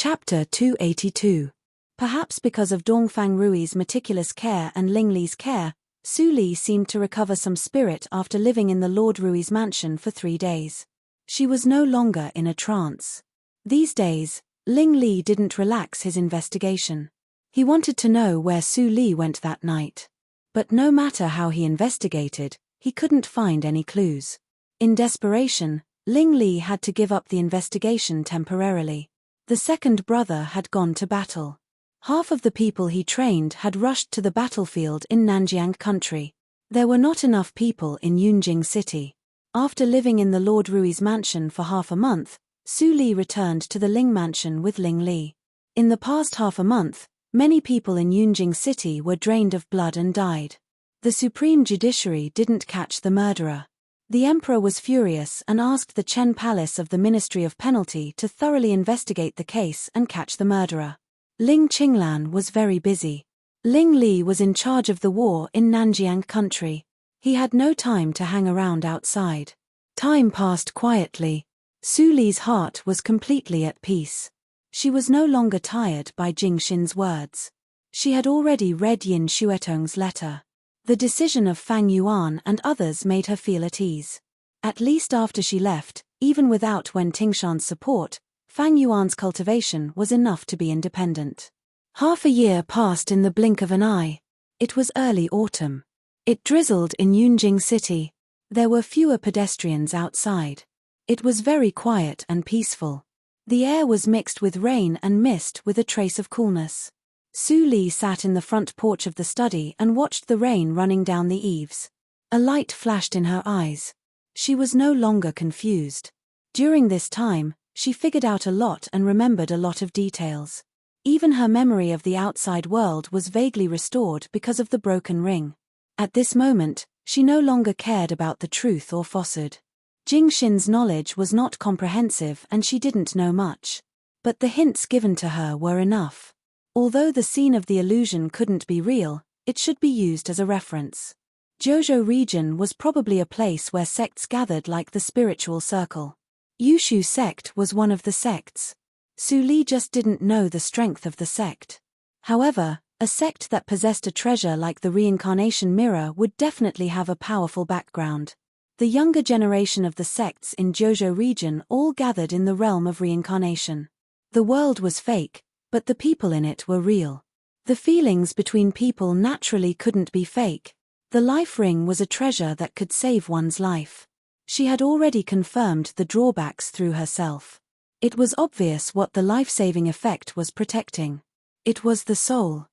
Chapter 282. Perhaps because of Dongfang Rui's meticulous care and Ling Li's care, Su Li seemed to recover some spirit after living in the Lord Rui's mansion for 3 days. She was no longer in a trance. These days, Ling Li didn't relax his investigation. He wanted to know where Su Li went that night. But no matter how he investigated, he couldn't find any clues. In desperation, Ling Li had to give up the investigation temporarily. The second brother had gone to battle. Half of the people he trained had rushed to the battlefield in Nanjiang country. There were not enough people in Yunjing city. After living in the Lord Rui's mansion for half a month, Su Li returned to the Ling mansion with Ling Li. In the past half a month, many people in Yunjing city were drained of blood and died. The Supreme Judiciary didn't catch the murderer. The emperor was furious and asked the Chen Palace of the Ministry of Penalty to thoroughly investigate the case and catch the murderer. Ling Qinglan was very busy. Ling Li was in charge of the war in Nanjiang country. He had no time to hang around outside. Time passed quietly. Su Li's heart was completely at peace. She was no longer tired by Jing Xin's words. She had already read Yin Xuetong's letter. The decision of Fang Yuan and others made her feel at ease. At least after she left, even without Wen Tingshan's support, Fang Yuan's cultivation was enough to be independent. Half a year passed in the blink of an eye. It was early autumn. It drizzled in Yunjing city. There were fewer pedestrians outside. It was very quiet and peaceful. The air was mixed with rain and mist with a trace of coolness. Su Li sat in the front porch of the study and watched the rain running down the eaves. A light flashed in her eyes. She was no longer confused. During this time, she figured out a lot and remembered a lot of details. Even her memory of the outside world was vaguely restored because of the broken ring. At this moment, she no longer cared about the truth or falsehood. Jing Xin's knowledge was not comprehensive and she didn't know much. But the hints given to her were enough. Although the scene of the illusion couldn't be real, it should be used as a reference. Zhozhou region was probably a place where sects gathered like the spiritual circle. Yushu sect was one of the sects. Su Li just didn't know the strength of the sect. However, a sect that possessed a treasure like the reincarnation mirror would definitely have a powerful background. The younger generation of the sects in Zhozhou region all gathered in the realm of reincarnation. The world was fake, but the people in it were real. The feelings between people naturally couldn't be fake. The life ring was a treasure that could save one's life. She had already confirmed the drawbacks through herself. It was obvious what the life-saving effect was protecting. It was the soul.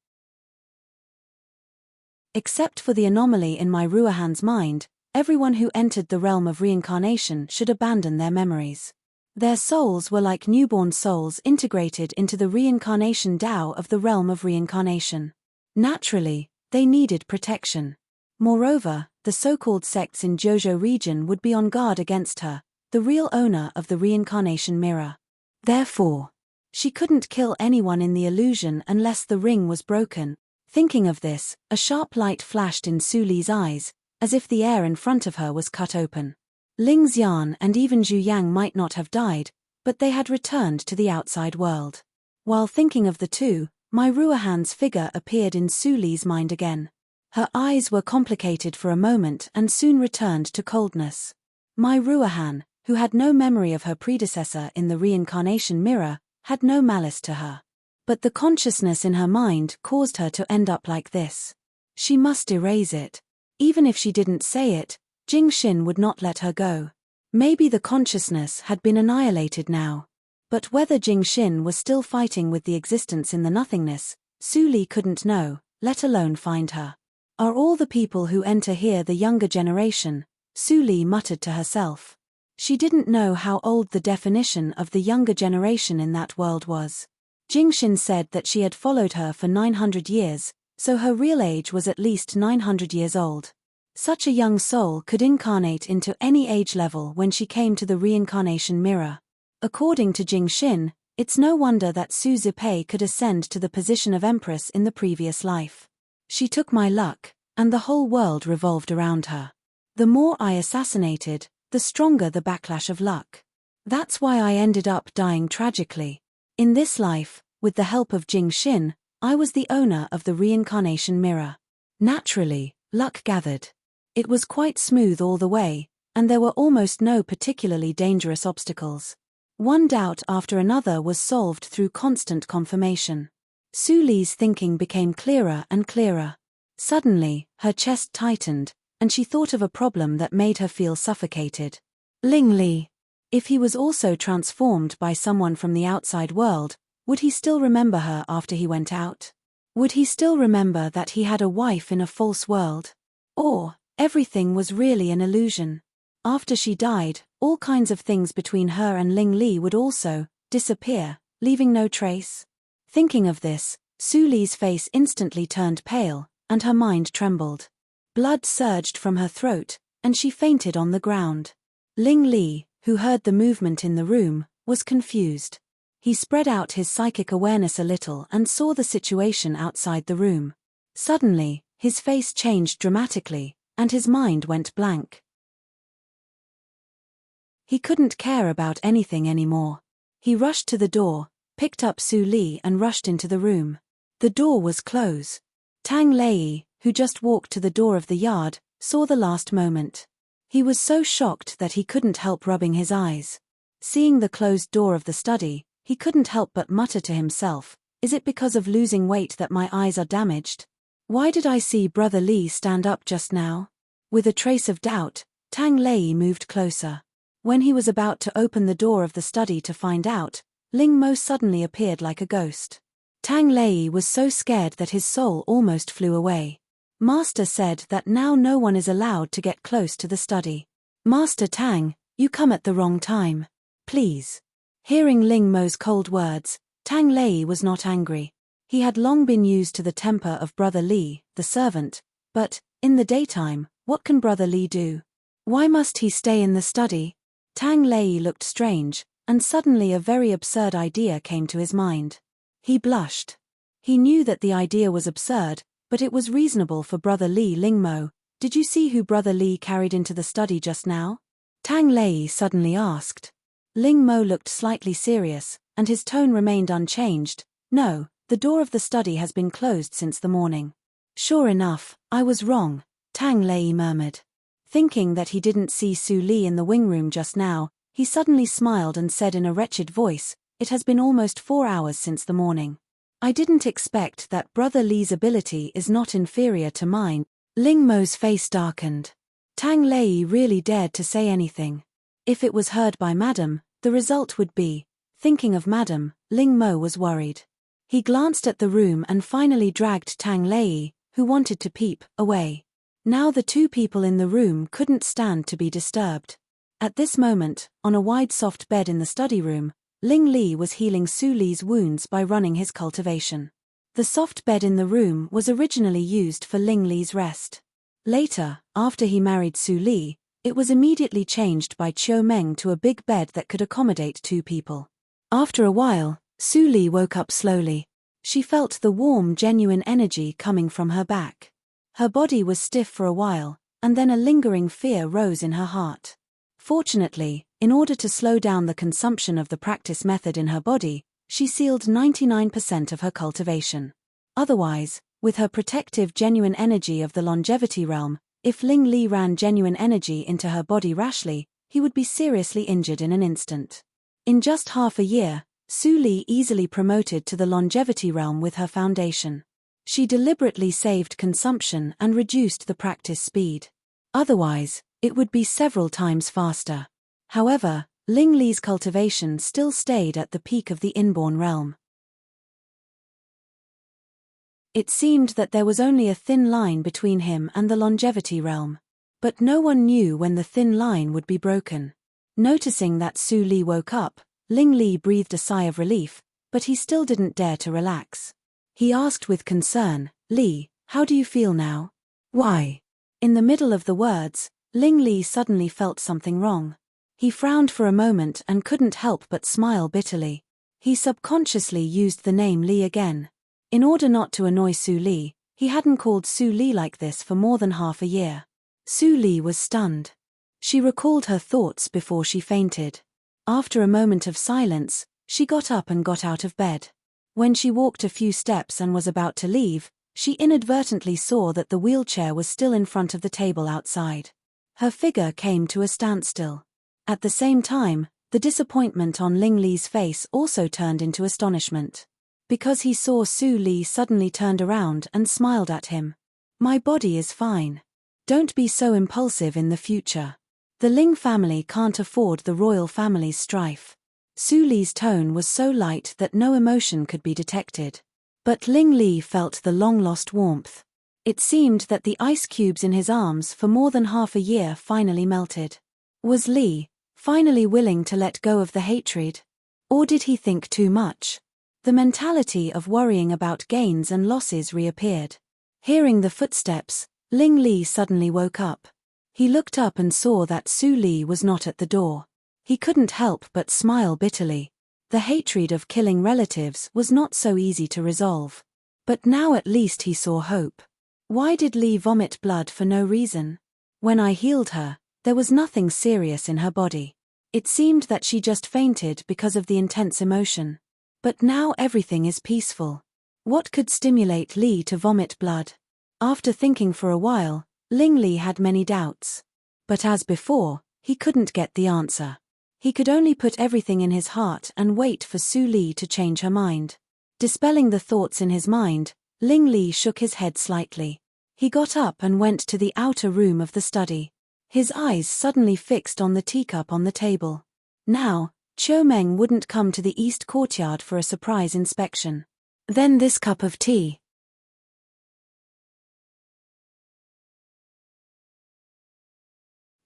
Except for the anomaly in my Ruahan's mind, everyone who entered the realm of reincarnation should abandon their memories. Their souls were like newborn souls integrated into the reincarnation Tao of the realm of reincarnation. Naturally, they needed protection. Moreover, the so-called sects in Zhozhou region would be on guard against her, the real owner of the reincarnation mirror. Therefore, she couldn't kill anyone in the illusion unless the ring was broken. Thinking of this, a sharp light flashed in Su Li's eyes, as if the air in front of her was cut open. Ling Xian and even Zhu Yang might not have died, but they had returned to the outside world. While thinking of the two, my Ruahan's figure appeared in Su Li's mind again. Her eyes were complicated for a moment and soon returned to coldness. My Ruahan, who had no memory of her predecessor in the reincarnation mirror, had no malice to her. But the consciousness in her mind caused her to end up like this. She must erase it. Even if she didn't say it, Jing Xin would not let her go. Maybe the consciousness had been annihilated now. But whether Jing Xin was still fighting with the existence in the nothingness, Su Li couldn't know, let alone find her. Are all the people who enter here the younger generation? Su Li muttered to herself. She didn't know how old the definition of the younger generation in that world was. Jing Xin said that she had followed her for 900 years, so her real age was at least 900 years old. Such a young soul could incarnate into any age level when she came to the reincarnation mirror. According to Jing Xin, it's no wonder that Su Zipei could ascend to the position of empress in the previous life. She took my luck, and the whole world revolved around her. The more I assassinated, the stronger the backlash of luck. That's why I ended up dying tragically. In this life, with the help of Jing Xin, I was the owner of the reincarnation mirror. Naturally, luck gathered. It was quite smooth all the way, and there were almost no particularly dangerous obstacles. One doubt after another was solved through constant confirmation. Su Li's thinking became clearer and clearer. Suddenly, her chest tightened, and she thought of a problem that made her feel suffocated. Ling Li. If he was also transformed by someone from the outside world, would he still remember her after he went out? Would he still remember that he had a wife in a false world? Or, everything was really an illusion? After she died, all kinds of things between her and Ling Li would also disappear, leaving no trace. Thinking of this, Su Li's face instantly turned pale, and her mind trembled. Blood surged from her throat, and she fainted on the ground. Ling Li, who heard the movement in the room, was confused. He spread out his psychic awareness a little and saw the situation outside the room. Suddenly, his face changed dramatically, and his mind went blank. He couldn't care about anything anymore. He rushed to the door, picked up Su Li and rushed into the room. The door was closed. Tang Lei, who just walked to the door of the yard, saw the last moment. He was so shocked that he couldn't help rubbing his eyes. Seeing the closed door of the study, he couldn't help but mutter to himself, "Is it because of losing weight that my eyes are damaged? Why did I see Brother Li stand up just now?" With a trace of doubt, Tang Lei moved closer. When he was about to open the door of the study to find out, Ling Mo suddenly appeared like a ghost. Tang Lei was so scared that his soul almost flew away. Master said that now no one is allowed to get close to the study. "Master Tang, you come at the wrong time. Please." Hearing Ling Mo's cold words, Tang Lei was not angry. He had long been used to the temper of Brother Li, the servant, but, in the daytime, what can Brother Li do? Why must he stay in the study? Tang Lei looked strange, and suddenly a very absurd idea came to his mind. He blushed. He knew that the idea was absurd, but it was reasonable for Brother Li. "Ling Mo, did you see who Brother Li carried into the study just now?" Tang Lei suddenly asked. Ling Mo looked slightly serious, and his tone remained unchanged. "No, the door of the study has been closed since the morning." "Sure enough, I was wrong," Tang Lei murmured. Thinking that he didn't see Su Li in the wing room just now, he suddenly smiled and said in a wretched voice, "It has been almost 4 hours since the morning. I didn't expect that Brother Li's ability is not inferior to mine." Ling Mo's face darkened. Tang Lei really dared to say anything. If it was heard by Madam, the result would be. Thinking of Madam, Ling Mo was worried. He glanced at the room and finally dragged Tang Lei, who wanted to peep, away. Now the two people in the room couldn't stand to be disturbed. At this moment, on a wide soft bed in the study room, Ling Li was healing Su Li's wounds by running his cultivation. The soft bed in the room was originally used for Ling Li's rest. Later, after he married Su Li, it was immediately changed by Chiu Meng to a big bed that could accommodate 2 people. After a while, Su Li woke up slowly. She felt the warm, genuine energy coming from her back. Her body was stiff for a while, and then a lingering fear rose in her heart. Fortunately, in order to slow down the consumption of the practice method in her body, she sealed 99% of her cultivation. Otherwise, with her protective genuine energy of the longevity realm, if Ling Li ran genuine energy into her body rashly, he would be seriously injured in an instant. In just half a year, Su Li easily promoted to the longevity realm with her foundation. She deliberately saved consumption and reduced the practice speed. Otherwise, it would be several times faster. However, Ling Li's cultivation still stayed at the peak of the inborn realm. It seemed that there was only a thin line between him and the longevity realm. But no one knew when the thin line would be broken. Noticing that Su Li woke up, Ling Li breathed a sigh of relief, but he still didn't dare to relax. He asked with concern, "Li, how do you feel now?" "Why?" In the middle of the words, Ling Li suddenly felt something wrong. He frowned for a moment and couldn't help but smile bitterly. He subconsciously used the name Li again. In order not to annoy Su Li, he hadn't called Su Li like this for more than half a year. Su Li was stunned. She recalled her thoughts before she fainted. After a moment of silence, She got up and got out of bed. When she walked a few steps and was about to leave, she inadvertently saw that the wheelchair was still in front of the table outside. Her figure came to a standstill. At the same time, the disappointment on Ling Li's face also turned into astonishment. Because he saw Su Li suddenly turned around and smiled at him. "My body is fine. Don't be so impulsive in the future. The Ling family can't afford the royal family's strife." Su Li's tone was so light that no emotion could be detected. But Ling Li felt the long-lost warmth. It seemed that the ice cubes in his arms for more than half a year finally melted. Was Li finally willing to let go of the hatred? Or did he think too much? The mentality of worrying about gains and losses reappeared. Hearing the footsteps, Ling Li suddenly woke up. He looked up and saw that Su Li was not at the door. He couldn't help but smile bitterly. The hatred of killing relatives was not so easy to resolve. But now at least he saw hope. Why did Li vomit blood for no reason? When I healed her, there was nothing serious in her body. It seemed that she just fainted because of the intense emotion. But now everything is peaceful. What could stimulate Li to vomit blood? After thinking for a while, Ling Li had many doubts. But as before, he couldn't get the answer. He could only put everything in his heart and wait for Su Li to change her mind. Dispelling the thoughts in his mind, Ling Li shook his head slightly. He got up and went to the outer room of the study. His eyes suddenly fixed on the teacup on the table. Now, Chiu Meng wouldn't come to the east courtyard for a surprise inspection. Then this cup of tea.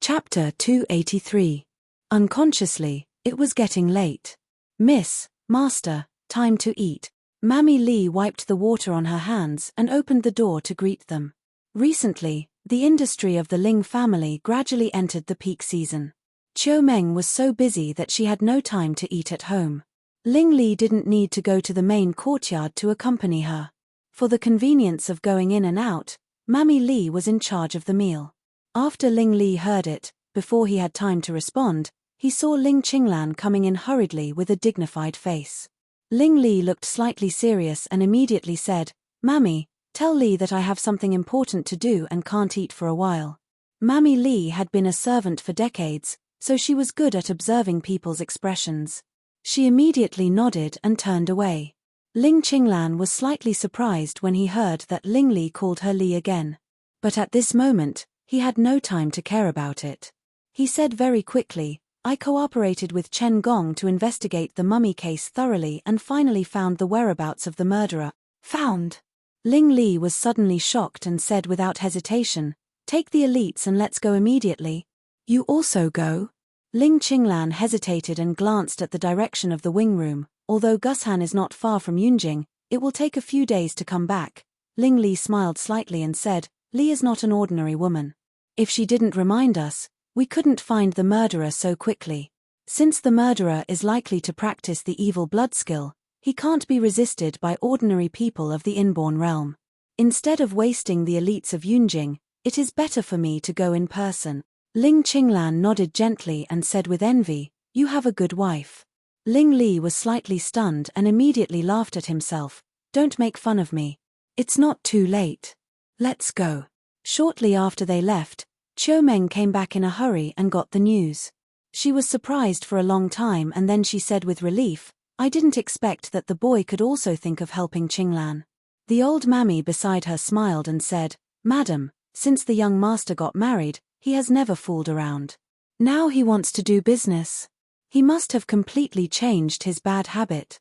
Chapter 283. Unconsciously, it was getting late. "Miss, Master, time to eat." Mammy Li wiped the water on her hands and opened the door to greet them. Recently, the industry of the Ling family gradually entered the peak season. Chiu Meng was so busy that she had no time to eat at home. Ling Li didn't need to go to the main courtyard to accompany her. For the convenience of going in and out, Mammy Li was in charge of the meal. After Ling Li heard it, before he had time to respond, he saw Ling Qinglan coming in hurriedly with a dignified face. Ling Li looked slightly serious and immediately said, "Mammy, tell Li that I have something important to do and can't eat for a while." Mammy Li had been a servant for decades, so she was good at observing people's expressions. She immediately nodded and turned away. Ling Qinglan was slightly surprised when he heard that Ling Li called her Li again. But at this moment, he had no time to care about it. He said very quickly, "I cooperated with Chen Gong to investigate the mummy case thoroughly and finally found the whereabouts of the murderer." "Found?" Ling Li was suddenly shocked and said without hesitation, "Take the elites and let's go immediately." "You also go?" Ling Qinglan hesitated and glanced at the direction of the wing room. "Although Gushan is not far from Yunjing, it will take a few days to come back." Ling Li smiled slightly and said, "Li is not an ordinary woman. If she didn't remind us, we couldn't find the murderer so quickly. Since the murderer is likely to practice the evil blood skill, he can't be resisted by ordinary people of the inborn realm. Instead of wasting the elites of Yunjing, it is better for me to go in person." Ling Qinglan nodded gently and said with envy, "You have a good wife." Ling Li was slightly stunned and immediately laughed at himself. "Don't make fun of me. It's not too late. Let's go." Shortly after they left, Chiu Meng came back in a hurry and got the news. She was surprised for a long time and then she said with relief, "I didn't expect that the boy could also think of helping Qinglan." The old mammy beside her smiled and said, "Madam, since the young master got married, he has never fooled around. Now he wants to do business. He must have completely changed his bad habit."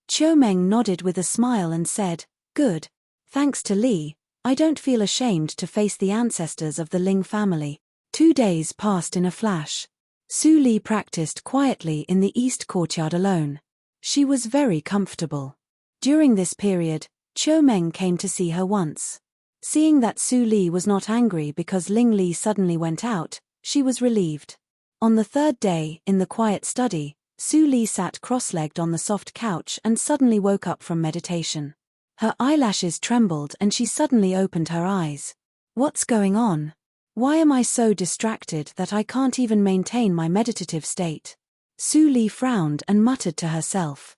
Chiu Meng nodded with a smile and said, "Good. Thanks to Li, I don't feel ashamed to face the ancestors of the Ling family." 2 days passed in a flash. Su Li practiced quietly in the east courtyard alone. She was very comfortable. During this period, Chiu Meng came to see her once. Seeing that Su Li was not angry because Ling Li suddenly went out, she was relieved. On the 3rd day, in the quiet study, Su Li sat cross-legged on the soft couch and suddenly woke up from meditation. Her eyelashes trembled and she suddenly opened her eyes. "What's going on? Why am I so distracted that I can't even maintain my meditative state?" Su Li frowned and muttered to herself.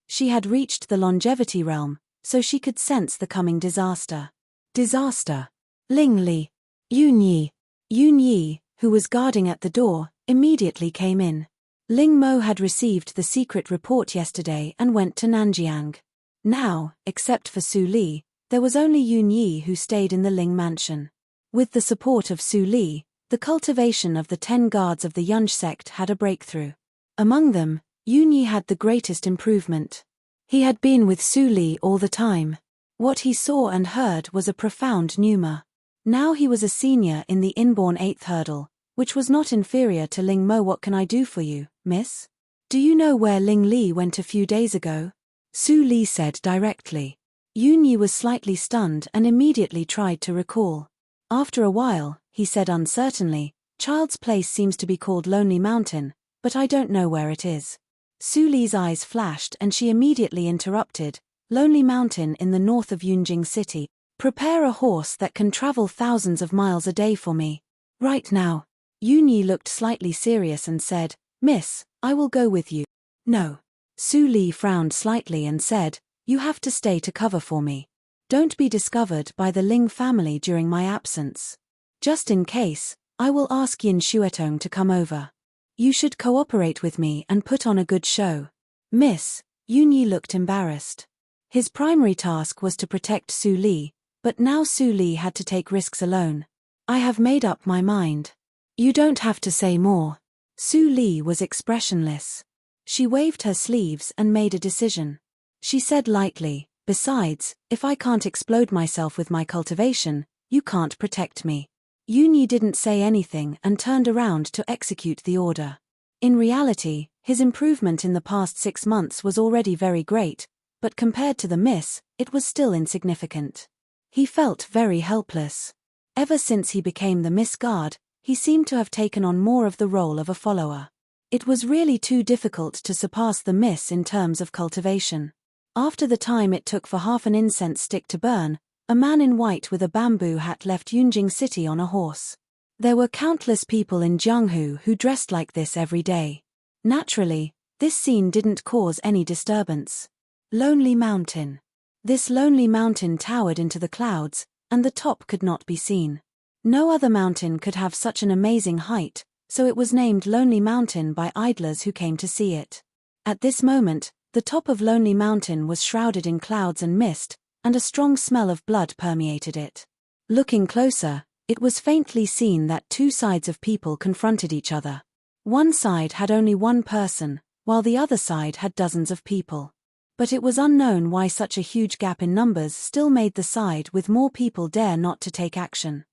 She had reached the longevity realm, so she could sense the coming disaster. Disaster. Ling Li. Yun Yi. Yun Yi, who was guarding at the door, immediately came in. Ling Mo had received the secret report yesterday and went to Nanjiang. Now, except for Su Li, there was only Yun Yi who stayed in the Ling mansion. With the support of Su Li, the cultivation of the 10 guards of the Yunj sect had a breakthrough. Among them, Yun Yi had the greatest improvement. He had been with Su Li all the time. What he saw and heard was a profound pneuma. Now he was a senior in the inborn 8th hurdle, which was not inferior to Ling Mo. What can I do for you, miss? Do you know where Ling Li went a few days ago? Su Li said directly. Yun Yi was slightly stunned and immediately tried to recall. After a while, he said uncertainly, Child's place seems to be called Lonely Mountain, but I don't know where it is. Su Li's eyes flashed and she immediately interrupted, Lonely Mountain in the north of Yunjing City. Prepare a horse that can travel thousands of miles a day for me. Right now. Yun Yi looked slightly serious and said, Miss, I will go with you. No. Su Li frowned slightly and said, You have to stay to cover for me. Don't be discovered by the Ling family during my absence. Just in case, I will ask Yin Xuetong to come over. You should cooperate with me and put on a good show. Miss, Yun Yi looked embarrassed. His primary task was to protect Su Li, but now Su Li had to take risks alone. I have made up my mind. You don't have to say more. Su Li was expressionless. She waved her sleeves and made a decision. She said lightly, Besides, if I can't explode myself with my cultivation, you can't protect me. Yun Yi didn't say anything and turned around to execute the order. In reality, his improvement in the past 6 months was already very great, but compared to the miss, it was still insignificant. He felt very helpless. Ever since he became the Miss Guard, he seemed to have taken on more of the role of a follower. It was really too difficult to surpass the miss in terms of cultivation. After the time it took for half an incense stick to burn, a man in white with a bamboo hat left Yunjing City on a horse. There were countless people in Jianghu who dressed like this every day. Naturally, this scene didn't cause any disturbance. Lonely Mountain. This lonely mountain towered into the clouds, and the top could not be seen. No other mountain could have such an amazing height, so it was named Lonely Mountain by idlers who came to see it. At this moment, the top of Lonely Mountain was shrouded in clouds and mist, and a strong smell of blood permeated it. Looking closer, it was faintly seen that 2 sides of people confronted each other. One side had only 1 person, while the other side had dozens of people. But it was unknown why such a huge gap in numbers still made the side with more people dare not to take action.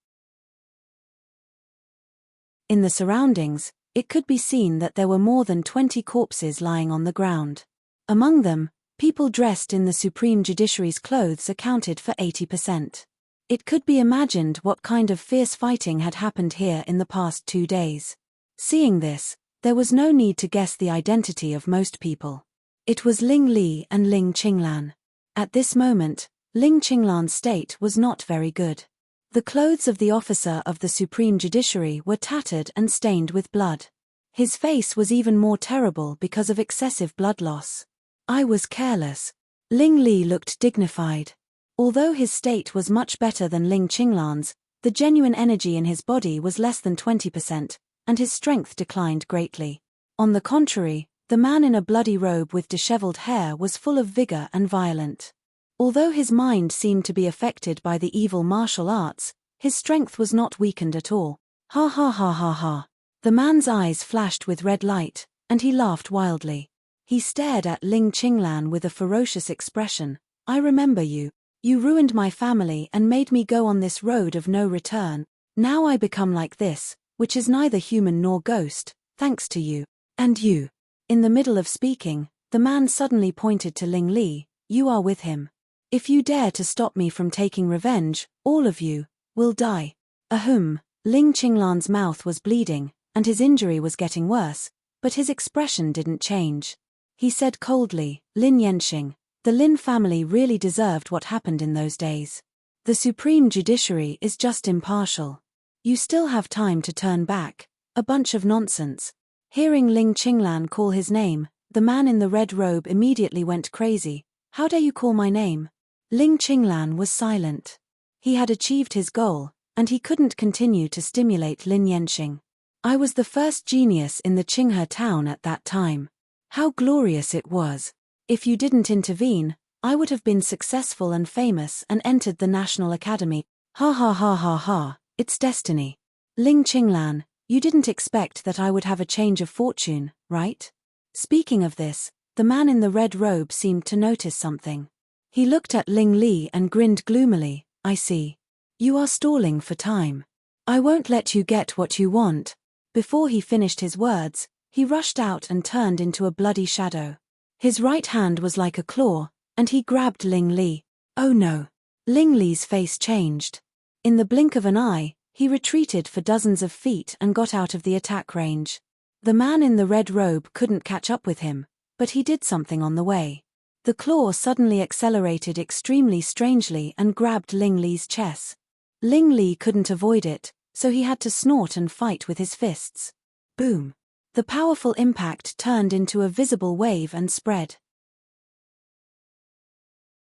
In the surroundings, it could be seen that there were more than 20 corpses lying on the ground. Among them, people dressed in the Supreme Judiciary's clothes accounted for 80%. It could be imagined what kind of fierce fighting had happened here in the past 2 days. Seeing this, there was no need to guess the identity of most people. It was Ling Li and Ling Qinglan. At this moment, Ling Qinglan's state was not very good. The clothes of the officer of the Supreme Judiciary were tattered and stained with blood. His face was even more terrible because of excessive blood loss. I was careless. Ling Li looked dignified. Although his state was much better than Ling Qinglan's, the genuine energy in his body was less than 20%, and his strength declined greatly. On the contrary, the man in a bloody robe with disheveled hair was full of vigor and violent. Although his mind seemed to be affected by the evil martial arts, his strength was not weakened at all. Ha ha ha ha ha. The man's eyes flashed with red light, and he laughed wildly. He stared at Ling Qinglan with a ferocious expression. I remember you. You ruined my family and made me go on this road of no return. Now I become like this, which is neither human nor ghost, thanks to you. And you. In the middle of speaking, the man suddenly pointed to Ling Li. You are with him. If you dare to stop me from taking revenge, all of you will die. Ahem. Ling Qinglan's mouth was bleeding, and his injury was getting worse, but his expression didn't change. He said coldly, Lin Yanxing, the Lin family really deserved what happened in those days. The Supreme Judiciary is just impartial. You still have time to turn back, A bunch of nonsense. Hearing Ling Qinglan call his name, the man in the red robe immediately went crazy. How dare you call my name? Ling Qinglan was silent. He had achieved his goal, and he couldn't continue to stimulate Lin Yanxing. I was the first genius in the Qinghe town at that time. How glorious it was. If you didn't intervene, I would have been successful and famous and entered the National Academy. Ha ha ha ha ha, it's destiny. Ling Qinglan, you didn't expect that I would have a change of fortune, right? Speaking of this, the man in the red robe seemed to notice something. He looked at Ling Li and grinned gloomily. I see. You are stalling for time. I won't let you get what you want. Before he finished his words, he rushed out and turned into a bloody shadow. His right hand was like a claw, and he grabbed Ling Li. Oh no. Ling Li's face changed. In the blink of an eye, he retreated for dozens of feet and got out of the attack range. The man in the red robe couldn't catch up with him, but he did something on the way. The claw suddenly accelerated extremely strangely and grabbed Ling Li's chest. Ling Li couldn't avoid it, so he had to snort and fight with his fists. Boom! The powerful impact turned into a visible wave and spread.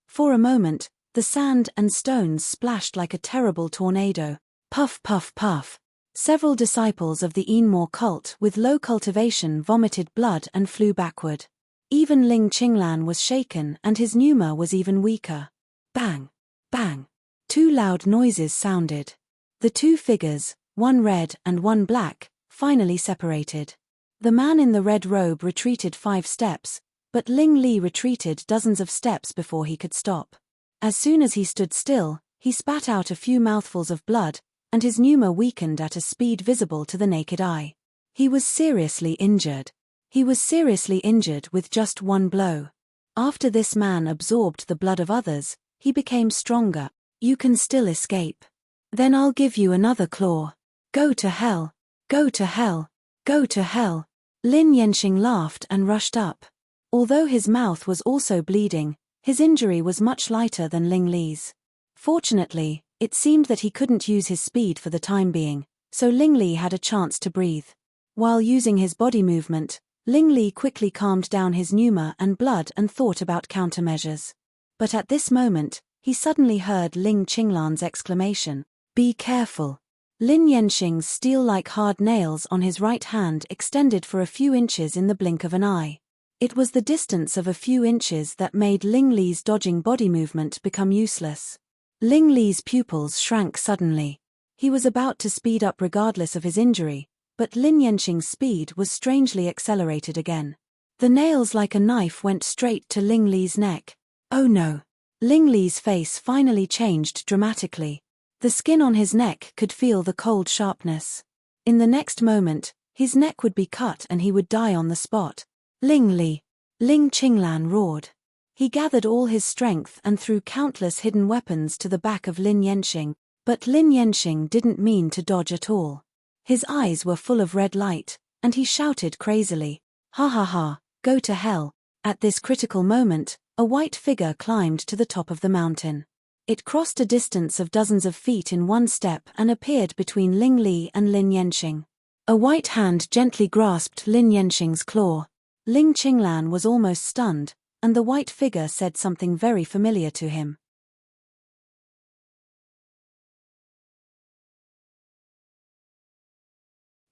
For a moment, the sand and stones splashed like a terrible tornado. Puff puff puff. Several disciples of the Enmore cult with low cultivation vomited blood and flew backward. Even Ling Qinglan was shaken and his pneuma was even weaker. Bang! Bang! Two loud noises sounded. The two figures, one red and one black, finally separated. The man in the red robe retreated 5 steps, but Ling Li retreated dozens of steps before he could stop. As soon as he stood still, he spat out a few mouthfuls of blood, and his pneuma weakened at a speed visible to the naked eye. He was seriously injured. He was seriously injured with just one blow. After this man absorbed the blood of others, he became stronger. You can still escape. Then I'll give you another claw. Go to hell. Go to hell. Go to hell. Lin Yanxing laughed and rushed up. Although his mouth was also bleeding, his injury was much lighter than Ling Li's. Fortunately, it seemed that he couldn't use his speed for the time being, so Ling Li had a chance to breathe. While using his body movement, Ling Li quickly calmed down his pneuma and blood and thought about countermeasures. But at this moment, he suddenly heard Ling Qinglan's exclamation, "Be careful." Lin Yanxing's steel-like hard nails on his right hand extended for a few inches in the blink of an eye. It was the distance of a few inches that made Ling Li's dodging body movement become useless. Ling Li's pupils shrank suddenly. He was about to speed up regardless of his injury, but Lin Yanxing's speed was strangely accelerated again. The nails like a knife went straight to Ling Li's neck. Oh no! Ling Li's face finally changed dramatically. The skin on his neck could feel the cold sharpness. In the next moment, his neck would be cut and he would die on the spot. Ling Li! Ling Qinglan roared. He gathered all his strength and threw countless hidden weapons to the back of Lin Yanxing, but Lin Yanxing didn't mean to dodge at all. His eyes were full of red light, and he shouted crazily, "Ha ha ha, go to hell." At this critical moment, a white figure climbed to the top of the mountain. It crossed a distance of dozens of feet in one step and appeared between Ling Li and Lin Yanxing. A white hand gently grasped Lin Yanxing's claw. Ling Qinglan was almost stunned, and the white figure said something very familiar to him.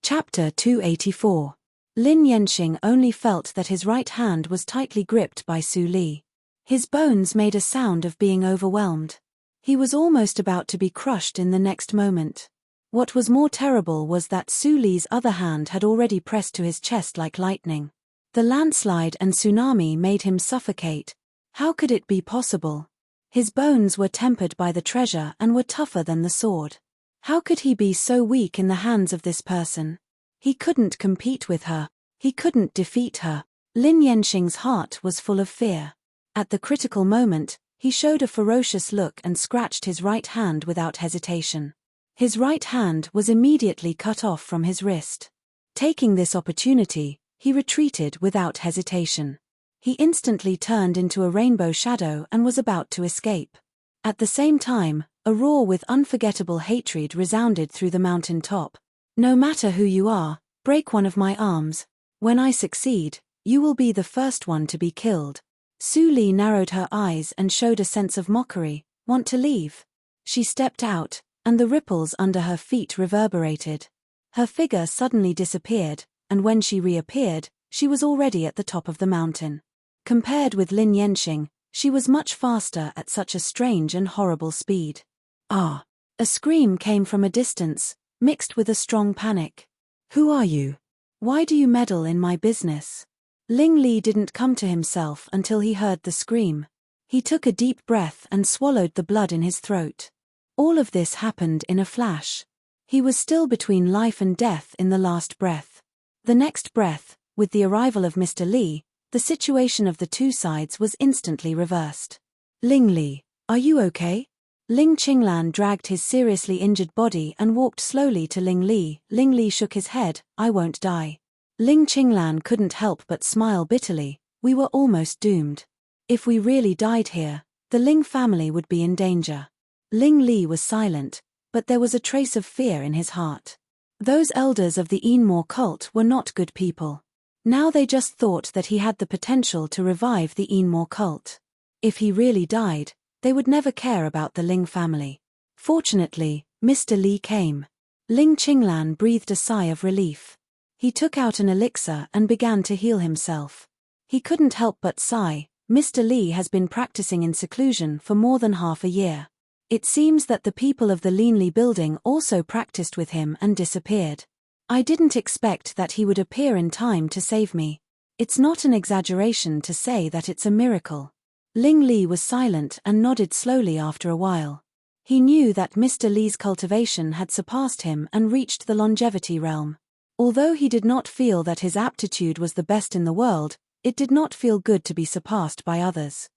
Chapter 284. Lin Yanxing only felt that his right hand was tightly gripped by Su Li. His bones made a sound of being overwhelmed. He was almost about to be crushed in the next moment. What was more terrible was that Su Li's other hand had already pressed to his chest like lightning. The landslide and tsunami made him suffocate. How could it be possible? His bones were tempered by the treasure and were tougher than the sword. How could he be so weak in the hands of this person? He couldn't compete with her. He couldn't defeat her. Lin Yanxing's heart was full of fear. At the critical moment, he showed a ferocious look and scratched his right hand without hesitation. His right hand was immediately cut off from his wrist. Taking this opportunity, he retreated without hesitation. He instantly turned into a rainbow shadow and was about to escape. At the same time, a roar with unforgettable hatred resounded through the mountain top. No matter who you are, break one of my arms. When I succeed, you will be the first one to be killed. Su Li narrowed her eyes and showed a sense of mockery. Want to leave? She stepped out, and the ripples under her feet reverberated. Her figure suddenly disappeared, and when she reappeared, she was already at the top of the mountain. Compared with Lin Yanxing, she was much faster at such a strange and horrible speed. Ah! A scream came from a distance, mixed with a strong panic. Who are you? Why do you meddle in my business? Ling Li didn't come to himself until he heard the scream. He took a deep breath and swallowed the blood in his throat. All of this happened in a flash. He was still between life and death in the last breath. The next breath, with the arrival of Mr. Li, the situation of the two sides was instantly reversed. Ling Li, are you okay? Ling Qinglan dragged his seriously injured body and walked slowly to Ling Li. Ling Li shook his head. I won't die. Ling Qinglan couldn't help but smile bitterly. We were almost doomed. If we really died here, the Ling family would be in danger. Ling Li was silent, but there was a trace of fear in his heart. Those elders of the Enmore cult were not good people. Now they just thought that he had the potential to revive the Enmore cult. If he really died, they would never care about the Ling family. Fortunately, Mr. Li came. Ling Qinglan breathed a sigh of relief. He took out an elixir and began to heal himself. He couldn't help but sigh. Mr. Li has been practicing in seclusion for more than half a year. It seems that the people of the Linli building also practiced with him and disappeared. I didn't expect that he would appear in time to save me. It's not an exaggeration to say that it's a miracle. Ling Li was silent and nodded slowly after a while. He knew that Mr. Li's cultivation had surpassed him and reached the longevity realm. Although he did not feel that his aptitude was the best in the world, it did not feel good to be surpassed by others.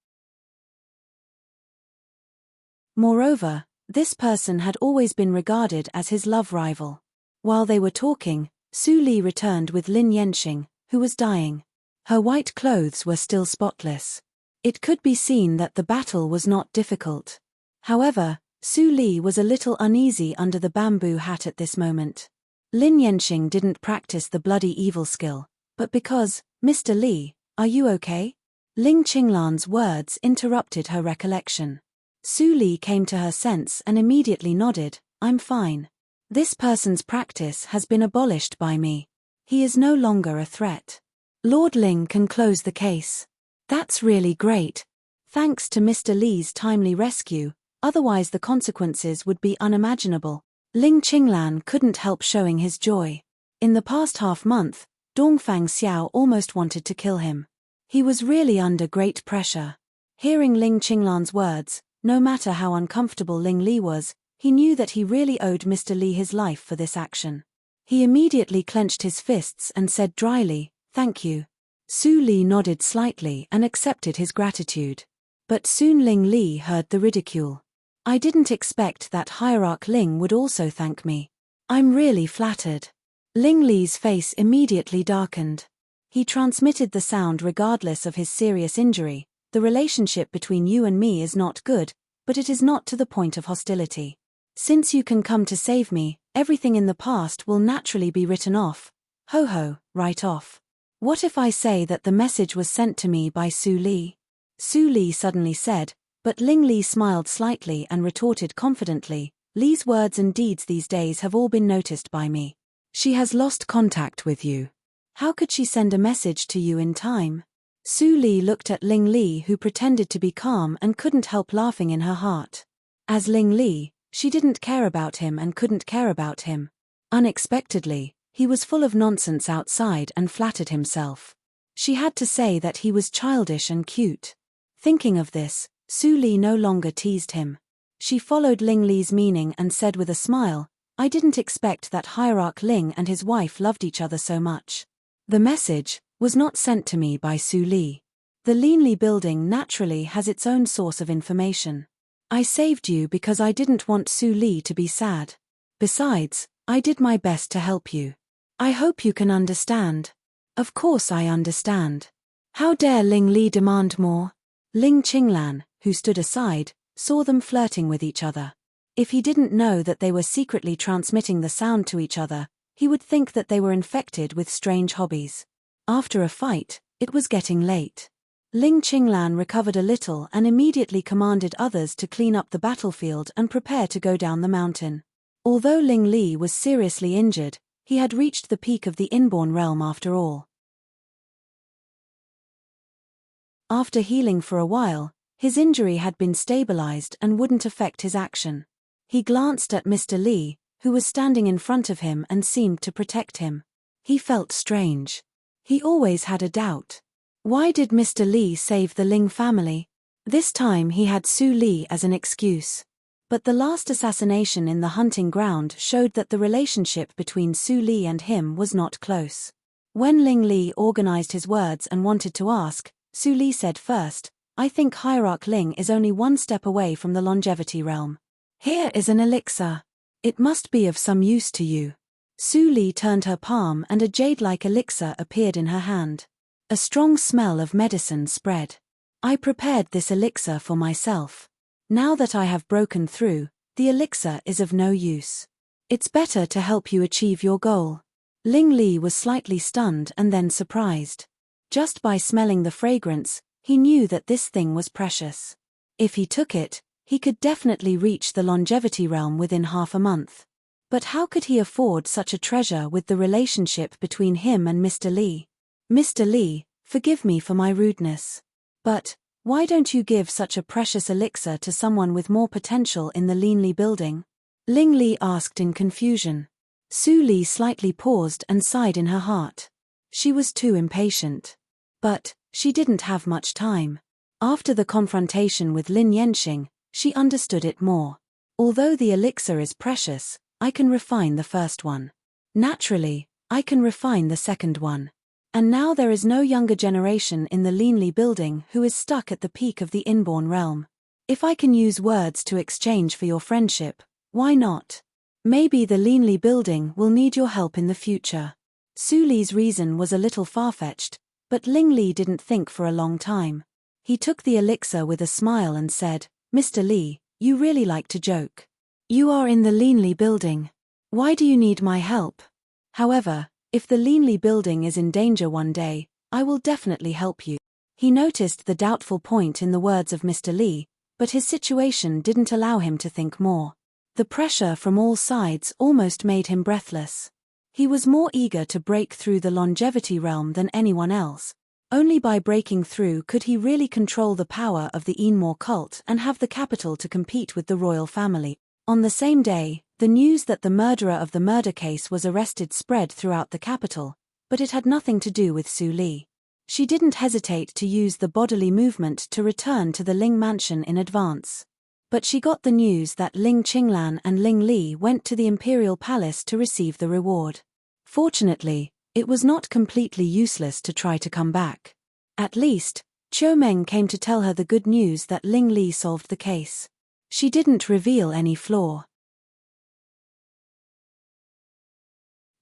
Moreover, this person had always been regarded as his love rival. While they were talking, Su Li returned with Lin Yanxing, who was dying. Her white clothes were still spotless. It could be seen that the battle was not difficult. However, Su Li was a little uneasy under the bamboo hat at this moment. Lin Yanxing didn't practice the bloody evil skill, but because, Mr. Li, are you okay? Ling Qinglan's words interrupted her recollection. Su Li came to her sense and immediately nodded. I'm fine. This person's practice has been abolished by me. He is no longer a threat. Lord Ling can close the case. That's really great. Thanks to Mr. Li's timely rescue, otherwise the consequences would be unimaginable. Ling Qinglan couldn't help showing his joy. In the past half-month, Dongfang Xiao almost wanted to kill him. He was really under great pressure. Hearing Ling Qinglan's words, no matter how uncomfortable Ling Li was, he knew that he really owed Mr. Li his life for this action. He immediately clenched his fists and said dryly, "Thank you." Su Li nodded slightly and accepted his gratitude. But soon Ling Li heard the ridicule. I didn't expect that Hierarch Ling would also thank me. I'm really flattered. Ling Li's face immediately darkened. He transmitted the sound regardless of his serious injury. The relationship between you and me is not good, but it is not to the point of hostility. Since you can come to save me, everything in the past will naturally be written off. Ho ho, right off. What if I say that the message was sent to me by Su Li? Su Li suddenly said, but Ling Li smiled slightly and retorted confidently, Li's words and deeds these days have all been noticed by me. She has lost contact with you. How could she send a message to you in time? Su Li looked at Ling Li, who pretended to be calm and couldn't help laughing in her heart. As Ling Li, she didn't care about him and couldn't care about him. Unexpectedly, he was full of nonsense outside and flattered himself. She had to say that he was childish and cute. Thinking of this, Su Li no longer teased him. She followed Ling Li's meaning and said with a smile, I didn't expect that Hierarch Ling and his wife loved each other so much. The message was not sent to me by Su Li. The Linli building naturally has its own source of information. I saved you because I didn't want Su Li to be sad. Besides, I did my best to help you. I hope you can understand. Of course I understand. How dare Ling Li demand more? Ling Qinglan, who stood aside, saw them flirting with each other. If he didn't know that they were secretly transmitting the sound to each other, He would think that they were infected with strange hobbies. After a fight, it was getting late. Ling Qinglan recovered a little and immediately commanded others to clean up the battlefield and prepare to go down the mountain. Although Ling Li was seriously injured, he had reached the peak of the inborn realm after all. After healing for a while, his injury had been stabilized and wouldn't affect his action. He glanced at Mr. Li, who was standing in front of him and seemed to protect him. He felt strange. He always had a doubt. Why did Mr. Li save the Ling family? This time he had Su Li as an excuse. But the last assassination in the hunting ground showed that the relationship between Su Li and him was not close. When Ling Li organized his words and wanted to ask, Su Li said first, "I think Hierarch Ling is only one step away from the longevity realm. Here is an elixir. It must be of some use to you." Su Li turned her palm and a jade-like elixir appeared in her hand. A strong smell of medicine spread. "I prepared this elixir for myself. Now that I have broken through, the elixir is of no use. It's better to help you achieve your goal." Ling Li was slightly stunned and then surprised. Just by smelling the fragrance, he knew that this thing was precious. If he took it, he could definitely reach the longevity realm within half a month. But how could he afford such a treasure with the relationship between him and Mr. Li? "Mr. Li, forgive me for my rudeness. But, why don't you give such a precious elixir to someone with more potential in the Linli building?" Ling Li asked in confusion. Su Li slightly paused and sighed in her heart. She was too impatient. But, she didn't have much time. After the confrontation with Lin Yanxing, she understood it more. Although the elixir is precious, I can refine the first one. Naturally, I can refine the second one. And now there is no younger generation in the Linli building who is stuck at the peak of the inborn realm. If I can use words to exchange for your friendship, why not? Maybe the Linli building will need your help in the future. Su Li's reason was a little far-fetched, but Ling Li didn't think for a long time. He took the elixir with a smile and said, "Mr. Li, you really like to joke. You are in the Linli building. Why do you need my help? However, if the Linli building is in danger one day, I will definitely help you." He noticed the doubtful point in the words of Mr. Li, but his situation didn't allow him to think more. The pressure from all sides almost made him breathless. He was more eager to break through the longevity realm than anyone else. Only by breaking through could he really control the power of the Enmore cult and have the capital to compete with the royal family. On the same day, the news that the murderer of the murder case was arrested spread throughout the capital, but it had nothing to do with Su Li. She didn't hesitate to use the bodily movement to return to the Ling mansion in advance. But she got the news that Ling Qinglan and Ling Li went to the imperial palace to receive the reward. Fortunately, it was not completely useless to try to come back. At least, Qiu Meng came to tell her the good news that Ling Li solved the case. She didn't reveal any flaw.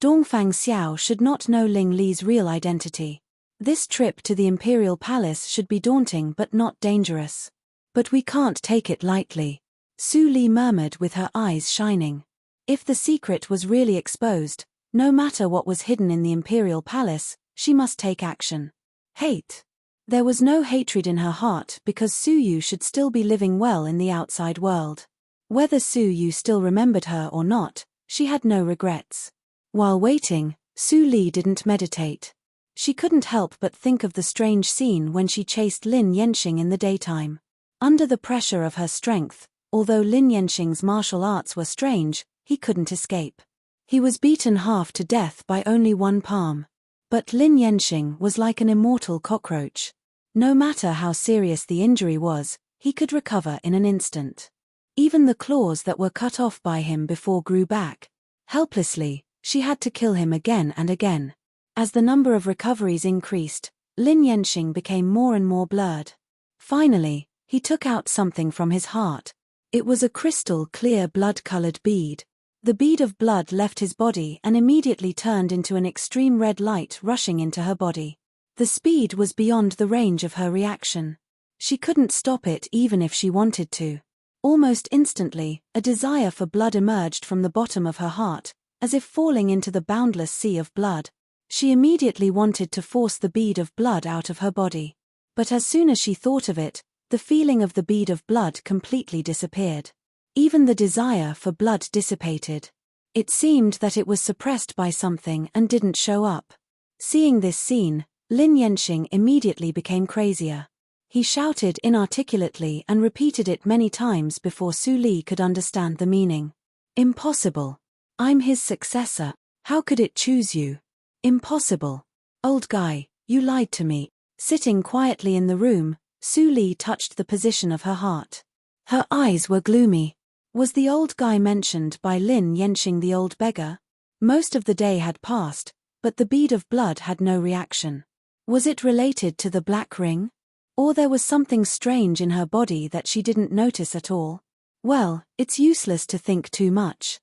Dongfang Xiao should not know Ling Li's real identity. This trip to the imperial palace should be daunting but not dangerous. But we can't take it lightly, Su Li murmured with her eyes shining. If the secret was really exposed, no matter what was hidden in the imperial palace, she must take action. Hate. There was no hatred in her heart because Su Yu should still be living well in the outside world. Whether Su Yu still remembered her or not, she had no regrets. While waiting, Su Li didn't meditate. She couldn't help but think of the strange scene when she chased Lin Yanxing in the daytime. Under the pressure of her strength, although Lin Yanxing's martial arts were strange, he couldn't escape. He was beaten half to death by only one palm. But Lin Yanxing was like an immortal cockroach. No matter how serious the injury was, he could recover in an instant. Even the claws that were cut off by him before grew back. Helplessly, she had to kill him again and again. As the number of recoveries increased, Lin Yanxing became more and more blurred. Finally, he took out something from his heart. It was a crystal-clear blood-colored bead. The bead of blood left his body and immediately turned into an extreme red light rushing into her body. The speed was beyond the range of her reaction. She couldn't stop it even if she wanted to. Almost instantly, a desire for blood emerged from the bottom of her heart, as if falling into the boundless sea of blood. She immediately wanted to force the bead of blood out of her body. But as soon as she thought of it, the feeling of the bead of blood completely disappeared. Even the desire for blood dissipated. It seemed that it was suppressed by something and didn't show up. Seeing this scene, Lin Yanxing immediately became crazier. He shouted inarticulately and repeated it many times before Su Li could understand the meaning. Impossible. I'm his successor. How could it choose you? Impossible. Old guy, you lied to me. Sitting quietly in the room, Su Li touched the position of her heart. Her eyes were gloomy. Was the old guy mentioned by Lin Yanxing the old beggar? Most of the day had passed, but the bead of blood had no reaction. Was it related to the black ring? Or there was something strange in her body that she didn't notice at all? Well, it's useless to think too much.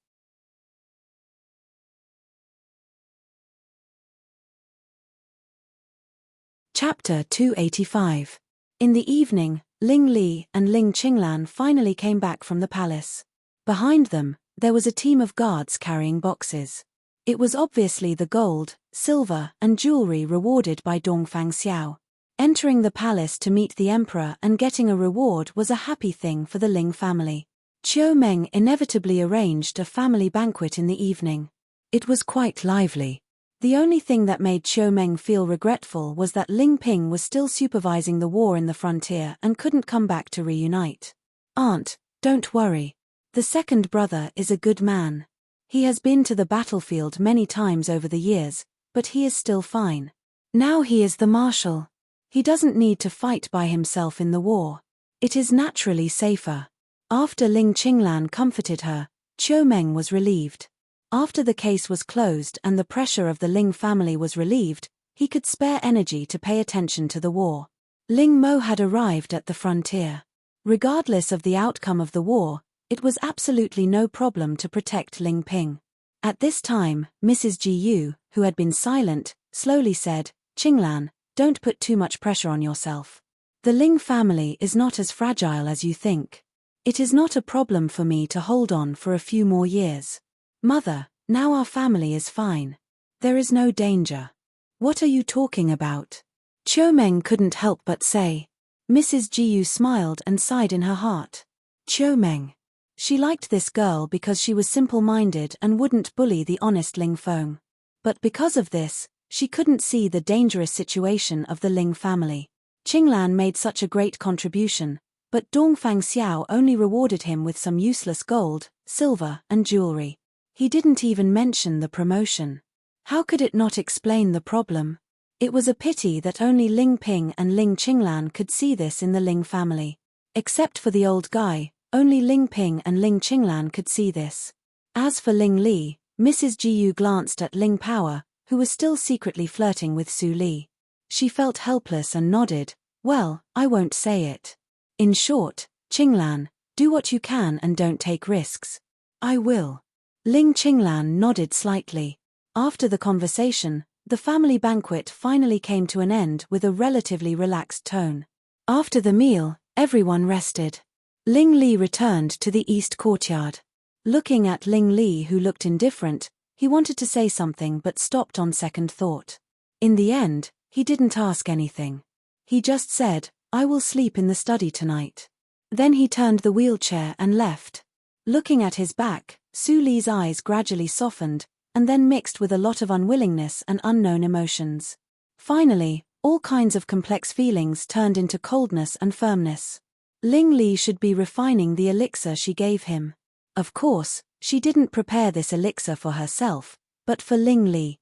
Chapter 285. In the evening, Ling Li and Ling Qinglan finally came back from the palace. Behind them, there was a team of guards carrying boxes. It was obviously the gold, silver, and jewelry rewarded by Dongfang Xiao. Entering the palace to meet the emperor and getting a reward was a happy thing for the Ling family. Qiu Meng inevitably arranged a family banquet in the evening. It was quite lively. The only thing that made Qiu Meng feel regretful was that Ling Ping was still supervising the war in the frontier and couldn't come back to reunite. Aunt, don't worry. The second brother is a good man. He has been to the battlefield many times over the years, but he is still fine. Now he is the marshal. He doesn't need to fight by himself in the war. It is naturally safer. After Ling Qinglan comforted her, Qiu Meng was relieved. After the case was closed and the pressure of the Ling family was relieved, he could spare energy to pay attention to the war. Ling Mo had arrived at the frontier. Regardless of the outcome of the war, it was absolutely no problem to protect Ling Ping. At this time, Mrs. Ji Yu, who had been silent, slowly said, "Qinglan, don't put too much pressure on yourself. The Ling family is not as fragile as you think. It is not a problem for me to hold on for a few more years. Mother, now our family is fine. There is no danger." "What are you talking about?" Qiu Meng couldn't help but say. Mrs. Ji Yu smiled and sighed in her heart. Qiu Meng. She liked this girl because she was simple-minded and wouldn't bully the honest Ling Feng. But because of this, she couldn't see the dangerous situation of the Ling family. Qinglan made such a great contribution, but Dongfang Xiao only rewarded him with some useless gold, silver, and jewelry. He didn't even mention the promotion. How could it not explain the problem? It was a pity that only Ling Ping and Ling Qinglan could see this in the Ling family. Except for the old guy, only Ling Ping and Ling Qinglan could see this. As for Ling Li, Mrs. Ji Yu glanced at Ling Power, who was still secretly flirting with Su Li. She felt helpless and nodded. "Well, I won't say it." In short, "Qinglan, do what you can and don't take risks." "I will." Ling Qinglan nodded slightly. After the conversation, the family banquet finally came to an end with a relatively relaxed tone. After the meal, everyone rested. Ling Li returned to the east courtyard. Looking at Ling Li, who looked indifferent, he wanted to say something but stopped on second thought. In the end, he didn't ask anything. He just said, "I will sleep in the study tonight." Then he turned the wheelchair and left. Looking at his back, Su Li's eyes gradually softened, and then mixed with a lot of unwillingness and unknown emotions. Finally, all kinds of complex feelings turned into coldness and firmness. Ling Li should be refining the elixir she gave him. Of course, she didn't prepare this elixir for herself, but for Ling Li.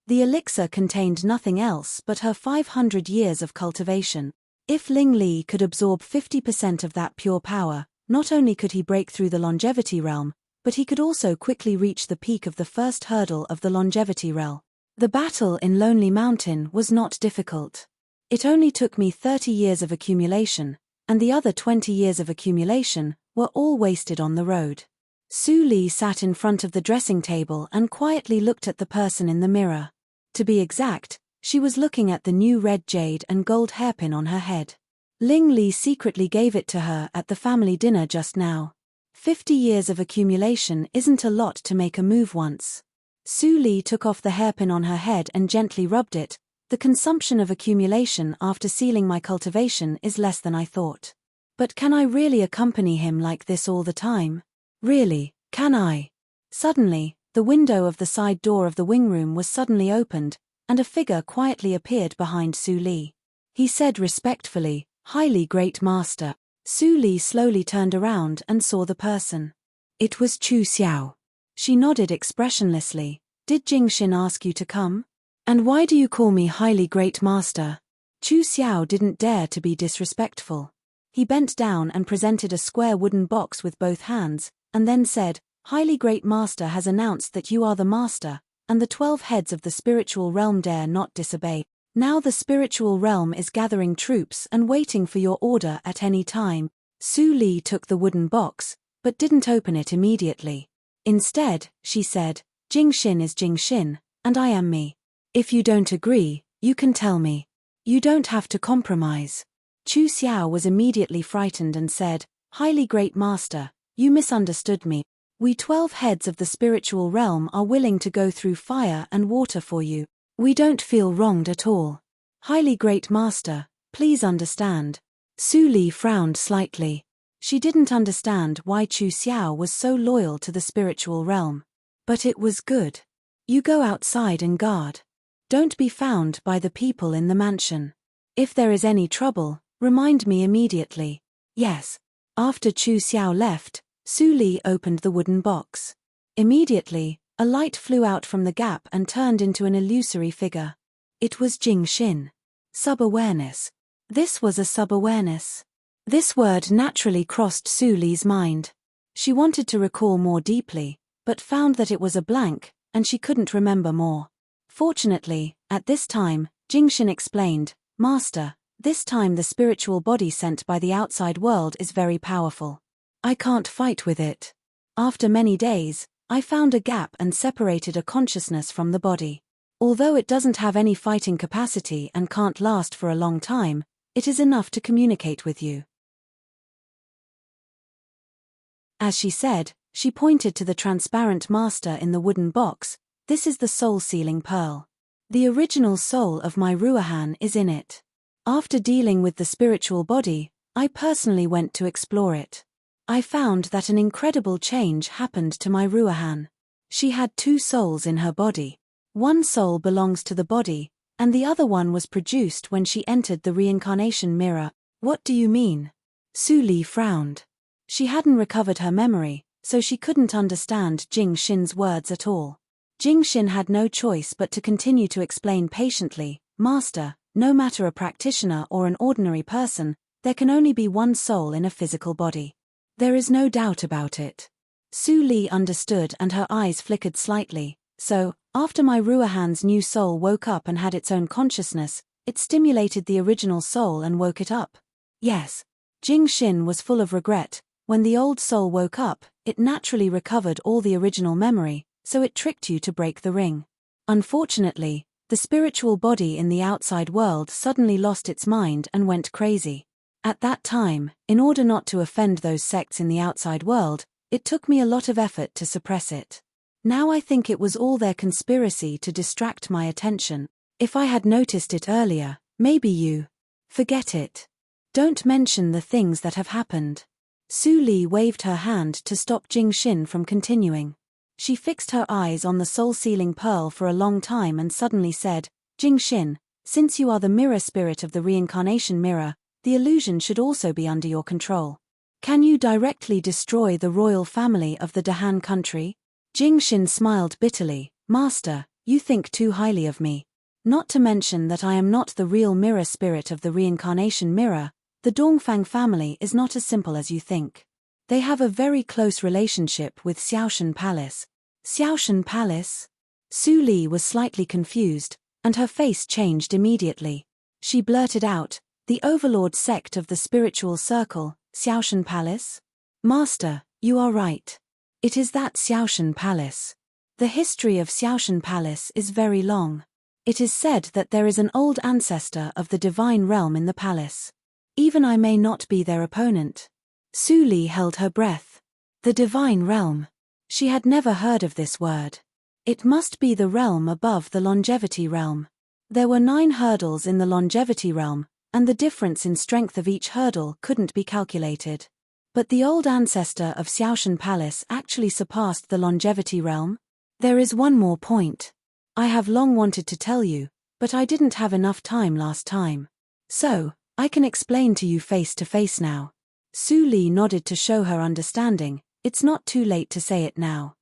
The elixir contained nothing else but her 500 years of cultivation. If Ling Li could absorb 50% of that pure power, not only could he break through the longevity realm, but he could also quickly reach the peak of the first hurdle of the longevity realm. The battle in Lonely Mountain was not difficult. It only took me 30 years of accumulation, and the other 20 years of accumulation were all wasted on the road. Su Li sat in front of the dressing table and quietly looked at the person in the mirror. To be exact, she was looking at the new red jade and gold hairpin on her head. Ling Li secretly gave it to her at the family dinner just now. 50 years of accumulation isn't a lot to make a move once. Su Li took off the hairpin on her head and gently rubbed it. The consumption of accumulation after sealing my cultivation is less than I thought. But can I really accompany him like this all the time? Really, can I? Suddenly, the window of the side door of the wing room was suddenly opened, and a figure quietly appeared behind Su Li. He said respectfully, "Highly great master." Su Li slowly turned around and saw the person. It was Chu Xiao. She nodded expressionlessly. "Did Jingxin ask you to come? And why do you call me highly great master?" Chu Xiao didn't dare to be disrespectful. He bent down and presented a square wooden box with both hands, and then said, "Highly great master has announced that you are the master, and the 12 heads of the spiritual realm dare not disobey. Now the spiritual realm is gathering troops and waiting for your order at any time." Su Li took the wooden box, but didn't open it immediately. Instead, she said, "Jingxin is Jingxin, and I am me. If you don't agree, you can tell me. You don't have to compromise." Chu Xiao was immediately frightened and said, "Highly great master, you misunderstood me. We 12 heads of the spiritual realm are willing to go through fire and water for you. We don't feel wronged at all. Highly great master, please understand." Su Li frowned slightly. She didn't understand why Chu Xiao was so loyal to the spiritual realm. But it was good. "You go outside and guard. Don't be found by the people in the mansion. If there is any trouble, remind me immediately." "Yes." After Chu Xiao left, Su Li opened the wooden box. Immediately, a light flew out from the gap and turned into an illusory figure. It was Jingxin. Sub-awareness. This was a sub-awareness. This word naturally crossed Su Li's mind. She wanted to recall more deeply, but found that it was a blank, and she couldn't remember more. Fortunately, at this time, Jingxin explained, "Master, this time the spiritual body sent by the outside world is very powerful. I can't fight with it. After many days, I found a gap and separated a consciousness from the body. Although it doesn't have any fighting capacity and can't last for a long time, it is enough to communicate with you." As she said, she pointed to the transparent master in the wooden box. "This is the soul-sealing pearl. The original soul of my Ruahan is in it. After dealing with the spiritual body, I personally went to explore it. I found that an incredible change happened to my Ruahan. She had 2 souls in her body. One soul belongs to the body, and the other one was produced when she entered the reincarnation mirror." "What do you mean?" Su Li frowned. She hadn't recovered her memory, so she couldn't understand Jingxin's words at all. Jingxin had no choice but to continue to explain patiently, "Master, no matter a practitioner or an ordinary person, there can only be one soul in a physical body. There is no doubt about it." Su Li understood and her eyes flickered slightly. "So, after my Ruahan's new soul woke up and had its own consciousness, it stimulated the original soul and woke it up?" "Yes." Jingxin was full of regret. "When the old soul woke up, it naturally recovered all the original memory, so it tricked you to break the ring. Unfortunately, the spiritual body in the outside world suddenly lost its mind and went crazy. At that time, in order not to offend those sects in the outside world, it took me a lot of effort to suppress it. Now I think it was all their conspiracy to distract my attention. If I had noticed it earlier, maybe you..." "Forget it. Don't mention the things that have happened." Su Li waved her hand to stop Jingxin from continuing. She fixed her eyes on the soul-sealing pearl for a long time and suddenly said, "Jingxin, since you are the mirror spirit of the reincarnation mirror, the illusion should also be under your control. Can you directly destroy the royal family of the Dahan country?" Jingxin smiled bitterly. "Master, you think too highly of me. Not to mention that I am not the real mirror spirit of the reincarnation mirror. The Dongfang family is not as simple as you think. They have a very close relationship with Xiaoshan Palace." "Xiaoshan Palace?" Su Li was slightly confused, and her face changed immediately. She blurted out, "The overlord sect of the spiritual circle, Xiaoshan Palace?" "Master, you are right. It is that Xiaoshan Palace. The history of Xiaoshan Palace is very long. It is said that there is an old ancestor of the divine realm in the palace. Even I may not be their opponent." Su Li held her breath. The divine realm. She had never heard of this word. It must be the realm above the longevity realm. There were 9 hurdles in the longevity realm, and the difference in strength of each hurdle couldn't be calculated. But the old ancestor of Xiaoshan Palace actually surpassed the longevity realm? There is one more point. I have long wanted to tell you, but I didn't have enough time last time. So, I can explain to you face to face now. Su Li nodded to show her understanding. It's not too late to say it now.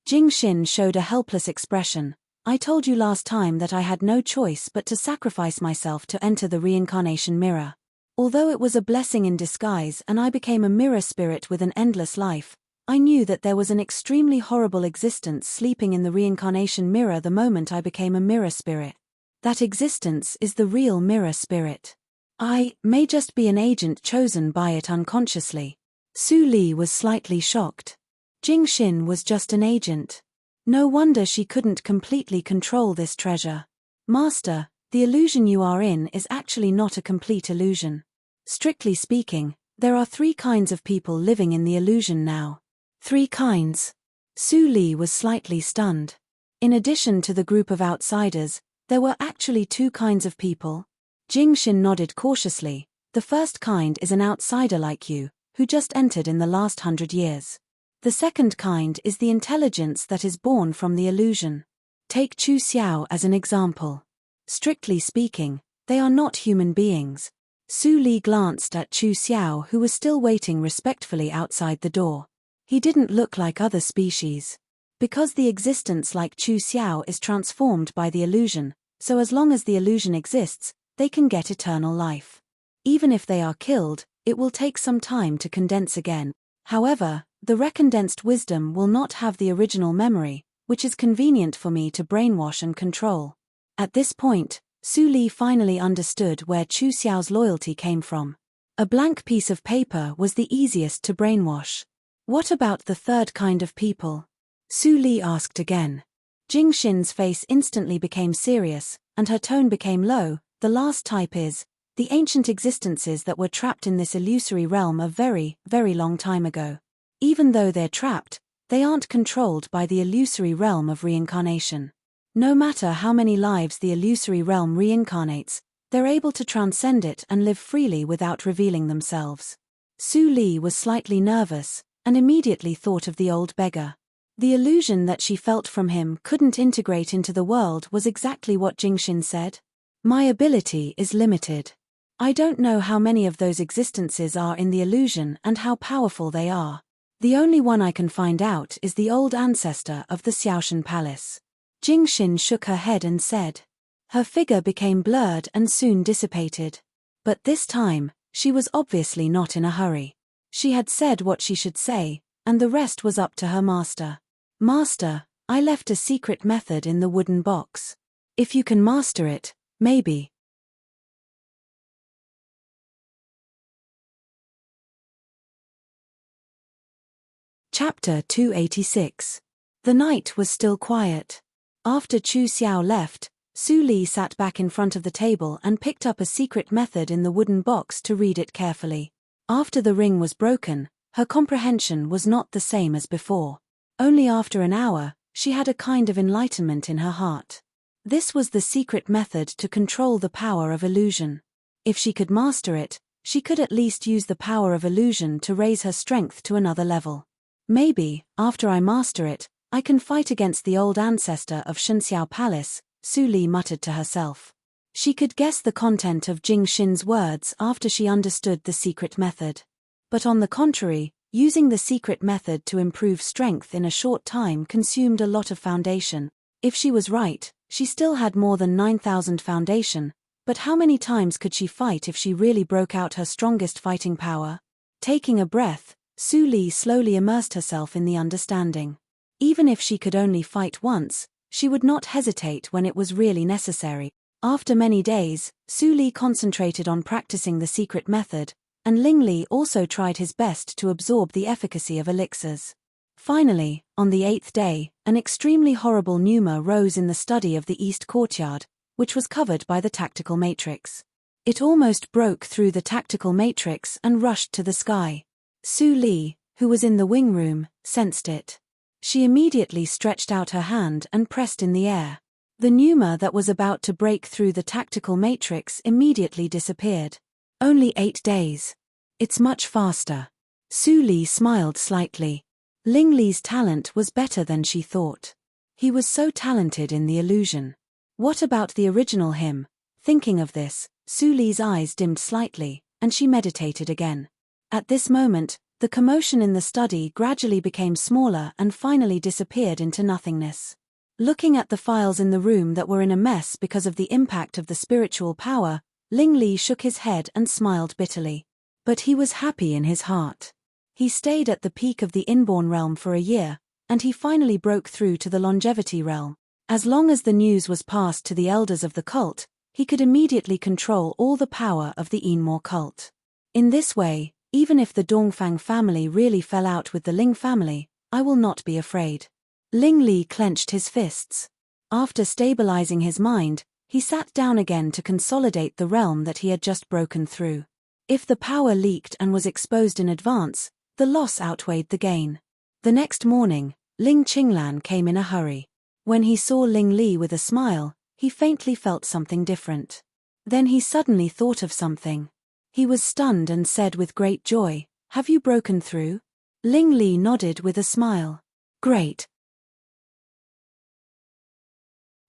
Jing Xin showed a helpless expression. I told you last time that I had no choice but to sacrifice myself to enter the reincarnation mirror. Although it was a blessing in disguise and I became a mirror spirit with an endless life, I knew that there was an extremely horrible existence sleeping in the reincarnation mirror the moment I became a mirror spirit. That existence is the real mirror spirit. I may just be an agent chosen by it unconsciously. Su Li was slightly shocked. Jing Xin was just an agent. No wonder she couldn't completely control this treasure. Master, the illusion you are in is actually not a complete illusion. Strictly speaking, there are 3 kinds of people living in the illusion now. 3 kinds. Su Li was slightly stunned. In addition to the group of outsiders, there were actually 2 kinds of people. Jing Xin nodded cautiously. The first kind is an outsider like you, who just entered in the last 100 years. The second kind is the intelligence that is born from the illusion. Take Chu Xiao as an example. Strictly speaking, they are not human beings. Su Li glanced at Chu Xiao, who was still waiting respectfully outside the door. He didn't look like other species. Because the existence like Chu Xiao is transformed by the illusion, so as long as the illusion exists, they can get eternal life. Even if they are killed, it will take some time to condense again. However, the recondensed wisdom will not have the original memory, which is convenient for me to brainwash and control. At this point, Su Li finally understood where Chu Xiao's loyalty came from. A blank piece of paper was the easiest to brainwash. What about the third kind of people? Su Li asked again. Jing Xin's face instantly became serious, and her tone became low. The last type is the ancient existences that were trapped in this illusory realm a very, very long time ago. Even though they're trapped, they aren't controlled by the illusory realm of reincarnation. No matter how many lives the illusory realm reincarnates, they're able to transcend it and live freely without revealing themselves. Su Li was slightly nervous, and immediately thought of the old beggar. The illusion that she felt from him couldn't integrate into the world was exactly what Jing Xin said. My ability is limited. I don't know how many of those existences are in the illusion and how powerful they are. The only one I can find out is the old ancestor of the Xiaoshan Palace. Jing Xin shook her head and said. Her figure became blurred and soon dissipated. But this time, she was obviously not in a hurry. She had said what she should say, and the rest was up to her master. Master, I left a secret method in the wooden box. If you can master it, maybe. Chapter 286. The night was still quiet. After Chu Xiao left, Su Li sat back in front of the table and picked up a secret method in the wooden box to read it carefully. After the ring was broken, her comprehension was not the same as before. Only after an hour, she had a kind of enlightenment in her heart. This was the secret method to control the power of illusion. If she could master it, she could at least use the power of illusion to raise her strength to another level. Maybe, after I master it, I can fight against the old ancestor of Shenxiao Palace, Su Li muttered to herself. She could guess the content of Jing Xin's words after she understood the secret method. But on the contrary, using the secret method to improve strength in a short time consumed a lot of foundation. If she was right, she still had more than 9,000 foundation, but how many times could she fight if she really broke out her strongest fighting power? Taking a breath, Su Li slowly immersed herself in the understanding. Even if she could only fight once, she would not hesitate when it was really necessary. After many days, Su Li concentrated on practicing the secret method, and Ling Li also tried his best to absorb the efficacy of elixirs. Finally, on the 8th day, an extremely horrible pneuma rose in the study of the East Courtyard, which was covered by the tactical matrix. It almost broke through the tactical matrix and rushed to the sky. Su Li, who was in the wing room, sensed it. She immediately stretched out her hand and pressed in the air. The pneuma that was about to break through the tactical matrix immediately disappeared. Only 8 days. It's much faster. Su Li smiled slightly. Ling Li's talent was better than she thought. He was so talented in the illusion. What about the original him? Thinking of this, Su Li's eyes dimmed slightly, and she meditated again. At this moment, the commotion in the study gradually became smaller and finally disappeared into nothingness. Looking at the files in the room that were in a mess because of the impact of the spiritual power, Ling Li shook his head and smiled bitterly. But he was happy in his heart. He stayed at the peak of the inborn realm for a year, and he finally broke through to the longevity realm. As long as the news was passed to the elders of the cult, he could immediately control all the power of the Enmore cult. In this way, even if the Dongfang family really fell out with the Ling family, I will not be afraid. Ling Li clenched his fists. After stabilizing his mind, he sat down again to consolidate the realm that he had just broken through. If the power leaked and was exposed in advance, the loss outweighed the gain. The next morning, Ling Qinglan came in a hurry. When he saw Ling Li with a smile, he faintly felt something different. Then he suddenly thought of something. He was stunned and said with great joy, "Have you broken through?" Ling Li nodded with a smile. "Great."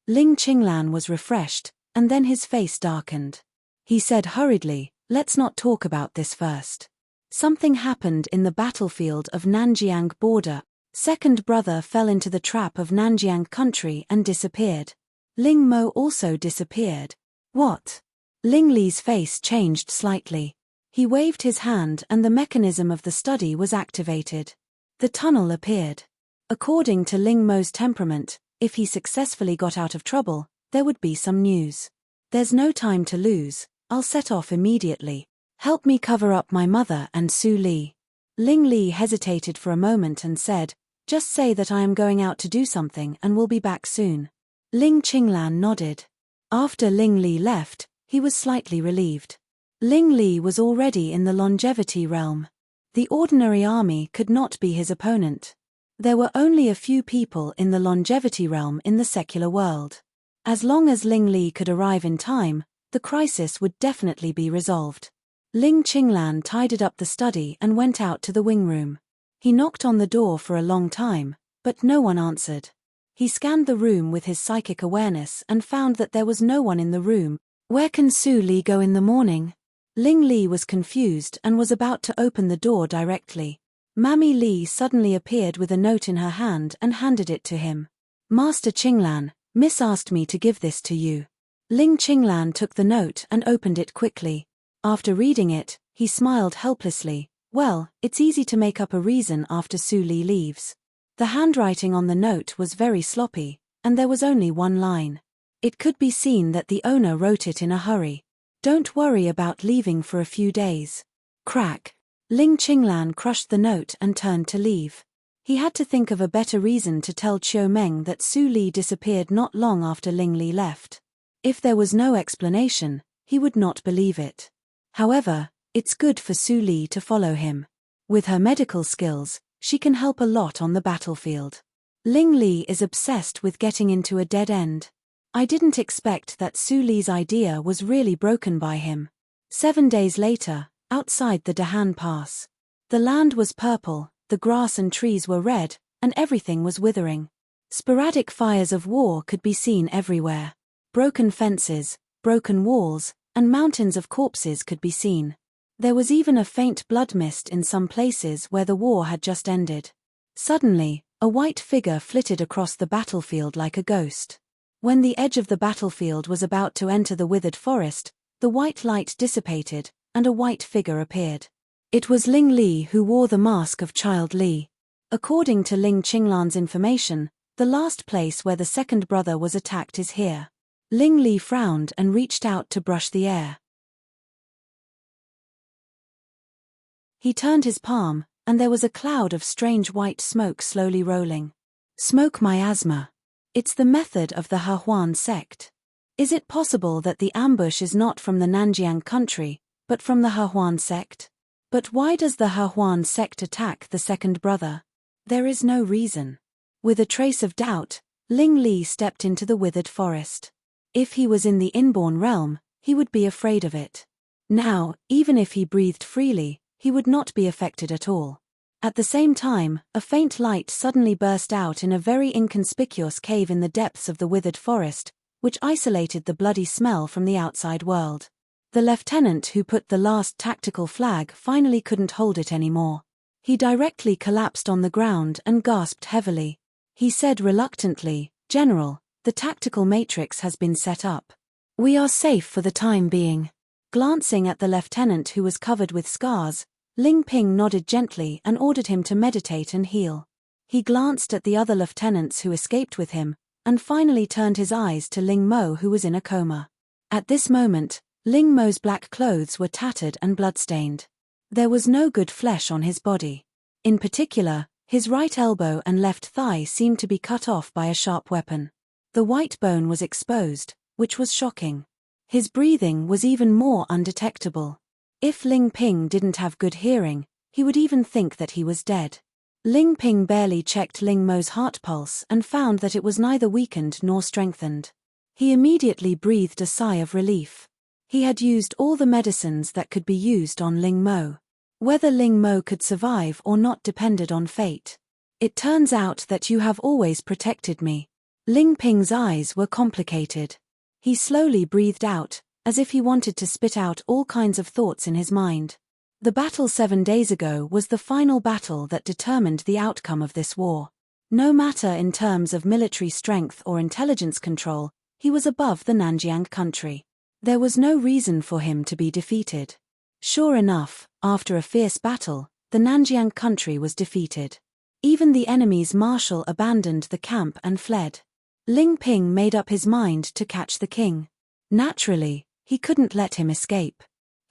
Ling Qinglan was refreshed, and then his face darkened. He said hurriedly, "Let's not talk about this first. Something happened in the battlefield of Nanjiang border. Second brother fell into the trap of Nanjiang country and disappeared. Ling Mo also disappeared." "What?" Ling Li's face changed slightly. He waved his hand and the mechanism of the study was activated. The tunnel appeared. According to Ling Mo's temperament, if he successfully got out of trouble, there would be some news. "There's no time to lose, I'll set off immediately. Help me cover up my mother and Su Li." Ling Li hesitated for a moment and said, "Just say that I am going out to do something and will be back soon." Ling Qinglan nodded. After Ling Li left, he was slightly relieved. Ling Li was already in the longevity realm. The ordinary army could not be his opponent. There were only a few people in the longevity realm in the secular world. As long as Ling Li could arrive in time, the crisis would definitely be resolved. Ling Qinglan tidied up the study and went out to the wing room. He knocked on the door for a long time, but no one answered. He scanned the room with his psychic awareness and found that there was no one in the room. Where can Su Li go in the morning? Ling Li was confused and was about to open the door directly. Mammy Li suddenly appeared with a note in her hand and handed it to him. "Master Qinglan, Miss asked me to give this to you." Ling Qinglan took the note and opened it quickly. After reading it, he smiled helplessly. "Well, it's easy to make up a reason after Su Li leaves." The handwriting on the note was very sloppy, and there was only one line. It could be seen that the owner wrote it in a hurry. "Don't worry about leaving for a few days." Crack. Ling Qinglan crushed the note and turned to leave. He had to think of a better reason to tell Chiu Meng that Su Li disappeared not long after Ling Li left. If there was no explanation, he would not believe it. However, it's good for Su Li to follow him. With her medical skills, she can help a lot on the battlefield. Ling Li is obsessed with getting into a dead end. I didn't expect that Su Li's idea was really broken by him. 7 days later, outside the Dahan Pass. The land was purple, the grass and trees were red, and everything was withering. Sporadic fires of war could be seen everywhere. Broken fences, broken walls, and mountains of corpses could be seen. There was even a faint blood mist in some places where the war had just ended. Suddenly, a white figure flitted across the battlefield like a ghost. When the edge of the battlefield was about to enter the withered forest, the white light dissipated, and a white figure appeared. It was Ling Li who wore the mask of Child Li. According to Ling Qinglan's information, the last place where the second brother was attacked is here. Ling Li frowned and reached out to brush the air. He turned his palm, and there was a cloud of strange white smoke slowly rolling. Smoke miasma. It's the method of the Hehuan sect. Is it possible that the ambush is not from the Nanjiang country, but from the Hehuan sect? But why does the Hehuan sect attack the second brother? There is no reason. With a trace of doubt, Ling Li stepped into the withered forest. If he was in the inborn realm, he would be afraid of it. Now, even if he breathed freely, he would not be affected at all. At the same time, a faint light suddenly burst out in a very inconspicuous cave in the depths of the withered forest, which isolated the bloody smell from the outside world. The lieutenant who put the last tactical flag finally couldn't hold it anymore. He directly collapsed on the ground and gasped heavily. He said reluctantly, "General, the tactical matrix has been set up. We are safe for the time being." Glancing at the lieutenant who was covered with scars, Ling Ping nodded gently and ordered him to meditate and heal. He glanced at the other lieutenants who escaped with him, and finally turned his eyes to Ling Mo, who was in a coma. At this moment, Ling Mo's black clothes were tattered and bloodstained. There was no good flesh on his body. In particular, his right elbow and left thigh seemed to be cut off by a sharp weapon. The white bone was exposed, which was shocking. His breathing was even more undetectable. If Ling Ping didn't have good hearing, he would even think that he was dead. Ling Ping barely checked Ling Mo's heart pulse and found that it was neither weakened nor strengthened. He immediately breathed a sigh of relief. He had used all the medicines that could be used on Ling Mo. Whether Ling Mo could survive or not depended on fate. "It turns out that you have always protected me." Ling Ping's eyes were complicated. He slowly breathed out, as if he wanted to spit out all kinds of thoughts in his mind. The battle 7 days ago was the final battle that determined the outcome of this war. No matter in terms of military strength or intelligence control, he was above the Nanjiang country. There was no reason for him to be defeated. Sure enough, after a fierce battle, the Nanjiang country was defeated. Even the enemy's marshal abandoned the camp and fled. Ling Ping made up his mind to catch the king. Naturally, he couldn't let him escape.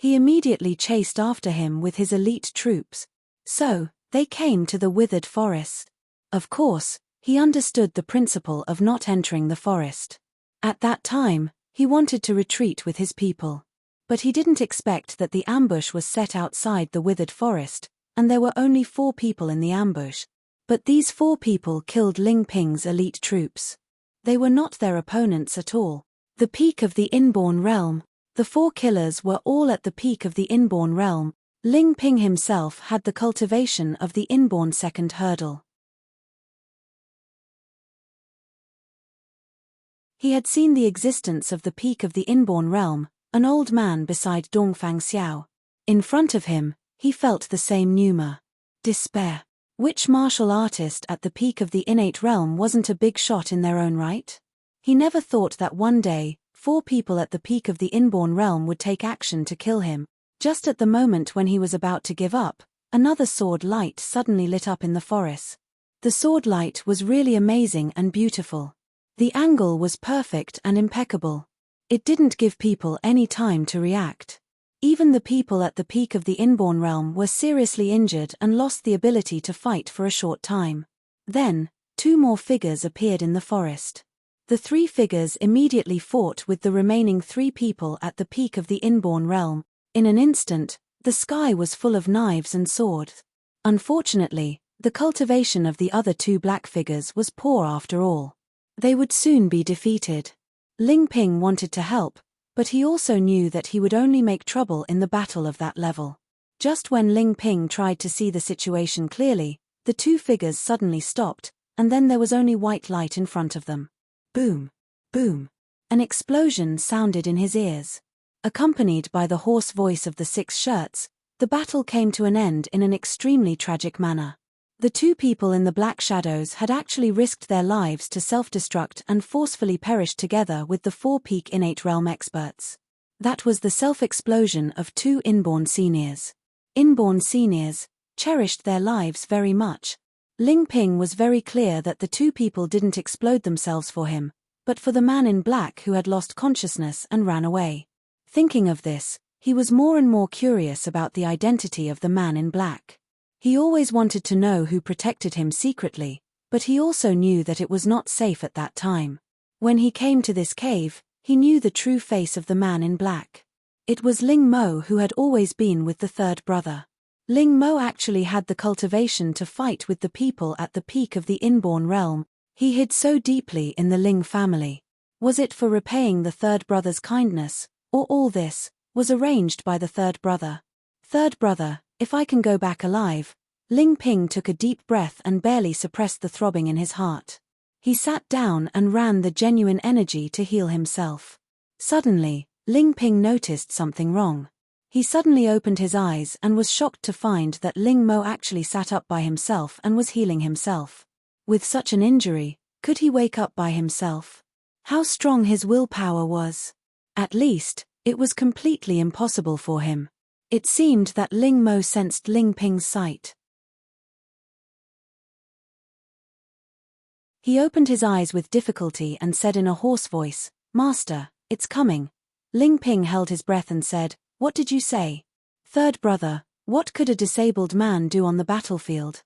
He immediately chased after him with his elite troops. So, they came to the withered forest. Of course, he understood the principle of not entering the forest. At that time, he wanted to retreat with his people. But he didn't expect that the ambush was set outside the withered forest, and there were only 4 people in the ambush. But these 4 people killed Ling Ping's elite troops. They were not their opponents at all. The peak of the inborn realm. The 4 killers were all at the peak of the inborn realm. Ling Ping himself had the cultivation of the inborn second hurdle. He had seen the existence of the peak of the inborn realm, an old man beside Dongfang Xiao. In front of him, he felt the same pneuma. Despair. Which martial artist at the peak of the innate realm wasn't a big shot in their own right? He never thought that one day, 4 people at the peak of the inborn realm would take action to kill him. Just at the moment when he was about to give up, another sword light suddenly lit up in the forest. The sword light was really amazing and beautiful. The angle was perfect and impeccable. It didn't give people any time to react. Even the people at the peak of the inborn realm were seriously injured and lost the ability to fight for a short time. Then, 2 more figures appeared in the forest. The 3 figures immediately fought with the remaining 3 people at the peak of the inborn realm. In an instant, the sky was full of knives and swords. Unfortunately, the cultivation of the other 2 black figures was poor after all. They would soon be defeated. Ling Ping wanted to help, but he also knew that he would only make trouble in the battle of that level. Just when Ling Ping tried to see the situation clearly, the 2 figures suddenly stopped, and then there was only white light in front of them. Boom! Boom! An explosion sounded in his ears. Accompanied by the hoarse voice of the 6 shirts, the battle came to an end in an extremely tragic manner. The 2 people in the black shadows had actually risked their lives to self-destruct and forcefully perished together with the 4 peak innate realm experts. That was the self-explosion of 2 inborn seniors. Inborn seniors cherished their lives very much. Ling Ping was very clear that the 2 people didn't explode themselves for him, but for the man in black who had lost consciousness and ran away. Thinking of this, he was more and more curious about the identity of the man in black. He always wanted to know who protected him secretly, but he also knew that it was not safe at that time. When he came to this cave, He knew the true face of the man in black. It was Ling Mo, who had always been with the third brother. Ling Mo actually had the cultivation to fight with the people at the peak of the inborn realm. He hid so deeply in the Ling family. Was it for repaying the third brother's kindness, or all this was arranged by the third brother? Third brother, if I can go back alive. Ling Ping took a deep breath and barely suppressed the throbbing in his heart. He sat down and ran the genuine energy to heal himself. Suddenly, Ling Ping noticed something wrong. He suddenly opened his eyes and was shocked to find that Ling Mo actually sat up by himself and was healing himself. With such an injury, could he wake up by himself? How strong his willpower was! At least, it was completely impossible for him. It seemed that Ling Mo sensed Ling Ping's sight. He opened his eyes with difficulty and said in a hoarse voice, "Master, it's coming." Ling Ping held his breath and said, "What did you say?" "Third brother, what could a disabled man do on the battlefield?"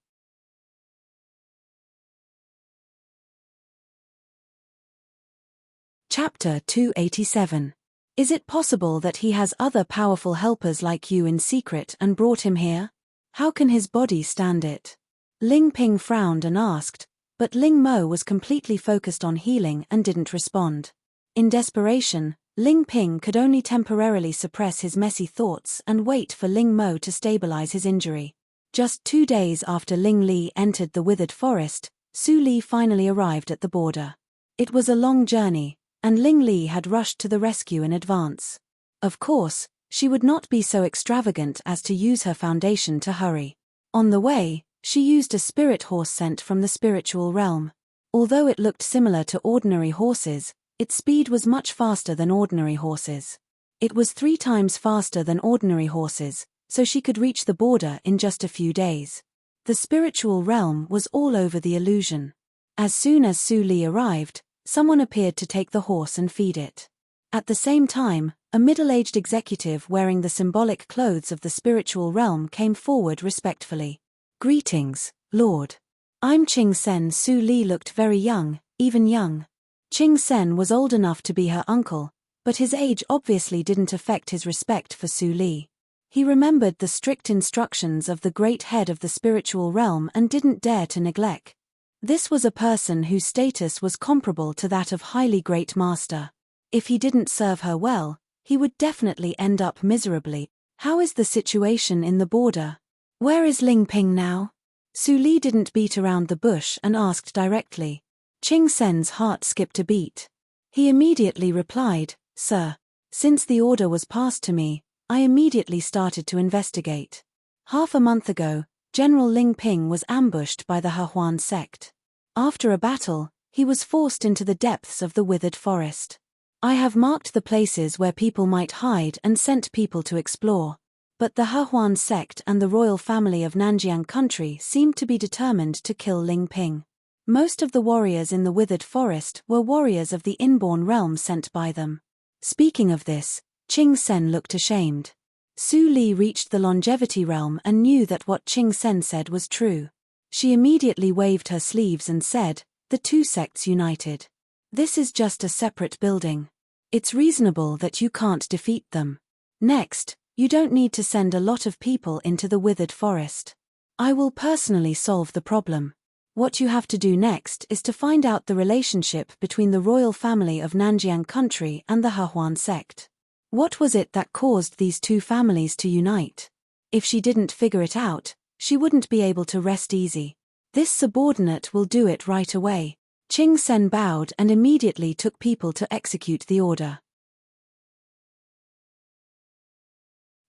Chapter 287. Is it possible that he has other powerful helpers like you in secret and brought him here? How can his body stand it? Ling Ping frowned and asked, but Ling Mo was completely focused on healing and didn't respond. In desperation, Ling Ping could only temporarily suppress his messy thoughts and wait for Ling Mo to stabilize his injury. Just 2 days after Ling Li entered the withered forest, Su Li finally arrived at the border. It was a long journey, and Ling Li had rushed to the rescue in advance. Of course, she would not be so extravagant as to use her foundation to hurry. On the way, she used a spirit horse sent from the spiritual realm. Although it looked similar to ordinary horses, its speed was much faster than ordinary horses. It was 3 times faster than ordinary horses, so she could reach the border in just a few days. The spiritual realm was all over the illusion. As soon as Su Li arrived, someone appeared to take the horse and feed it. At the same time, a middle-aged executive wearing the symbolic clothes of the spiritual realm came forward respectfully. "Greetings, Lord. I'm Ching Sen." Su Li looked very young, even young. Ching Sen was old enough to be her uncle, but his age obviously didn't affect his respect for Su Li. He remembered the strict instructions of the great head of the spiritual realm and didn't dare to neglect. This was a person whose status was comparable to that of highly great master. If he didn't serve her well, he would definitely end up miserably. How is the situation in the border? Where is Ling Ping now? Su Li didn't beat around the bush and asked directly. Ching Sen's heart skipped a beat. He immediately replied, "Sir, since the order was passed to me, I immediately started to investigate. Half a month ago, General Ling Ping was ambushed by the He sect. After a battle, he was forced into the depths of the withered forest. I have marked the places where people might hide and sent people to explore. But the He sect and the royal family of Nanjiang country seemed to be determined to kill Ling Ping. Most of the warriors in the withered forest were warriors of the inborn realm sent by them." Speaking of this, Ching Sen looked ashamed. Su Li reached the longevity realm and knew that what Ching Sen said was true. She immediately waved her sleeves and said, "The 2 sects united. This is just a separate building. It's reasonable that you can't defeat them. Next, you don't need to send a lot of people into the withered forest. I will personally solve the problem. What you have to do next is to find out the relationship between the royal family of Nanjiang country and the He sect. What was it that caused these 2 families to unite? If she didn't figure it out, she wouldn't be able to rest easy. This subordinate will do it right away." Ching Sen bowed and immediately took people to execute the order.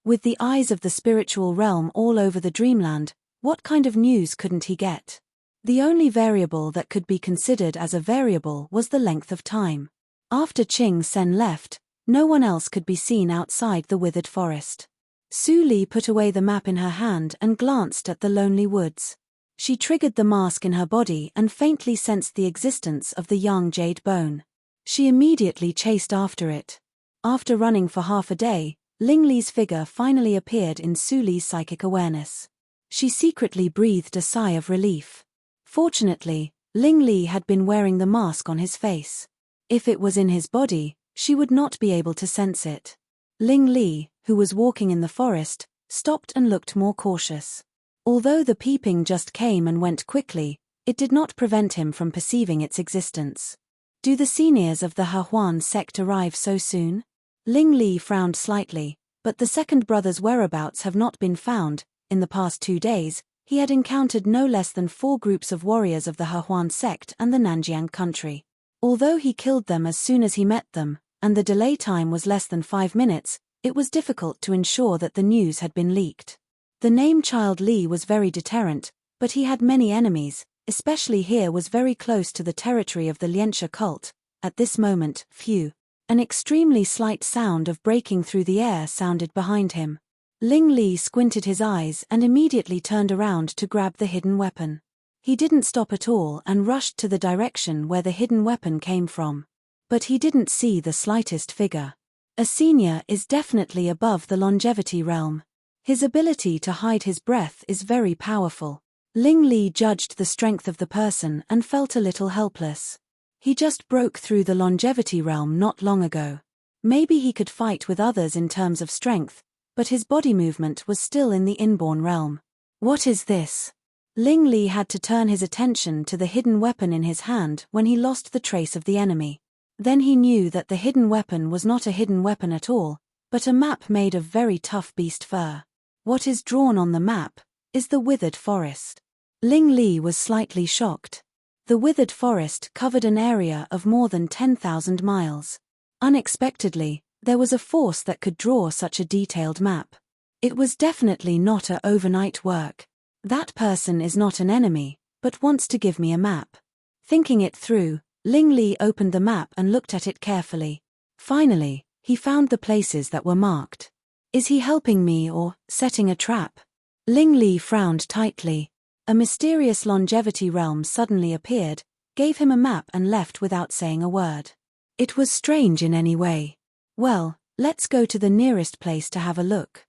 With the eyes of the spiritual realm all over the dreamland, what kind of news couldn't he get? The only variable that could be considered as a variable was the length of time. After Ching Sen left, no one else could be seen outside the withered forest. Su Li put away the map in her hand and glanced at the lonely woods. She triggered the mask in her body and faintly sensed the existence of the young jade bone. She immediately chased after it. After running for half a day, Ling Li's figure finally appeared in Su Li's psychic awareness. She secretly breathed a sigh of relief. Fortunately, Ling Li had been wearing the mask on his face. If it was in his body, She would not be able to sense it. Ling Li, who was walking in the forest, stopped and looked more cautious. Although the peeping just came and went quickly, it did not prevent him from perceiving its existence. Do the seniors of the Hehuan sect arrive so soon? Ling Li frowned slightly, but the second brother's whereabouts have not been found. In the past 2 days, he had encountered no less than 4 groups of warriors of the Hehuan sect and the Nanjiang country. Although he killed them as soon as he met them, and the delay time was less than 5 minutes, it was difficult to ensure that the news had been leaked. The name Child Li was very deterrent, but he had many enemies, especially here was very close to the territory of the Lianxia cult. At this moment, phew. An extremely slight sound of breaking through the air sounded behind him. Ling Li squinted his eyes and immediately turned around to grab the hidden weapon. He didn't stop at all and rushed to the direction where the hidden weapon came from. But he didn't see the slightest figure. A senior is definitely above the longevity realm. His ability to hide his breath is very powerful. Ling Li judged the strength of the person and felt a little helpless. He just broke through the longevity realm not long ago. Maybe he could fight with others in terms of strength, but his body movement was still in the inborn realm. What is this? Ling Li had to turn his attention to the hidden weapon in his hand when he lost the trace of the enemy. Then he knew that the hidden weapon was not a hidden weapon at all, but a map made of very tough beast fur. What is drawn on the map is the withered forest. Ling Li was slightly shocked. The withered forest covered an area of more than 10,000 miles. Unexpectedly, there was a force that could draw such a detailed map. It was definitely not a overnight work. That person is not an enemy, but wants to give me a map. Thinking it through, Ling Li opened the map and looked at it carefully. Finally, he found the places that were marked. Is he helping me or setting a trap? Ling Li frowned tightly. A mysterious longevity realm suddenly appeared, gave him a map and left without saying a word. It was strange in any way. Well, let's go to the nearest place to have a look.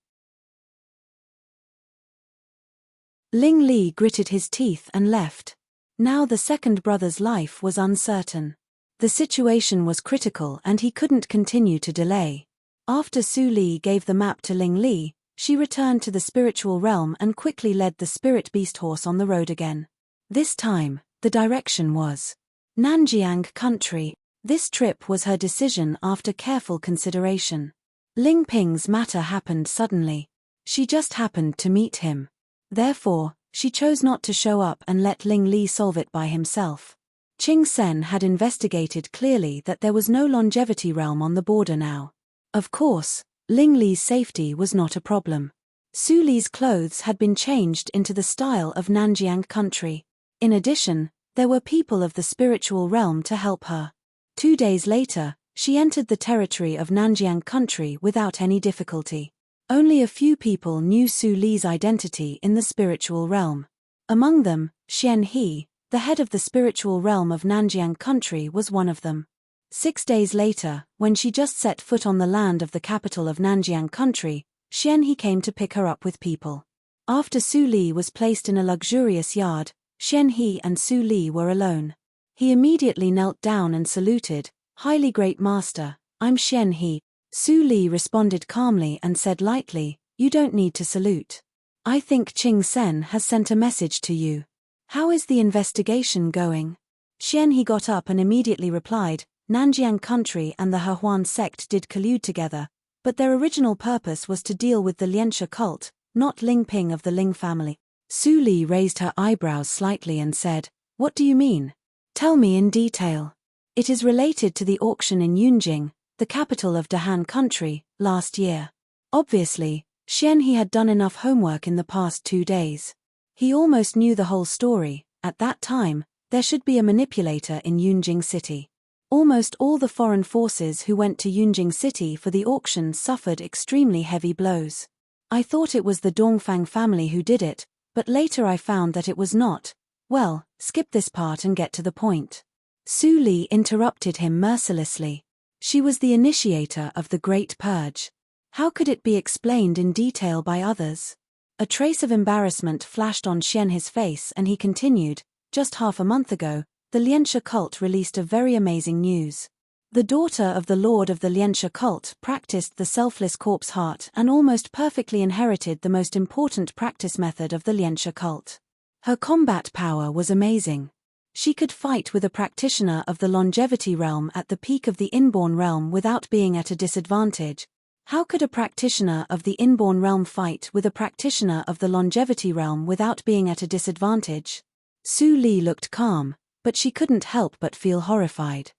Ling Li gritted his teeth and left. Now the second brother's life was uncertain. The situation was critical and he couldn't continue to delay. After Su Li gave the map to Ling Li, she returned to the spiritual realm and quickly led the spirit beast horse on the road again. This time, the direction was Nanjiang country. This trip was her decision after careful consideration. Ling Ping's matter happened suddenly. She just happened to meet him. Therefore, she chose not to show up and let Ling Li solve it by himself. Qing Sen had investigated clearly that there was no longevity realm on the border now. Of course, Ling Li's safety was not a problem. Su Li's clothes had been changed into the style of Nanjiang country. In addition, there were people of the spiritual realm to help her. 2 days later, she entered the territory of Nanjiang country without any difficulty. Only a few people knew Su Li's identity in the spiritual realm. Among them, Xian He, the head of the spiritual realm of Nanjiang country, was one of them. 6 days later, when she just set foot on the land of the capital of Nanjiang country, Xian He came to pick her up with people. After Su Li was placed in a luxurious yard, Xian He and Su Li were alone. He immediately knelt down and saluted, "Highly great master, I'm Xian He." Su Li responded calmly and said lightly, "You don't need to salute. I think Qing Sen has sent a message to you. How is the investigation going?" Xian He got up and immediately replied, "Nanjiang country and the Hehuan sect did collude together, but their original purpose was to deal with the Lianxia cult, not Ling Ping of the Ling family." Su Li raised her eyebrows slightly and said, "What do you mean? Tell me in detail." "It is related to the auction in Yunjing, the capital of Dahan country, last year." Obviously, Xian He had done enough homework in the past 2 days. He almost knew the whole story. At that time, there should be a manipulator in Yunjing city. Almost all the foreign forces who went to Yunjing city for the auction suffered extremely heavy blows. I thought it was the Dongfang family who did it, but later I found that it was not. Well, skip this part and get to the point. Su Li interrupted him mercilessly. She was the initiator of the Great Purge. How could it be explained in detail by others? A trace of embarrassment flashed on Xian He's face and he continued, "Just half a month ago, the Lianxia cult released a very amazing news. The daughter of the lord of the Lianxia cult practiced the selfless corpse heart and almost perfectly inherited the most important practice method of the Lianxia cult. Her combat power was amazing. She could fight with a practitioner of the longevity realm at the peak of the inborn realm without being at a disadvantage. How could a practitioner of the inborn realm fight with a practitioner of the longevity realm without being at a disadvantage? Su Li looked calm, but she couldn't help but feel horrified.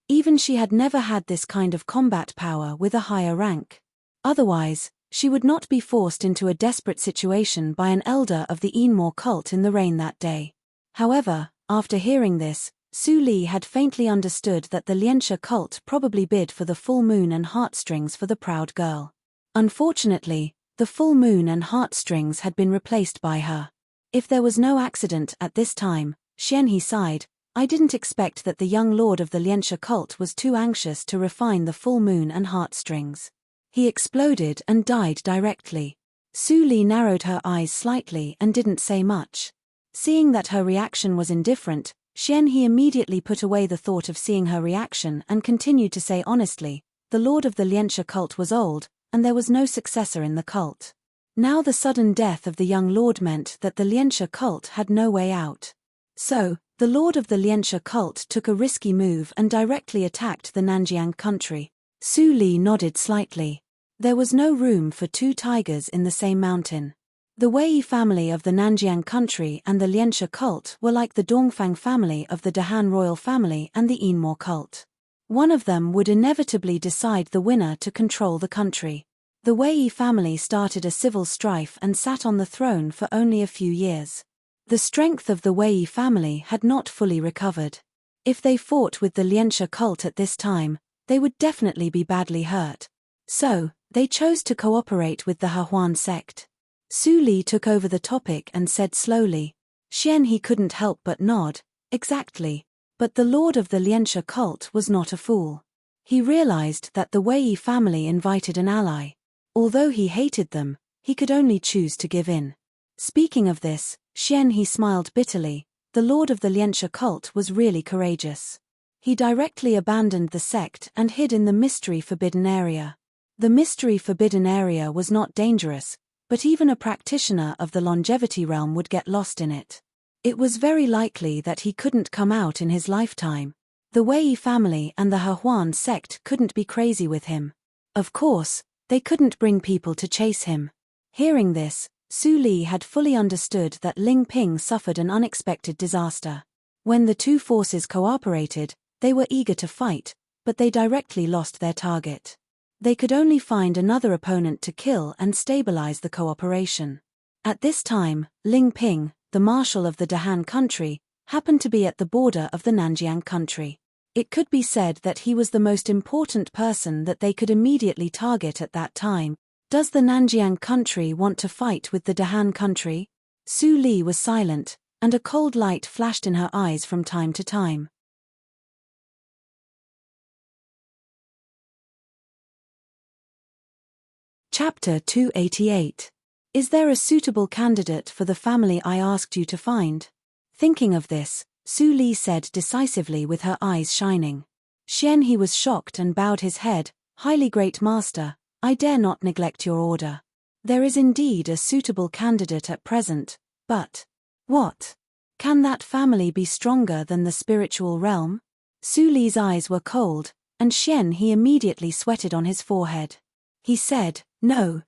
Even she had never had this kind of combat power with a higher rank. Otherwise, she would not be forced into a desperate situation by an elder of the Enmore cult in the rain that day. However, after hearing this, Su Li had faintly understood that the Lianxia cult probably bid for the full moon and heartstrings for the proud girl. Unfortunately, the full moon and heartstrings had been replaced by her. If there was no accident at this time, Xianhe sighed, I didn't expect that the young lord of the Lianxia cult was too anxious to refine the full moon and heartstrings. He exploded and died directly. Su Li narrowed her eyes slightly and didn't say much. Seeing that her reaction was indifferent, Xianhe immediately put away the thought of seeing her reaction and continued to say honestly, the lord of the Lianxia cult was old, and there was no successor in the cult. Now the sudden death of the young lord meant that the Lianxia cult had no way out. So, the lord of the Lianxia cult took a risky move and directly attacked the Nanjiang country. Su Li nodded slightly. There was no room for two tigers in the same mountain. The Wei family of the Nanjiang country and the Lianxia cult were like the Dongfang family of the Dahan royal family and the Enmore cult. One of them would inevitably decide the winner to control the country. The Wei family started a civil strife and sat on the throne for only a few years. The strength of the Wei family had not fully recovered. If they fought with the Lianxia cult at this time, they would definitely be badly hurt. So, they chose to cooperate with the Hehuan sect. Su Li took over the topic and said slowly. Xianhe couldn't help but nod. Exactly. But the lord of the Lianxia cult was not a fool. He realized that the Wei family invited an ally. Although he hated them, he could only choose to give in. Speaking of this, Xianhe smiled bitterly. The lord of the Lianxia cult was really courageous. He directly abandoned the sect and hid in the mystery forbidden area. The mystery forbidden area was not dangerous, but even a practitioner of the longevity realm would get lost in it. It was very likely that he couldn't come out in his lifetime. The Wei family and the Hehuan sect couldn't be crazy with him. Of course, they couldn't bring people to chase him. Hearing this, Su Li had fully understood that Ling Ping suffered an unexpected disaster. When the two forces cooperated, they were eager to fight, but they directly lost their target. They could only find another opponent to kill and stabilize the cooperation. At this time, Ling Ping, the marshal of the Dahan country, happened to be at the border of the Nanjiang country. It could be said that he was the most important person that they could immediately target at that time. Does the Nanjiang country want to fight with the Dahan country? Su Li was silent, and a cold light flashed in her eyes from time to time. Chapter 288. Is there a suitable candidate for the family I asked you to find? Thinking of this, Su Li said decisively with her eyes shining. Xianhe was shocked and bowed his head. Highly great master, I dare not neglect your order. There is indeed a suitable candidate at present, but what? Can that family be stronger than the spiritual realm? Su Li's eyes were cold, and Xianhe immediately sweated on his forehead. He said, No.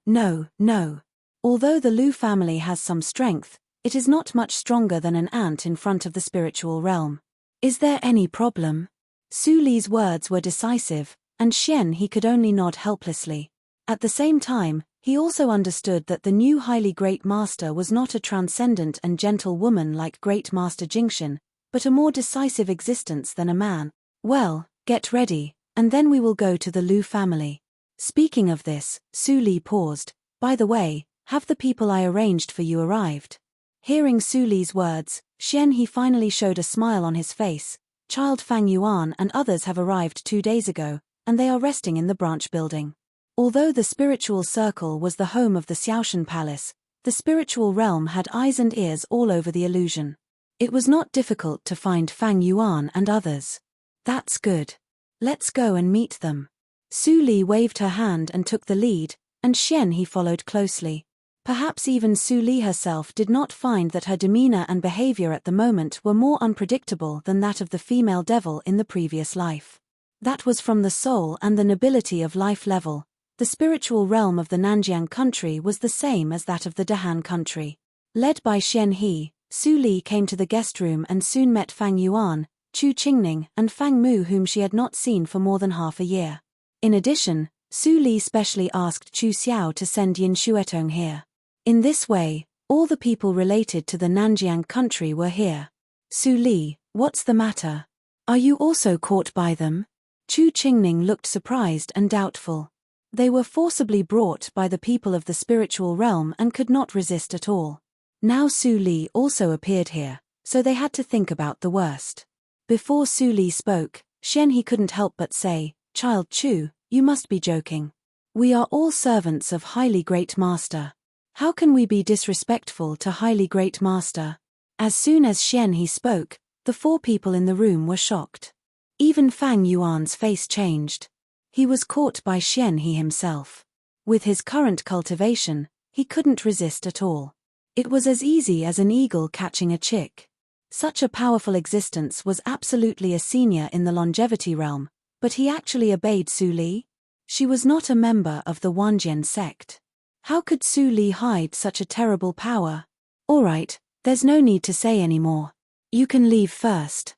Although the Lu family has some strength, it is not much stronger than an ant in front of the spiritual realm. Is there any problem? Su Li's words were decisive, and Xianhe could only nod helplessly. At the same time, he also understood that the new highly great master was not a transcendent and gentle woman like Great Master Jingxin, but a more decisive existence than a man. Well, get ready, and then we will go to the Lu family. Speaking of this, Su Li paused. By the way, have the people I arranged for you arrived? Hearing Su Li's words, Xianhe finally showed a smile on his face. Child Fang Yuan and others have arrived 2 days ago, and they are resting in the branch building. Although the spiritual circle was the home of the Xiaoshan Palace, the spiritual realm had eyes and ears all over the illusion. It was not difficult to find Fang Yuan and others. That's good. Let's go and meet them. Su Li waved her hand and took the lead, and Xian He followed closely. Perhaps even Su Li herself did not find that her demeanor and behavior at the moment were more unpredictable than that of the female devil in the previous life. That was from the soul and the nobility of life level. The spiritual realm of the Nanjiang country was the same as that of the Dehan country. Led by Xian He, Su Li came to the guest room and soon met Fang Yuan, Chu Qingning, and Fang Mu, whom she had not seen for more than half a year. In addition, Su Li specially asked Chu Xiao to send Yin Shuetong here. In this way, all the people related to the Nanjiang country were here. Su Li, what's the matter? Are you also caught by them? Chu Qingning looked surprised and doubtful. They were forcibly brought by the people of the spiritual realm and could not resist at all. Now Su Li also appeared here, so they had to think about the worst. Before Su Li spoke, Xian He couldn't help but say, "Child Chu, you must be joking. We are all servants of highly great master. How can we be disrespectful to highly great master?" As soon as Xian He spoke, the four people in the room were shocked. Even Fang Yuan's face changed. He was caught by Xian He himself. With his current cultivation, he couldn't resist at all. It was as easy as an eagle catching a chick. Such a powerful existence was absolutely a senior in the longevity realm, but he actually obeyed Su Li? She was not a member of the Wanjian sect. How could Su Li hide such a terrible power? All right, there's no need to say any more. You can leave first.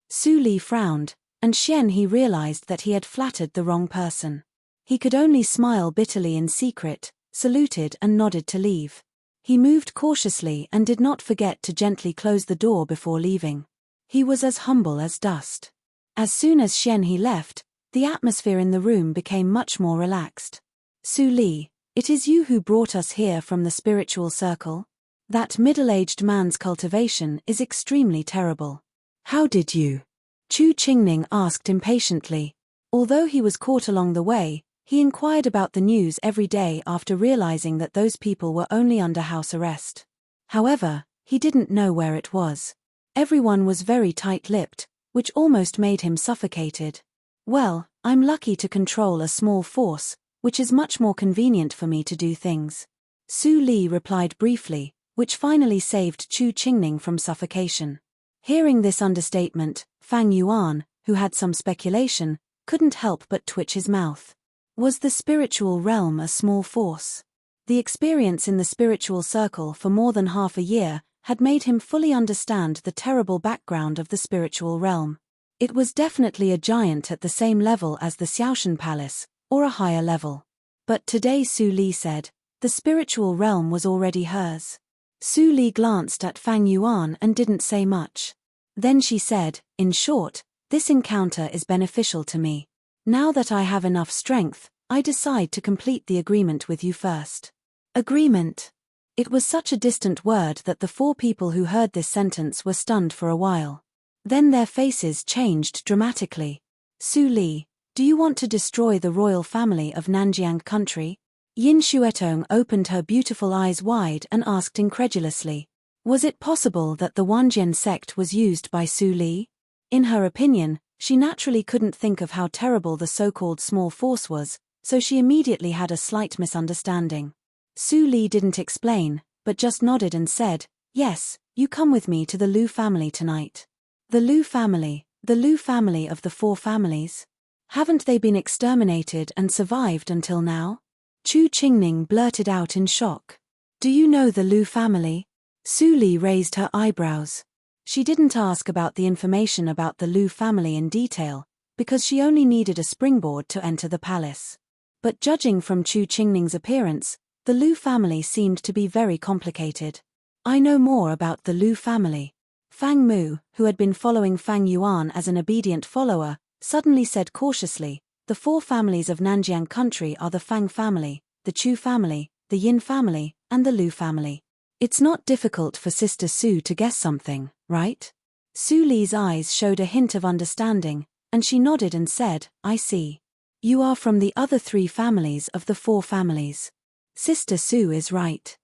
Su Li frowned, and Xian He realized that he had flattered the wrong person. He could only smile bitterly in secret, saluted and nodded to leave. He moved cautiously and did not forget to gently close the door before leaving. He was as humble as dust. As soon as Xian He left, the atmosphere in the room became much more relaxed. Su Li, it is you who brought us here from the spiritual circle? That middle-aged man's cultivation is extremely terrible. How did you? Chu Qingning asked impatiently. Although he was caught along the way, he inquired about the news every day after realizing that those people were only under house arrest. However, he didn't know where it was. Everyone was very tight-lipped, which almost made him suffocated. Well, I'm lucky to control a small force, which is much more convenient for me to do things. Su Li replied briefly, which finally saved Chu Qingning from suffocation. Hearing this understatement, Fang Yuan, who had some speculation, couldn't help but twitch his mouth. Was the spiritual realm a small force? The experience in the spiritual circle for more than half a year had made him fully understand the terrible background of the spiritual realm. It was definitely a giant at the same level as the Xiaoshan Palace, or a higher level. But today Su Li said, the spiritual realm was already hers. Su Li glanced at Fang Yuan and didn't say much. Then she said, in short, this encounter is beneficial to me. Now that I have enough strength, I decide to complete the agreement with you first. Agreement? It was such a distant word that the four people who heard this sentence were stunned for a while. Then their faces changed dramatically. Su Li, do you want to destroy the royal family of Nanjiang country? Yin Shuetong opened her beautiful eyes wide and asked incredulously. Was it possible that the Wanjian sect was used by Su Li? In her opinion, she naturally couldn't think of how terrible the so-called small force was, so she immediately had a slight misunderstanding. Su Li didn't explain, but just nodded and said, yes, you come with me to the Lu family tonight. The Lu family of the four families? Haven't they been exterminated and survived until now? Chu Qingning blurted out in shock. Do you know the Lu family? Su Li raised her eyebrows. She didn't ask about the information about the Lu family in detail, because she only needed a springboard to enter the palace. But judging from Chu Qingning's appearance, the Lu family seemed to be very complicated. I know more about the Lu family. Fang Mu, who had been following Fang Yuan as an obedient follower, suddenly said cautiously, the four families of Nanjiang country are the Fang family, the Chu family, the Yin family, and the Lu family. It's not difficult for Sister Su to guess something, right? Su Li's eyes showed a hint of understanding, and she nodded and said, I see. You are from the other three families of the four families. Sister Su is right.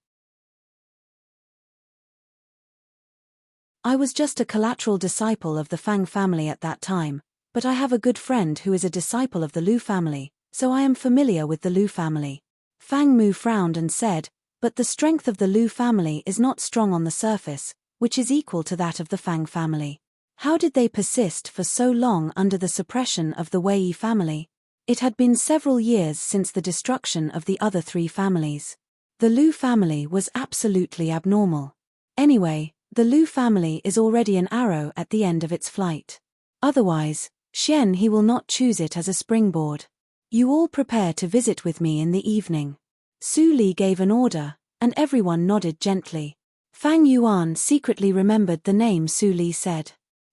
I was just a collateral disciple of the Fang family at that time, but I have a good friend who is a disciple of the Lu family, so I am familiar with the Lu family. Fang Mu frowned and said, but the strength of the Lu family is not strong on the surface, which is equal to that of the Fang family. How did they persist for so long under the suppression of the Wei family? It had been several years since the destruction of the other three families. The Lu family was absolutely abnormal. Anyway, the Lu family is already an arrow at the end of its flight. Otherwise, Xian he will not choose it as a springboard. You all prepare to visit with me in the evening. Su Li gave an order, and everyone nodded gently. Fang Yuan secretly remembered the name Su Li said.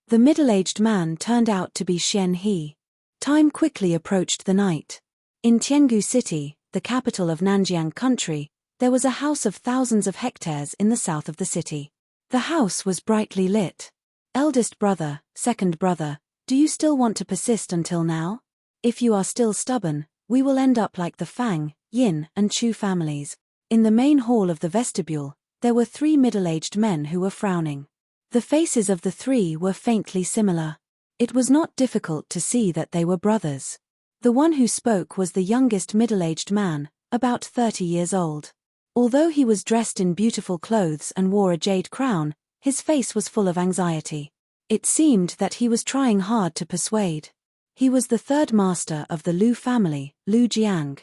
The middle-aged man turned out to be Xian He. Time quickly approached the night. In Tiangu City, the capital of Nanjiang Country, there was a house of thousands of hectares in the south of the city. The house was brightly lit. Eldest brother, second brother, do you still want to persist until now? If you are still stubborn, we will end up like the Fang, Yin, and Chu families. In the main hall of the vestibule, there were three middle-aged men who were frowning. The faces of the three were faintly similar. It was not difficult to see that they were brothers. The one who spoke was the youngest middle-aged man, about 30 years old. Although he was dressed in beautiful clothes and wore a jade crown, his face was full of anxiety. It seemed that he was trying hard to persuade. He was the third master of the Lu family, Lu Jiang.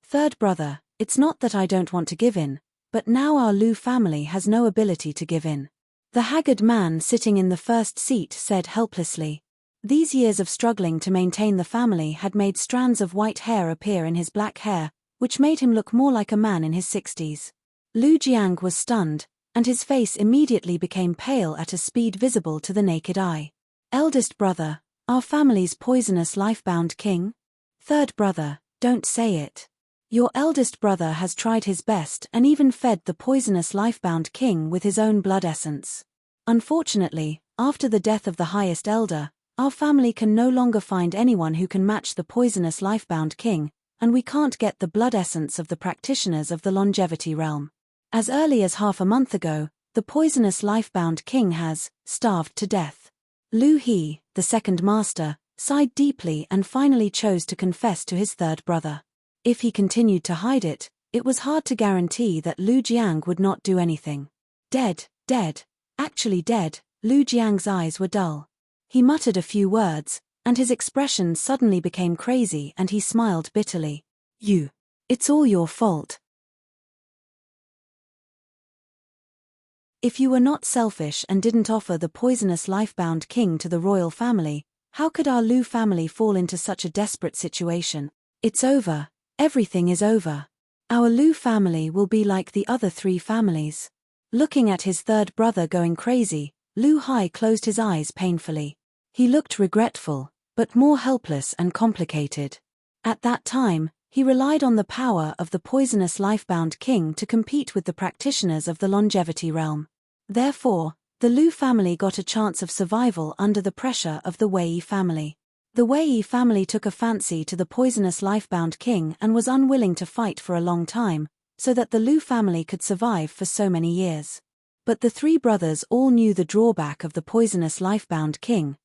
Third brother, it's not that I don't want to give in, but now our Lu family has no ability to give in. The haggard man sitting in the first seat said helplessly. These years of struggling to maintain the family had made strands of white hair appear in his black hair, which made him look more like a man in his 60s. Lu Jiang was stunned, and his face immediately became pale at a speed visible to the naked eye. Eldest brother, our family's poisonous life-bound king? Third brother, don't say it. Your eldest brother has tried his best and even fed the poisonous life-bound king with his own blood essence. Unfortunately, after the death of the highest elder, our family can no longer find anyone who can match the poisonous life-bound king, and we can't get the blood essence of the practitioners of the longevity realm. As early as half a month ago, the poisonous life-bound king has starved to death. Lu He, the second master, sighed deeply and finally chose to confess to his third brother. If he continued to hide it, it was hard to guarantee that Lu Jiang would not do anything. Dead, actually dead. Lu Jiang's eyes were dull. He muttered a few words, and his expression suddenly became crazy and he smiled bitterly. It's all your fault. If you were not selfish and didn't offer the poisonous life-bound king to the royal family, how could our Lu family fall into such a desperate situation? It's over. Everything is over. Our Lu family will be like the other three families. Looking at his third brother going crazy, Lu Hai closed his eyes painfully. He looked regretful, but more helpless and complicated. At that time, he relied on the power of the poisonous life-bound king to compete with the practitioners of the longevity realm. Therefore, the Lu family got a chance of survival under the pressure of the Wei family. The Wei family took a fancy to the poisonous life-bound king and was unwilling to fight for a long time, so that the Lu family could survive for so many years. But the three brothers all knew the drawback of the poisonous life-bound king,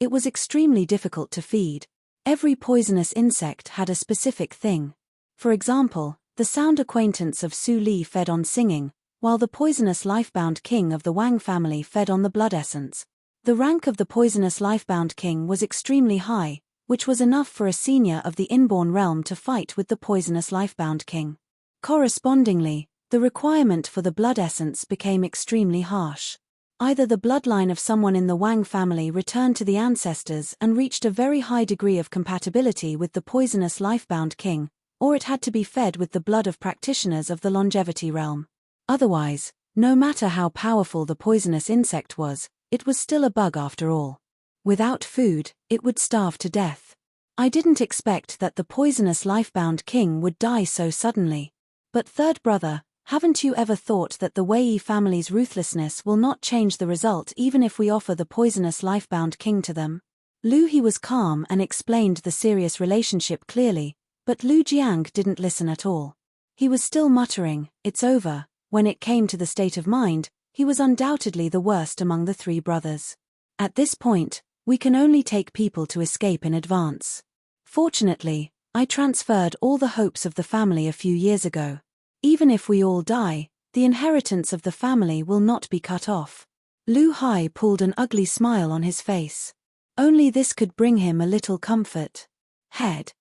it was extremely difficult to feed. Every poisonous insect had a specific thing. For example, the sound acquaintance of Su Li fed on singing, while the poisonous life-bound king of the Wang family fed on the blood essence. The rank of the poisonous life-bound king was extremely high, which was enough for a senior of the inborn realm to fight with the poisonous life-bound king. Correspondingly, the requirement for the blood essence became extremely harsh. Either the bloodline of someone in the Wang family returned to the ancestors and reached a very high degree of compatibility with the poisonous life-bound king, or it had to be fed with the blood of practitioners of the longevity realm. Otherwise, no matter how powerful the poisonous insect was, it was still a bug after all. Without food, it would starve to death. I didn't expect that the poisonous life-bound king would die so suddenly. But third brother, haven't you ever thought that the Wei family's ruthlessness will not change the result even if we offer the poisonous life-bound king to them? Lu He was calm and explained the serious relationship clearly, but Lu Jiang didn't listen at all. He was still muttering, "It's over." When it came to the state of mind, He was undoubtedly the worst among the three brothers. At this point, we can only take people to escape in advance. Fortunately, I transferred all the hopes of the family a few years ago. Even if we all die, the inheritance of the family will not be cut off. Lu Hai pulled an ugly smile on his face. Only this could bring him a little comfort. Head.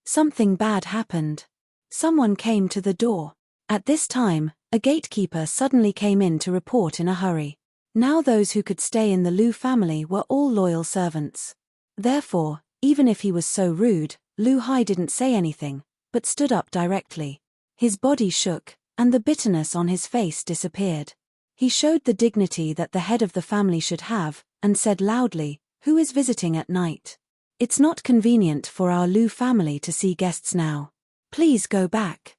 Something bad happened. Someone came to the door. At this time, a gatekeeper suddenly came in to report in a hurry. Now those who could stay in the Lu family were all loyal servants. Therefore, even if he was so rude, Lu Hai didn't say anything, but stood up directly. His body shook, and the bitterness on his face disappeared. He showed the dignity that the head of the family should have, and said loudly, "Who is visiting at night? It's not convenient for our Lu family to see guests now. Please go back."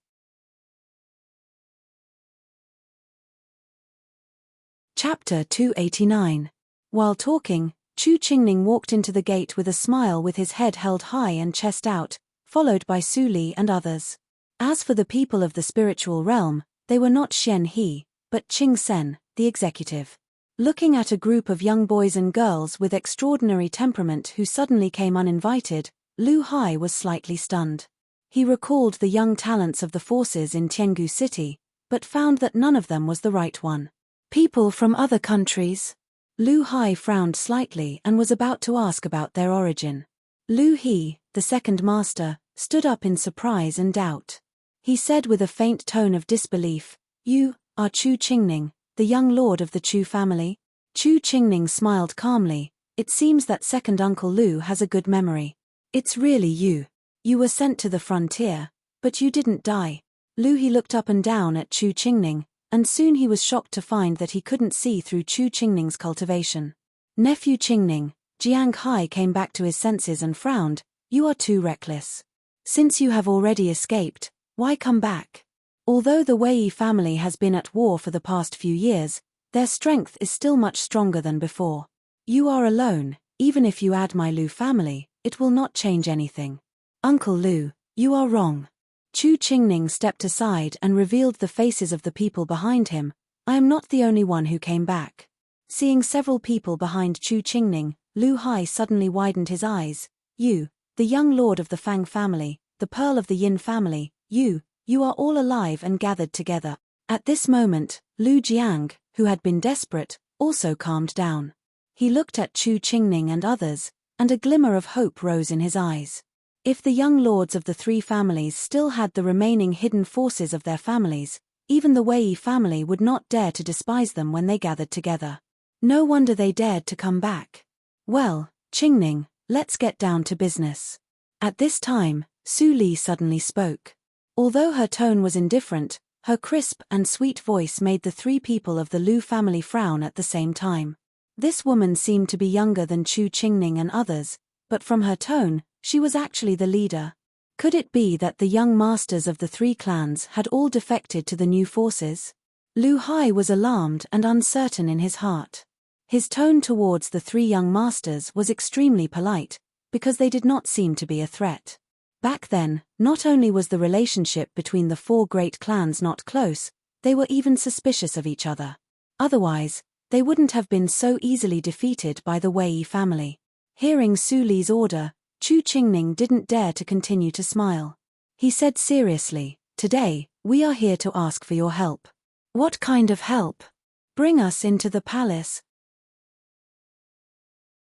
Chapter 289. While talking, Chu Qingning walked into the gate with a smile with his head held high and chest out, followed by Su Li and others. As for the people of the spiritual realm, they were not Xian He, but Qing Sen, the executive. Looking at a group of young boys and girls with extraordinary temperament who suddenly came uninvited, Lu Hai was slightly stunned. He recalled the young talents of the forces in Tiangu City, but found that none of them was the right one. People from other countries? Lu Hai frowned slightly and was about to ask about their origin. Lu He, the second master, stood up in surprise and doubt. He said with a faint tone of disbelief, "You are Chu Qingning, the young lord of the Chu family?" Chu Qingning smiled calmly. "It seems that second Uncle Lu has a good memory. It's really you. You were sent to the frontier, but you didn't die." Lu He looked up and down at Chu Qingning, and soon he was shocked to find that he couldn't see through Chu Qingning's cultivation. "Nephew Qingning," Jiang Hai came back to his senses and frowned, "you are too reckless. Since you have already escaped, why come back?" Although the Wei family has been at war for the past few years, their strength is still much stronger than before. You are alone. Even if you add my Lu family, it will not change anything. Uncle Lu, you are wrong. Chu Qingning stepped aside and revealed the faces of the people behind him. "I am not the only one who came back." Seeing several people behind Chu Qingning, Lu Hai suddenly widened his eyes. "You, the young lord of the Fang family, the pearl of the Yin family, you are all alive and gathered together." At this moment, Lu Jiang, who had been desperate, also calmed down. He looked at Chu Qingning and others, and a glimmer of hope rose in his eyes. If the young lords of the three families still had the remaining hidden forces of their families, even the Wei family would not dare to despise them when they gathered together. No wonder they dared to come back. "Well, Qingning, let's get down to business." At this time, Su Li suddenly spoke. Although her tone was indifferent, her crisp and sweet voice made the three people of the Lu family frown at the same time. This woman seemed to be younger than Chu Qingning and others, but from her tone, she was actually the leader. Could it be that the young masters of the three clans had all defected to the new forces? Lu Hai was alarmed and uncertain in his heart. His tone towards the three young masters was extremely polite, because they did not seem to be a threat. Back then, not only was the relationship between the four great clans not close, they were even suspicious of each other. Otherwise, they wouldn't have been so easily defeated by the Wei family. Hearing Su Li's order, Chu Qingning didn't dare to continue to smile. He said seriously, "Today, we are here to ask for your help." "What kind of help?" "Bring us into the palace,"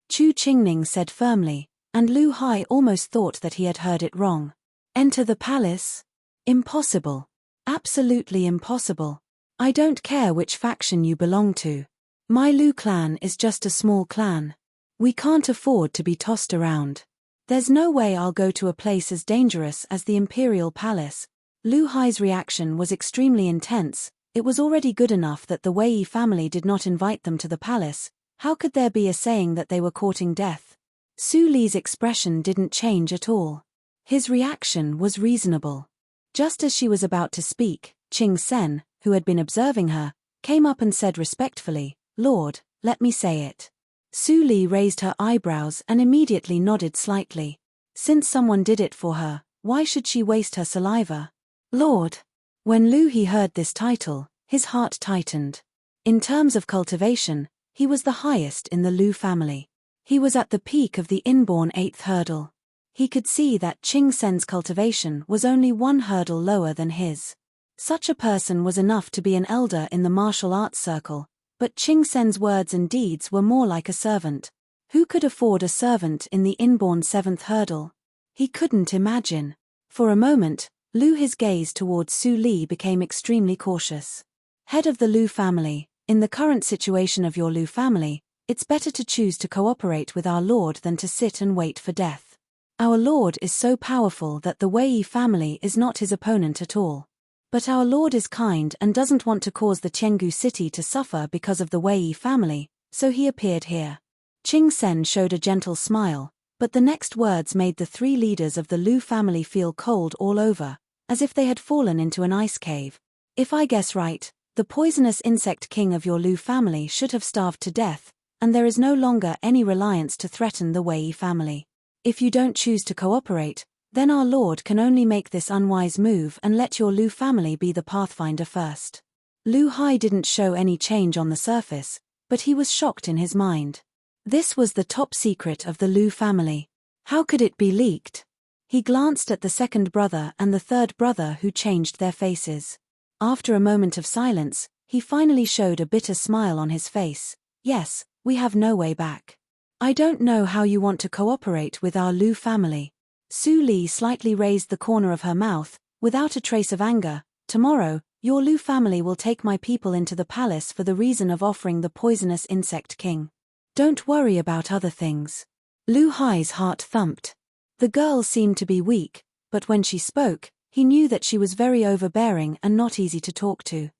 Chu Qingning said firmly, and Lu Hai almost thought that he had heard it wrong. "Enter the palace? Impossible. Absolutely impossible. I don't care which faction you belong to. My Lu clan is just a small clan. We can't afford to be tossed around. There's no way I'll go to a place as dangerous as the Imperial Palace." Lu Hai's reaction was extremely intense. It was already good enough that the Wei family did not invite them to the palace. How could there be a saying that they were courting death? Su Li's expression didn't change at all. His reaction was reasonable. Just as she was about to speak, Qing Sen, who had been observing her, came up and said respectfully, "Lord, let me say it." Su Li raised her eyebrows and immediately nodded slightly. Since someone did it for her, why should she waste her saliva? "Lord." When Lu He heard this title, his heart tightened. In terms of cultivation, he was the highest in the Lu family. He was at the peak of the inborn 8th hurdle. He could see that Qing Sen's cultivation was only 1 hurdle lower than his. Such a person was enough to be an elder in the martial arts circle, but Qing Sen's words and deeds were more like a servant. Who could afford a servant in the inborn 7th hurdle? He couldn't imagine. For a moment, His gaze towards Su Li became extremely cautious. Head of the Lu family, in the current situation of your Lu family, it's better to choose to cooperate with our Lord than to sit and wait for death. Our Lord is so powerful that the Wei family is not his opponent at all. But our Lord is kind and doesn't want to cause the Tiangu city to suffer because of the Wei family, so he appeared here. Qing Sen showed a gentle smile, but the next words made the 3 leaders of the Lu family feel cold all over, as if they had fallen into an ice cave. If I guess right, the poisonous insect king of your Lu family should have starved to death, and there is no longer any reliance to threaten the Wei family. If you don't choose to cooperate, then our Lord can only make this unwise move and let your Lu family be the pathfinder first. Lu Hai didn't show any change on the surface, but he was shocked in his mind. This was the top secret of the Lu family. How could it be leaked? He glanced at the second brother and the third brother who changed their faces. After a moment of silence, he finally showed a bitter smile on his face. Yes, we have no way back. I don't know how you want to cooperate with our Lu family. Su Li slightly raised the corner of her mouth, without a trace of anger. Tomorrow, your Lu family will take my people into the palace for the reason of offering the poisonous insect king. Don't worry about other things. Lu Hai's heart thumped. The girl seemed to be weak, but when she spoke, he knew that she was very overbearing and not easy to talk to.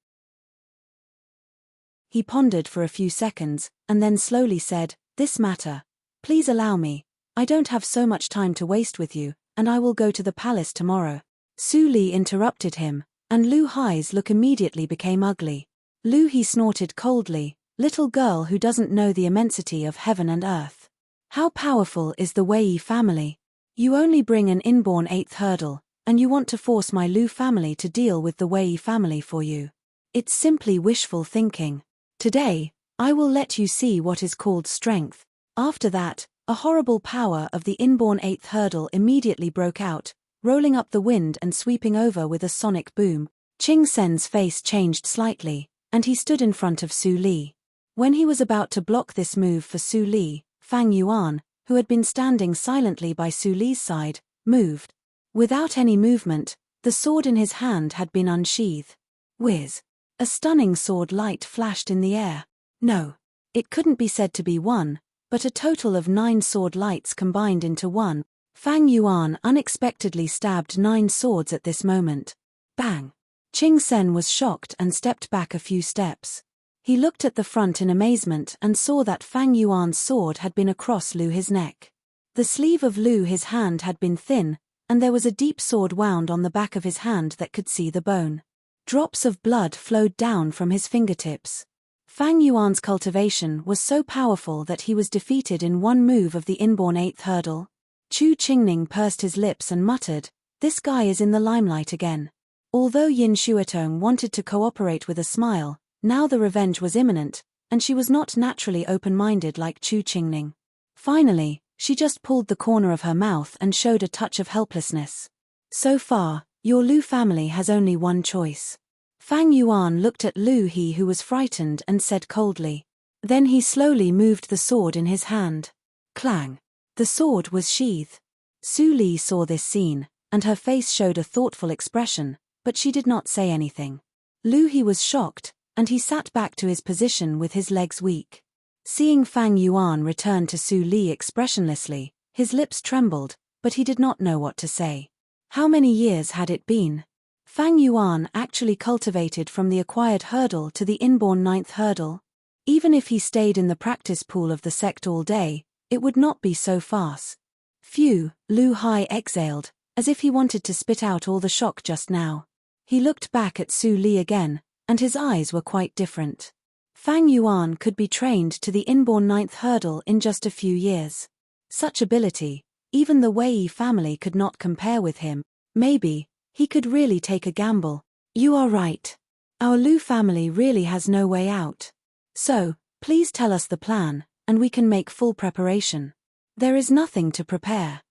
He pondered for a few seconds, and then slowly said, "This matter. Please allow me. I don't have so much time to waste with you, and I will go to the palace tomorrow." Su Li interrupted him, and Lu Hai's look immediately became ugly. Lu He snorted coldly, "Little girl who doesn't know the immensity of heaven and earth. How powerful is the Wei family? You only bring an inborn 8th hurdle, and you want to force my Lu family to deal with the Wei family for you. It's simply wishful thinking. Today, I will let you see what is called strength." After that, a horrible power of the inborn 8th hurdle immediately broke out, rolling up the wind and sweeping over with a sonic boom. Qing Sen's face changed slightly, and he stood in front of Su Li. When he was about to block this move for Su Li, Fang Yuan, who had been standing silently by Su Li's side, moved. Without any movement, the sword in his hand had been unsheathed. Whiz! A stunning sword light flashed in the air. No, it couldn't be said to be one, but a total of 9 sword lights combined into one. Fang Yuan unexpectedly stabbed 9 swords at this moment. Bang! Qing Sen was shocked and stepped back a few steps. He looked at the front in amazement and saw that Fang Yuan's sword had been across Lu His neck. The sleeve of Lu His hand had been thin, and there was a deep sword wound on the back of his hand that could see the bone. Drops of blood flowed down from his fingertips. Fang Yuan's cultivation was so powerful that he was defeated in one move of the inborn 8th hurdle. Chu Qingning pursed his lips and muttered, "This guy is in the limelight again." Although Yin Shuatong wanted to cooperate with a smile, now the revenge was imminent, and she was not naturally open-minded like Chu Qingning. Finally, she just pulled the corner of her mouth and showed a touch of helplessness. "So far, your Lu family has only one choice." Fang Yuan looked at Lu He, who was frightened, and said coldly. Then he slowly moved the sword in his hand. Clang! The sword was sheathed. Su Li saw this scene, and her face showed a thoughtful expression, but she did not say anything. Lu He was shocked, and he sat back to his position with his legs weak. Seeing Fang Yuan return to Su Li expressionlessly, his lips trembled, but he did not know what to say. How many years had it been? Fang Yuan actually cultivated from the acquired hurdle to the inborn 9th hurdle. Even if he stayed in the practice pool of the sect all day, it would not be so fast. Phew, Lu Hai exhaled, as if he wanted to spit out all the shock just now. He looked back at Su Li again, and his eyes were quite different. Fang Yuan could be trained to the inborn 9th hurdle in just a few years. Such ability, even the Wei family could not compare with him. Maybe, he could really take a gamble. You are right. Our Lu family really has no way out. So, please tell us the plan, and we can make full preparation. There is nothing to prepare.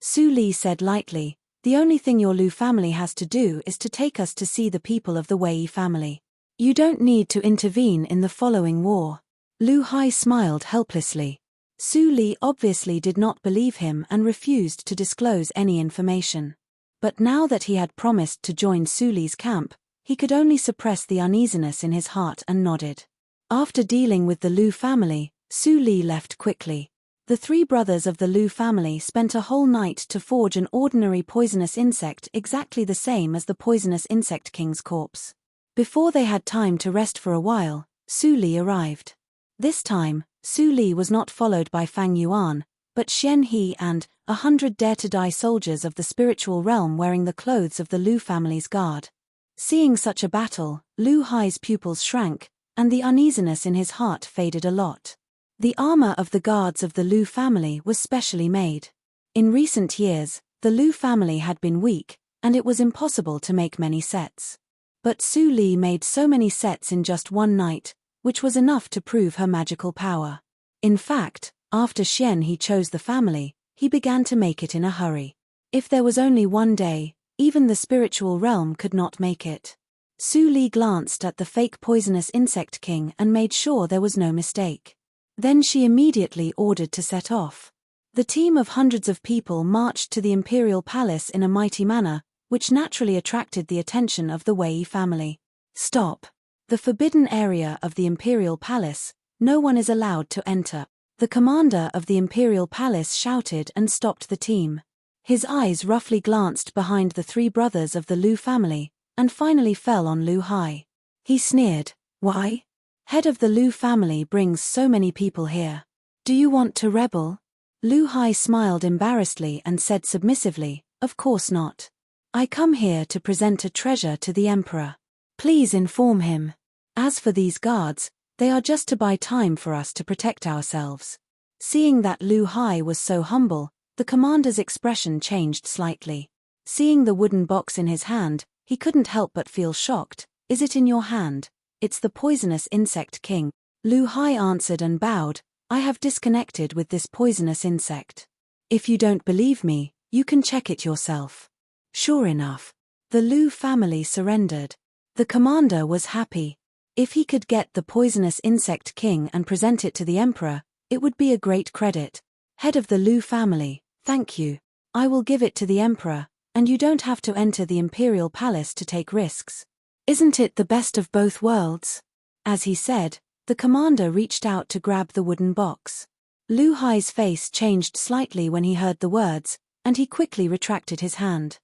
Su Li said lightly, the only thing your Lu family has to do is to take us to see the people of the Wei family. You don't need to intervene in the following war. Lu Hai smiled helplessly. Su Li obviously did not believe him and refused to disclose any information. But now that he had promised to join Su Li's camp, he could only suppress the uneasiness in his heart and nodded. After dealing with the Lu family, Su Li left quickly. The three brothers of the Lu family spent a whole night to forge an ordinary poisonous insect exactly the same as the poisonous insect king's corpse. Before they had time to rest for a while, Su Li arrived. This time, Su Li was not followed by Fang Yuan, but Xian He and 100 dare-to-die soldiers of the spiritual realm wearing the clothes of the Lu family's guard. Seeing such a battle, Lu Hai's pupils shrank, and the uneasiness in his heart faded a lot. The armor of the guards of the Lu family was specially made. In recent years, the Lu family had been weak, and it was impossible to make many sets. But Su Li made so many sets in just one night, which was enough to prove her magical power. In fact, after Xian He chose the family, he began to make it in a hurry. If there was only one day, even the spiritual realm could not make it. Su Li glanced at the fake poisonous insect king and made sure there was no mistake. Then she immediately ordered to set off. The team of hundreds of people marched to the imperial palace in a mighty manner, which naturally attracted the attention of the Wei family. Stop! The forbidden area of the imperial palace, no one is allowed to enter. The commander of the imperial palace shouted and stopped the team. His eyes roughly glanced behind the three brothers of the Lu family, and finally fell on Lu Hai. He sneered, "Why? Head of the Lu family brings so many people here. Do you want to rebel?" Lu Hai smiled embarrassedly and said submissively, "Of course not. I come here to present a treasure to the emperor. Please inform him. As for these guards, they are just to buy time for us to protect ourselves." Seeing that Lu Hai was so humble, the commander's expression changed slightly. Seeing the wooden box in his hand, he couldn't help but feel shocked. "Is it in your hand?" "It's the poisonous insect king." Lu Hai answered and bowed, "I have disconnected with this poisonous insect. If you don't believe me, you can check it yourself." Sure enough, the Lu family surrendered. The commander was happy. If he could get the poisonous insect king and present it to the emperor, it would be a great credit. "Head of the Lu family, thank you. I will give it to the emperor, and you don't have to enter the imperial palace to take risks. Isn't it the best of both worlds?" As he said, the commander reached out to grab the wooden box. Lu Hai's face changed slightly when he heard the words, and he quickly retracted his hand.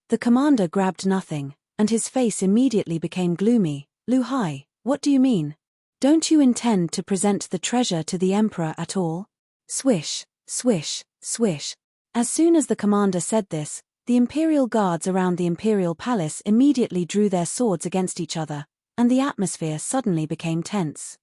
The commander grabbed nothing, and his face immediately became gloomy. "Lu Hai, what do you mean? Don't you intend to present the treasure to the emperor at all?" Swish, swish, swish. As soon as the commander said this, the imperial guards around the imperial palace immediately drew their swords against each other, and the atmosphere suddenly became tense.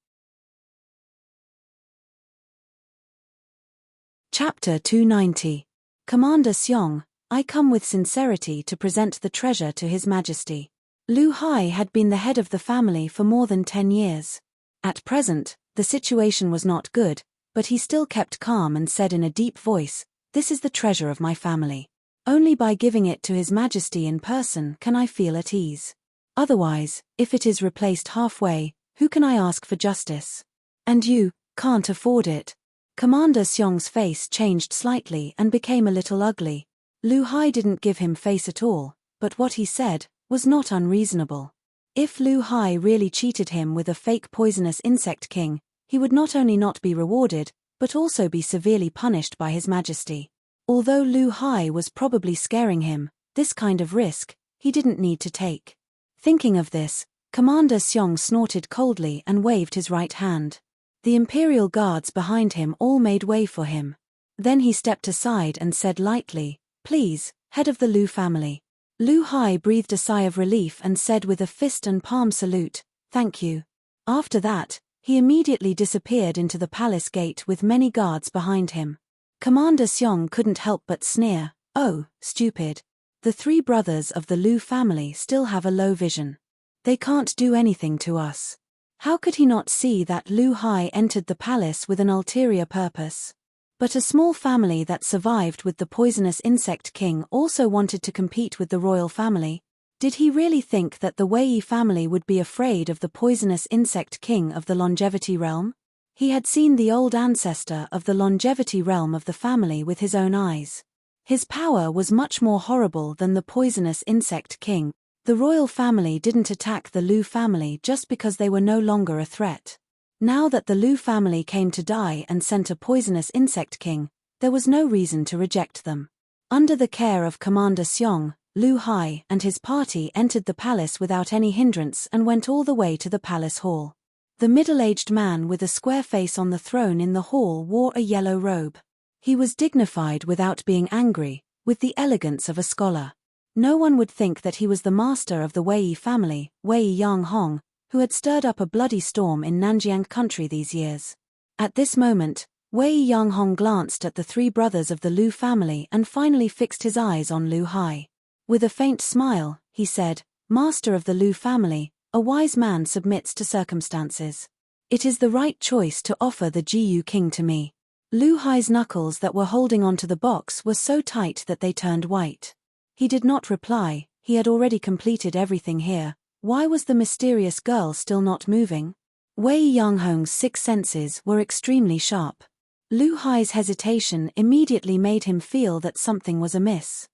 Chapter 290. Commander Xiong, I come with sincerity to present the treasure to His Majesty. Lu Hai had been the head of the family for more than 10 years. At present, the situation was not good, but he still kept calm and said in a deep voice, "This is the treasure of my family. Only by giving it to His Majesty in person can I feel at ease. Otherwise, if it is replaced halfway, who can I ask for justice? And you can't afford it." Commander Xiong's face changed slightly and became a little ugly. Lu Hai didn't give him face at all, but what he said was not unreasonable. If Lu Hai really cheated him with a fake poisonous insect king, he would not only not be rewarded, but also be severely punished by His Majesty. Although Lu Hai was probably scaring him, this kind of risk he didn't need to take. Thinking of this, Commander Xiong snorted coldly and waved his right hand. The imperial guards behind him all made way for him. Then he stepped aside and said lightly, "Please, head of the Lu family." Lu Hai breathed a sigh of relief and said with a fist and palm salute, "Thank you." After that, he immediately disappeared into the palace gate with many guards behind him. Commander Xiong couldn't help but sneer, "Oh, stupid. The three brothers of the Lu family still have a low vision. They can't do anything to us. How could he not see that Lu Hai entered the palace with an ulterior purpose? But a small family that survived with the poisonous insect king also wanted to compete with the royal family. Did he really think that the Wei family would be afraid of the poisonous insect king of the longevity realm? He had seen the old ancestor of the longevity realm of the family with his own eyes. His power was much more horrible than the poisonous insect king. The royal family didn't attack the Lu family just because they were no longer a threat. Now that the Lu family came to die and sent a poisonous insect king, there was no reason to reject them. Under the care of Commander Xiong, Lu Hai and his party entered the palace without any hindrance and went all the way to the palace hall. The middle-aged man with a square face on the throne in the hall wore a yellow robe. He was dignified without being angry, with the elegance of a scholar. No one would think that he was the master of the Wei family, Wei Yang Hong, who had stirred up a bloody storm in Nanjiang country these years. At this moment, Wei Yang Hong glanced at the three brothers of the Lu family and finally fixed his eyes on Lu Hai. With a faint smile, he said, "Master of the Lu family, a wise man submits to circumstances. It is the right choice to offer the Jiyu king to me." Lu Hai's knuckles that were holding onto the box were so tight that they turned white. He did not reply. He had already completed everything here. Why was the mysterious girl still not moving? Wei Yanghong's sixth senses were extremely sharp. Lu Hai's hesitation immediately made him feel that something was amiss.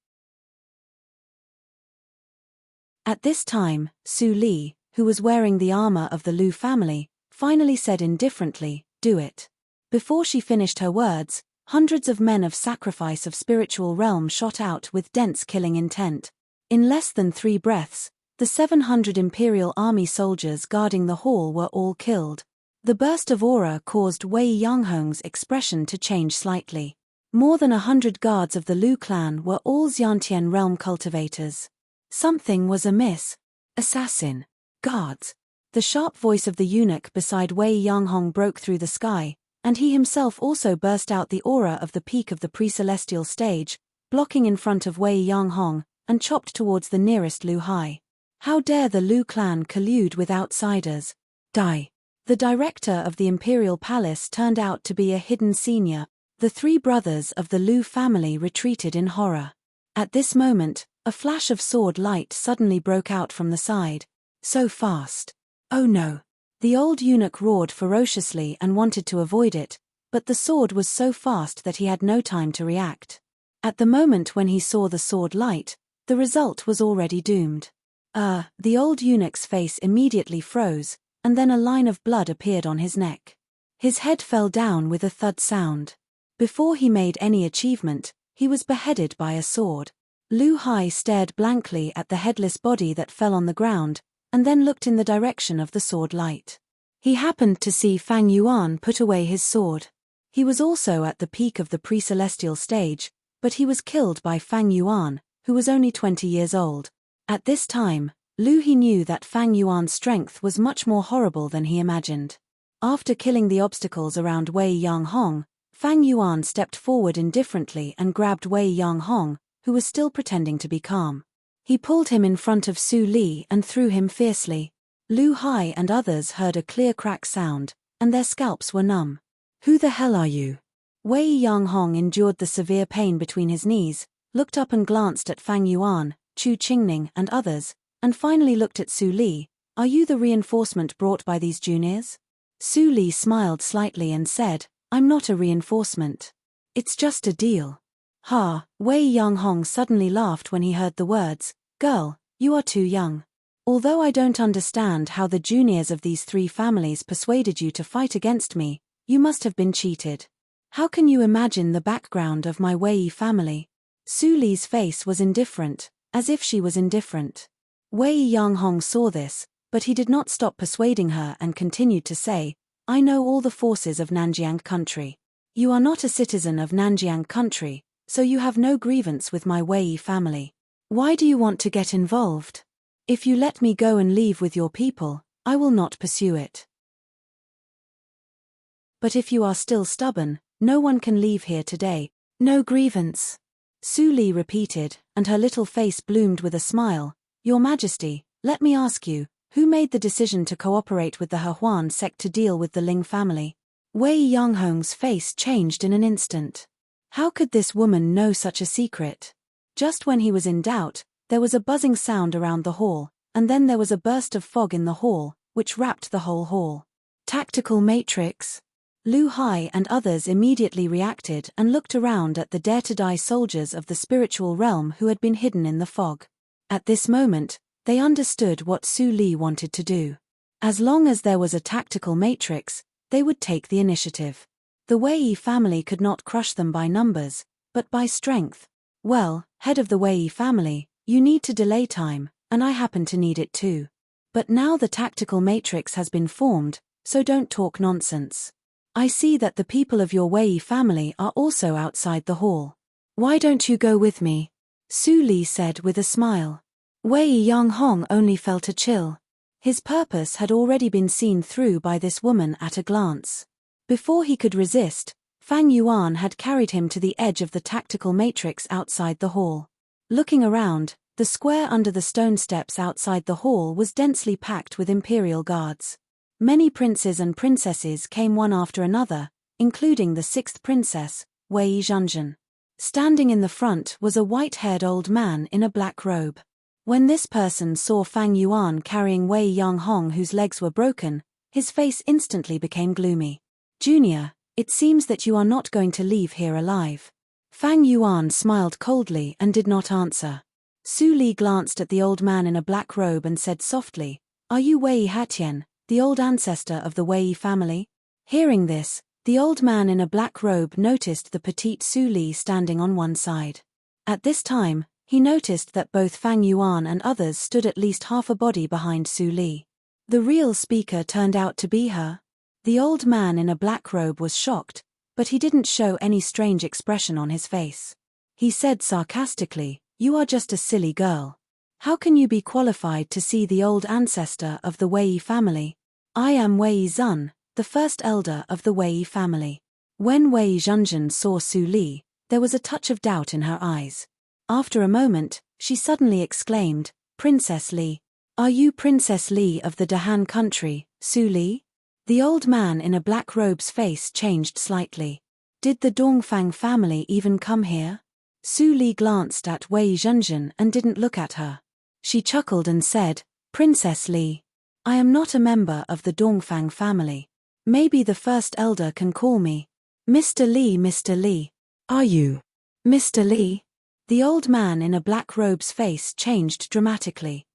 At this time, Su Li, who was wearing the armor of the Lu family, finally said indifferently, "Do it." Before she finished her words, hundreds of men of sacrifice of spiritual realm shot out with dense killing intent. In less than 3 breaths, the 700 Imperial Army soldiers guarding the hall were all killed. The burst of aura caused Wei Yanghong's expression to change slightly. More than 100 guards of the Lu clan were all Xiantian realm cultivators. Something was amiss. Assassin. Guards. The sharp voice of the eunuch beside Wei Yanghong broke through the sky, and he himself also burst out the aura of the peak of the pre-celestial stage, blocking in front of Wei Yanghong, and chopped towards the nearest Lu Hai. How dare the Lu clan collude with outsiders? Die. The director of the imperial palace turned out to be a hidden senior. The three brothers of the Lu family retreated in horror. At this moment, a flash of sword light suddenly broke out from the side. So fast. Oh no. The old eunuch roared ferociously and wanted to avoid it, but the sword was so fast that he had no time to react. At the moment when he saw the sword light, the result was already doomed. The old eunuch's face immediately froze, and then a line of blood appeared on his neck. His head fell down with a thud sound. Before he made any achievement, he was beheaded by a sword. Lu Hai stared blankly at the headless body that fell on the ground, and then looked in the direction of the sword light. He happened to see Fang Yuan put away his sword. He was also at the peak of the pre-celestial stage, but he was killed by Fang Yuan, who was only 20 years old. At this time, Lu He knew that Fang Yuan's strength was much more horrible than he imagined. After killing the obstacles around Wei Yanghong, Fang Yuan stepped forward indifferently and grabbed Wei Yanghong, who was still pretending to be calm. He pulled him in front of Su Li and threw him fiercely. Lu Hai and others heard a clear crack sound, and their scalps were numb. "Who the hell are you?" Wei Yanghong endured the severe pain between his knees, looked up and glanced at Fang Yuan, Chu Qingning and others, and finally looked at Su Li. "Are you the reinforcement brought by these juniors?" Su Li smiled slightly and said, "I'm not a reinforcement. It's just a deal." "Ha!" Wei Yanghong suddenly laughed when he heard the words. "Girl, you are too young. Although I don't understand how the juniors of these 3 families persuaded you to fight against me, you must have been cheated. How can you imagine the background of my Wei family?" Su Li's face was indifferent, as if she was indifferent. Wei Yanghong saw this, but he did not stop persuading her and continued to say, "I know all the forces of Nanjiang country. You are not a citizen of Nanjiang country, so you have no grievance with my Wei family. Why do you want to get involved? If you let me go and leave with your people, I will not pursue it. But if you are still stubborn, no one can leave here today. No grievance." Su Li repeated, and her little face bloomed with a smile. Your Majesty, let me ask you, who made the decision to cooperate with the He Huan sect to deal with the Ling family? Wei Yanghong's face changed in an instant. How could this woman know such a secret? Just when he was in doubt, there was a buzzing sound around the hall, and then there was a burst of fog in the hall, which wrapped the whole hall. Tactical matrix? Lu Hai and others immediately reacted and looked around at the dare-to-die soldiers of the spiritual realm who had been hidden in the fog. At this moment, they understood what Su Li wanted to do. As long as there was a tactical matrix, they would take the initiative. The Wei family could not crush them by numbers, but by strength. Well, head of the Wei family, you need to delay time, and I happen to need it too. But now the tactical matrix has been formed, so don't talk nonsense. I see that the people of your Wei family are also outside the hall. Why don't you go with me? Su Li said with a smile. Wei Yanghong only felt a chill. His purpose had already been seen through by this woman at a glance. Before he could resist, Fang Yuan had carried him to the edge of the tactical matrix outside the hall. Looking around, the square under the stone steps outside the hall was densely packed with imperial guards. Many princes and princesses came one after another, including the sixth princess, Wei Zhanzhan. Standing in the front was a white-haired old man in a black robe. When this person saw Fang Yuan carrying Wei Yanghong whose legs were broken, his face instantly became gloomy. Junior, it seems that you are not going to leave here alive. Fang Yuan smiled coldly and did not answer. Su Li glanced at the old man in a black robe and said softly, Are you Wei Hatian, the old ancestor of the Wei family? Hearing this, the old man in a black robe noticed the petite Su Li standing on one side. At this time, he noticed that both Fang Yuan and others stood at least half a body behind Su Li. The real speaker turned out to be her. The old man in a black robe was shocked, but he didn't show any strange expression on his face. He said sarcastically, You are just a silly girl. How can you be qualified to see the old ancestor of the Wei family? I am Wei Zun, the first elder of the Wei family. When Wei Zhanzhan saw Su Li, there was a touch of doubt in her eyes. After a moment, she suddenly exclaimed, Princess Li. Are you Princess Li of the Dahan country, Su Li? The old man in a black robe's face changed slightly. Did the Dongfang family even come here? Su Li glanced at Wei Zhanzhan and didn't look at her. She chuckled and said, Princess Li. I am not a member of the Dongfang family. Maybe the first elder can call me Mr. Li. Mr. Li. Are you Mr. Li? The old man in a black robe's face changed dramatically.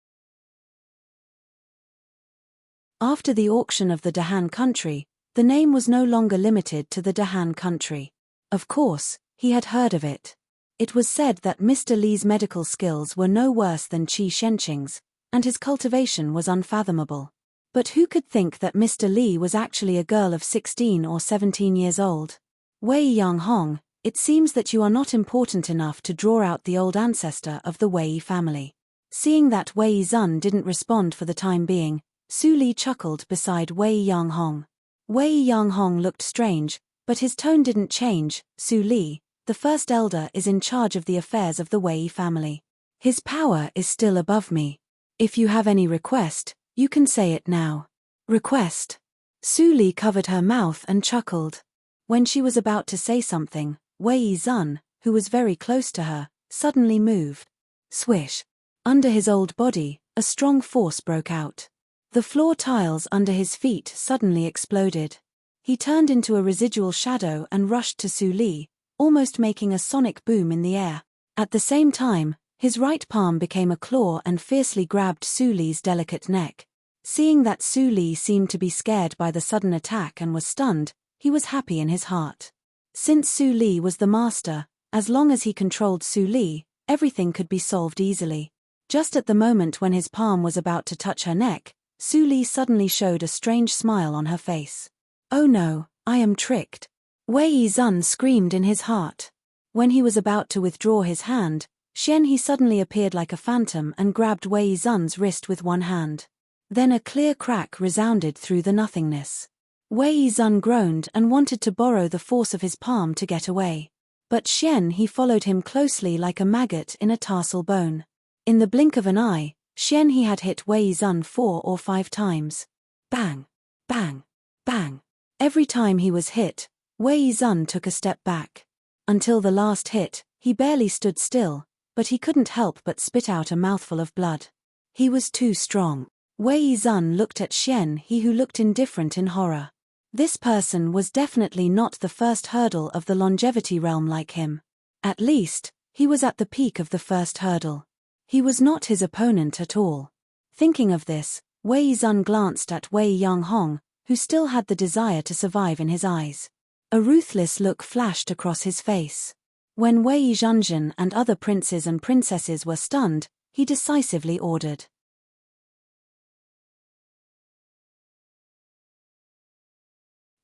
After the auction of the Dahan country, the name was no longer limited to the Dahan country. Of course, he had heard of it. It was said that Mr. Li's medical skills were no worse than Qi Shenqing's, and his cultivation was unfathomable. But who could think that Mr. Li was actually a girl of 16 or 17 years old? Wei Yanghong, it seems that you are not important enough to draw out the old ancestor of the Wei family. Seeing that Wei Zun didn't respond for the time being, Su Li chuckled beside Wei Yanghong. Wei Yanghong looked strange, but his tone didn't change. Su Li, the first elder, is in charge of the affairs of the Wei family. His power is still above me. If you have any request, you can say it now. Request? Su Li covered her mouth and chuckled. When she was about to say something, Wei Zun, who was very close to her, suddenly moved. Swish. Under his old body, a strong force broke out. The floor tiles under his feet suddenly exploded. He turned into a residual shadow and rushed to Su Li, almost making a sonic boom in the air. At the same time, his right palm became a claw and fiercely grabbed Su Li's delicate neck. Seeing that Su Li seemed to be scared by the sudden attack and was stunned, he was happy in his heart. Since Su Li was the master, as long as he controlled Su Li, everything could be solved easily. Just at the moment when his palm was about to touch her neck, Su Li suddenly showed a strange smile on her face. Oh no, I am tricked. Wei Zun screamed in his heart. When he was about to withdraw his hand, He suddenly appeared like a phantom and grabbed Wei Zun's wrist with one hand. Then a clear crack resounded through the nothingness. Wei Zun groaned and wanted to borrow the force of his palm to get away. But he followed him closely like a maggot in a tarsal bone. In the blink of an eye, he had hit Wei Zun 4 or 5 times. Bang! Bang! Bang! Every time he was hit, Wei Zun took a step back. Until the last hit, he barely stood still, but he couldn't help but spit out a mouthful of blood. He was too strong. Wei Zun looked at he who looked indifferent in horror. This person was definitely not the first hurdle of the longevity realm like him. At least, he was at the peak of the first hurdle. He was not his opponent at all. Thinking of this, Wei Zun glanced at Wei Yanghong, who still had the desire to survive in his eyes. A ruthless look flashed across his face. When Wei Zhanzhan and other princes and princesses were stunned, he decisively ordered.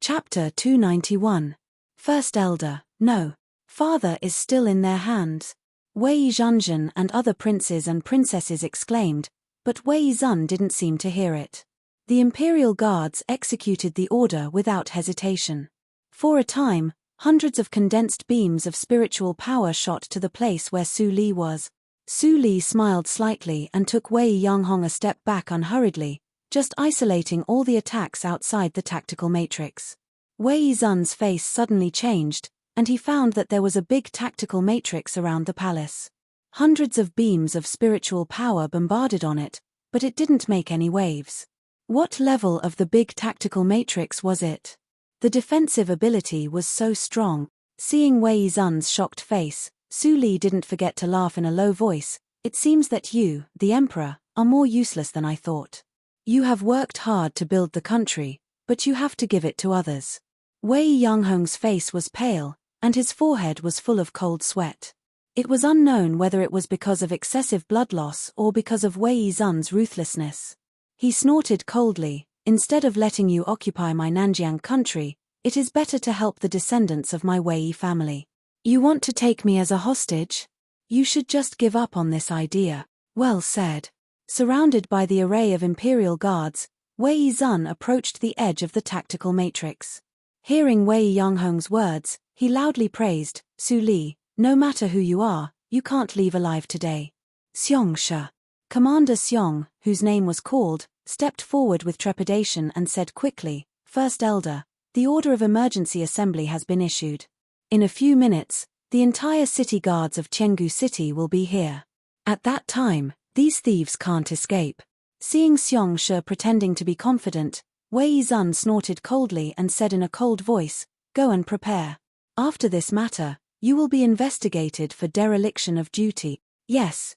Chapter 291. First Elder, no. Father is still in their hands. Wei Zhanzhan and other princes and princesses exclaimed, but Wei Zun didn't seem to hear it. The imperial guards executed the order without hesitation. For a time, hundreds of condensed beams of spiritual power shot to the place where Su Li was. Su Li smiled slightly and took Wei Yanghong a step back unhurriedly, just isolating all the attacks outside the tactical matrix. Wei Zun's face suddenly changed, and he found that there was a big tactical matrix around the palace. Hundreds of beams of spiritual power bombarded on it, but it didn't make any waves. What level of the big tactical matrix was it? The defensive ability was so strong. Seeing Wei Zun's shocked face, Su Li didn't forget to laugh in a low voice. It seems that you, the emperor, are more useless than I thought. You have worked hard to build the country, but you have to give it to others. Wei Yanghong's face was pale, and his forehead was full of cold sweat. It was unknown whether it was because of excessive blood loss or because of Wei Zun's ruthlessness. He snorted coldly, instead of letting you occupy my Nanjiang country, it is better to help the descendants of my Wei family. You want to take me as a hostage? You should just give up on this idea. Well said. Surrounded by the array of imperial guards, Wei Zun approached the edge of the tactical matrix. Hearing Wei Yanghong's words, he loudly praised, Su Li, no matter who you are, you can't leave alive today. Xiong Shi. Commander Xiong, whose name was called, stepped forward with trepidation and said quickly, First Elder, the order of emergency assembly has been issued. In a few minutes, the entire city guards of Chenggu City will be here. At that time, these thieves can't escape. Seeing Xiong Shi pretending to be confident, Wei Zun snorted coldly and said in a cold voice, Go and prepare. After this matter, you will be investigated for dereliction of duty. Yes,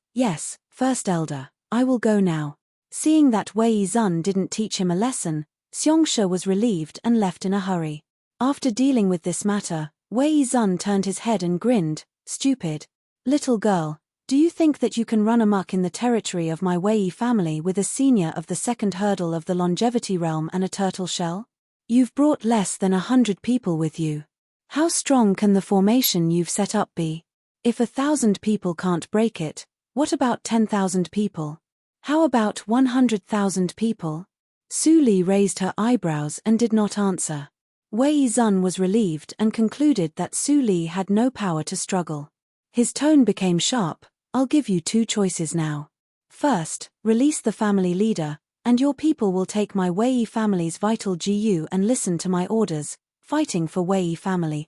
First Elder, I will go now. Seeing that Wei Zun didn't teach him a lesson, Xiong Shi was relieved and left in a hurry. After dealing with this matter, Wei Zun turned his head and grinned, Stupid. Little girl, do you think that you can run amok in the territory of my Wei family with a senior of the second hurdle of the longevity realm and a turtle shell? You've brought less than 100 people with you. How strong can the formation you've set up be? If 1,000 people can't break it, what about 10,000 people? How about 100,000 people? Su Li raised her eyebrows and did not answer. Wei Zun was relieved and concluded that Su Li had no power to struggle. His tone became sharp. I'll give you 2 choices now. First, release the family leader, and your people will take my Wei family's vital GU and listen to my orders, fighting for Wei family.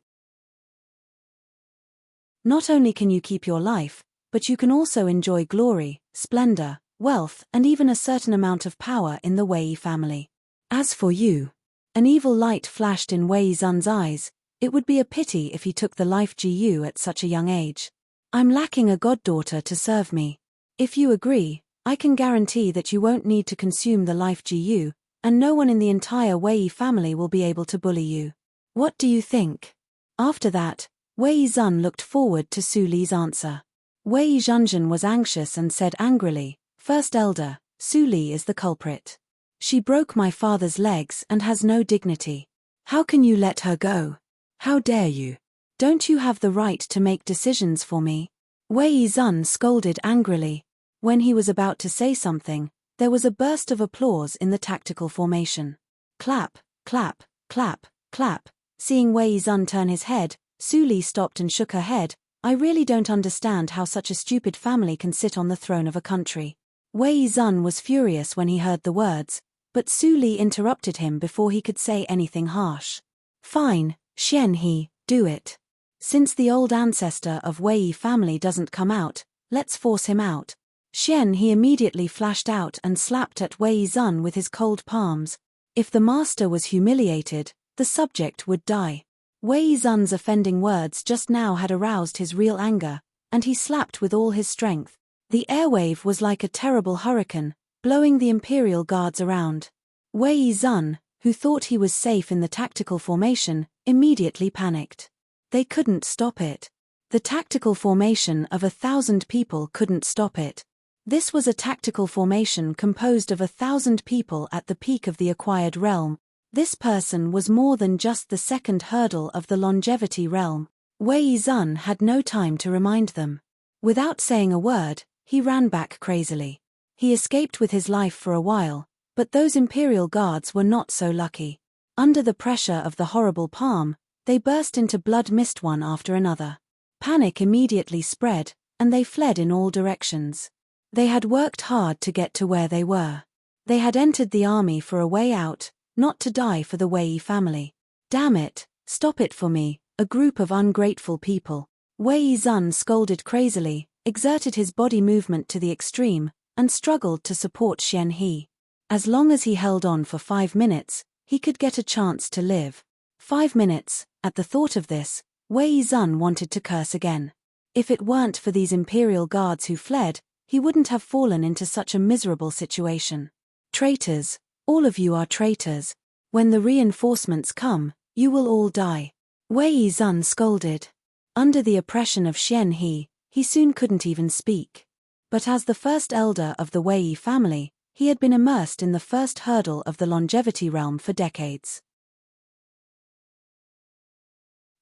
Not only can you keep your life, but you can also enjoy glory, splendor, wealth, and even a certain amount of power in the Wei family. As for you, an evil light flashed in Wei Zun's eyes. It would be a pity if he took the life GU at such a young age. I'm lacking a goddaughter to serve me. If you agree, I can guarantee that you won't need to consume the life GU, and no one in the entire Wei family will be able to bully you. What do you think? After that, Wei Zun looked forward to Su Li's answer. Wei Zhanzhan was anxious and said angrily, First Elder, Su Li is the culprit. She broke my father's legs and has no dignity. How can you let her go? How dare you? Don't you have the right to make decisions for me? Wei Zun scolded angrily. When he was about to say something, there was a burst of applause in the tactical formation. Clap, clap, clap, clap. Seeing Wei Zun turn his head, Su Li stopped and shook her head. I really don't understand how such a stupid family can sit on the throne of a country. Wei Zun was furious when he heard the words, but Su Li interrupted him before he could say anything harsh. Fine, Xian He, do it. Since the old ancestor of Wei family doesn't come out, let's force him out. Xian He immediately flashed out and slapped at Wei Zun with his cold palms. If the master was humiliated, the subject would die. Wei Zun's offending words just now had aroused his real anger, and he slapped with all his strength. The airwave was like a terrible hurricane, blowing the imperial guards around. Wei Zun, who thought he was safe in the tactical formation, immediately panicked. They couldn't stop it. The tactical formation of 1,000 people couldn't stop it. This was a tactical formation composed of 1,000 people at the peak of the acquired realm. This person was more than just the second hurdle of the longevity realm. Wei Zun had no time to remind them. Without saying a word, he ran back crazily. He escaped with his life for a while, but those imperial guards were not so lucky. Under the pressure of the horrible palm, they burst into blood mist one after another. Panic immediately spread, and they fled in all directions. They had worked hard to get to where they were. They had entered the army for a way out, not to die for the Wei family. Damn it, stop it for me, a group of ungrateful people. Wei Zun scolded crazily, exerted his body movement to the extreme, and struggled to support Xian He. As long as he held on for 5 minutes, he could get a chance to live. 5 minutes, at the thought of this, Wei Zun wanted to curse again. If it weren't for these imperial guards who fled, he wouldn't have fallen into such a miserable situation. Traitors, all of you are traitors. When the reinforcements come, you will all die. Wei Zun scolded. Under the oppression of Xian He, he soon couldn't even speak. But as the first elder of the Wei family, he had been immersed in the first hurdle of the longevity realm for decades.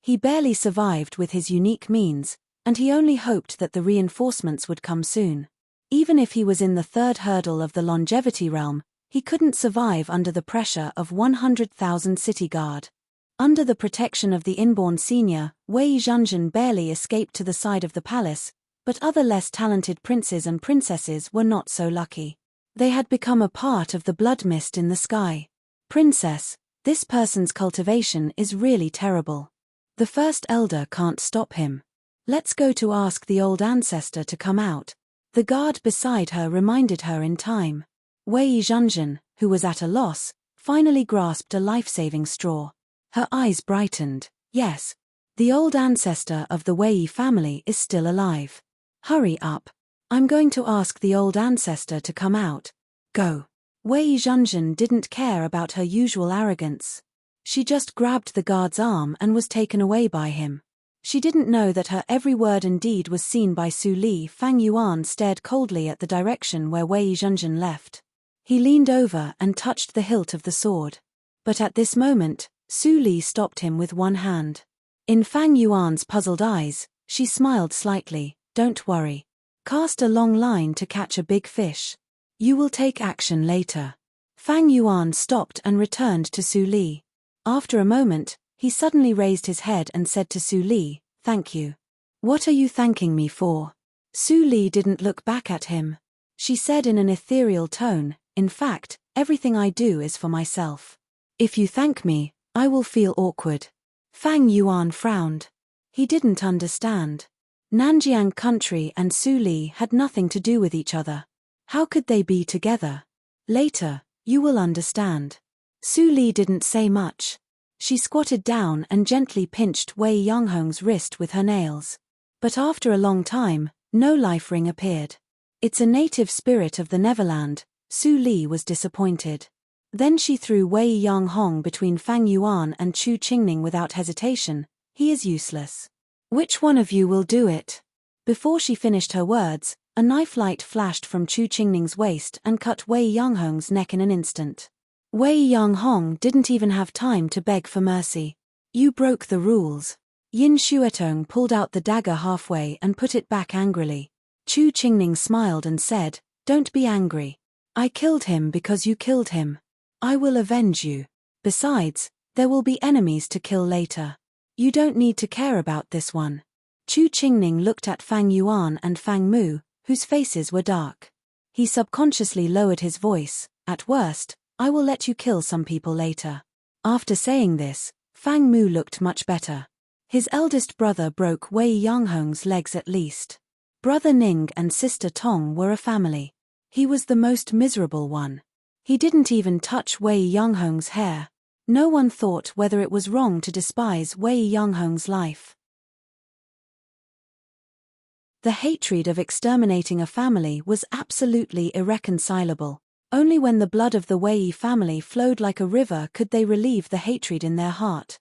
He barely survived with his unique means, and he only hoped that the reinforcements would come soon. Even if he was in the third hurdle of the longevity realm, he couldn't survive under the pressure of 100,000 city guard. Under the protection of the inborn senior, Wei Zhenzhen barely escaped to the side of the palace, but other less talented princes and princesses were not so lucky. They had become a part of the blood mist in the sky. Princess, this person's cultivation is really terrible. The first elder can't stop him. Let's go to ask the old ancestor to come out. The guard beside her reminded her in time. Wei Zhenzhen, who was at a loss, finally grasped a life-saving straw. Her eyes brightened. Yes. The old ancestor of the Wei family is still alive. Hurry up. I'm going to ask the old ancestor to come out. Go. Wei Zhenzhen didn't care about her usual arrogance. She just grabbed the guard's arm and was taken away by him. She didn't know that her every word and deed was seen by Su Li. Fang Yuan stared coldly at the direction where Wei Zhenzhen left. He leaned over and touched the hilt of the sword. But at this moment, Su Li stopped him with one hand. In Fang Yuan's puzzled eyes, she smiled slightly. Don't worry. Cast a long line to catch a big fish. You will take action later. Fang Yuan stopped and returned to Su Li. After a moment, he suddenly raised his head and said to Su Li, "Thank you." "What are you thanking me for?" Su Li didn't look back at him. She said in an ethereal tone, "In fact, everything I do is for myself. If you thank me, I will feel awkward." Fang Yuan frowned. He didn't understand. Nanjiang country and Su Li had nothing to do with each other. How could they be together? Later, you will understand. Su Li didn't say much. She squatted down and gently pinched Wei Yonghong's wrist with her nails. But after a long time, no life ring appeared. It's a native spirit of the Neverland. Su Li was disappointed. Then she threw Wei Yonghong between Fang Yuan and Chu Qingning without hesitation. He is useless. Which one of you will do it? Before she finished her words, a knife light flashed from Chu Qingning's waist and cut Wei Yonghong's neck in an instant. Wei Yonghong didn't even have time to beg for mercy. You broke the rules. Yin Xuetong pulled out the dagger halfway and put it back angrily. Chu Qingning smiled and said, "Don't be angry. I killed him because you killed him. I will avenge you. Besides, there will be enemies to kill later." You don't need to care about this one. Chu Qingning looked at Fang Yuan and Fang Mu, whose faces were dark. He subconsciously lowered his voice. At worst, I will let you kill some people later. After saying this, Fang Mu looked much better. His eldest brother broke Wei Yanghong's legs at least. Brother Ning and sister Tong were a family. He was the most miserable one. He didn't even touch Wei Yanghong's hair. No one thought whether it was wrong to despise Wei Yanghong's life. The hatred of exterminating a family was absolutely irreconcilable. Only when the blood of the Wei family flowed like a river could they relieve the hatred in their heart.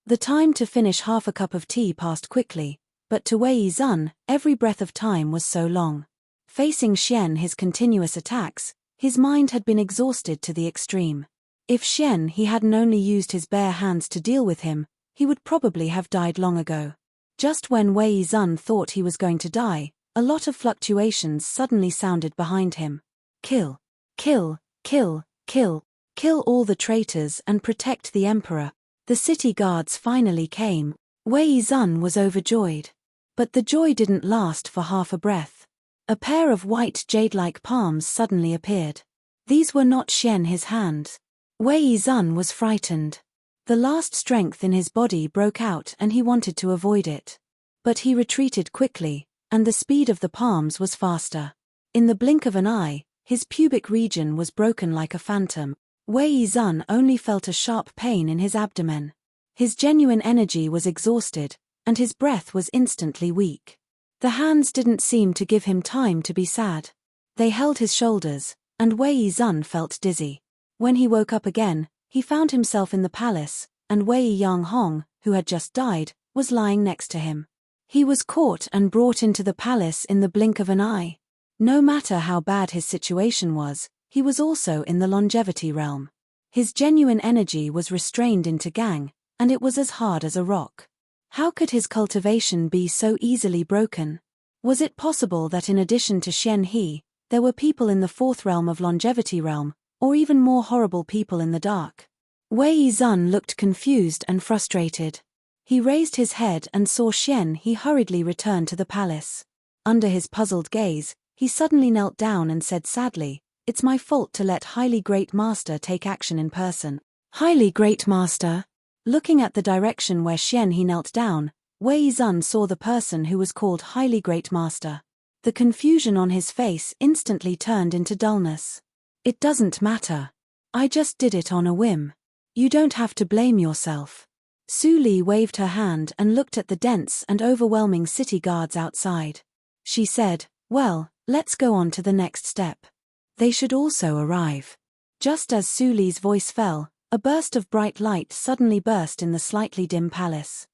The time to finish half a cup of tea passed quickly, but to Wei Zun, every breath of time was so long. Facing Xian his continuous attacks, his mind had been exhausted to the extreme. If Xian he hadn't only used his bare hands to deal with him, he would probably have died long ago. Just when Wei Zun thought he was going to die, a lot of fluctuations suddenly sounded behind him. Kill, kill, kill, kill, kill all the traitors and protect the emperor. The city guards finally came. Wei Zun was overjoyed. But the joy didn't last for half a breath. A pair of white jade-like palms suddenly appeared. These were not Xian his hands. Wei Zun was frightened. The last strength in his body broke out and he wanted to avoid it. But he retreated quickly, and the speed of the palms was faster. In the blink of an eye, his pubic region was broken like a phantom. Wei Zun only felt a sharp pain in his abdomen. His genuine energy was exhausted, and his breath was instantly weak. The hands didn't seem to give him time to be sad. They held his shoulders, and Wei Zun felt dizzy. When he woke up again, he found himself in the palace, and Wei Yanghong, who had just died, was lying next to him. He was caught and brought into the palace in the blink of an eye. No matter how bad his situation was, he was also in the longevity realm. His genuine energy was restrained into gang, and it was as hard as a rock. How could his cultivation be so easily broken? Was it possible that in addition to Xian He, there were people in the fourth realm of longevity realm, or even more horrible people in the dark? Wei Zun looked confused and frustrated. He raised his head and saw Xian He hurriedly return to the palace. Under his puzzled gaze, he suddenly knelt down and said sadly, "It's my fault to let Highly Great Master take action in person." Highly Great Master? Looking at the direction where Xian He knelt down, Wei Zun saw the person who was called Highly Great Master. The confusion on his face instantly turned into dullness. "It doesn't matter. I just did it on a whim. You don't have to blame yourself." Su Li waved her hand and looked at the dense and overwhelming city guards outside. She said, "Well, let's go on to the next step. They should also arrive." Just as Su Li's voice fell, a burst of bright light suddenly burst in the slightly dim palace.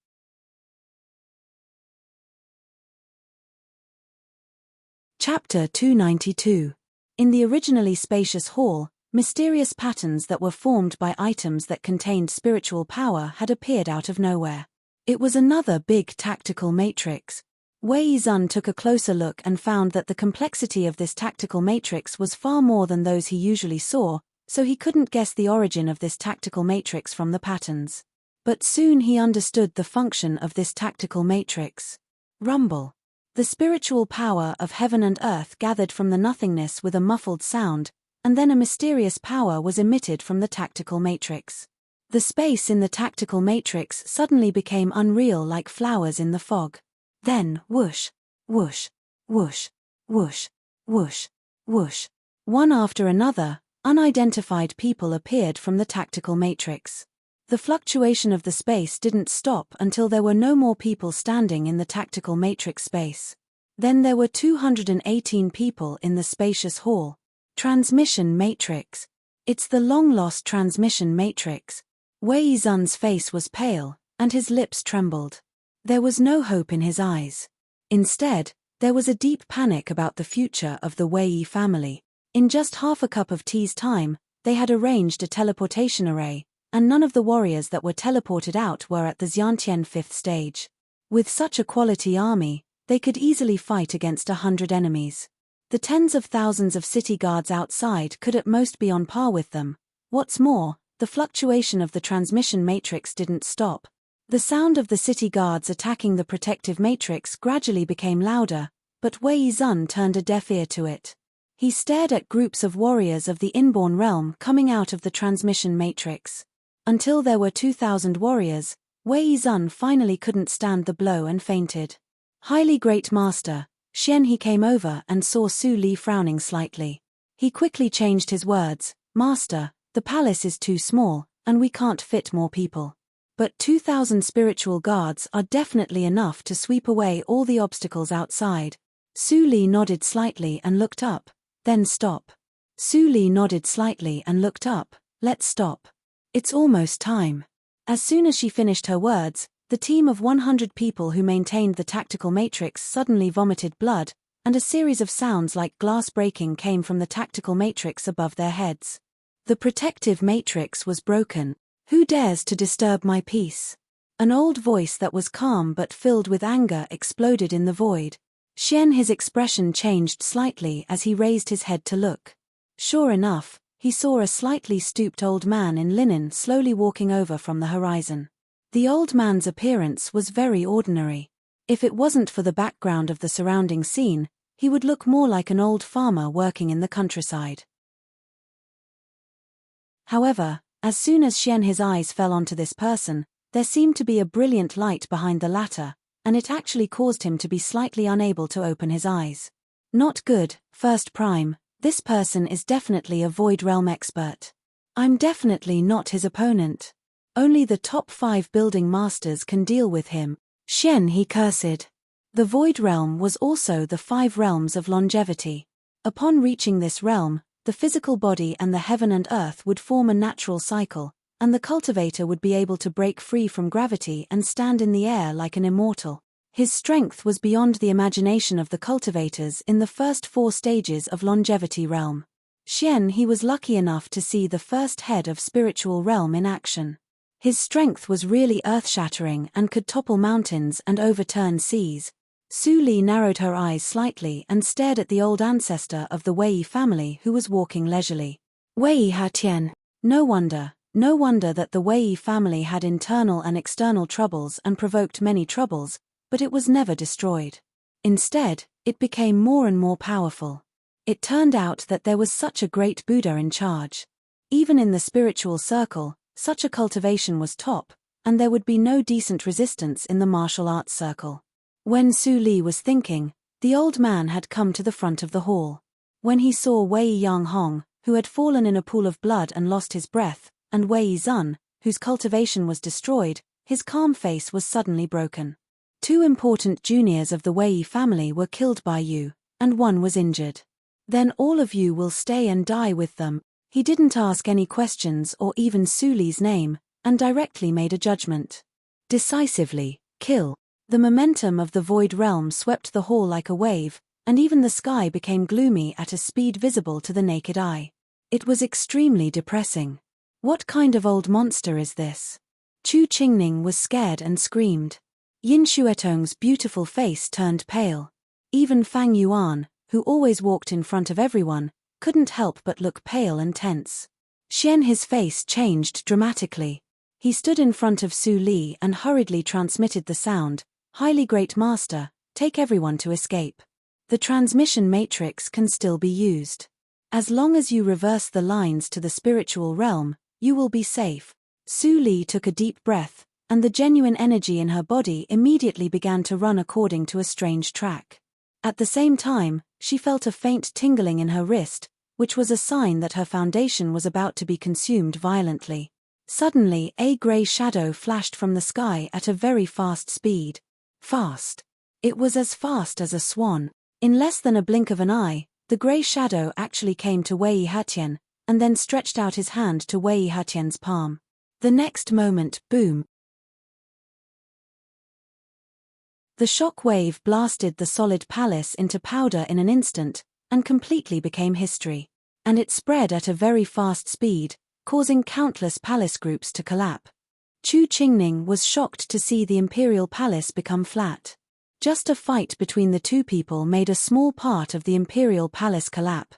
Chapter 292. In the originally spacious hall, mysterious patterns that were formed by items that contained spiritual power had appeared out of nowhere. It was another big tactical matrix. Wei Zun took a closer look and found that the complexity of this tactical matrix was far more than those he usually saw, so he couldn't guess the origin of this tactical matrix from the patterns. But soon he understood the function of this tactical matrix. Rumble. The spiritual power of heaven and earth gathered from the nothingness with a muffled sound, and then a mysterious power was emitted from the tactical matrix. The space in the tactical matrix suddenly became unreal like flowers in the fog. Then, whoosh, whoosh, whoosh, whoosh, whoosh, whoosh. One after another, unidentified people appeared from the tactical matrix. The fluctuation of the space didn't stop until there were no more people standing in the tactical matrix space. Then there were 218 people in the spacious hall. Transmission matrix. It's the long-lost transmission matrix. Wei Zun's face was pale, and his lips trembled. There was no hope in his eyes. Instead, there was a deep panic about the future of the Wei family. In just half a cup of tea's time, they had arranged a teleportation array, and none of the warriors that were teleported out were at the Xiantian 5th stage. With such a quality army, they could easily fight against 100 enemies. The tens of thousands of city guards outside could at most be on par with them. What's more, the fluctuation of the transmission matrix didn't stop. The sound of the city guards attacking the protective matrix gradually became louder, but Wei Zun turned a deaf ear to it. He stared at groups of warriors of the inborn realm coming out of the transmission matrix. Until there were 2,000 warriors, Wei Zun finally couldn't stand the blow and fainted. Highly great master, Xian he came over and saw Su Li frowning slightly. He quickly changed his words, "Master, the palace is too small, and we can't fit more people. But 2,000 spiritual guards are definitely enough to sweep away all the obstacles outside." Su Li nodded slightly and looked up. "Then stop." Su Li nodded slightly and looked up. "Let's stop. It's almost time." As soon as she finished her words, the team of 100 people who maintained the tactical matrix suddenly vomited blood, and a series of sounds like glass breaking came from the tactical matrix above their heads. The protective matrix was broken. "Who dares to disturb my peace?" An old voice that was calm but filled with anger exploded in the void. Xian his expression changed slightly as he raised his head to look. Sure enough, he saw a slightly stooped old man in linen slowly walking over from the horizon. The old man's appearance was very ordinary. If it wasn't for the background of the surrounding scene, he would look more like an old farmer working in the countryside. However, as soon as Xian his eyes fell onto this person, there seemed to be a brilliant light behind the latter, and it actually caused him to be slightly unable to open his eyes. Not good, First Prime, this person is definitely a Void Realm expert. I'm definitely not his opponent. Only the top 5 building masters can deal with him. Xian he cursed. The Void Realm was also the 5 realms of longevity. Upon reaching this realm, the physical body and the heaven and earth would form a natural cycle, and the cultivator would be able to break free from gravity and stand in the air like an immortal. His strength was beyond the imagination of the cultivators in the first 4 stages of longevity realm. Xian he was lucky enough to see the first head of spiritual realm in action. His strength was really earth-shattering and could topple mountains and overturn seas. Su Li narrowed her eyes slightly and stared at the old ancestor of the Wei family who was walking leisurely. Wei Hatian. No wonder that the Wei family had internal and external troubles and provoked many troubles, but it was never destroyed. Instead, it became more and more powerful. It turned out that there was such a great Buddha in charge. Even in the spiritual circle, such a cultivation was top, and there would be no decent resistance in the martial arts circle. When Su Li was thinking, the old man had come to the front of the hall. When he saw Wei Yanghong, who had fallen in a pool of blood and lost his breath, and Wei Zun, whose cultivation was destroyed, his calm face was suddenly broken. 2 important juniors of the Wei family were killed by you, and 1 was injured. Then all of you will stay and die with them. He didn't ask any questions or even Su Li's name, and directly made a judgment. Decisively, kill. The momentum of the Void Realm swept the hall like a wave, and even the sky became gloomy at a speed visible to the naked eye. It was extremely depressing. What kind of old monster is this? Chu Qingning was scared and screamed. Yin Xuetong's beautiful face turned pale. Even Fang Yuan, who always walked in front of everyone, couldn't help but look pale and tense. Xian his face changed dramatically. He stood in front of Su Li and hurriedly transmitted the sound, "Highly great master, take everyone to escape. The transmission matrix can still be used. As long as you reverse the lines to the spiritual realm, you will be safe." Su Li took a deep breath, and the genuine energy in her body immediately began to run according to a strange track. At the same time, she felt a faint tingling in her wrist, which was a sign that her foundation was about to be consumed violently. Suddenly, a grey shadow flashed from the sky at a very fast speed. Fast. It was as fast as a swan. In less than a blink of an eye, the grey shadow actually came to Wei Hatian, and then stretched out his hand to Wei Hatian's palm. The next moment, boom. The shock wave blasted the solid palace into powder in an instant, and completely became history. And it spread at a very fast speed, causing countless palace groups to collapse. Chu Qingning was shocked to see the imperial palace become flat. Just a fight between the 2 people made a small part of the imperial palace collapse.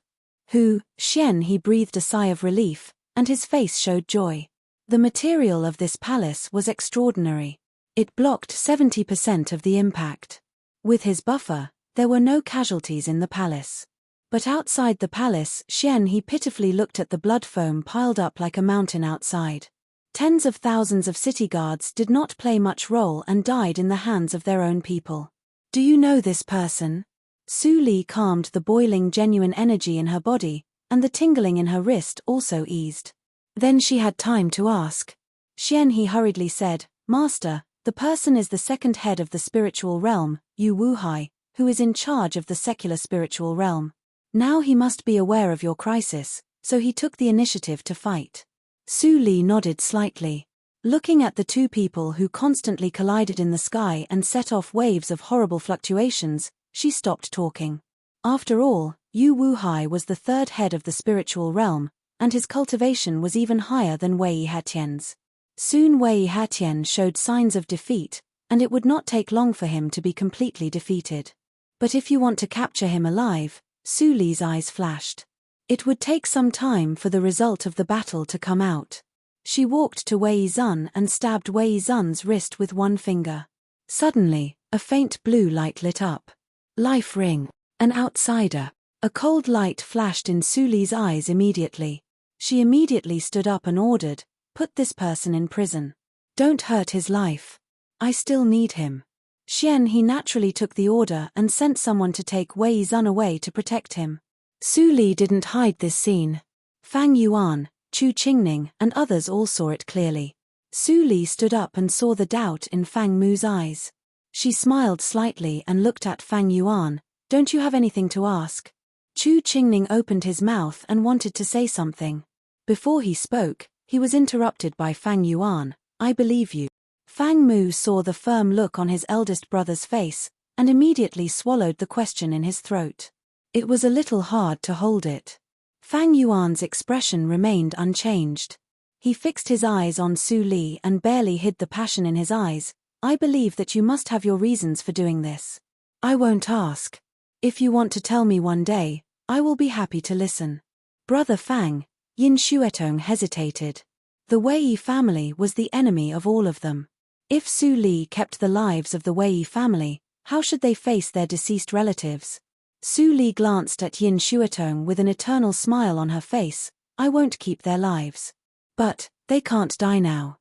Xian he breathed a sigh of relief, and his face showed joy. The material of this palace was extraordinary. It blocked 70% of the impact. With his buffer, there were no casualties in the palace. But outside the palace, Xian pitifully looked at the blood foam piled up like a mountain outside. Tens of thousands of city guards did not play much role and died in the hands of their own people. Do you know this person? Su Li calmed the boiling genuine energy in her body, and the tingling in her wrist also eased. Then she had time to ask. Xian hurriedly said, Master, the person is the second head of the spiritual realm, Yu Wuhai, who is in charge of the secular spiritual realm. Now he must be aware of your crisis, so he took the initiative to fight. Su Li nodded slightly. Looking at the two people who constantly collided in the sky and set off waves of horrible fluctuations, she stopped talking. After all, Yu Wuhai was the third head of the spiritual realm, and his cultivation was even higher than Wei Hatian's. Soon Wei Hatian showed signs of defeat, and it would not take long for him to be completely defeated. But if you want to capture him alive, Su Li's eyes flashed. It would take some time for the result of the battle to come out. She walked to Wei Zun and stabbed Wei Zun's wrist with one finger. Suddenly, a faint blue light lit up. Life ring. An outsider. A cold light flashed in Su Li's eyes immediately. She immediately stood up and ordered, put this person in prison. Don't hurt his life. I still need him. Xian naturally took the order and sent someone to take Wei Zun away to protect him. Su Li didn't hide this scene. Fang Yuan, Chu Qingning and others all saw it clearly. Su Li stood up and saw the doubt in Fang Mu's eyes. She smiled slightly and looked at Fang Yuan. Don't you have anything to ask? Chu Qingning opened his mouth and wanted to say something. Before he spoke, he was interrupted by Fang Yuan. I believe you. Fang Mu saw the firm look on his eldest brother's face, and immediately swallowed the question in his throat. It was a little hard to hold it. Fang Yuan's expression remained unchanged. He fixed his eyes on Su Li and barely hid the passion in his eyes. I believe that you must have your reasons for doing this. I won't ask. If you want to tell me one day, I will be happy to listen. Brother Fang, Yin Xuetong hesitated. The Wei family was the enemy of all of them. If Su Li kept the lives of the Wei family, how should they face their deceased relatives? Su Li glanced at Yin Xuetong with an eternal smile on her face. I won't keep their lives. But, they can't die now.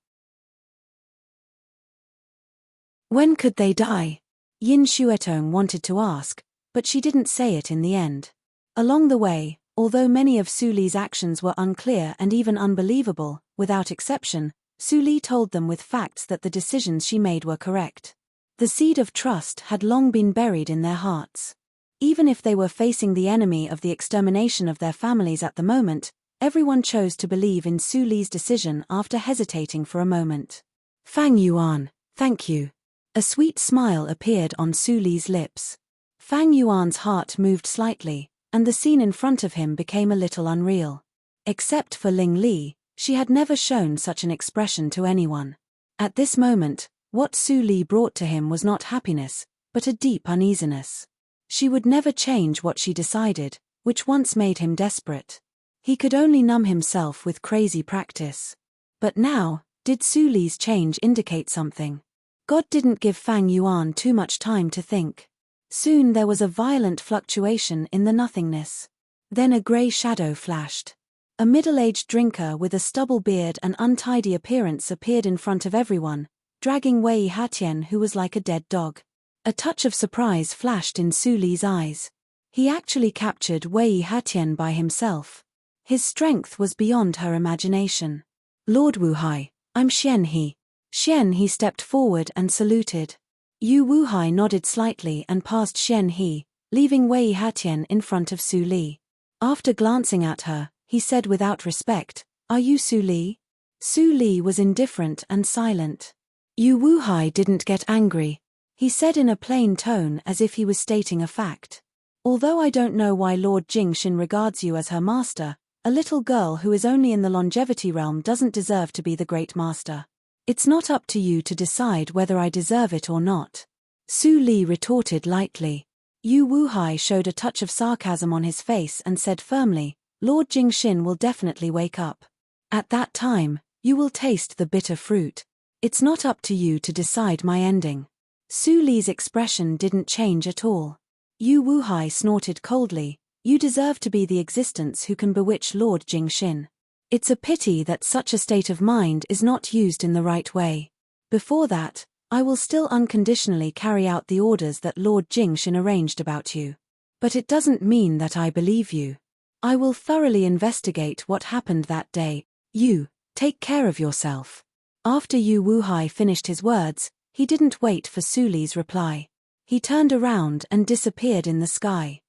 When could they die? Yin Xuetong wanted to ask, but she didn't say it in the end. Along the way, although many of Su Li's actions were unclear and even unbelievable, without exception, Su Li told them with facts that the decisions she made were correct. The seed of trust had long been buried in their hearts. Even if they were facing the enemy of the extermination of their families at the moment, everyone chose to believe in Su Li's decision after hesitating for a moment. Fang Yuan, thank you. A sweet smile appeared on Su Li's lips. Fang Yuan's heart moved slightly, and the scene in front of him became a little unreal. Except for Ling Li, she had never shown such an expression to anyone. At this moment, what Su Li brought to him was not happiness, but a deep uneasiness. She would never change what she decided, which once made him desperate. He could only numb himself with crazy practice. But now, did Su Li's change indicate something? God didn't give Fang Yuan too much time to think. Soon there was a violent fluctuation in the nothingness. Then a grey shadow flashed. A middle-aged drinker with a stubble beard and untidy appearance appeared in front of everyone, dragging Wei Hatian, who was like a dead dog. A touch of surprise flashed in Su Li's eyes. He actually captured Wei Hatian by himself. His strength was beyond her imagination. Lord Wuhai, I'm Xian He. Xian He stepped forward and saluted. Yu Wuhai nodded slightly and passed Xian He, leaving Wei Hatian in front of Su Li. After glancing at her, he said without respect, Are you Su Li? Su Li was indifferent and silent. Yu Wuhai didn't get angry. He said in a plain tone as if he was stating a fact. Although I don't know why Lord Jingxin regards you as her master, a little girl who is only in the longevity realm doesn't deserve to be the great master. It's not up to you to decide whether I deserve it or not. Su Li retorted lightly. Yu Wuhai showed a touch of sarcasm on his face and said firmly, Lord Jingxin will definitely wake up. At that time, you will taste the bitter fruit. It's not up to you to decide my ending. Su Li's expression didn't change at all. Yu Wuhai snorted coldly. You deserve to be the existence who can bewitch Lord Jingxin. It's a pity that such a state of mind is not used in the right way. Before that, I will still unconditionally carry out the orders that Lord Jingxin arranged about you. But it doesn't mean that I believe you. I will thoroughly investigate what happened that day. You, take care of yourself. After Yu Wuhai finished his words, he didn't wait for Su Li's reply. He turned around and disappeared in the sky.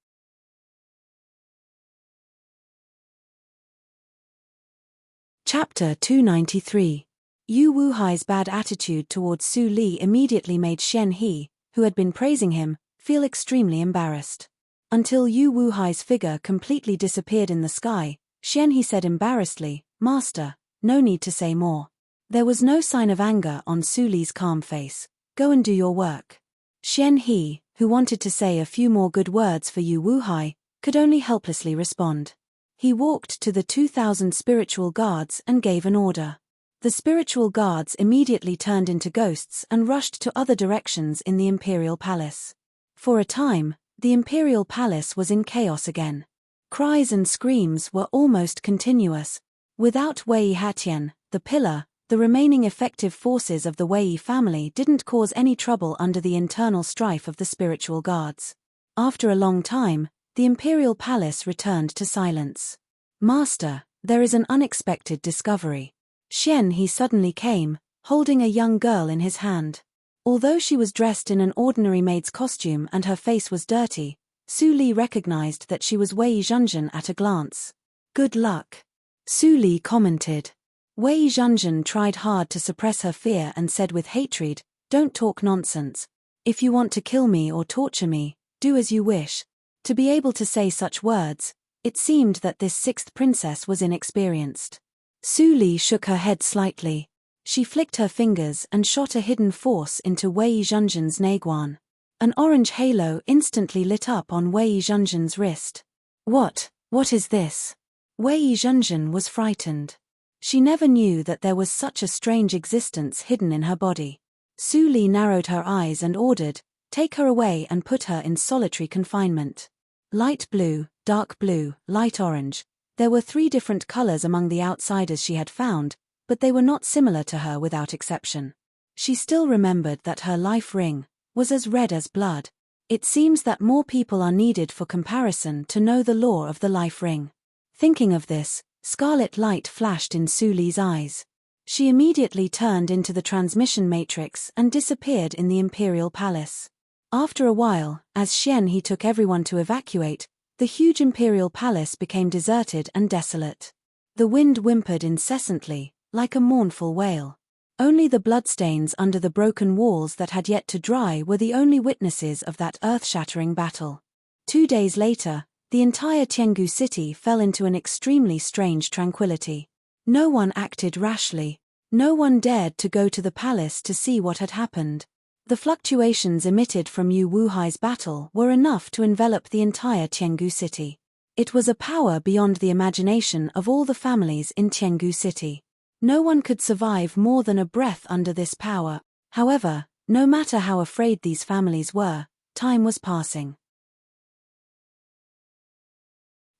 Chapter 293. Yu Wuhai's bad attitude towards Su Li immediately made Xian He, who had been praising him, feel extremely embarrassed. Until Yu Wuhai's figure completely disappeared in the sky, Xian He said embarrassedly, "Master, no need to say more." There was no sign of anger on Su Li's calm face. Go and do your work. Xian He, who wanted to say a few more good words for Yu Wuhai, could only helplessly respond. He walked to the 2,000 spiritual guards and gave an order. The spiritual guards immediately turned into ghosts and rushed to other directions in the imperial palace. For a time, the imperial palace was in chaos again. Cries and screams were almost continuous. Without Wei Hatian, the pillar, the remaining effective forces of the Wei family didn't cause any trouble under the internal strife of the spiritual guards. After a long time, the imperial palace returned to silence. Master, there is an unexpected discovery. Xian He suddenly came, holding a young girl in his hand. Although she was dressed in an ordinary maid's costume and her face was dirty, Su Li recognized that she was Wei Zhenzhen at a glance. Good luck. Su Li commented. Wei Zhenzhen tried hard to suppress her fear and said with hatred, "Don't talk nonsense. If you want to kill me or torture me, do as you wish." To be able to say such words, it seemed that this sixth princess was inexperienced. Su Li shook her head slightly. She flicked her fingers and shot a hidden force into Wei Zhenzhen's naguan. An orange halo instantly lit up on Wei Zhenzhen's wrist. What is this? Wei Zhenzhen was frightened. She never knew that there was such a strange existence hidden in her body. Su Li narrowed her eyes and ordered, "Take her away and put her in solitary confinement." Light blue, dark blue, light orange. There were 3 different colors among the outsiders she had found, but they were not similar to her without exception. She still remembered that her life ring was as red as blood. It seems that more people are needed for comparison to know the lore of the life ring. Thinking of this, scarlet light flashed in Su Li's eyes. She immediately turned into the transmission matrix and disappeared in the imperial palace. After a while, as Xian He took everyone to evacuate, the huge imperial palace became deserted and desolate. The wind whimpered incessantly, like a mournful wail. Only the bloodstains under the broken walls that had yet to dry were the only witnesses of that earth-shattering battle. 2 days later, the entire Tiangu city fell into an extremely strange tranquility. No one acted rashly. No one dared to go to the palace to see what had happened. The fluctuations emitted from Yu Wuhai's battle were enough to envelop the entire Tiangu city. It was a power beyond the imagination of all the families in Tiangu city. No one could survive more than a breath under this power. However, no matter how afraid these families were, time was passing.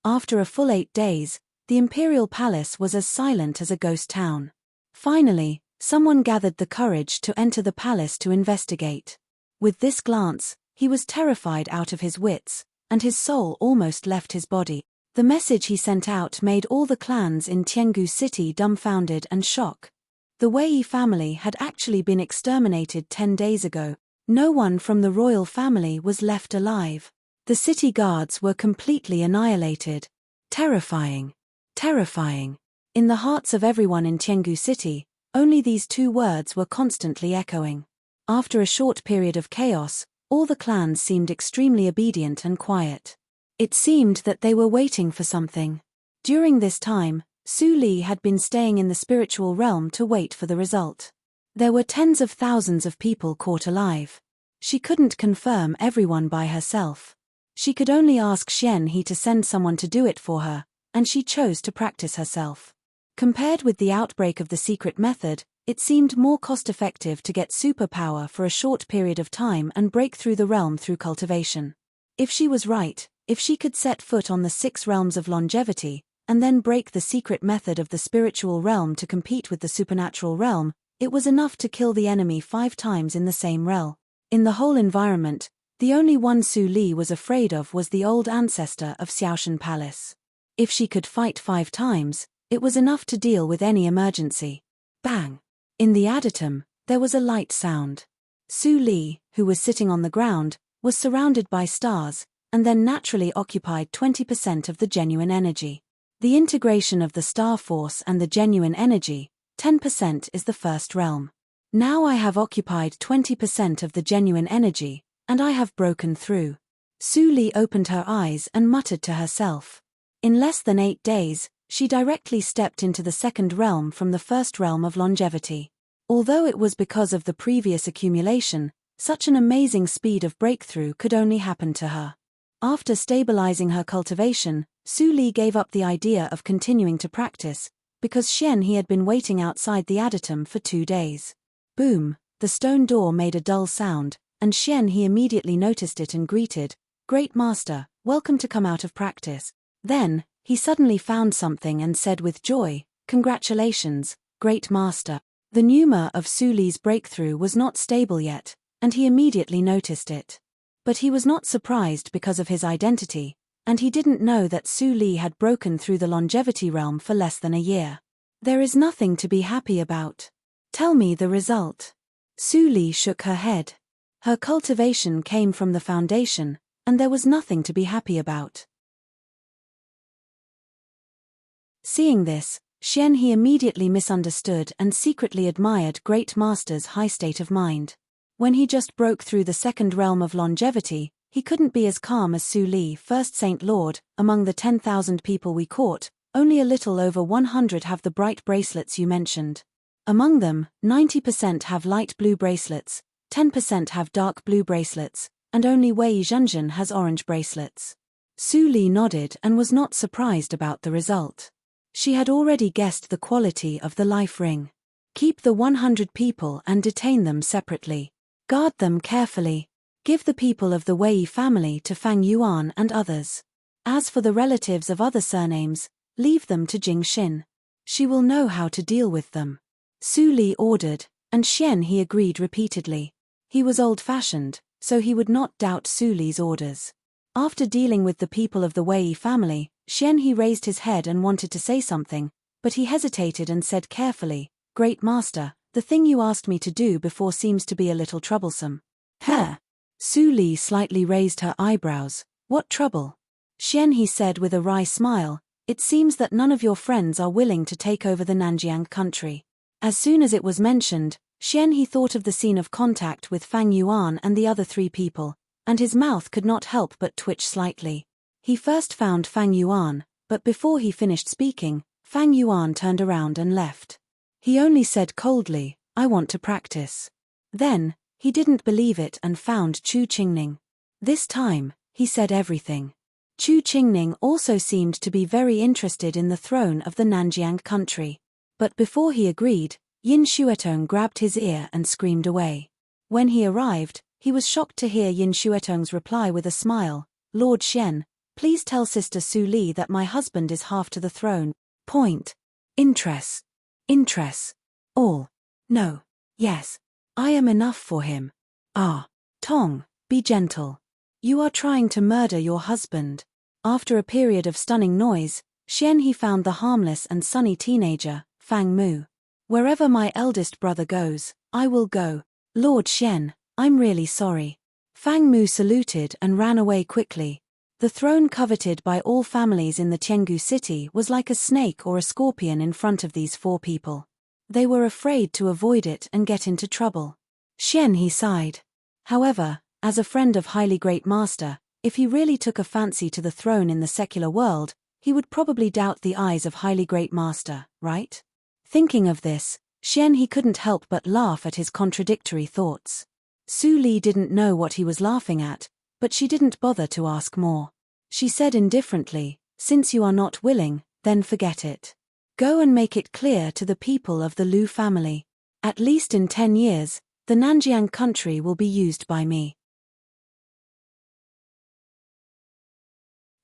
After a full 8 days, the imperial palace was as silent as a ghost town. Finally, someone gathered the courage to enter the palace to investigate. With this glance, he was terrified out of his wits, and his soul almost left his body. The message he sent out made all the clans in Tiangu city dumbfounded and shocked. The Wei family had actually been exterminated 10 days ago. No one from the royal family was left alive. The city guards were completely annihilated. Terrifying. Terrifying. In the hearts of everyone in Tiangu city, only these 2 words were constantly echoing. After a short period of chaos, all the clans seemed extremely obedient and quiet. It seemed that they were waiting for something. During this time, Su Li had been staying in the spiritual realm to wait for the result. There were tens of thousands of people caught alive. She couldn't confirm everyone by herself. She could only ask Xian He to send someone to do it for her, and she chose to practice herself. Compared with the outbreak of the secret method, It seemed more cost-effective to get superpower for a short period of time and break through the realm through cultivation. If she was right, if she could set foot on the 6 realms of longevity, and then break the secret method of the spiritual realm to compete with the supernatural realm, it was enough to kill the enemy 5 times in the same realm. In the whole environment, the only one Su Li was afraid of was the old ancestor of Xiaoshan Palace. If she could fight 5 times, it was enough to deal with any emergency. Bang! In the adytum, there was a light sound. Su Li, who was sitting on the ground, was surrounded by stars, and then naturally occupied 20% of the genuine energy. The integration of the star force and the genuine energy, 10% is the first realm. Now I have occupied 20% of the genuine energy, and I have broken through. Su Li opened her eyes and muttered to herself. In less than 8 days, she directly stepped into the second realm from the first realm of longevity. Although it was because of the previous accumulation, such an amazing speed of breakthrough could only happen to her. After stabilizing her cultivation, Su Li gave up the idea of continuing to practice, because Xian He had been waiting outside the adytum for 2 days. Boom, the stone door made a dull sound, and Xian He immediately noticed it and greeted, "Great Master, welcome to come out of practice." Then, he suddenly found something and said with joy, "Congratulations, Great Master." The pneuma of Su Li's breakthrough was not stable yet, and he immediately noticed it. But he was not surprised because of his identity, and he didn't know that Su Li had broken through the longevity realm for less than a year. There is nothing to be happy about. Tell me the result. Su Li shook her head. Her cultivation came from the foundation, and there was nothing to be happy about. Seeing this, Xian He immediately misunderstood and secretly admired Great Master's high state of mind. When he just broke through the second realm of longevity, he couldn't be as calm as Su Li. First Saint Lord, among the 10,000 people we caught, only a little over 100 have the bright bracelets you mentioned. Among them, 90% have light blue bracelets, 10% have dark blue bracelets, and only Wei Zhenzhen has orange bracelets. Su Li nodded and was not surprised about the result. She had already guessed the quality of the life ring. Keep the 100 people and detain them separately. Guard them carefully. Give the people of the Wei family to Fang Yuan and others. As for the relatives of other surnames, leave them to Jing Xin. She will know how to deal with them. Su Li ordered, and Xian He agreed repeatedly. He was old-fashioned, so he would not doubt Su Li's orders. After dealing with the people of the Wei family, Xian He raised his head and wanted to say something, but he hesitated and said carefully, "Great Master, the thing you asked me to do before seems to be a little troublesome." "Huh?" Su Li slightly raised her eyebrows. "What trouble?" Xian He said with a wry smile, "It seems that none of your friends are willing to take over the Nanjiang country." As soon as it was mentioned, Xian He thought of the scene of contact with Fang Yuan and the other 3 people, and his mouth could not help but twitch slightly. He first found Fang Yuan, but before he finished speaking, Fang Yuan turned around and left. He only said coldly, "I want to practice." Then, he didn't believe it and found Chu Qingning. This time, he said everything. Chu Qingning also seemed to be very interested in the throne of the Nanjiang country. But before he agreed, Yin Xuetong grabbed his ear and screamed away. When he arrived, he was shocked to hear Yin Xuetong's reply with a smile, "Lord Xian, please tell Sister Su Li that my husband is half to the throne. Point. Interest. Interest. All. No. Yes. I am enough for him. Ah. Tong, be gentle. You are trying to murder your husband." After a period of stunning noise, Xian He found the harmless and sunny teenager, Fang Mu. "Wherever my eldest brother goes, I will go. Lord Xian, I'm really sorry." Fang Mu saluted and ran away quickly. The throne coveted by all families in the Tiangu city was like a snake or a scorpion in front of these 4 people. They were afraid to avoid it and get into trouble. Xian He sighed. However, as a friend of highly great master, if he really took a fancy to the throne in the secular world, he would probably doubt the eyes of highly great master, right? Thinking of this, Xian He couldn't help but laugh at his contradictory thoughts. Su Li didn't know what he was laughing at, but she didn't bother to ask more. She said indifferently, "Since you are not willing, then forget it. Go and make it clear to the people of the Lu family." At least in 10 years, the Nanjiang country will be used by me.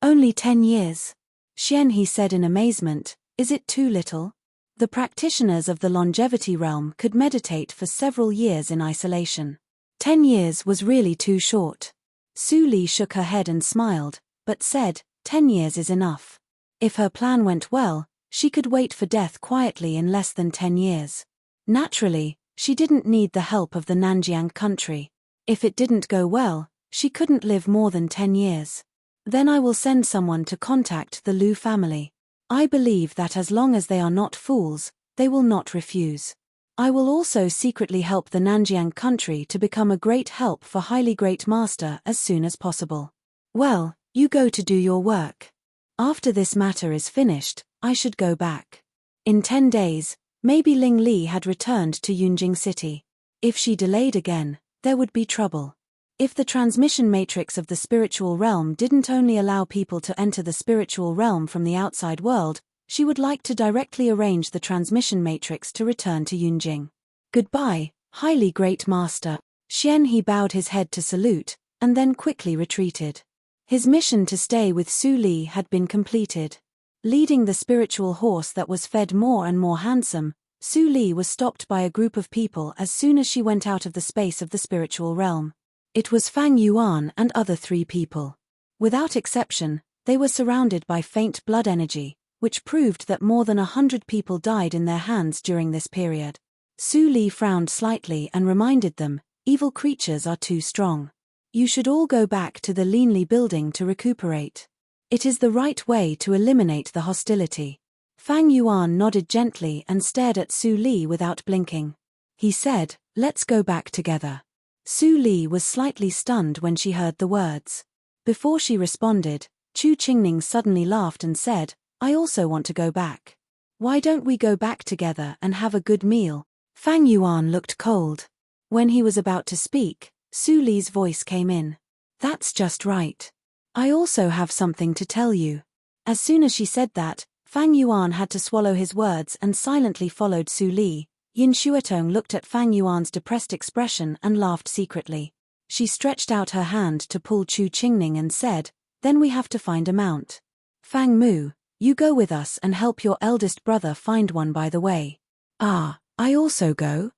Only 10 years. Xian, he said in amazement, is it too little? The practitioners of the longevity realm could meditate for several years in isolation. 10 years was really too short. Su Li shook her head and smiled, but said, 10 years is enough. If her plan went well, she could wait for death quietly in less than 10 years. Naturally, she didn't need the help of the Nanjiang country. If it didn't go well, she couldn't live more than 10 years. Then I will send someone to contact the Lu family. I believe that as long as they are not fools, they will not refuse. I will also secretly help the Nanjiang country to become a great help for highly great master as soon as possible. Well, you go to do your work. After this matter is finished, I should go back. In 10 days, maybe Ling Li had returned to Yunjing City. If she delayed again, there would be trouble. If the transmission matrix of the spiritual realm didn't only allow people to enter the spiritual realm from the outside world, she would like to directly arrange the transmission matrix to return to Yunjing. Goodbye, highly great master. Xian he bowed his head to salute, and then quickly retreated. His mission to stay with Su Li had been completed. Leading the spiritual horse that was fed more and more handsome, Su Li was stopped by a group of people as soon as she went out of the space of the spiritual realm. It was Fang Yuan and other 3 people. Without exception, they were surrounded by faint blood energy, which proved that more than 100 people died in their hands during this period. Su Li frowned slightly and reminded them, evil creatures are too strong. You should all go back to the Linli building to recuperate. It is the right way to eliminate the hostility. Fang Yuan nodded gently and stared at Su Li without blinking. He said, let's go back together. Su Li was slightly stunned when she heard the words. Before she responded, Chu Qingning suddenly laughed and said, I also want to go back. Why don't we go back together and have a good meal? Fang Yuan looked cold. When he was about to speak, Su Li's voice came in. That's just right. I also have something to tell you. As soon as she said that, Fang Yuan had to swallow his words and silently followed Su Li. Yin Xuetong looked at Fang Yuan's depressed expression and laughed secretly. She stretched out her hand to pull Chu Qingning and said, then we have to find a mount. Fang Mu, you go with us and help your eldest brother find one by the way. Ah, I also go?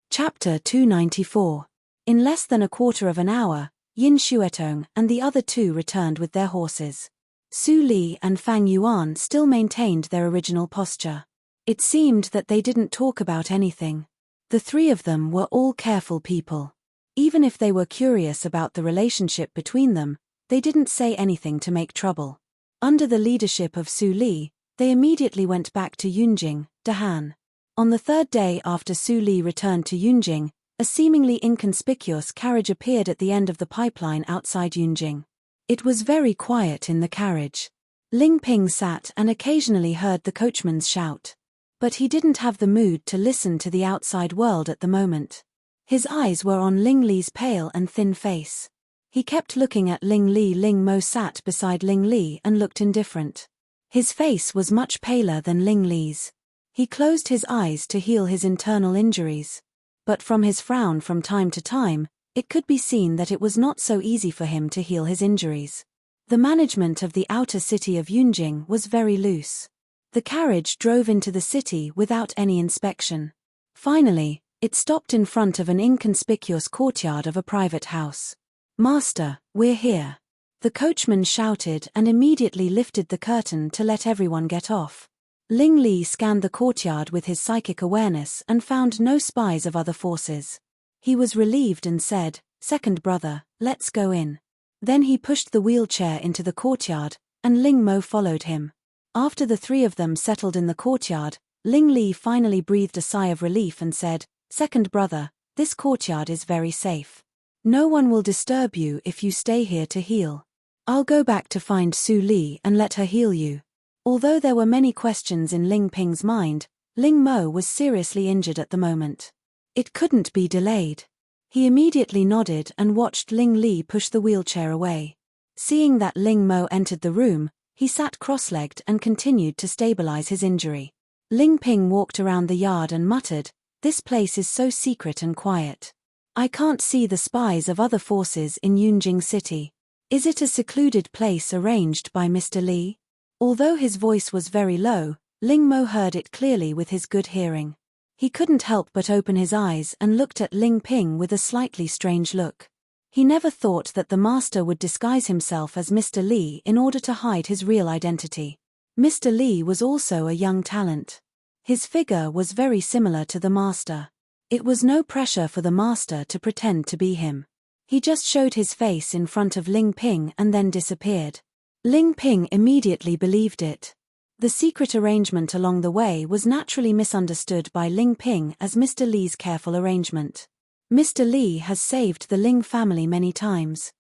Chapter 294. In less than a quarter of an hour, Yin Xuetong and the other 2 returned with their horses. Su Li and Fang Yuan still maintained their original posture. It seemed that they didn't talk about anything. The 3 of them were all careful people. Even if they were curious about the relationship between them, they didn't say anything to make trouble. Under the leadership of Su Li, they immediately went back to Yunjing, Dahan. On the 3rd day after Su Li returned to Yunjing, a seemingly inconspicuous carriage appeared at the end of the pipeline outside Yunjing. It was very quiet in the carriage. Ling Ping sat and occasionally heard the coachman's shout. But he didn't have the mood to listen to the outside world at the moment. His eyes were on Ling Li's pale and thin face. He kept looking at Ling Li. Ling Mo sat beside Ling Li and looked indifferent. His face was much paler than Ling Li's. He closed his eyes to heal his internal injuries. But from his frown from time to time, it could be seen that it was not so easy for him to heal his injuries. The management of the outer city of Yunjing was very loose. The carriage drove into the city without any inspection. Finally, it stopped in front of an inconspicuous courtyard of a private house. Master, we're here. The coachman shouted and immediately lifted the curtain to let everyone get off. Ling Li scanned the courtyard with his psychic awareness and found no spies of other forces. He was relieved and said, "Second brother, let's go in." Then he pushed the wheelchair into the courtyard, and Ling Mo followed him. After the 3 of them settled in the courtyard, Ling Li finally breathed a sigh of relief and said, "Second brother, this courtyard is very safe. No one will disturb you if you stay here to heal. I'll go back to find Su Li and let her heal you." Although there were many questions in Ling Ping's mind, Ling Mo was seriously injured at the moment. It couldn't be delayed. He immediately nodded and watched Ling Li push the wheelchair away. Seeing that Ling Mo entered the room, He sat cross-legged and continued to stabilize his injury. Ling Ping walked around the yard and muttered, "This place is so secret and quiet. I can't see the spies of other forces in Yunjing City. Is it a secluded place arranged by Mr. Li?" Although his voice was very low, Ling Mo heard it clearly with his good hearing. He couldn't help but open his eyes and looked at Ling Ping with a slightly strange look. He never thought that the master would disguise himself as Mr. Li in order to hide his real identity. Mr. Li was also a young talent. His figure was very similar to the master. It was no pressure for the master to pretend to be him. He just showed his face in front of Ling Ping and then disappeared. Ling Ping immediately believed it. The secret arrangement along the way was naturally misunderstood by Ling Ping as Mr. Li's careful arrangement. Mr. Li has saved the Ling family many times.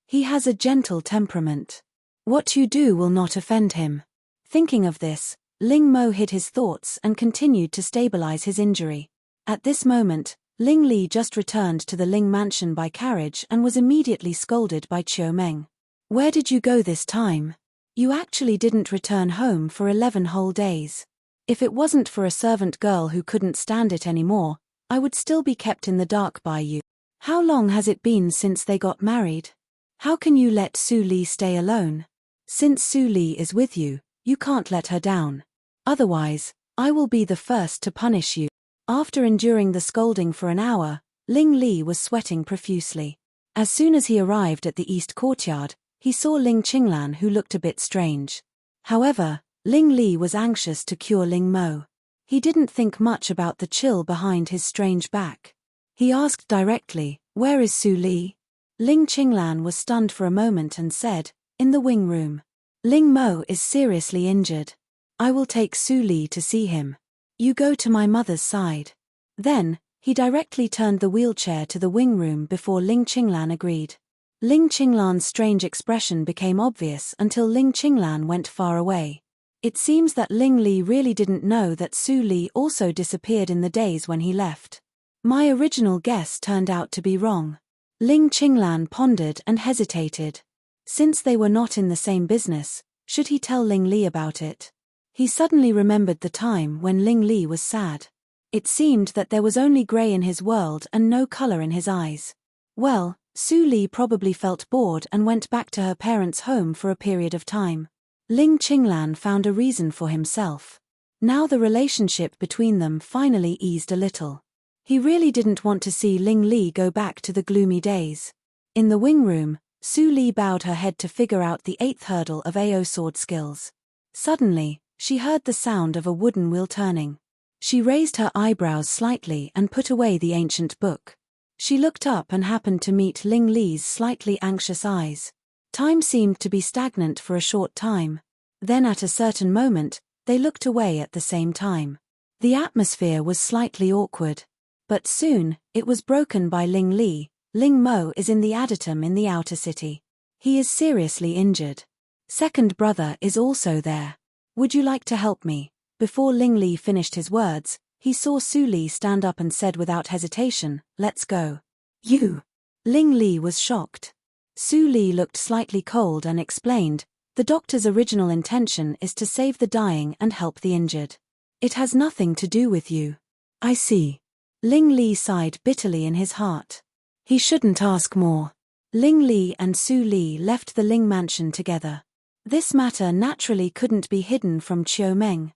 He has a gentle temperament. What you do will not offend him. Thinking of this, Ling Mo hid his thoughts and continued to stabilize his injury. At this moment, Ling Li just returned to the Ling mansion by carriage and was immediately scolded by Chiu Meng. "Where did you go this time? You actually didn't return home for 11 whole days. If it wasn't for a servant girl who couldn't stand it anymore, I would still be kept in the dark by you. How long has it been since they got married? How can you let Su Li stay alone? Since Su Li is with you, you can't let her down. Otherwise, I will be the first to punish you." After enduring the scolding for an hour, Ling Li was sweating profusely. As soon as he arrived at the east courtyard, he saw Ling Qinglan, who looked a bit strange. However, Ling Li was anxious to cure Ling Mo. He didn't think much about the chill behind his strange back. He asked directly, "Where is Su Li?" Ling Qinglan was stunned for a moment and said, "In the wing room. Ling Mo is seriously injured. I will take Su Li to see him. You go to my mother's side." Then, he directly turned the wheelchair to the wing room before Ling Qinglan agreed. Ling Qinglan's strange expression became obvious until Ling Qinglan went far away. It seems that Ling Li really didn't know that Su Li also disappeared in the days when he left. My original guess turned out to be wrong. Ling Qinglan pondered and hesitated. Since they were not in the same business, should he tell Ling Li about it? He suddenly remembered the time when Ling Li was sad. It seemed that there was only grey in his world and no color in his eyes. Well, Su Li probably felt bored and went back to her parents' home for a period of time. Ling Qinglan found a reason for himself. Now the relationship between them finally eased a little. He really didn't want to see Ling Li go back to the gloomy days. In the wing room, Su Li bowed her head to figure out the 8th hurdle of AO sword skills. Suddenly, she heard the sound of a wooden wheel turning. She raised her eyebrows slightly and put away the ancient book. She looked up and happened to meet Ling Li's slightly anxious eyes. Time seemed to be stagnant for a short time. Then at a certain moment, they looked away at the same time. The atmosphere was slightly awkward. But soon, it was broken by Ling Li. "Ling Mo is in the Adatum in the outer city. He is seriously injured. Second brother is also there. Would you like to help me?" Before Ling Li finished his words, he saw Su Li stand up and said without hesitation, "Let's go." "You?" Ling Li was shocked. Su Li looked slightly cold and explained, "The doctor's original intention is to save the dying and help the injured. It has nothing to do with you." "I see." Ling Li sighed bitterly in his heart. He shouldn't ask more. Ling Li and Su Li left the Ling mansion together. This matter naturally couldn't be hidden from Chiu Meng.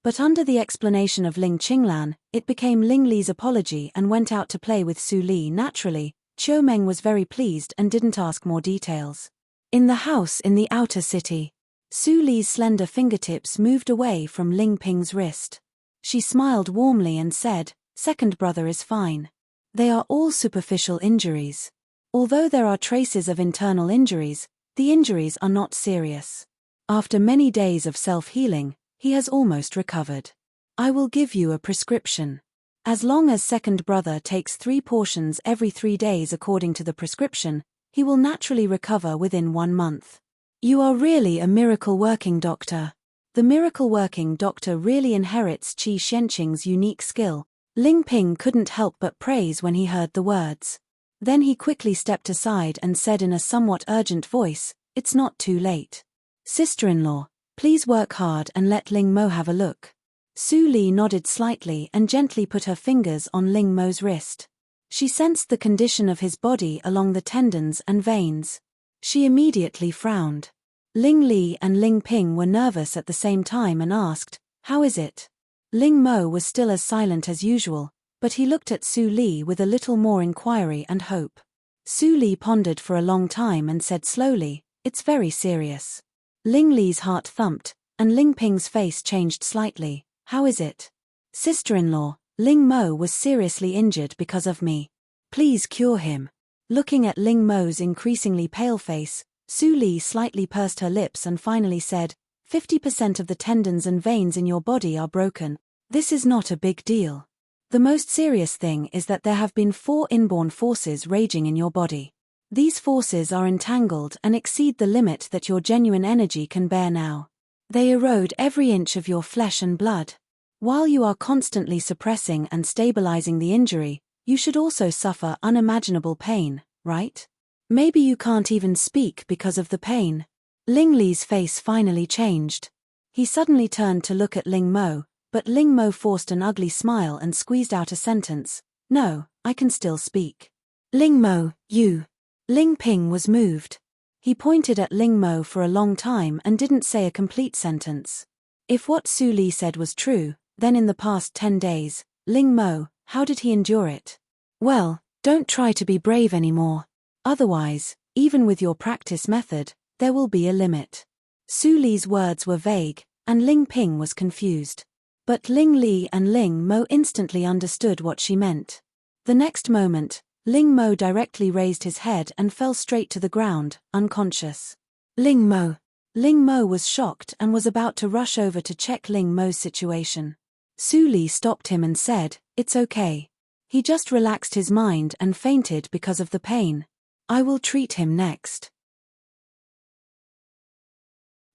But under the explanation of Ling Qinglan, it became Ling Li's apology and went out to play with Su Li naturally. Chiu Meng was very pleased and didn't ask more details. In the house in the outer city, Su Li's slender fingertips moved away from Ling Ping's wrist. She smiled warmly and said, "Second brother is fine. They are all superficial injuries. Although there are traces of internal injuries, the injuries are not serious. After many days of self-healing, he has almost recovered. I will give you a prescription. As long as second brother takes 3 portions every 3 days according to the prescription, he will naturally recover within 1 month. You are really a miracle-working doctor." The miracle-working doctor really inherits Qi Xianqing's unique skill. Ling Ping couldn't help but praise when he heard the words. Then he quickly stepped aside and said in a somewhat urgent voice, "It's not too late. Sister-in-law, please work hard and let Ling Mo have a look." Su Li nodded slightly and gently put her fingers on Ling Mo's wrist. She sensed the condition of his body along the tendons and veins. She immediately frowned. Ling Li and Ling Ping were nervous at the same time and asked, "How is it?" Ling Mo was still as silent as usual, but he looked at Su Li with a little more inquiry and hope. Su Li pondered for a long time and said slowly, "It's very serious." Ling Li's heart thumped, and Ling Ping's face changed slightly. "How is it?" "Sister-in-law, Ling Mo was seriously injured because of me. Please cure him." Looking at Ling Mo's increasingly pale face, Su Li slightly pursed her lips and finally said, 50% of the tendons and veins in your body are broken. This is not a big deal. The most serious thing is that there have been 4 inborn forces raging in your body. These forces are entangled and exceed the limit that your genuine energy can bear now. They erode every inch of your flesh and blood. While you are constantly suppressing and stabilizing the injury, you should also suffer unimaginable pain, right? Maybe you can't even speak because of the pain. Ling Li's face finally changed. He suddenly turned to look at Ling Mo, but Ling Mo forced an ugly smile and squeezed out a sentence. "No, I can still speak." "Ling Mo, you." Ling Ping was moved. He pointed at Ling Mo for a long time and didn't say a complete sentence. If what Su Li said was true, then in the past 10 days, Ling Mo, how did he endure it? Well, don't try to be brave anymore. Otherwise, even with your practice method, there will be a limit. Su Li's words were vague, and Ling Ping was confused. But Ling Li and Ling Mo instantly understood what she meant. The next moment, Ling Mo directly raised his head and fell straight to the ground, unconscious. Ling Mo. Ling Mo was shocked and was about to rush over to check Ling Mo's situation. Su Li stopped him and said, "It's okay. He just relaxed his mind and fainted because of the pain. I will treat him next."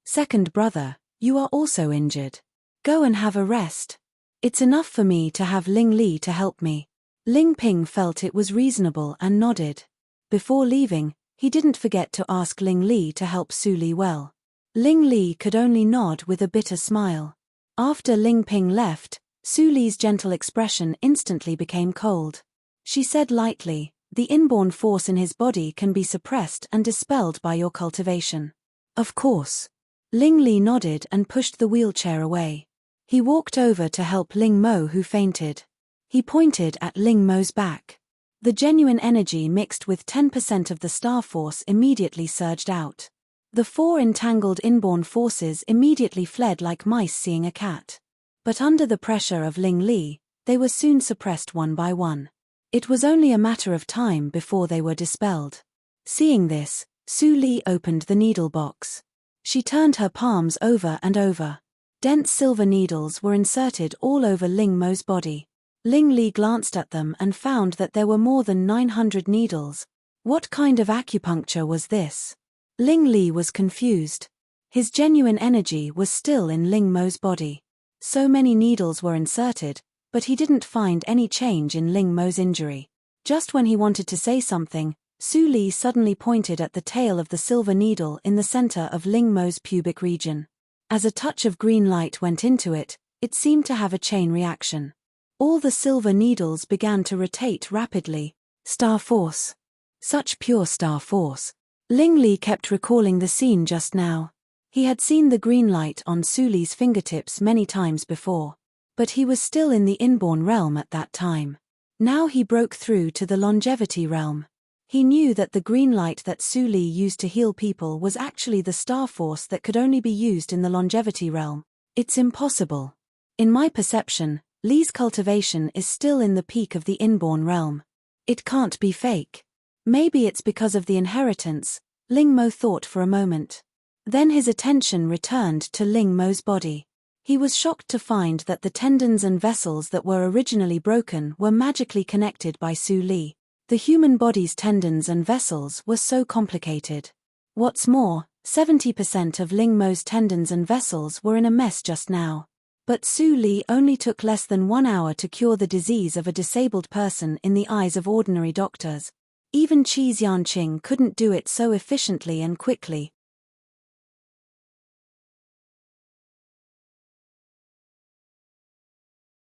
Second brother, you are also injured. Go and have a rest. It's enough for me to have Ling Li to help me. Ling Ping felt it was reasonable and nodded. Before leaving, he didn't forget to ask Ling Li to help Su Li well. Ling Li could only nod with a bitter smile. After Ling Ping left, Su Li's gentle expression instantly became cold. She said lightly, "The inborn force in his body can be suppressed and dispelled by your cultivation." "Of course." Ling Li nodded and pushed the wheelchair away. He walked over to help Ling Mo, who fainted. He pointed at Ling Mo's back. The genuine energy mixed with 10% of the star force immediately surged out. The 4 entangled inborn forces immediately fled like mice seeing a cat. But under the pressure of Ling Li, they were soon suppressed one by one. It was only a matter of time before they were dispelled. Seeing this, Su Li opened the needle box. She turned her palms over and over. Dense silver needles were inserted all over Ling Mo's body. Ling Li glanced at them and found that there were more than 900 needles. What kind of acupuncture was this? Ling Li was confused. His genuine energy was still in Ling Mo's body. So many needles were inserted, but he didn't find any change in Ling Mo's injury. Just when he wanted to say something, Su Li suddenly pointed at the tail of the silver needle in the center of Ling Mo's pubic region. As a touch of green light went into it, it seemed to have a chain reaction. All the silver needles began to rotate rapidly. Star force. Such pure star force. Ling Li kept recalling the scene just now. He had seen the green light on Su Li's fingertips many times before. But he was still in the inborn realm at that time. Now he broke through to the longevity realm. He knew that the green light that Su Li used to heal people was actually the star force that could only be used in the longevity realm. It's impossible. In my perception, Li's cultivation is still in the peak of the inborn realm. It can't be fake. Maybe it's because of the inheritance, Ling Mo thought for a moment. Then his attention returned to Ling Mo's body. He was shocked to find that the tendons and vessels that were originally broken were magically connected by Su Li. The human body's tendons and vessels were so complicated. What's more, 70% of Ling Mo's tendons and vessels were in a mess just now. But Su Li only took less than 1 hour to cure the disease of a disabled person in the eyes of ordinary doctors. Even Qi Xianqing couldn't do it so efficiently and quickly.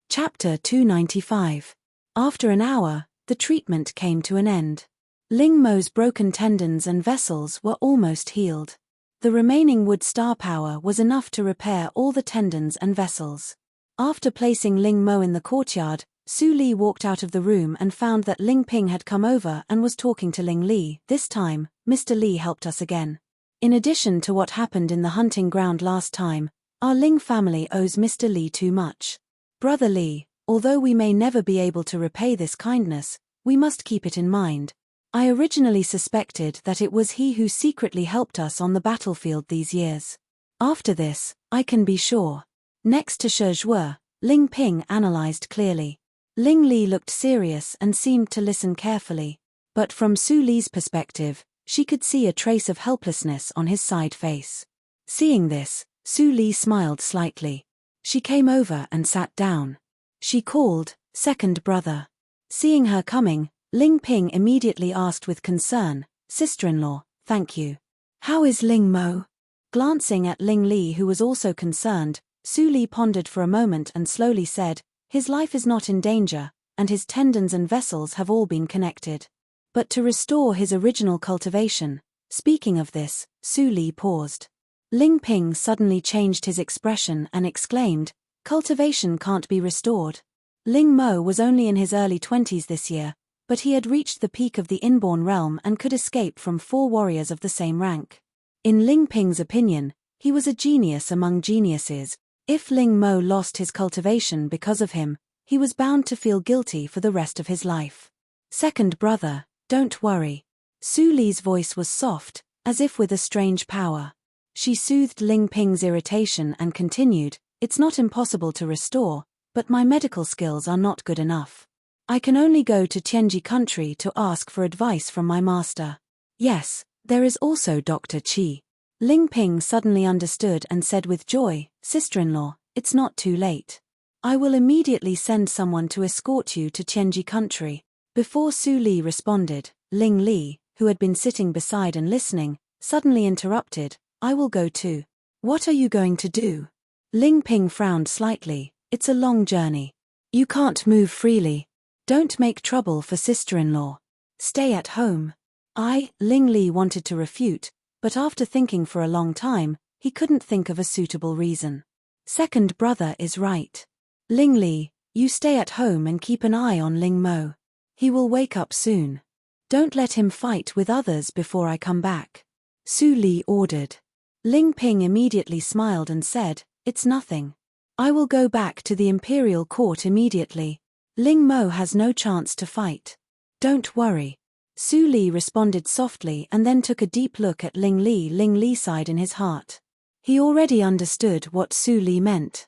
Chapter 295. After an hour, the treatment came to an end. Ling Mo's broken tendons and vessels were almost healed. The remaining wood star power was enough to repair all the tendons and vessels. After placing Ling Mo in the courtyard, Su Li walked out of the room and found that Ling Ping had come over and was talking to Ling Li. This time, Mr. Li helped us again. In addition to what happened in the hunting ground last time, our Ling family owes Mr. Li too much. Brother Li, although we may never be able to repay this kindness, we must keep it in mind. I originally suspected that it was he who secretly helped us on the battlefield these years. After this, I can be sure. Next to Shi Zhuo, Ling Ping analyzed clearly. Ling Li looked serious and seemed to listen carefully. But from Su Li's perspective, she could see a trace of helplessness on his side face. Seeing this, Su Li smiled slightly. She came over and sat down. She called, "Second brother." Seeing her coming, Ling Ping immediately asked with concern, "Sister-in-law, thank you. How is Ling Mo?" Glancing at Ling Li, who was also concerned, Su Li pondered for a moment and slowly said, "His life is not in danger, and his tendons and vessels have all been connected. But to restore his original cultivation." Speaking of this, Su Li paused. Ling Ping suddenly changed his expression and exclaimed, "Cultivation can't be restored." Ling Mo was only in his early 20s this year, but he had reached the peak of the inborn realm and could escape from 4 warriors of the same rank. In Ling Ping's opinion, he was a genius among geniuses. If Ling Mo lost his cultivation because of him, he was bound to feel guilty for the rest of his life. "Second brother, don't worry." Su Li's voice was soft, as if with a strange power. She soothed Ling Ping's irritation and continued, "It's not impossible to restore, but my medical skills are not good enough. I can only go to Tianji country to ask for advice from my master. Yes, there is also Dr. Qi." Ling Ping suddenly understood and said with joy, "Sister-in-law, it's not too late. I will immediately send someone to escort you to Tianji country." Before Su Li responded, Ling Li, who had been sitting beside and listening, suddenly interrupted, "I will go too." "What are you going to do?" Ling Ping frowned slightly. "It's a long journey. You can't move freely. Don't make trouble for sister-in-law. Stay at home." Ling Li wanted to refute, but after thinking for a long time, he couldn't think of a suitable reason. "Second brother is right. Ling Li, you stay at home and keep an eye on Ling Mo. He will wake up soon. Don't let him fight with others before I come back," Su Li ordered. Ling Ping immediately smiled and said, "It's nothing. I will go back to the imperial court immediately. Ling Mo has no chance to fight. Don't worry." Su Li responded softly and then took a deep look at Ling Li. Ling Li sighed in his heart. He already understood what Su Li meant.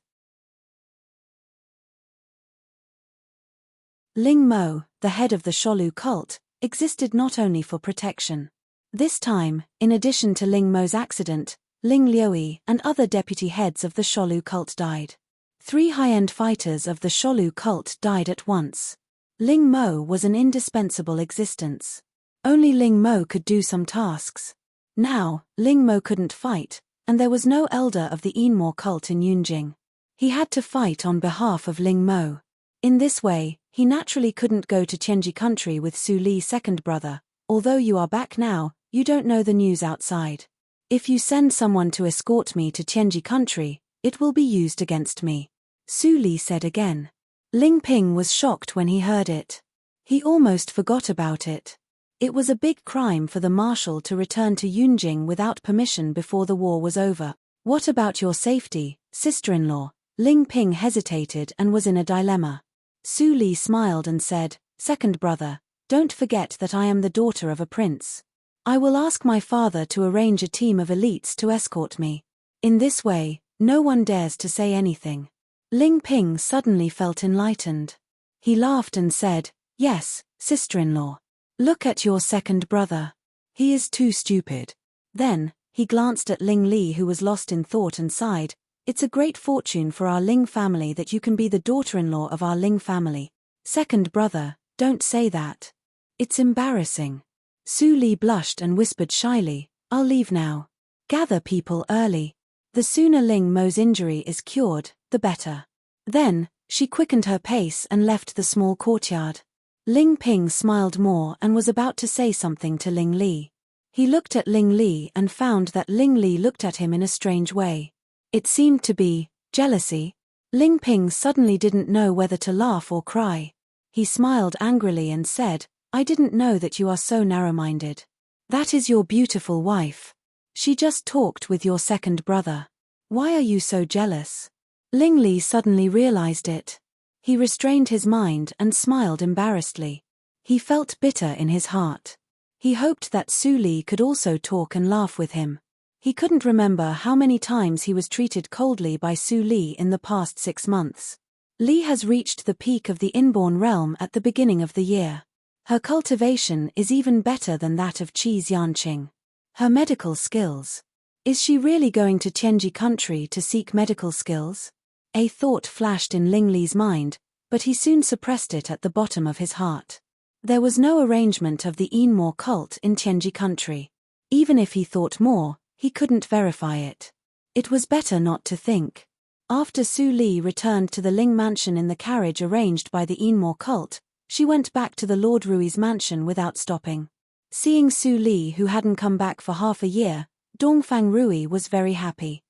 Ling Mo, the head of the Sholu cult, existed not only for protection. This time, in addition to Ling Mo's accident, Ling Liuyi and other deputy heads of the Sholu cult died. 3 high-end fighters of the Sholu cult died at once. Ling Mo was an indispensable existence. Only Ling Mo could do some tasks. Now, Ling Mo couldn't fight, and there was no elder of the Enmore cult in Yunjing. He had to fight on behalf of Ling Mo. In this way, he naturally couldn't go to Tianji country with Su Li's second brother. "Although you are back now, you don't know the news outside. If you send someone to escort me to Tianji country, it will be used against me," Su Li said again. Ling Ping was shocked when he heard it. He almost forgot about it. It was a big crime for the marshal to return to Yunjing without permission before the war was over. "What about your safety, sister-in-law?" Ling Ping hesitated and was in a dilemma. Su Li smiled and said, "Second brother, don't forget that I am the daughter of a prince. I will ask my father to arrange a team of elites to escort me. In this way, no one dares to say anything." Ling Ping suddenly felt enlightened. He laughed and said, "Yes, sister-in-law. Look at your second brother. He is too stupid." Then, he glanced at Ling Li, who was lost in thought, and sighed, "It's a great fortune for our Ling family that you can be the daughter-in-law of our Ling family." "Second brother, don't say that. It's embarrassing. Su Li blushed and whispered shyly, I'll leave now. Gather people early. The sooner Ling Mo's injury is cured, the better. Then, she quickened her pace and left the small courtyard. Ling Ping smiled more and was about to say something to Ling Li. He looked at Ling Li and found that Ling Li looked at him in a strange way. It seemed to be jealousy. Ling Ping suddenly didn't know whether to laugh or cry. He smiled angrily and said, I didn't know that you are so narrow-minded. That is your beautiful wife. She just talked with your second brother. Why are you so jealous? Ling Li suddenly realized it. He restrained his mind and smiled embarrassedly. He felt bitter in his heart. He hoped that Su Li could also talk and laugh with him. He couldn't remember how many times he was treated coldly by Su Li in the past 6 months. Li has reached the peak of the inborn realm at the beginning of the year. Her cultivation is even better than that of Qi Xianqing. Her medical skills. Is she really going to Tianji country to seek medical skills? A thought flashed in Ling Li's mind, but he soon suppressed it at the bottom of his heart. There was no arrangement of the Enmore cult in Tianji country. Even if he thought more, he couldn't verify it. It was better not to think. After Su Li returned to the Ling mansion in the carriage arranged by the Enmore cult, she went back to the Lord Rui's mansion without stopping. Seeing Su Li, who hadn't come back for half a year, Dongfang Rui was very happy.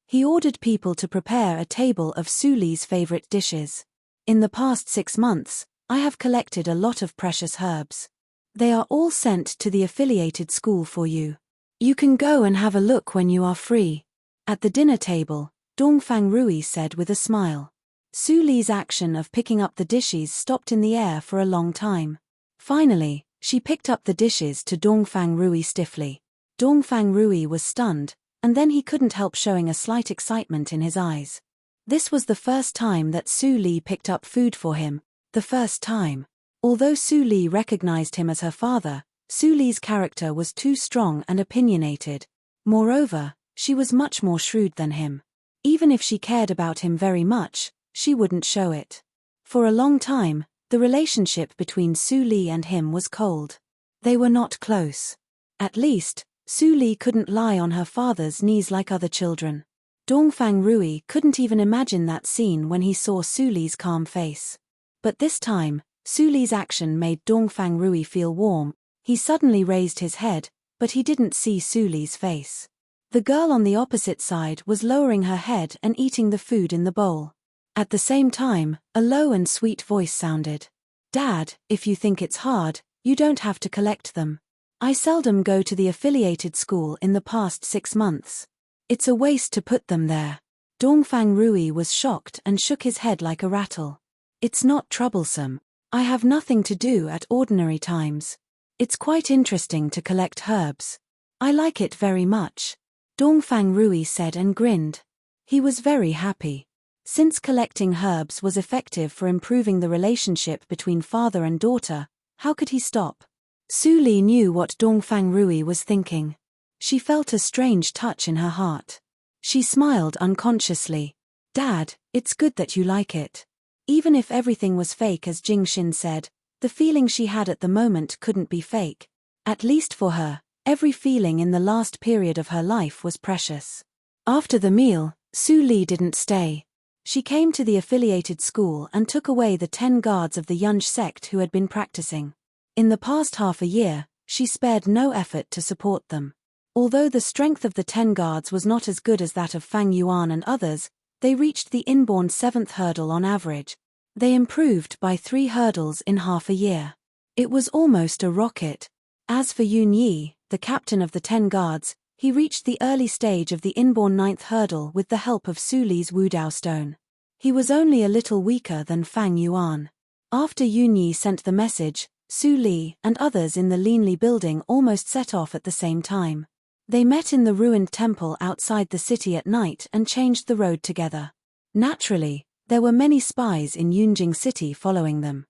He ordered people to prepare a table of Su Li's favorite dishes. In the past 6 months, I have collected a lot of precious herbs. They are all sent to the affiliated school for you. You can go and have a look when you are free. At the dinner table, Dongfang Rui said with a smile. Su Li's action of picking up the dishes stopped in the air for a long time. Finally, she picked up the dishes to Dongfang Rui stiffly. Dongfang Rui was stunned, and then he couldn't help showing a slight excitement in his eyes. This was the first time that Su Li picked up food for him, the first time. Although Su Li recognized him as her father, Su Li's character was too strong and opinionated. Moreover, she was much more shrewd than him. Even if she cared about him very much, she wouldn't show it. For a long time, the relationship between Su Li and him was cold. They were not close. At least, Su Li couldn't lie on her father's knees like other children. Dongfang Rui couldn't even imagine that scene when he saw Su Li's calm face. But this time, Su Li's action made Dongfang Rui feel warm. He suddenly raised his head, but he didn't see Su Li's face. The girl on the opposite side was lowering her head and eating the food in the bowl. At the same time, a low and sweet voice sounded. Dad, if you think it's hard, you don't have to collect them. I seldom go to the affiliated school in the past 6 months. It's a waste to put them there. Dongfang Rui was shocked and shook his head like a rattle. It's not troublesome. I have nothing to do at ordinary times. It's quite interesting to collect herbs. I like it very much. Dongfang Rui said and grinned. He was very happy. Since collecting herbs was effective for improving the relationship between father and daughter, how could he stop? Su Li knew what Dongfang Rui was thinking. She felt a strange touch in her heart. She smiled unconsciously. Dad, it's good that you like it. Even if everything was fake as Jing Xin said, the feeling she had at the moment couldn't be fake. At least for her, every feeling in the last period of her life was precious. After the meal, Su Li didn't stay. She came to the affiliated school and took away the 10 guards of the Yunj sect who had been practicing. In the past half a year, she spared no effort to support them. Although the strength of the 10 guards was not as good as that of Fang Yuan and others, they reached the inborn 7th hurdle on average. They improved by 3 hurdles in half a year. It was almost a rocket. As for Yun Yi, the captain of the 10 guards, he reached the early stage of the inborn 9th hurdle with the help of Su Li's Wudao stone. He was only a little weaker than Fang Yuan. After Yun Yi sent the message, Su Li and others in the Linli building almost set off at the same time. They met in the ruined temple outside the city at night and changed the road together. Naturally, there were many spies in Yunjing City following them.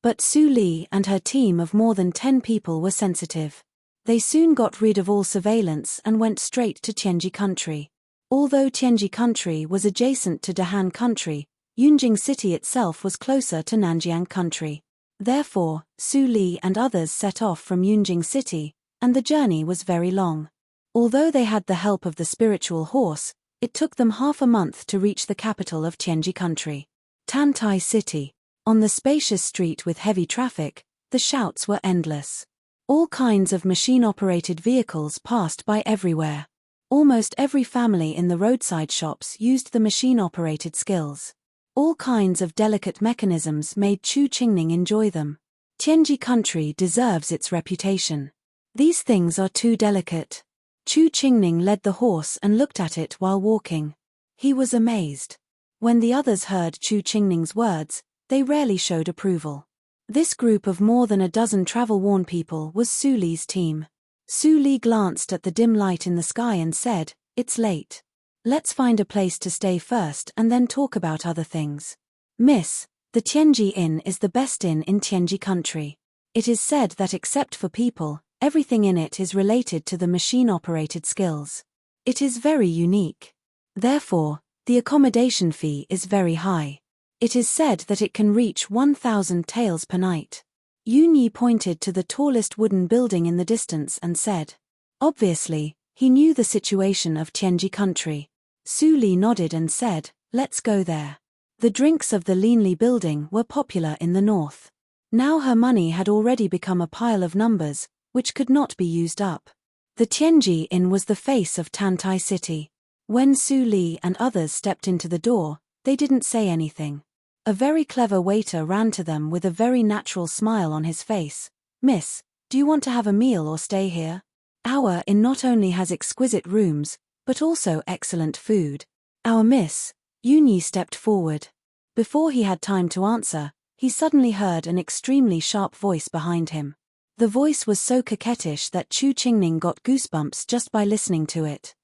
But Su Li and her team of more than 10 people were sensitive. They soon got rid of all surveillance and went straight to Tianji country. Although Tianji country was adjacent to Dahan country, Yunjing city itself was closer to Nanjiang country. Therefore, Su Li and others set off from Yunjing city, and the journey was very long. Although they had the help of the spiritual horse, it took them half a month to reach the capital of Tianji country, Tantai city. On the spacious street with heavy traffic, the shouts were endless. All kinds of machine-operated vehicles passed by everywhere. Almost every family in the roadside shops used the machine-operated skills. All kinds of delicate mechanisms made Chu Qingning enjoy them. Tianji country deserves its reputation. These things are too delicate. Chu Qingning led the horse and looked at it while walking. He was amazed. When the others heard Chu Qingning's words, they rarely showed approval. This group of more than a dozen travel-worn people was Su Li's team. Su Li glanced at the dim light in the sky and said, "It's late. Let's find a place to stay first and then talk about other things. Miss, the Tianji Inn is the best inn in Tianji country. It is said that except for people, everything in it is related to the machine-operated skills. It is very unique. Therefore, the accommodation fee is very high. It is said that it can reach 1,000 taels per night." Yun Yi pointed to the tallest wooden building in the distance and said. Obviously, he knew the situation of Tianji country. Su Li nodded and said, "Let's go there." The drinks of the Linli building were popular in the north. Now her money had already become a pile of numbers, which could not be used up. The Tianji Inn was the face of Tantai city. When Su Li and others stepped into the door, they didn't say anything. A very clever waiter ran to them with a very natural smile on his face. "Miss, do you want to have a meal or stay here? Our inn not only has exquisite rooms, but also excellent food." "Our miss." Yun Yi stepped forward. Before he had time to answer, he suddenly heard an extremely sharp voice behind him. The voice was so coquettish that Chu Qingning got goosebumps just by listening to it.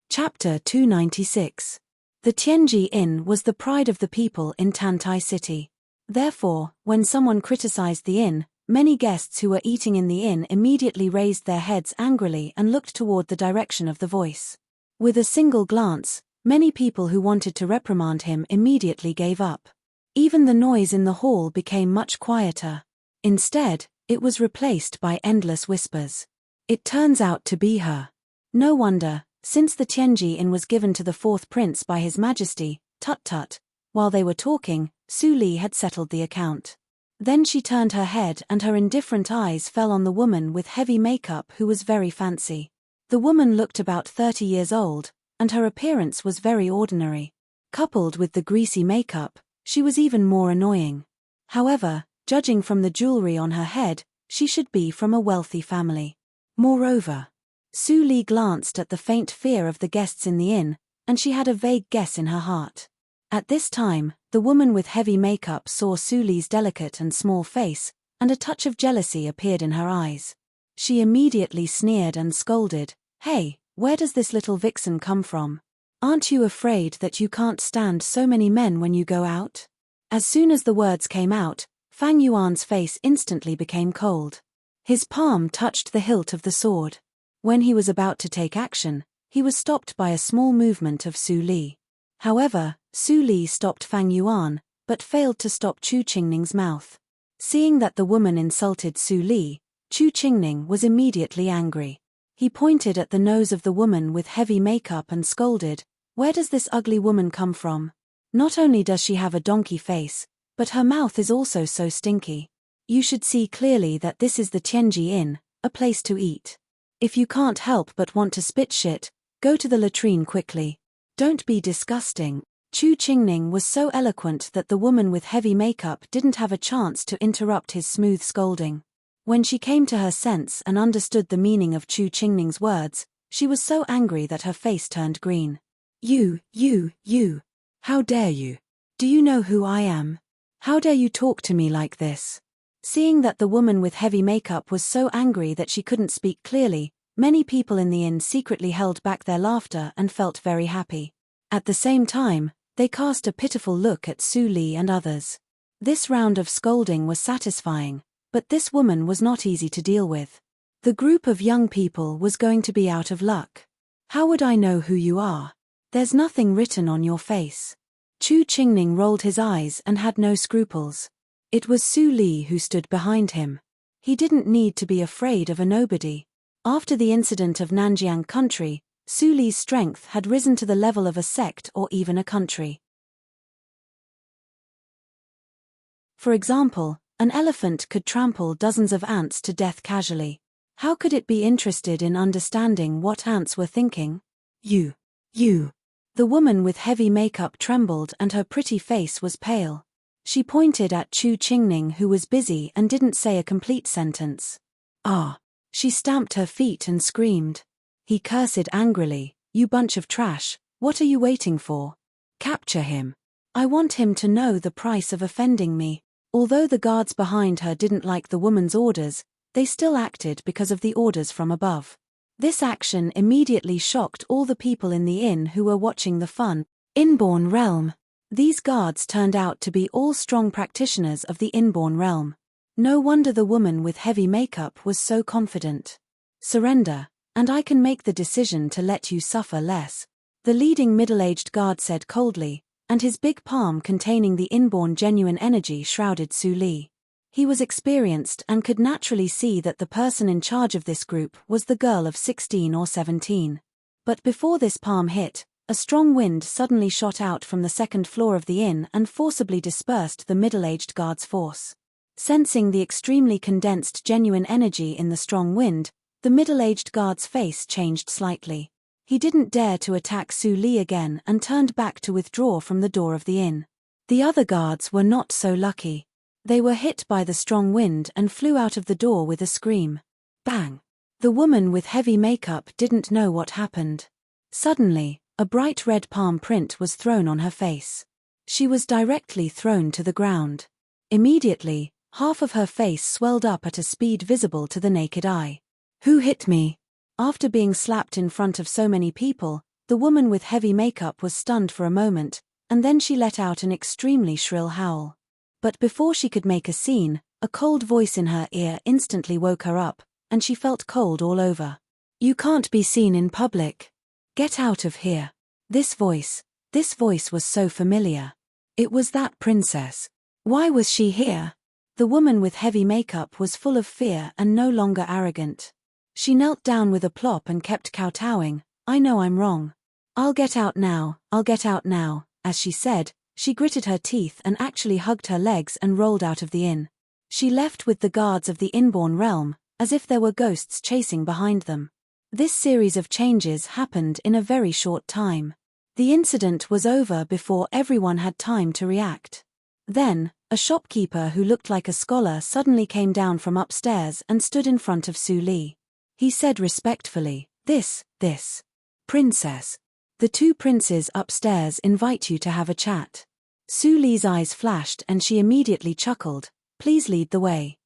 Chapter 296. The Tianji Inn was the pride of the people in Tantai city. Therefore, when someone criticized the inn, many guests who were eating in the inn immediately raised their heads angrily and looked toward the direction of the voice. With a single glance, many people who wanted to reprimand him immediately gave up. Even the noise in the hall became much quieter. Instead, it was replaced by endless whispers. "It turns out to be her. No wonder, since the Tianji Inn was given to the fourth prince by His Majesty." Tut-tut. While they were talking, Su Li had settled the account. Then she turned her head and her indifferent eyes fell on the woman with heavy makeup who was very fancy. The woman looked about 30 years old, and her appearance was very ordinary. Coupled with the greasy makeup, she was even more annoying. However, judging from the jewelry on her head, she should be from a wealthy family. Moreover, Su Li glanced at the faint fear of the guests in the inn, and she had a vague guess in her heart. At this time, the woman with heavy makeup saw Su Li's delicate and small face, and a touch of jealousy appeared in her eyes. She immediately sneered and scolded, "Hey, where does this little vixen come from? Aren't you afraid that you can't stand so many men when you go out?" As soon as the words came out, Fang Yuan's face instantly became cold. His palm touched the hilt of the sword. When he was about to take action, he was stopped by a small movement of Su Li. However, Su Li stopped Fang Yuan, but failed to stop Chu Qingning's mouth. Seeing that the woman insulted Su Li, Chu Qingning was immediately angry. He pointed at the nose of the woman with heavy makeup and scolded, "Where does this ugly woman come from? Not only does she have a donkey face, but her mouth is also so stinky. You should see clearly that this is the Tianji Inn, a place to eat. If you can't help but want to spit shit, go to the latrine quickly. Don't be disgusting." Chu Qingning was so eloquent that the woman with heavy makeup didn't have a chance to interrupt his smooth scolding. When she came to her sense and understood the meaning of Chu Qingning's words, she was so angry that her face turned green. You, how dare you? Do you know who I am? How dare you talk to me like this?" Seeing that the woman with heavy makeup was so angry that she couldn't speak clearly, many people in the inn secretly held back their laughter and felt very happy. At the same time, they cast a pitiful look at Su Li and others. This round of scolding was satisfying, But this woman was not easy to deal with. The group of young people was going to be out of luck. How would I know who you are? There's nothing written on your face. Chu Qingning rolled his eyes and had no scruples. It was Su Li who stood behind him. He didn't need to be afraid of a nobody. After the incident of Nanjiang country, Su Li's strength had risen to the level of a sect or even a country. For example, an elephant could trample dozens of ants to death casually. How could it be interested in understanding what ants were thinking? You. The woman with heavy makeup trembled and her pretty face was pale. She pointed at Chu Qingning, who was busy and didn't say a complete sentence. Ah! She stamped her feet and screamed. He cursed angrily, "You bunch of trash, what are you waiting for? Capture him. I want him to know the price of offending me." Although the guards behind her didn't like the woman's orders, they still acted because of the orders from above. This action immediately shocked all the people in the inn who were watching the fun. Inborn realm. These guards turned out to be all strong practitioners of the inborn realm. No wonder the woman with heavy makeup was so confident. "Surrender, and I can make the decision to let you suffer less," the leading middle-aged guard said coldly, and his big palm containing the inborn genuine energy shrouded Su Li. He was experienced and could naturally see that the person in charge of this group was the girl of 16 or 17. But before this palm hit, a strong wind suddenly shot out from the second floor of the inn and forcibly dispersed the middle-aged guard's force. Sensing the extremely condensed genuine energy in the strong wind, the middle-aged guard's face changed slightly. He didn't dare to attack Su Li again and turned back to withdraw from the door of the inn. The other guards were not so lucky. They were hit by the strong wind and flew out of the door with a scream. Bang! The woman with heavy makeup didn't know what happened. Suddenly, a bright red palm print was thrown on her face. She was directly thrown to the ground. Immediately, half of her face swelled up at a speed visible to the naked eye. "Who hit me?" After being slapped in front of so many people, the woman with heavy makeup was stunned for a moment, and then she let out an extremely shrill howl. But before she could make a scene, a cold voice in her ear instantly woke her up, and she felt cold all over. "You can't be seen in public. Get out of here." This voice was so familiar. It was that princess. Why was she here? The woman with heavy makeup was full of fear and no longer arrogant. She knelt down with a plop and kept kowtowing. "I know I'm wrong. I'll get out now, As she said, she gritted her teeth and actually hugged her legs and rolled out of the inn. She left with the guards of the inborn realm, as if there were ghosts chasing behind them. This series of changes happened in a very short time. The incident was over before everyone had time to react. Then, a shopkeeper who looked like a scholar suddenly came down from upstairs and stood in front of Su Li. He said respectfully, This, princess. The two princes upstairs invite you to have a chat." Su Li's eyes flashed and she immediately chuckled, "Please lead the way."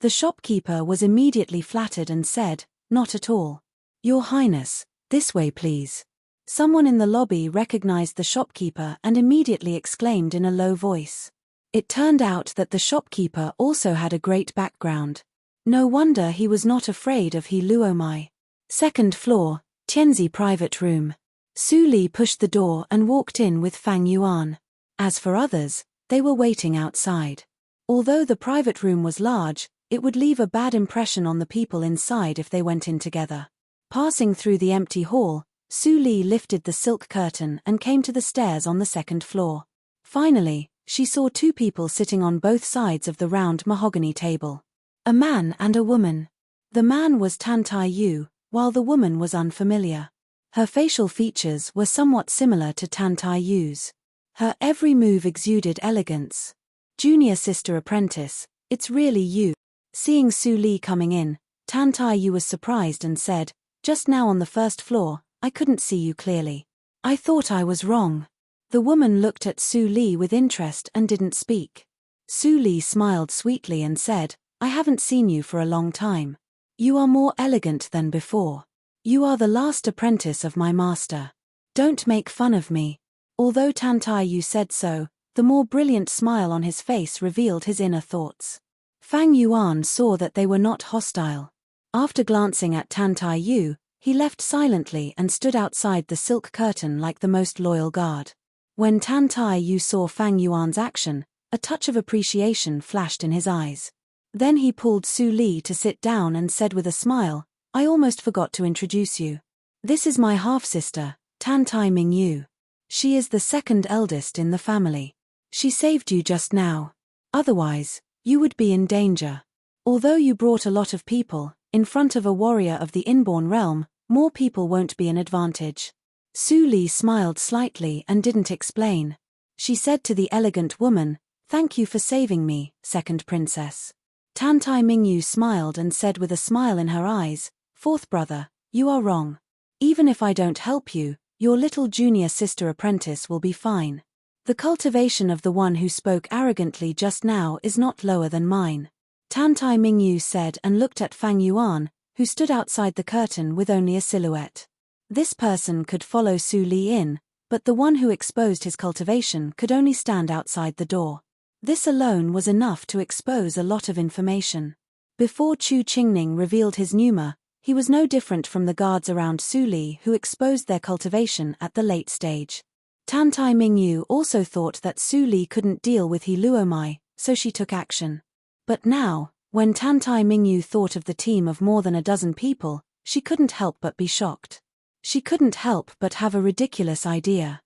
The shopkeeper was immediately flattered and said, "Not at all. Your Highness, this way please." Someone in the lobby recognized the shopkeeper and immediately exclaimed in a low voice. It turned out that the shopkeeper also had a great background. No wonder he was not afraid of He Luomai. Second floor, Tianzi private room. Su Li pushed the door and walked in with Fang Yuan. As for others, they were waiting outside. Although the private room was large, it would leave a bad impression on the people inside if they went in together. Passing through the empty hall, Su Li lifted the silk curtain and came to the stairs on the second floor. Finally, she saw two people sitting on both sides of the round mahogany table. A man and a woman. The man was Tan Tai Yu, while the woman was unfamiliar. Her facial features were somewhat similar to Tan Tai Yu's. Her every move exuded elegance. "Junior sister apprentice, it's really you." Seeing Su Li coming in, Tan Tai Yu was surprised and said, "Just now on the first floor, I couldn't see you clearly. I thought I was wrong." The woman looked at Su Li with interest and didn't speak. Su Li smiled sweetly and said, "I haven't seen you for a long time. You are more elegant than before. You are the last apprentice of my master. Don't make fun of me." Although Tan Tai Yu said so, the The more brilliant smile on his face revealed his inner thoughts. Fang Yuan saw that they were not hostile. After glancing at Tan Tai Yu, he left silently and stood outside the silk curtain like the most loyal guard. When Tan Tai Yu saw Fang Yuan's action, a touch of appreciation flashed in his eyes. Then he pulled Su Li to sit down and said with a smile, "I almost forgot to introduce you. This is my half-sister, Tan Tai Mingyu. She is the second eldest in the family. She saved you just now. Otherwise, you would be in danger. Although you brought a lot of people, in front of a warrior of the inborn realm, more people won't be an advantage." Su Li smiled slightly and didn't explain. She said to the elegant woman, "Thank you for saving me, second princess." Tan Tai Mingyu smiled and said with a smile in her eyes, "Fourth brother, you are wrong. Even if I don't help you, your little junior sister apprentice will be fine. The cultivation of the one who spoke arrogantly just now is not lower than mine." Tan Tai Mingyu said and looked at Fang Yuan, who stood outside the curtain with only a silhouette. This person could follow Su Li in, but the one who exposed his cultivation could only stand outside the door. This alone was enough to expose a lot of information. Before Chu Qingning revealed his pneuma, he was no different from the guards around Su Li who exposed their cultivation at the late stage. Tan Tai Mingyu also thought that Su Li couldn't deal with He Luomai, so she took action. But now, when Tan Tai Mingyu thought of the team of more than a dozen people, she couldn't help but be shocked. She couldn't help but have a ridiculous idea.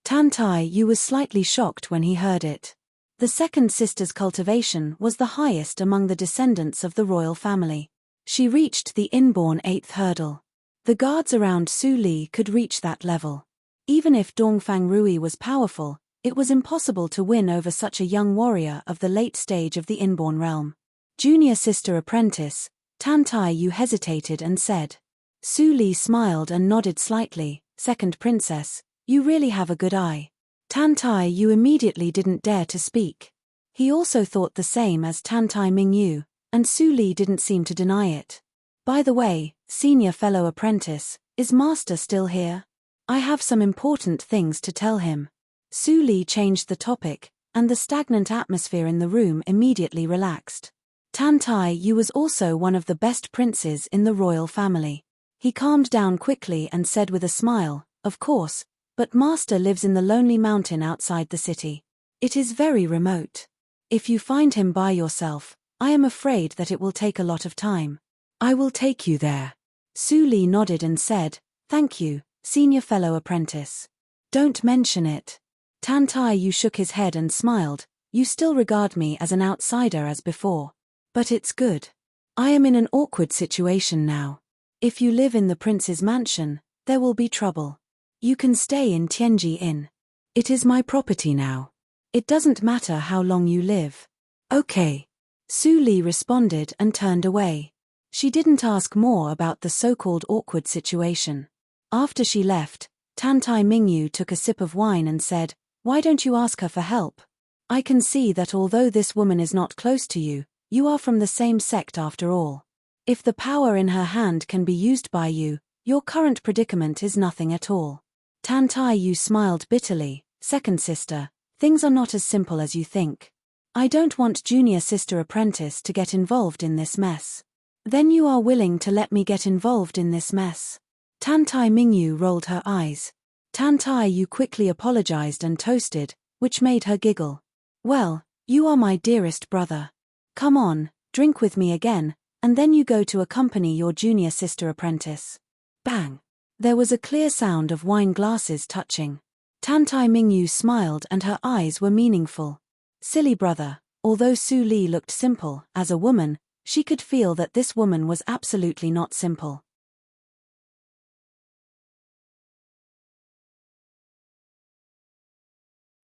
Tan Tai Yu was slightly shocked when he heard it. The second sister's cultivation was the highest among the descendants of the royal family. She reached the inborn 8th hurdle. The guards around Su Li could reach that level. Even if Dongfang Rui was powerful, it was impossible to win over such a young warrior of the late stage of the inborn realm. Junior sister apprentice, Tan Tai Yu hesitated and said. Su Li smiled and nodded slightly, "Second princess, you really have a good eye." Tan Tai Yu immediately didn't dare to speak. He also thought the same as Tan Tai Mingyu, and Su Li didn't seem to deny it. "By the way, senior fellow apprentice, is master still here? I have some important things to tell him." Su Li changed the topic, and the stagnant atmosphere in the room immediately relaxed. Tan Tai Yu was also one of the best princes in the royal family. He calmed down quickly and said with a smile, "Of course, but master lives in the lonely mountain outside the city. It is very remote. If you find him by yourself, I am afraid that it will take a lot of time. I will take you there." Su Li nodded and said, "Thank you, senior fellow apprentice. Don't mention it." Tan Tai Yu shook his head and smiled, "You still regard me as an outsider as before. But it's good. I am in an awkward situation now. If you live in the prince's mansion, there will be trouble. You can stay in Tianji Inn. It is my property now. It doesn't matter how long you live." "Okay." Su Li responded and turned away. She didn't ask more about the so-called awkward situation. After she left, Tan Tai Mingyu took a sip of wine and said, "Why don't you ask her for help? I can see that although this woman is not close to you, you are from the same sect after all. If the power in her hand can be used by you, your current predicament is nothing at all." Tan Tai Yu smiled bitterly, "Second sister, things are not as simple as you think. I don't want junior sister apprentice to get involved in this mess." "Then you are willing to let me get involved in this mess?" Tan Tai Mingyu rolled her eyes. Tan Tai Yu quickly apologized and toasted, which made her giggle. "Well, you are my dearest brother. Come on, drink with me again, and then you go to accompany your junior sister apprentice." Bang! There was a clear sound of wine glasses touching. Tan Tai Mingyu smiled and her eyes were meaningful. Silly brother, although Su Li looked simple, as a woman, she could feel that this woman was absolutely not simple.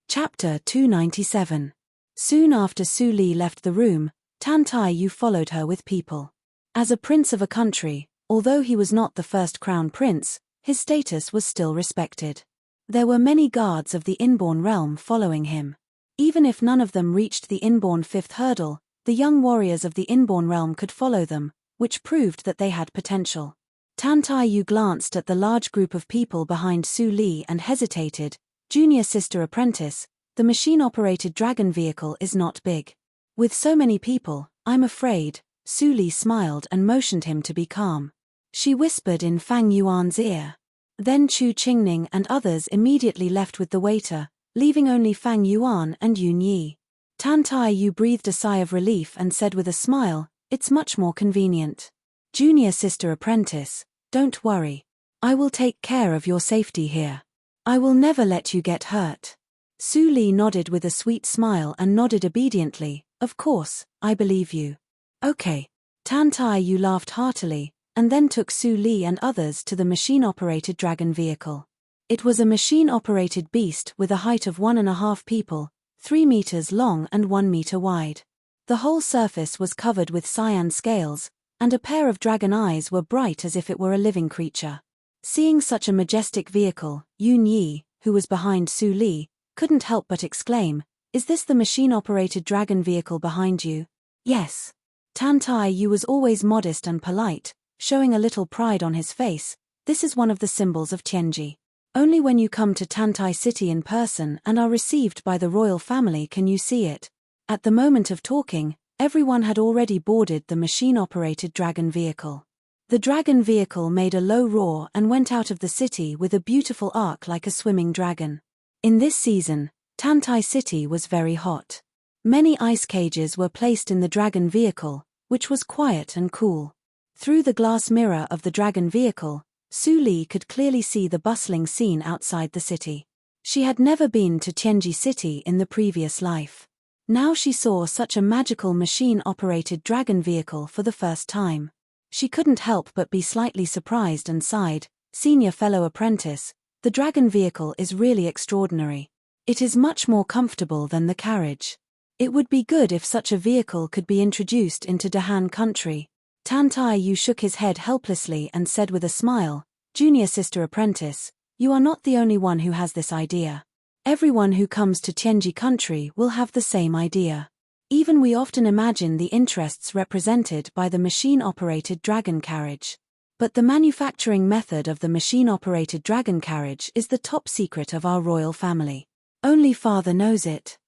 Chapter 297. Soon after Su Li left the room, Tan Tai Yu followed her with people. As a prince of a country, although he was not the first crown prince, his status was still respected. There were many guards of the inborn realm following him. Even if none of them reached the inborn 5th hurdle, the young warriors of the inborn realm could follow them, which proved that they had potential. Tan Tai Yu glanced at the large group of people behind Su Li and hesitated, Junior sister apprentice, the machine-operated dragon vehicle is not big. With so many people, I'm afraid. Su Li smiled and motioned him to be calm. She whispered in Fang Yuan's ear. Then Chu Qingning and others immediately left with the waiter, leaving only Fang Yuan and Yun Yi. Tan Taiyu breathed a sigh of relief and said with a smile, "It's much more convenient. Junior sister apprentice, don't worry. I will take care of your safety here. I will never let you get hurt." Su Li nodded with a sweet smile and nodded obediently. "Of course, I believe you." "Okay." Tan Taiyu laughed heartily, and then took Su Li and others to the machine-operated dragon vehicle. It was a machine-operated beast with a height of 1.5 people, 3 meters long and 1 meter wide. The whole surface was covered with cyan scales, and a pair of dragon eyes were bright as if it were a living creature. Seeing such a majestic vehicle, Yun Yi, who was behind Su Li, couldn't help but exclaim, "Is this the machine-operated dragon vehicle behind you?" "Yes." Tan Taiyu was always modest and polite, showing a little pride on his face. "This is one of the symbols of Tianji. Only when you come to Tantai City in person and are received by the royal family can you see it." At the moment of talking, everyone had already boarded the machine-operated dragon vehicle. The dragon vehicle made a low roar and went out of the city with a beautiful arc like a swimming dragon. In this season, Tantai City was very hot. Many ice cages were placed in the dragon vehicle, which was quiet and cool. Through the glass mirror of the dragon vehicle, Su Li could clearly see the bustling scene outside the city. She had never been to Tianji City in the previous life. Now she saw such a magical machine-operated dragon vehicle for the first time. She couldn't help but be slightly surprised and sighed. "Senior fellow apprentice, the dragon vehicle is really extraordinary. It is much more comfortable than the carriage. It would be good if such a vehicle could be introduced into Dahan country." Tan Taiyu shook his head helplessly and said with a smile, "Junior sister apprentice, you are not the only one who has this idea. Everyone who comes to Tianji country will have the same idea. Even we often imagine the interests represented by the machine-operated dragon carriage. But the manufacturing method of the machine-operated dragon carriage is the top secret of our royal family. Only Father knows it.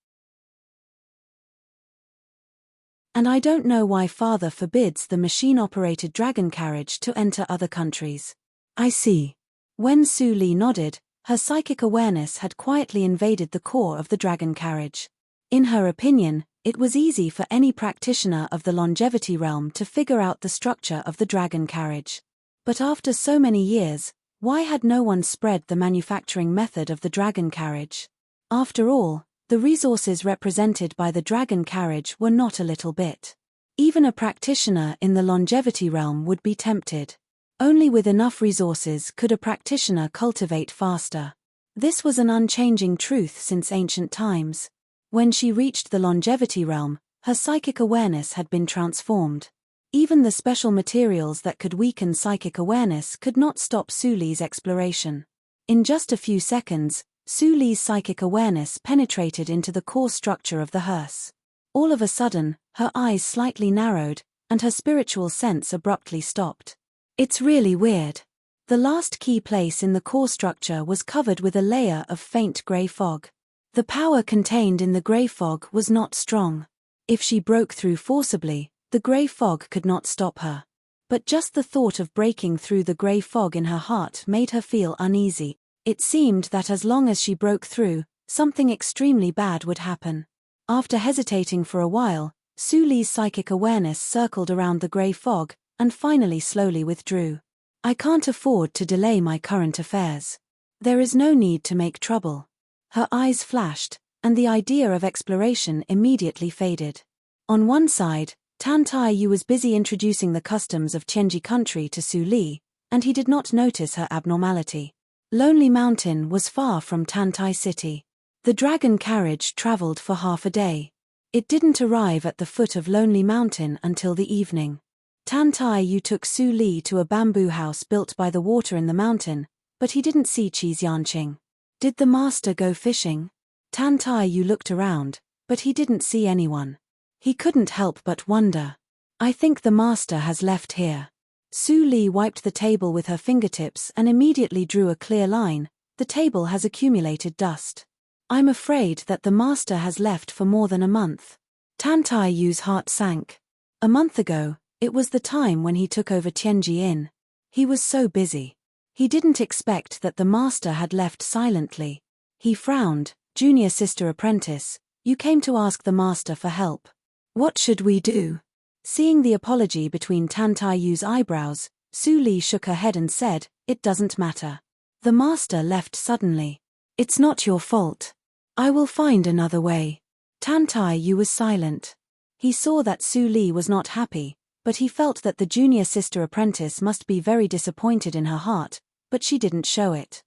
And I don't know why Father forbids the machine-operated dragon carriage to enter other countries." "I see." When Su Li nodded, her psychic awareness had quietly invaded the core of the dragon carriage. In her opinion, it was easy for any practitioner of the longevity realm to figure out the structure of the dragon carriage. But after so many years, why had no one spread the manufacturing method of the dragon carriage? After all, the resources represented by the dragon carriage were not a little bit. Even a practitioner in the longevity realm would be tempted. Only with enough resources could a practitioner cultivate faster. This was an unchanging truth since ancient times. When she reached the longevity realm, her psychic awareness had been transformed. Even the special materials that could weaken psychic awareness could not stop Su Li's exploration. In just a few seconds, Su Li's psychic awareness penetrated into the core structure of the hearse. All of a sudden, her eyes slightly narrowed, and her spiritual sense abruptly stopped. "It's really weird." The last key place in the core structure was covered with a layer of faint grey fog. The power contained in the grey fog was not strong. If she broke through forcibly, the grey fog could not stop her. But just the thought of breaking through the grey fog in her heart made her feel uneasy. It seemed that as long as she broke through, something extremely bad would happen. After hesitating for a while, Su Li's psychic awareness circled around the grey fog, and finally slowly withdrew. "I can't afford to delay my current affairs. There is no need to make trouble." Her eyes flashed, and the idea of exploration immediately faded. On one side, Tan Taiyu was busy introducing the customs of Tianji country to Su Li, and he did not notice her abnormality. Lonely Mountain was far from Tantai City. The dragon carriage traveled for half a day. It didn't arrive at the foot of Lonely Mountain until the evening. Tan Taiyu took Su Li to a bamboo house built by the water in the mountain, but he didn't see Qi Yanqing. Did the master go fishing? Tan Taiyu looked around, but he didn't see anyone. He couldn't help but wonder. "I think the master has left here." Su Li wiped the table with her fingertips and immediately drew a clear line. the table has accumulated dust. I'm afraid that the master has left for more than a month. Tan Tai Yu's heart sank. A month ago, it was the time when he took over Tianji Inn. He was so busy. He didn't expect that the master had left silently. He frowned. Junior sister apprentice, you came to ask the master for help. What should we do? Seeing the apology between Tan Tai Yu's eyebrows, Su Li shook her head and said, it doesn't matter. The master left suddenly. It's not your fault. I will find another way. Tan Tai Yu was silent. He saw that Su Li was not happy, but he felt that the junior sister apprentice must be very disappointed in her heart, but she didn't show it.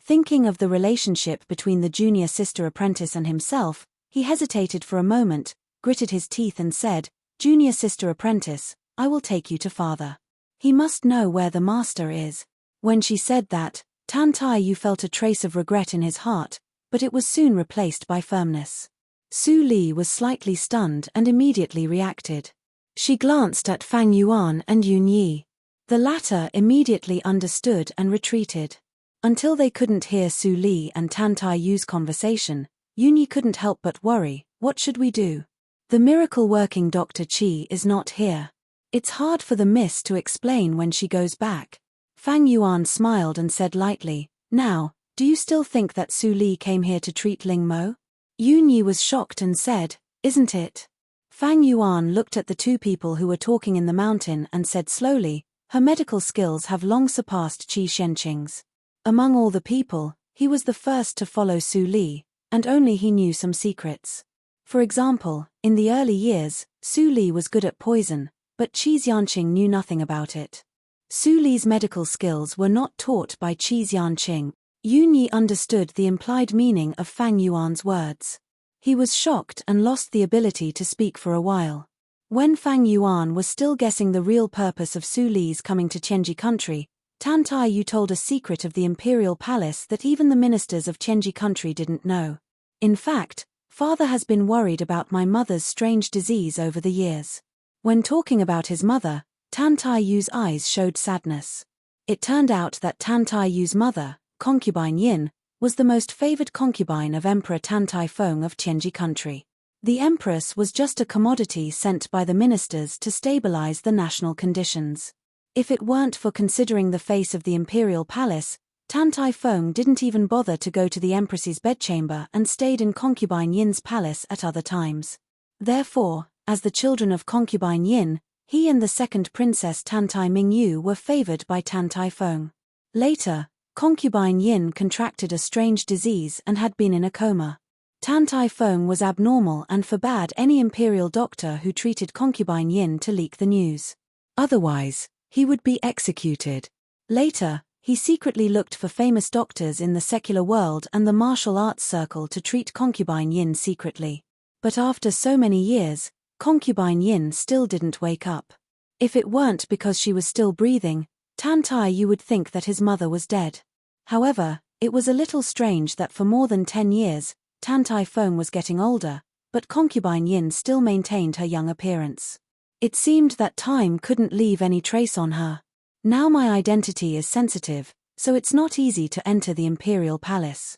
Thinking of the relationship between the junior sister apprentice and himself, he hesitated for a moment, gritted his teeth and said, Junior sister apprentice, I will take you to father. He must know where the master is. When she said that, Tan Tai Yu felt a trace of regret in his heart, but it was soon replaced by firmness. Su Li was slightly stunned and immediately reacted. She glanced at Fang Yuan and Yun Yi. The latter immediately understood and retreated. Until they couldn't hear Su Li and Tan Tai Yu's conversation, Yun Yi couldn't help but worry, what should we do? The miracle-working Dr. Qi is not here. It's hard for the miss to explain when she goes back. Fang Yuan smiled and said lightly, now, do you still think that Su Li came here to treat Ling Mo? Yun Yi was shocked and said, isn't it? Fang Yuan looked at the two people who were talking in the mountain and said slowly, her medical skills have long surpassed Qi Shenqing's. Among all the people, he was the first to follow Su Li, and only he knew some secrets. For example, in the early years, Su Li was good at poison, but Qi Xianqing knew nothing about it. Su Li's medical skills were not taught by Qi Xianqing. Yun Yi understood the implied meaning of Fang Yuan's words. He was shocked and lost the ability to speak for a while. When Fang Yuan was still guessing the real purpose of Su Li's coming to Tianji country, Tan Tai Yu told a secret of the imperial palace that even the ministers of Tianji country didn't know. In fact, father has been worried about my mother's strange disease over the years. When talking about his mother, Tan Tai Yu's eyes showed sadness. It turned out that Tan Tai Yu's mother, concubine Yin, was the most favored concubine of Emperor Tan Tai Feng of Tianji country. The empress was just a commodity sent by the ministers to stabilize the national conditions. If it weren't for considering the face of the imperial palace, Tan Tai Feng didn't even bother to go to the empress's bedchamber and stayed in concubine Yin's palace at other times. Therefore, as the children of concubine Yin, he and the second princess Tan Tai Mingyu were favored by Tan Tai Feng. Later, concubine Yin contracted a strange disease and had been in a coma. Tan Tai Feng was abnormal and forbade any imperial doctor who treated concubine Yin to leak the news. Otherwise, he would be executed. Later, he secretly looked for famous doctors in the secular world and the martial arts circle to treat concubine Yin secretly. But after so many years, concubine Yin still didn't wake up. If it weren't because she was still breathing, Tan Tai Yu would think that his mother was dead. However, it was a little strange that for more than 10 years, Tan Tai Feng was getting older, but concubine Yin still maintained her young appearance. It seemed that time couldn't leave any trace on her. Now my identity is sensitive, so it's not easy to enter the imperial palace.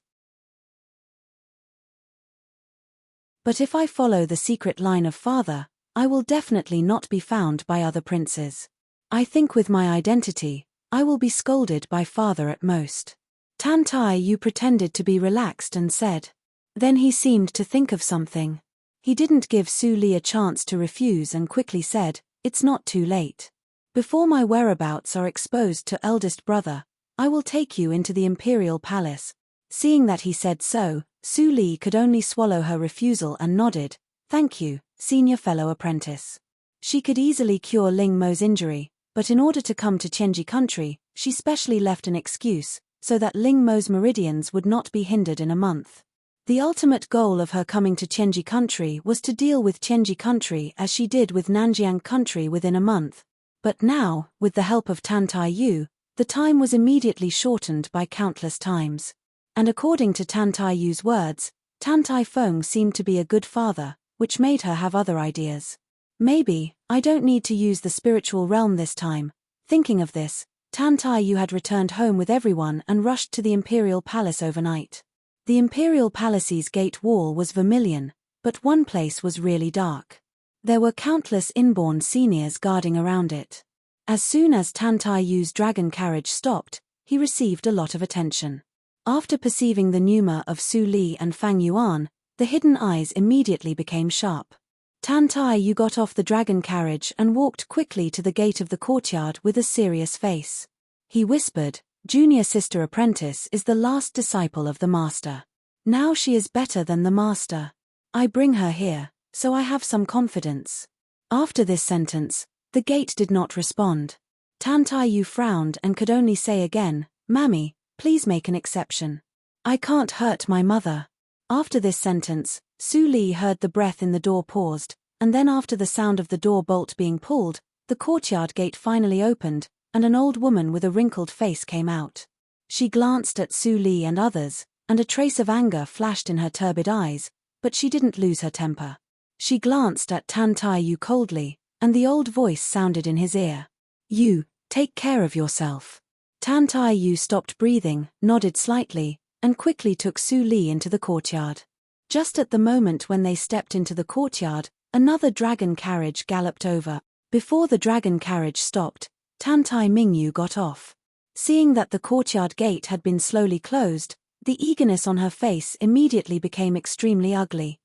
But if I follow the secret line of father, I will definitely not be found by other princes. I think with my identity, I will be scolded by father at most. Tan Tai Yu pretended to be relaxed and said. Then he seemed to think of something. He didn't give Su Li a chance to refuse and quickly said, it's not too late. Before my whereabouts are exposed to eldest brother, I will take you into the imperial palace. Seeing that he said so, Su Li could only swallow her refusal and nodded, thank you, senior fellow apprentice. She could easily cure Ling Mo's injury, but in order to come to Tianji country, she specially left an excuse, so that Ling Mo's meridians would not be hindered in a month. The ultimate goal of her coming to Tianji country was to deal with Tianji country as she did with Nanjiang country within a month. But now, with the help of Tan Tai Yu, the time was immediately shortened by countless times. And according to Tan Tai Yu's words, Tan Tai Feng seemed to be a good father, which made her have other ideas. Maybe, I don't need to use the spiritual realm this time. Thinking of this, Tan Tai-yu had returned home with everyone and rushed to the imperial palace overnight. The imperial palace's gate wall was vermilion, but one place was really dark. There were countless inborn seniors guarding around it. As soon as Tan Tai-yu's dragon carriage stopped, he received a lot of attention. After perceiving the pneuma of Su Li and Fang Yuan, the hidden eyes immediately became sharp. Tan Tai-yu got off the dragon carriage and walked quickly to the gate of the courtyard with a serious face. He whispered, "Junior sister apprentice is the last disciple of the master. Now she is better than the master. I bring her here, so I have some confidence." After this sentence, the gate did not respond. Tan Tai-yu frowned and could only say again, "Mammy, please make an exception. I can't hurt my mother." After this sentence, Su Li heard the breath in the door paused, and then after the sound of the door bolt being pulled, the courtyard gate finally opened, and an old woman with a wrinkled face came out. She glanced at Su Li and others, and a trace of anger flashed in her turbid eyes, but she didn't lose her temper. She glanced at Tan Tai-yu coldly, and the old voice sounded in his ear. "You, take care of yourself." Tan Tai-yu stopped breathing, nodded slightly, and quickly took Su Li into the courtyard. Just at the moment when they stepped into the courtyard, another dragon carriage galloped over. Before the dragon carriage stopped, Tan Tai Mingyu got off. Seeing that the courtyard gate had been slowly closed, the eagerness on her face immediately became extremely ugly.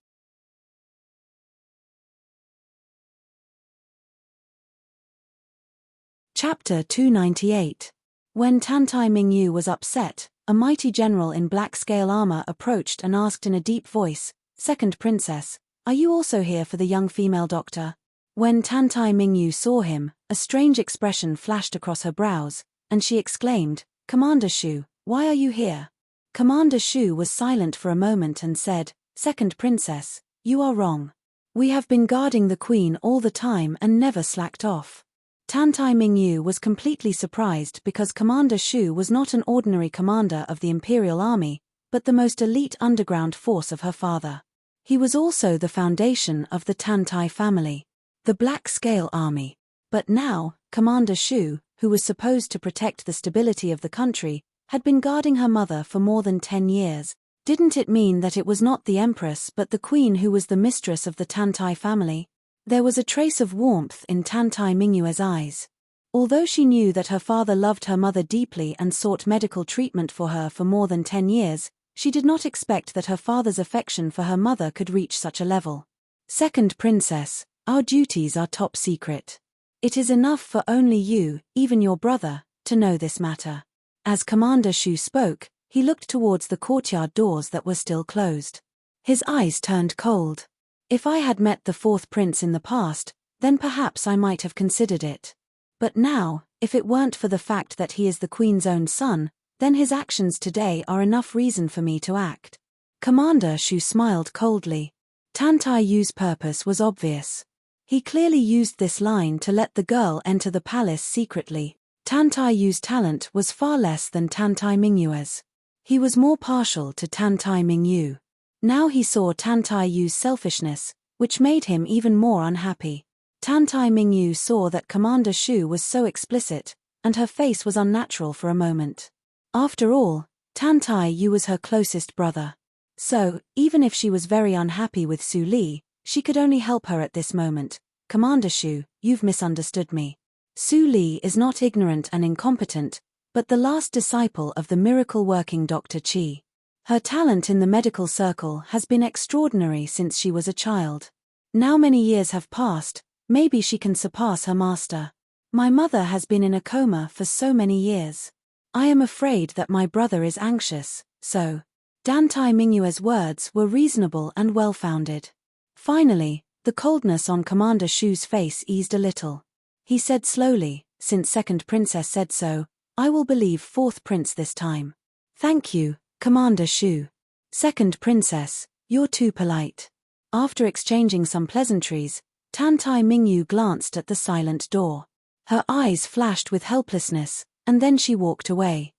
Chapter 298. When Tan Tai Mingyu was upset, a mighty general in black scale armor approached and asked in a deep voice, "Second princess, are you also here for the young female doctor?" When Tan Tai Mingyu saw him, a strange expression flashed across her brows, and she exclaimed, "Commander Shu, why are you here?" Commander Shu was silent for a moment and said, "Second princess, you are wrong. We have been guarding the queen all the time and never slacked off." Tan Tai Mingyu was completely surprised because Commander Shu was not an ordinary commander of the Imperial Army, but the most elite underground force of her father. He was also the foundation of the Tan Tai family, the Black Scale Army. But now, Commander Shu, who was supposed to protect the stability of the country, had been guarding her mother for more than 10 years. Didn't it mean that it was not the Empress but the Queen who was the mistress of the Tan Tai family? There was a trace of warmth in Tan Tai Mingyu's eyes. Although she knew that her father loved her mother deeply and sought medical treatment for her for more than 10 years, she did not expect that her father's affection for her mother could reach such a level. "Second princess, our duties are top secret. It is enough for only you, even your brother, to know this matter." As Commander Shu spoke, he looked towards the courtyard doors that were still closed. His eyes turned cold. If I had met the fourth prince in the past, then perhaps I might have considered it. But now, if it weren't for the fact that he is the queen's own son, then his actions today are enough reason for me to act. Commander Shu smiled coldly. Tan Tai-yu's purpose was obvious. He clearly used this line to let the girl enter the palace secretly. Tan Tai-yu's talent was far less than Tan Tai Mingyu's. He was more partial to Tan Tai Mingyu. Now he saw Tan Tai-yu's selfishness, which made him even more unhappy. Tan Tai Mingyu saw that Commander Shu was so explicit, and her face was unnatural for a moment. After all, Tan Tai-yu was her closest brother. So, even if she was very unhappy with Su Li, she could only help her at this moment. "Commander Shu, you've misunderstood me. Su Li is not ignorant and incompetent, but the last disciple of the miracle-working Dr. Qi. Her talent in the medical circle has been extraordinary since she was a child. Now many years have passed, maybe she can surpass her master. My mother has been in a coma for so many years. I am afraid that my brother is anxious, so..." Tan Tai Mingyu's words were reasonable and well-founded. Finally, the coldness on Commander Shu's face eased a little. He said slowly, "Since second princess said so, I will believe fourth prince this time." "Thank you, Commander Shu. Second princess, you're too polite." After exchanging some pleasantries, Tan Tai Mingyu glanced at the silent door. Her eyes flashed with helplessness, and then she walked away.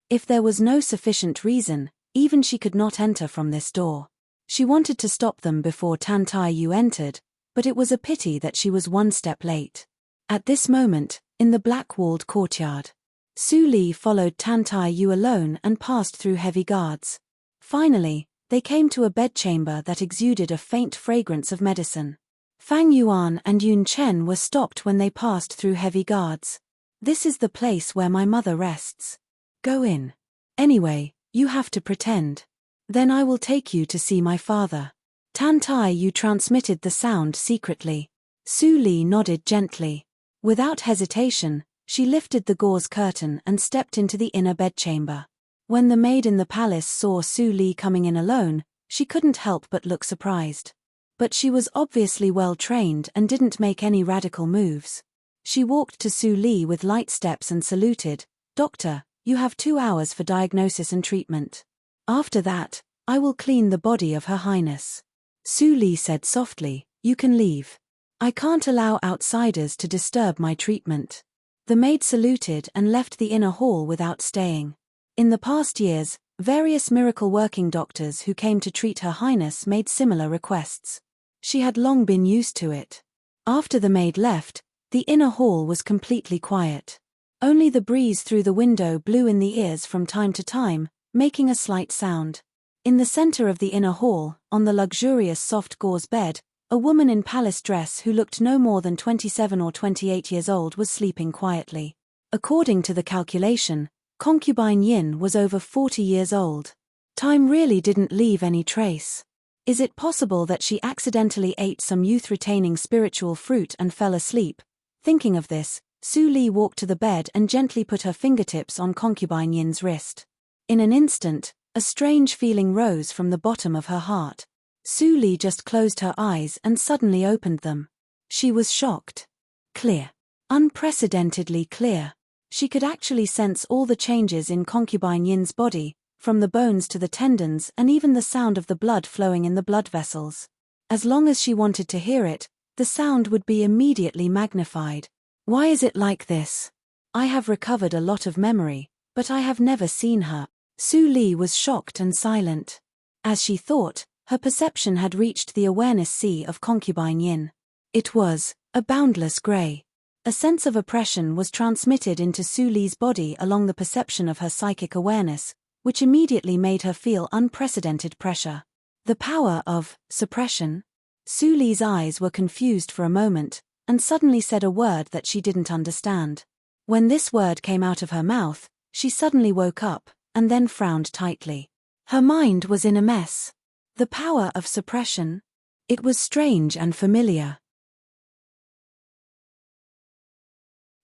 If there was no sufficient reason, even she could not enter from this door. She wanted to stop them before Tan Tai-yu entered, but it was a pity that she was one step late. At this moment, in the black-walled courtyard, Su Li followed Tantai Yu alone and passed through heavy guards. Finally, they came to a bedchamber that exuded a faint fragrance of medicine. Fang Yuan and Yun Chen were stopped when they passed through heavy guards. "This is the place where my mother rests. Go in. Anyway, you have to pretend. Then I will take you to see my father." Tantai Yu transmitted the sound secretly. Su Li nodded gently. Without hesitation, she lifted the gauze curtain and stepped into the inner bedchamber. When the maid in the palace saw Su Li coming in alone, she couldn't help but look surprised. But she was obviously well trained and didn't make any radical moves. She walked to Su Li with light steps and saluted, "Doctor, you have 2 hours for diagnosis and treatment. After that, I will clean the body of Her Highness." Su Li said softly, "You can leave. I can't allow outsiders to disturb my treatment." The maid saluted and left the inner hall without staying. In the past years, various miracle-working doctors who came to treat Her Highness made similar requests. She had long been used to it. After the maid left, the inner hall was completely quiet. Only the breeze through the window blew in the ears from time to time, making a slight sound. In the center of the inner hall, on the luxurious soft gauze bed, a woman in palace dress who looked no more than 27 or 28 years old was sleeping quietly. According to the calculation, concubine Yin was over 40 years old. Time really didn't leave any trace. Is it possible that she accidentally ate some youth-retaining spiritual fruit and fell asleep? Thinking of this, Su Li walked to the bed and gently put her fingertips on concubine Yin's wrist. In an instant, a strange feeling rose from the bottom of her heart. Su Li just closed her eyes and suddenly opened them. She was shocked. Clear. Unprecedentedly clear. She could actually sense all the changes in concubine Yin's body, from the bones to the tendons and even the sound of the blood flowing in the blood vessels. As long as she wanted to hear it, the sound would be immediately magnified. Why is it like this? I have recovered a lot of memory, but I have never seen her. Su Li was shocked and silent. As she thought, her perception had reached the awareness sea of concubine Yin. It was a boundless grey. A sense of oppression was transmitted into Su Li's body along the perception of her psychic awareness, which immediately made her feel unprecedented pressure. The power of suppression? Su Li's eyes were confused for a moment, and suddenly said a word that she didn't understand. When this word came out of her mouth, she suddenly woke up, and then frowned tightly. Her mind was in a mess. The power of suppression? It was strange and familiar.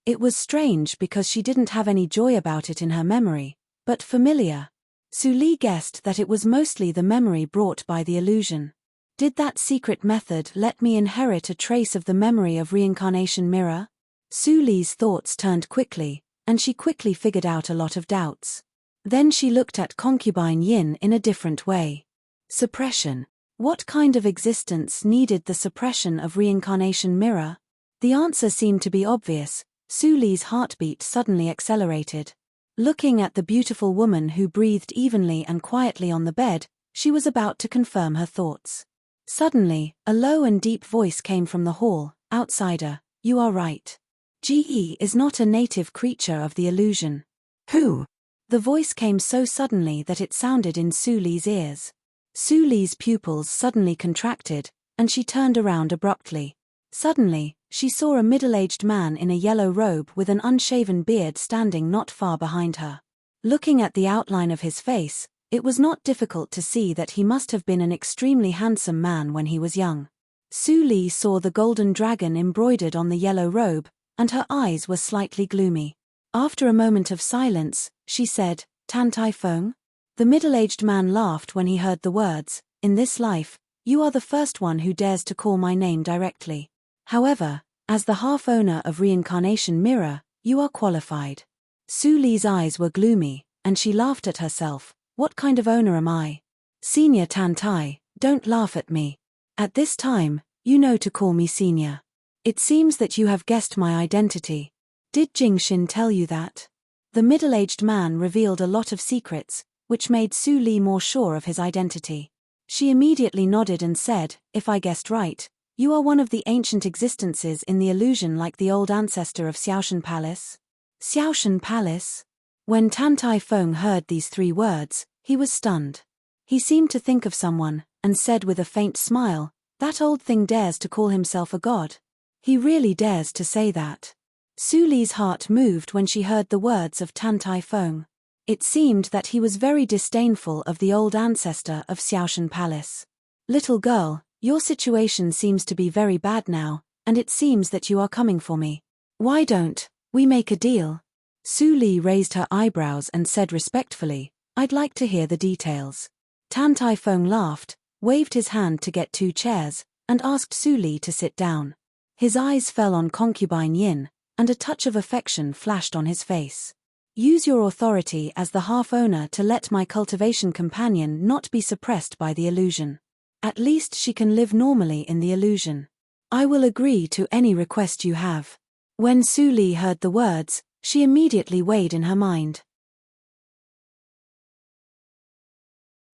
It was strange because she didn't have any joy about it in her memory, but familiar. Su Li guessed that it was mostly the memory brought by the illusion. Did that secret method let me inherit a trace of the memory of reincarnation mirror? Su Li's thoughts turned quickly, and she quickly figured out a lot of doubts. Then she looked at concubine Yin in a different way. Suppression. What kind of existence needed the suppression of reincarnation mirror? The answer seemed to be obvious. Su Li's heartbeat suddenly accelerated. Looking at the beautiful woman who breathed evenly and quietly on the bed, she was about to confirm her thoughts. Suddenly, a low and deep voice came from the hall. "Outsider, you are right. GE is not a native creature of the illusion." "Who?" The voice came so suddenly that it sounded in Su Li's ears. Su Li's pupils suddenly contracted, and she turned around abruptly. Suddenly, she saw a middle-aged man in a yellow robe with an unshaven beard standing not far behind her. Looking at the outline of his face, it was not difficult to see that he must have been an extremely handsome man when he was young. Su Li saw the golden dragon embroidered on the yellow robe, and her eyes were slightly gloomy. After a moment of silence, she said, "Tan Tai Feng?" The middle-aged man laughed when he heard the words, "In this life, you are the first one who dares to call my name directly. However, as the half-owner of Reincarnation Mirror, you are qualified." Su Li's eyes were gloomy, and she laughed at herself. "What kind of owner am I? Senior Tan Tai, don't laugh at me. At this time, you know to call me senior. It seems that you have guessed my identity. Did Jingxin tell you that?" The middle-aged man revealed a lot of secrets, which made Su Li more sure of his identity. She immediately nodded and said, "If I guessed right, You are one of the ancient existences in the illusion, like the old ancestor of Xiaoshan Palace. Xiaoshan Palace? When Tan Tai Feng heard these 3 words, he was stunned. He seemed to think of someone, and said with a faint smile, "That old thing dares to call himself a god. He really dares to say that." Su Li's heart moved when she heard the words of Tan Tai Feng. It seemed that he was very disdainful of the old ancestor of Xiaoshan Palace. "Little girl, your situation seems to be very bad now, and it seems that you are coming for me. Why don't we make a deal?" Su Li raised her eyebrows and said respectfully, "I'd like to hear the details." Tan Tai Feng laughed, waved his hand to get 2 chairs, and asked Su Li to sit down. His eyes fell on concubine Yin, and a touch of affection flashed on his face. "Use your authority as the half-owner to let my cultivation companion not be suppressed by the illusion. At least she can live normally in the illusion. I will agree to any request you have." When Su Li heard the words, she immediately weighed in her mind.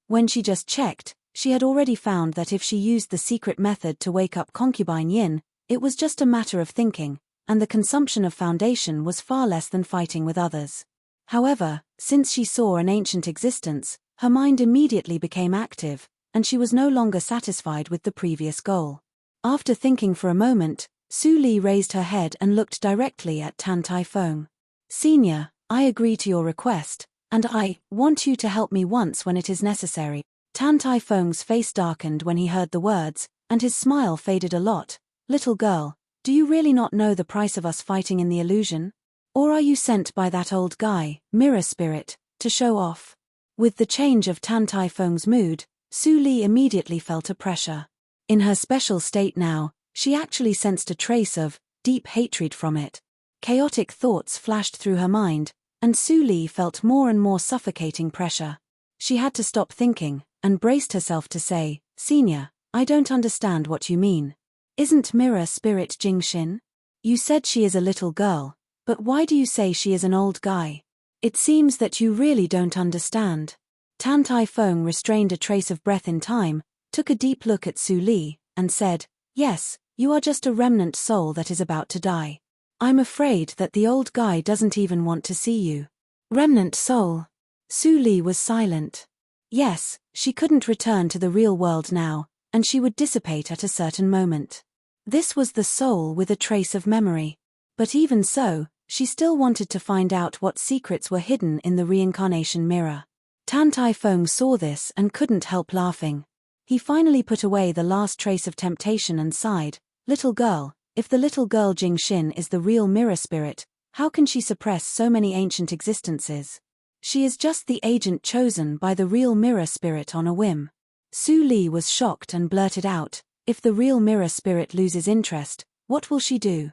When she just checked, she had already found that if she used the secret method to wake up concubine Yin, it was just a matter of thinking, and the consumption of foundation was far less than fighting with others. However, since she saw an ancient existence, her mind immediately became active, and she was no longer satisfied with the previous goal. After thinking for a moment, Su Li raised her head and looked directly at Tan Tai Feng. "Senior, I agree to your request, and I want you to help me once when it is necessary." Tan Tai Feng's face darkened when he heard the words, and his smile faded a lot. "Little girl, do you really not know the price of us fighting in the illusion? Or are you sent by that old guy, Mirror Spirit, to show off?" With the change of Tan Tai Feng's mood, Su Li immediately felt a pressure. In her special state now, she actually sensed a trace of deep hatred from it. Chaotic thoughts flashed through her mind, and Su Li felt more and more suffocating pressure. She had to stop thinking, and braced herself to say, "Senior, I don't understand what you mean. Isn't Mirror Spirit Jingxin? You said she is a little girl, but why do you say she is an old guy? It seems that you really don't understand." Tan Tai Feng restrained a trace of breath in time, took a deep look at Su Li, and said, "Yes, you are just a remnant soul that is about to die. I'm afraid that the old guy doesn't even want to see you." Remnant soul? Su Li was silent. Yes, she couldn't return to the real world now, and she would dissipate at a certain moment. This was the soul with a trace of memory. But even so, she still wanted to find out what secrets were hidden in the reincarnation mirror. Tan Tai Feng saw this and couldn't help laughing. He finally put away the last trace of temptation and sighed, "Little girl, if the little girl Jingxin is the real mirror spirit, how can she suppress so many ancient existences? She is just the agent chosen by the real mirror spirit on a whim." Su Li was shocked and blurted out, "If the real mirror spirit loses interest, what will she do?"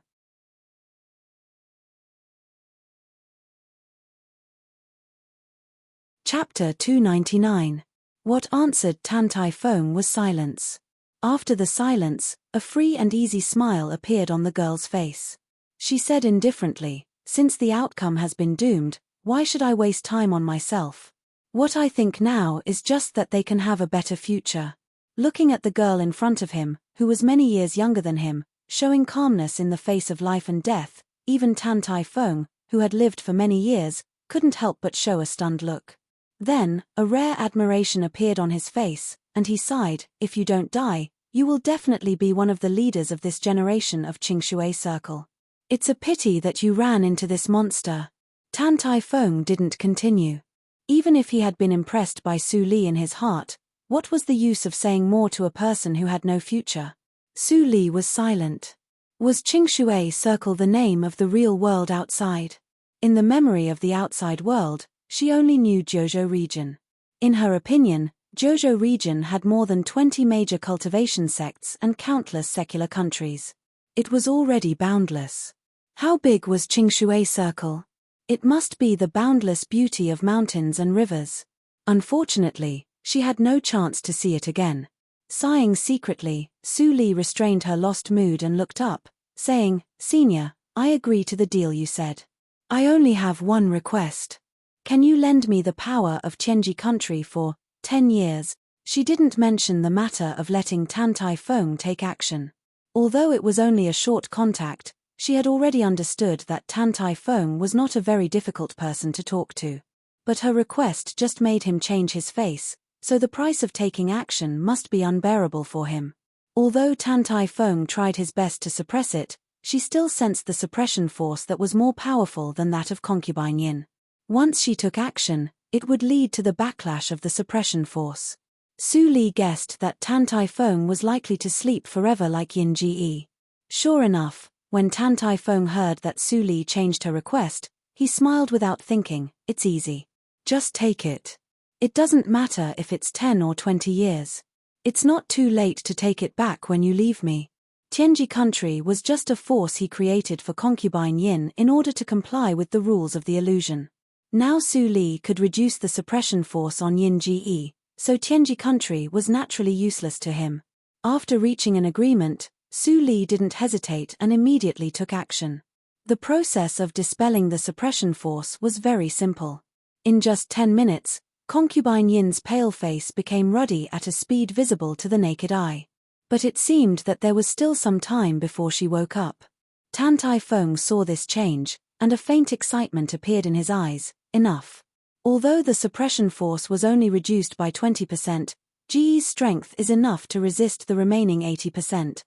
Chapter 299. What answered Tan Tai Feng was silence. After the silence, a free and easy smile appeared on the girl's face. She said indifferently, "Since the outcome has been doomed, why should I waste time on myself? What I think now is just that they can have a better future." Looking at the girl in front of him, who was many years younger than him, showing calmness in the face of life and death, even Tan Tai Feng, who had lived for many years, couldn't help but show a stunned look. Then, a rare admiration appeared on his face, and he sighed, "If you don't die, you will definitely be one of the leaders of this generation of Qingshui Circle. It's a pity that you ran into this monster." Tan Tai Feng didn't continue. Even if he had been impressed by Su Li in his heart, what was the use of saying more to a person who had no future? Su Li was silent. Was Qingshui Circle the name of the real world outside? In the memory of the outside world, she only knew Jiuzhou region. In her opinion, Jiuzhou region had more than 20 major cultivation sects and countless secular countries. It was already boundless. How big was Qingshui Circle? It must be the boundless beauty of mountains and rivers. Unfortunately, she had no chance to see it again. Sighing secretly, Su Li restrained her lost mood and looked up, saying, "Senior, I agree to the deal you said. I only have one request. Can you lend me the power of Tianji country for 10 years? She didn't mention the matter of letting Tan Tai Feng take action. Although it was only a short contact, she had already understood that Tan Tai Fong was not a very difficult person to talk to. But her request just made him change his face, so the price of taking action must be unbearable for him. Although Tan Tai Fong tried his best to suppress it, she still sensed the suppression force that was more powerful than that of concubine Yin. Once she took action, it would lead to the backlash of the suppression force. Su Li guessed that Tan Tai Fong was likely to sleep forever like Yin Ji. Sure enough, when Tan Tai Fong heard that Su Li changed her request, he smiled without thinking. It's easy. Just take it. It doesn't matter if it's 10 or 20 years. It's not too late to take it back when you leave me. Tianji country was just a force he created for concubine Yin in order to comply with the rules of the illusion. Now Su Li could reduce the suppression force on Yin Ji, so Tianji country was naturally useless to him. After reaching an agreement, Su Li didn't hesitate and immediately took action. The process of dispelling the suppression force was very simple. In just 10 minutes, concubine Yin's pale face became ruddy at a speed visible to the naked eye. But it seemed that there was still some time before she woke up. Tan Tai Fong saw this change, and a faint excitement appeared in his eyes. Enough. Although the suppression force was only reduced by 20%, Ji's strength is enough to resist the remaining 80%.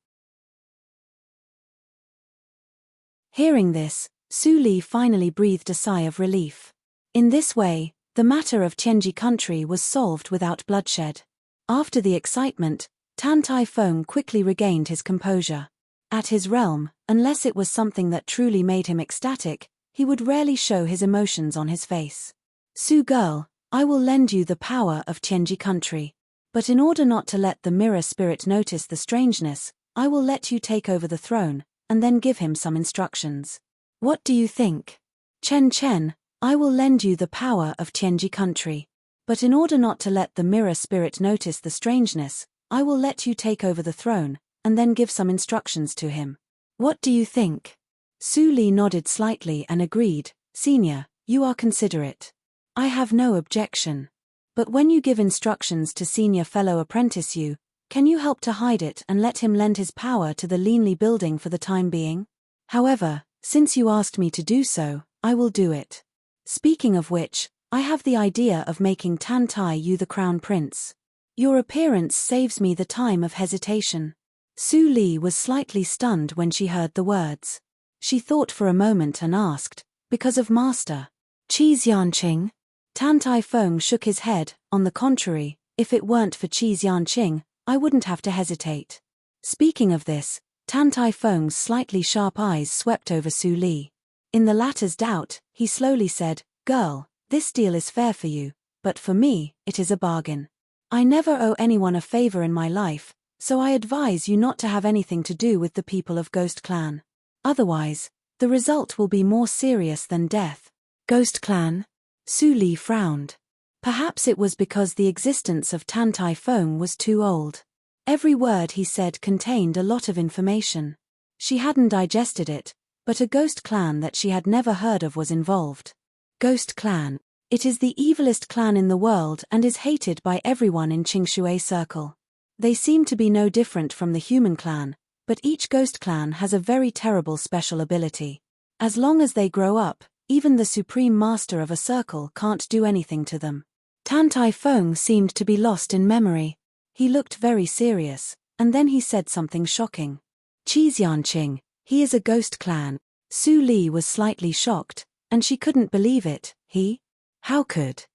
Hearing this, Su Li finally breathed a sigh of relief. In this way, the matter of Tianji country was solved without bloodshed. After the excitement, Tan Tai Fong quickly regained his composure. At his realm, unless it was something that truly made him ecstatic, he would rarely show his emotions on his face. Su girl, I will lend you the power of Tianji country. But in order not to let the mirror spirit notice the strangeness, I will let you take over the throne, and then give him some instructions. What do you think? Chen, I will lend you the power of Tianji country. But in order not to let the mirror spirit notice the strangeness, I will let you take over the throne, and then give some instructions to him. What do you think? Su Li nodded slightly and agreed. Senior, you are considerate. I have no objection. But when you give instructions to senior fellow apprentice you, can you help to hide it and let him lend his power to the Leanly building for the time being? However, since you asked me to do so, I will do it. Speaking of which, I have the idea of making Tan Tai you the crown prince. Your appearance saves me the time of hesitation. Su Li was slightly stunned when she heard the words. She thought for a moment and asked, because of Master Qi Xianqing? Tan Tai Fong shook his head. On the contrary, if it weren't for Qi Xianqing, I wouldn't have to hesitate. Speaking of this, Tan Tai Fong's slightly sharp eyes swept over Su Li. In the latter's doubt, he slowly said, Girl, this deal is fair for you, but for me, it is a bargain. I never owe anyone a favor in my life, so I advise you not to have anything to do with the people of Ghost Clan. Otherwise, the result will be more serious than death. Ghost Clan? Su Li frowned. Perhaps it was because the existence of Tan Tai Fong was too old. Every word he said contained a lot of information. She hadn't digested it, but a ghost clan that she had never heard of was involved. Ghost Clan. It is the evilest clan in the world and is hated by everyone in Qingshui Circle. They seem to be no different from the human clan, but each ghost clan has a very terrible special ability. As long as they grow up, even the supreme master of a circle can't do anything to them. Tan Tai Fong seemed to be lost in memory. He looked very serious, and then he said something shocking. Qi Xianqing, he is a ghost clan. Su Li was slightly shocked, and she couldn't believe it. He? How could?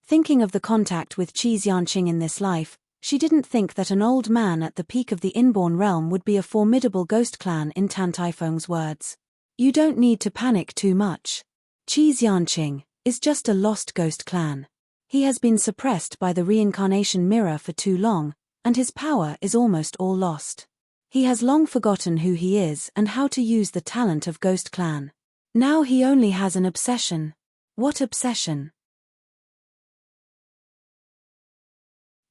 Thinking of the contact with Qi Xianqing in this life, she didn't think that an old man at the peak of the inborn realm would be a formidable ghost clan in Tan Tai Fong's words. You don't need to panic too much. Qi Xianqing is just a lost ghost clan. He has been suppressed by the reincarnation mirror for too long, and his power is almost all lost. He has long forgotten who he is and how to use the talent of Ghost Clan. Now he only has an obsession. What obsession?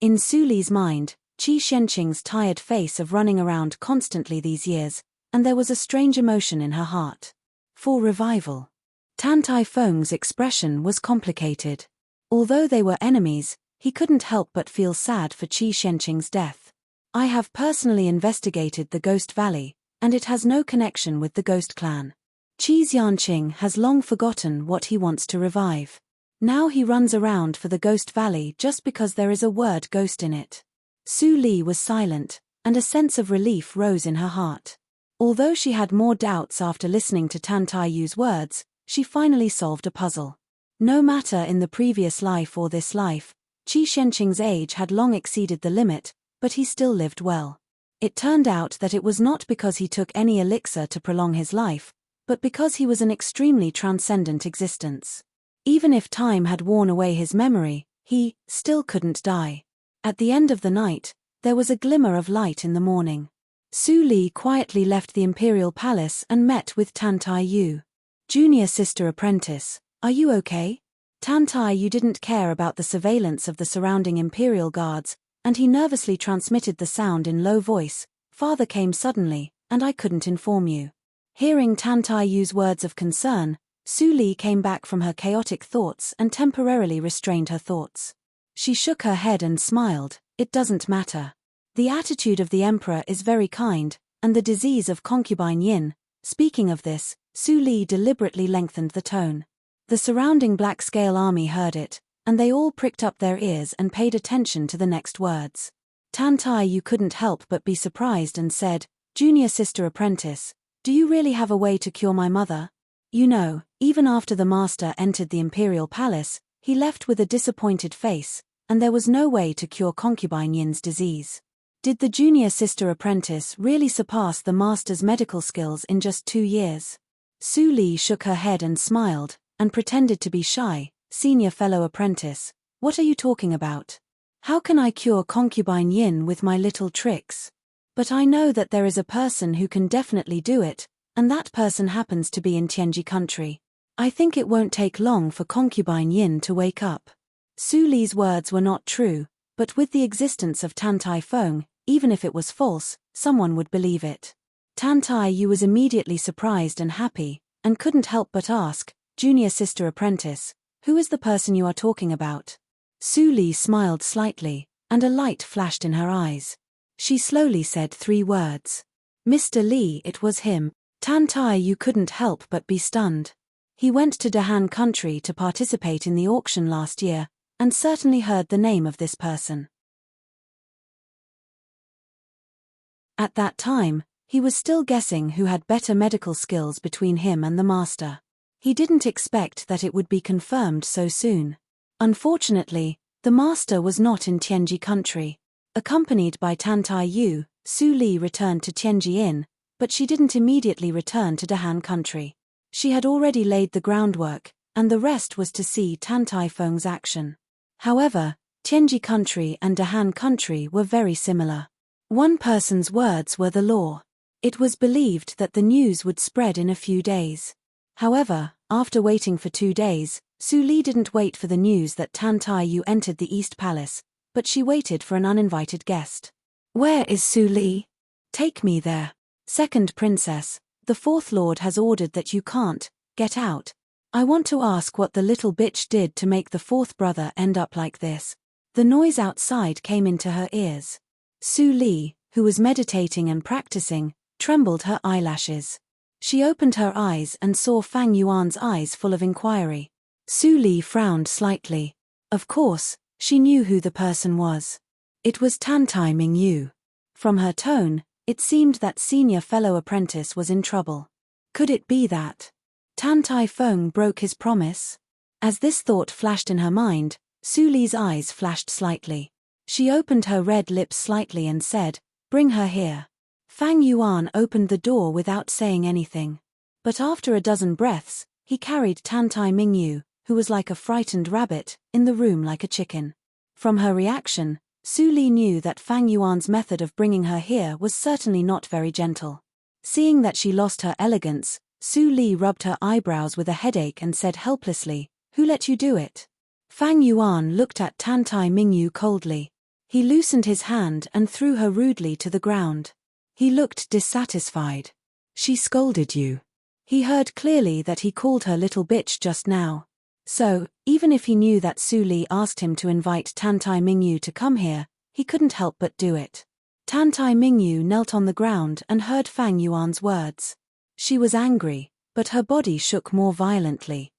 In Su Li's mind, Qi Xianqing's tired face of running around constantly these years, and there was a strange emotion in her heart. For revival. Tan Tai Fong's expression was complicated. Although they were enemies, he couldn't help but feel sad for Qi Xianqing's death. I have personally investigated the Ghost Valley, and it has no connection with the ghost clan. Qi Xianqing has long forgotten what he wants to revive. Now he runs around for the Ghost Valley just because there is a word ghost in it. Su Li was silent, and a sense of relief rose in her heart. Although she had more doubts after listening to Tan Taiyu's words, she finally solved a puzzle. No matter in the previous life or this life, Qi Xianqing's age had long exceeded the limit, but he still lived well. It turned out that it was not because he took any elixir to prolong his life, but because he was an extremely transcendent existence. Even if time had worn away his memory, he still couldn't die. At the end of the night, there was a glimmer of light in the morning. Su Li quietly left the imperial palace and met with Tan Taiyu. Junior sister apprentice, are you okay? Tan Taiyu didn't care about the surveillance of the surrounding imperial guards, and he nervously transmitted the sound in low voice. Father came suddenly, and I couldn't inform you. Hearing Tan Taiyu's words of concern, Su Li came back from her chaotic thoughts and temporarily restrained her thoughts. She shook her head and smiled. It doesn't matter. The attitude of the emperor is very kind, and the disease of concubine yin. Speaking of this, Su Li deliberately lengthened the tone. The surrounding black-scale army heard it, and they all pricked up their ears and paid attention to the next words. Tan Taiyu couldn't help but be surprised and said, Junior sister apprentice, do you really have a way to cure my mother? You know, even after the master entered the imperial palace, he left with a disappointed face, and there was no way to cure concubine Yin's disease. Did the junior sister apprentice really surpass the master's medical skills in just 2 years? Su Li shook her head and smiled, and pretended to be shy. Senior fellow apprentice, what are you talking about? How can I cure concubine Yin with my little tricks? But I know that there is a person who can definitely do it, and that person happens to be in Tianji country. I think it won't take long for concubine Yin to wake up. Su Li's words were not true, but with the existence of Tan Tai Feng, even if it was false, someone would believe it. Tan Taiyu was immediately surprised and happy, and couldn't help but ask, Junior sister apprentice, who is the person you are talking about? Su Li smiled slightly, and a light flashed in her eyes. She slowly said 3 words. Mr. Li, it was him. Tan Taiyu couldn't help but be stunned. He went to Dahan country to participate in the auction last year, and certainly heard the name of this person. At that time, he was still guessing who had better medical skills between him and the master. He didn't expect that it would be confirmed so soon. Unfortunately, the master was not in Tianji country. Accompanied by Tan Taiyu, Su Li returned to Tianji Inn, but she didn't immediately return to Dahan country. She had already laid the groundwork, and the rest was to see Tan Tai Feng's action. However, Tianji country and Dahan country were very similar. One person's words were the law. It was believed that the news would spread in a few days. However, after waiting for 2 days, Su Li didn't wait for the news that Tan Taiyu entered the East Palace, but she waited for an uninvited guest. Where is Su Li? Take me there. Second princess, the 4th lord has ordered that you can't get out. I want to ask what the little bitch did to make the 4th brother end up like this. The noise outside came into her ears. Su Li, who was meditating and practicing, trembled her eyelashes. She opened her eyes and saw Fang Yuan's eyes full of inquiry. Su Li frowned slightly. Of course, she knew who the person was. It was Tan Tai Mingyu. From her tone, it seemed that senior fellow apprentice was in trouble. Could it be that Tan Tai Feng broke his promise? As this thought flashed in her mind, Su Li's eyes flashed slightly. She opened her red lips slightly and said, "Bring her here." Fang Yuan opened the door without saying anything. But after a dozen breaths, he carried Tan Tai Mingyu, who was like a frightened rabbit, in the room like a chicken. From her reaction, Su Li knew that Fang Yuan's method of bringing her here was certainly not very gentle. Seeing that she lost her elegance, Su Li rubbed her eyebrows with a headache and said helplessly, "Who let you do it?" Fang Yuan looked at Tan Tai Mingyu coldly. He loosened his hand and threw her rudely to the ground. He looked dissatisfied. "She scolded you." He heard clearly that he called her little bitch just now. So, even if he knew that Su Li asked him to invite Tan Tai Mingyu to come here, he couldn't help but do it. Tan Tai Mingyu knelt on the ground and heard Fang Yuan's words. She was angry, but her body shook more violently.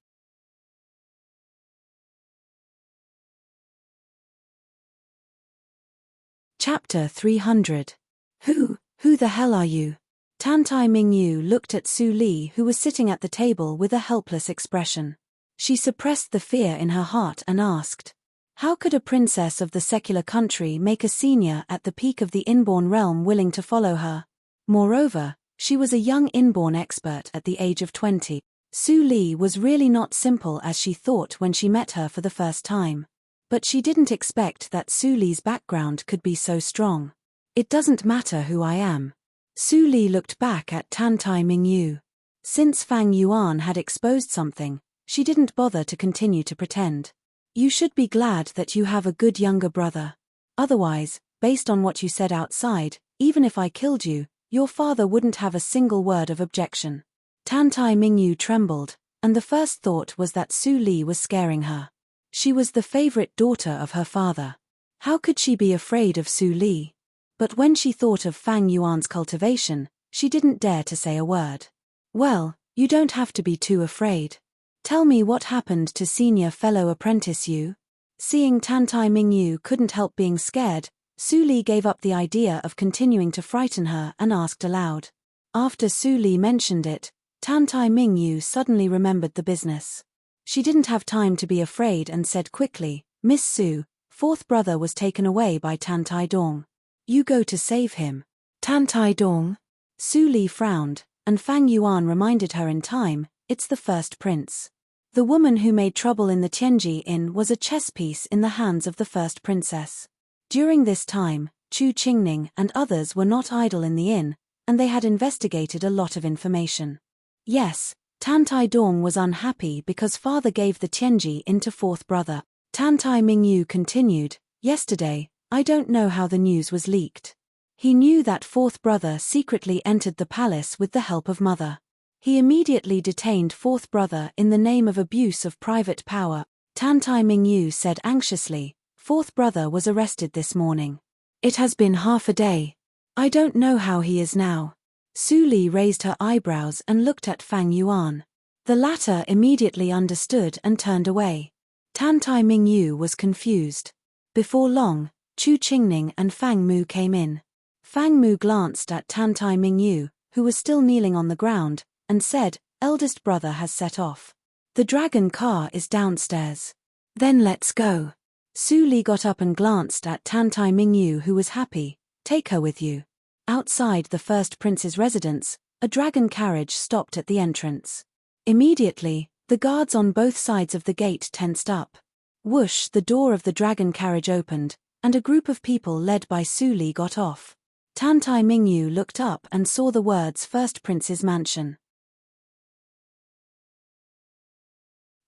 Chapter 300. Who the hell are you? Tan Tai Mingyu looked at Su Li, who was sitting at the table with a helpless expression. She suppressed the fear in her heart and asked, how could a princess of the secular country make a senior at the peak of the inborn realm willing to follow her? Moreover, she was a young inborn expert at the age of 20. Su Li was really not simple as she thought when she met her for the first time. But she didn't expect that Su Li's background could be so strong. It doesn't matter who I am. Su Li looked back at Tan Tai Mingyu. Since Fang Yuan had exposed something, she didn't bother to continue to pretend. You should be glad that you have a good younger brother. Otherwise, based on what you said outside, even if I killed you, your father wouldn't have a single word of objection. Tan Tai Mingyu trembled, and the first thought was that Su Li was scaring her. She was the favorite daughter of her father. How could she be afraid of Su Li? But when she thought of Fang Yuan's cultivation, she didn't dare to say a word. Well, you don't have to be too afraid. Tell me what happened to senior fellow apprentice Yu? Seeing Tan Tai Mingyu couldn't help being scared, Su Li gave up the idea of continuing to frighten her and asked aloud. After Su Li mentioned it, Tan Tai Mingyu suddenly remembered the business. She didn't have time to be afraid and said quickly, Miss Su, fourth brother was taken away by Tan Tai Dong. You go to save him. Tan Tai Dong? Su Li frowned, and Fang Yuan reminded her in time, it's the first prince. The woman who made trouble in the Tianji Inn was a chess piece in the hands of the first princess. During this time, Chu Qingning and others were not idle in the inn, and they had investigated a lot of information. Yes, Tan Tai Dong was unhappy because father gave the Tianji Inn to fourth brother. Tan Tai Mingyu continued, yesterday, I don't know how the news was leaked. He knew that fourth brother secretly entered the palace with the help of mother. He immediately detained fourth brother in the name of abuse of private power. Tan Tai Mingyu said anxiously, fourth brother was arrested this morning. It has been half a day. I don't know how he is now. Su Li raised her eyebrows and looked at Fang Yuan. The latter immediately understood and turned away. Tan Tai Mingyu was confused. Before long, Chu Qingning and Fang Mu came in. Fang Mu glanced at Tan Tai Mingyu, who was still kneeling on the ground, and said, eldest brother has set off. The dragon car is downstairs. Then let's go. Su Li got up and glanced at Tan Tai Mingyu, who was happy. Take her with you. Outside the first prince's residence, a dragon carriage stopped at the entrance. Immediately, the guards on both sides of the gate tensed up. Whoosh, the door of the dragon carriage opened, and a group of people led by Su Li got off. Tan Tai Mingyu looked up and saw the words First Prince's Mansion.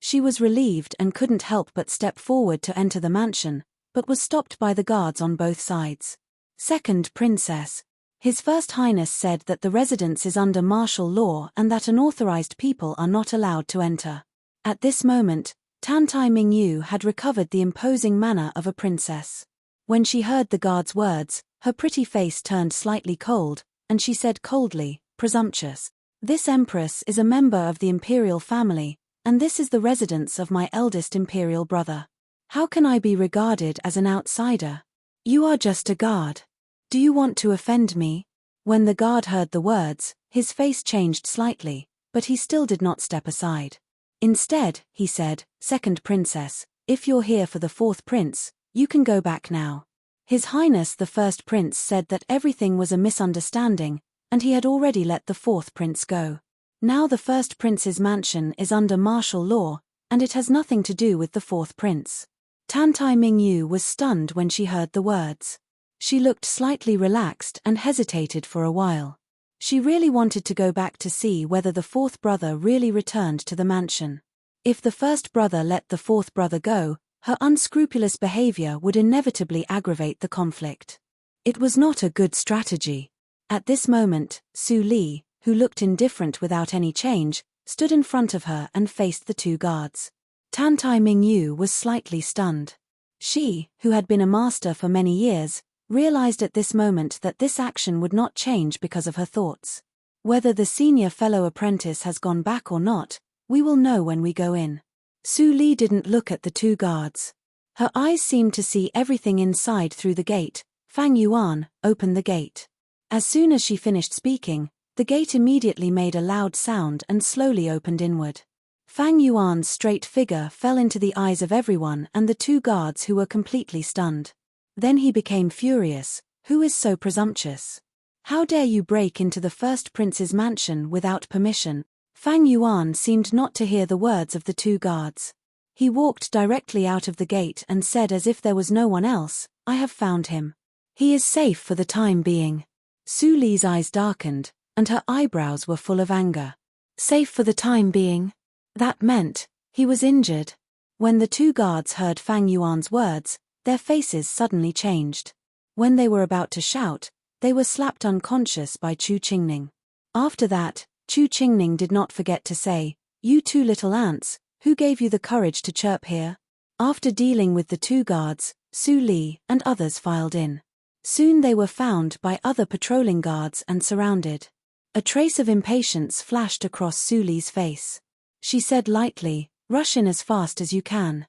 She was relieved and couldn't help but step forward to enter the mansion, but was stopped by the guards on both sides. Second Princess. His First Highness said that the residence is under martial law and that unauthorized people are not allowed to enter. At this moment, Tan Tai Mingyu had recovered the imposing manner of a princess. When she heard the guard's words, her pretty face turned slightly cold, and she said coldly, presumptuous. This empress is a member of the imperial family, and this is the residence of my eldest imperial brother. How can I be regarded as an outsider? You are just a guard. Do you want to offend me? When the guard heard the words, his face changed slightly, but he still did not step aside. Instead, he said, Second Princess, if you're here for the fourth prince, you can go back now. His Highness the First Prince said that everything was a misunderstanding, and he had already let the fourth prince go. Now the first prince's mansion is under martial law, and it has nothing to do with the fourth prince. Tan Tai Mingyu was stunned when she heard the words. She looked slightly relaxed and hesitated for a while. She really wanted to go back to see whether the fourth brother really returned to the mansion. If the first brother let the fourth brother go, her unscrupulous behavior would inevitably aggravate the conflict. It was not a good strategy. At this moment, Su Li, who looked indifferent without any change, stood in front of her and faced the two guards. Tan Tai Mingyu was slightly stunned. She, who had been a master for many years, realized at this moment that this action would not change because of her thoughts. Whether the senior fellow apprentice has gone back or not, we will know when we go in. Su Li didn't look at the two guards. Her eyes seemed to see everything inside through the gate. Fang Yuan, open the gate. As soon as she finished speaking, the gate immediately made a loud sound and slowly opened inward. Fang Yuan's straight figure fell into the eyes of everyone and the two guards, who were completely stunned. Then he became furious. Who is so presumptuous? How dare you break into the first prince's mansion without permission? Fang Yuan seemed not to hear the words of the two guards. He walked directly out of the gate and said, as if there was no one else, I have found him. He is safe for the time being. Su Li's eyes darkened, and her eyebrows were full of anger. Safe for the time being? That meant he was injured. When the two guards heard Fang Yuan's words, their faces suddenly changed. When they were about to shout, they were slapped unconscious by Chu Qingning. After that, Chu Qingning did not forget to say, You two little ants, who gave you the courage to chirp here? After dealing with the two guards, Su Li and others filed in. Soon they were found by other patrolling guards and surrounded. A trace of impatience flashed across Su Li's face. She said lightly, Rush in as fast as you can.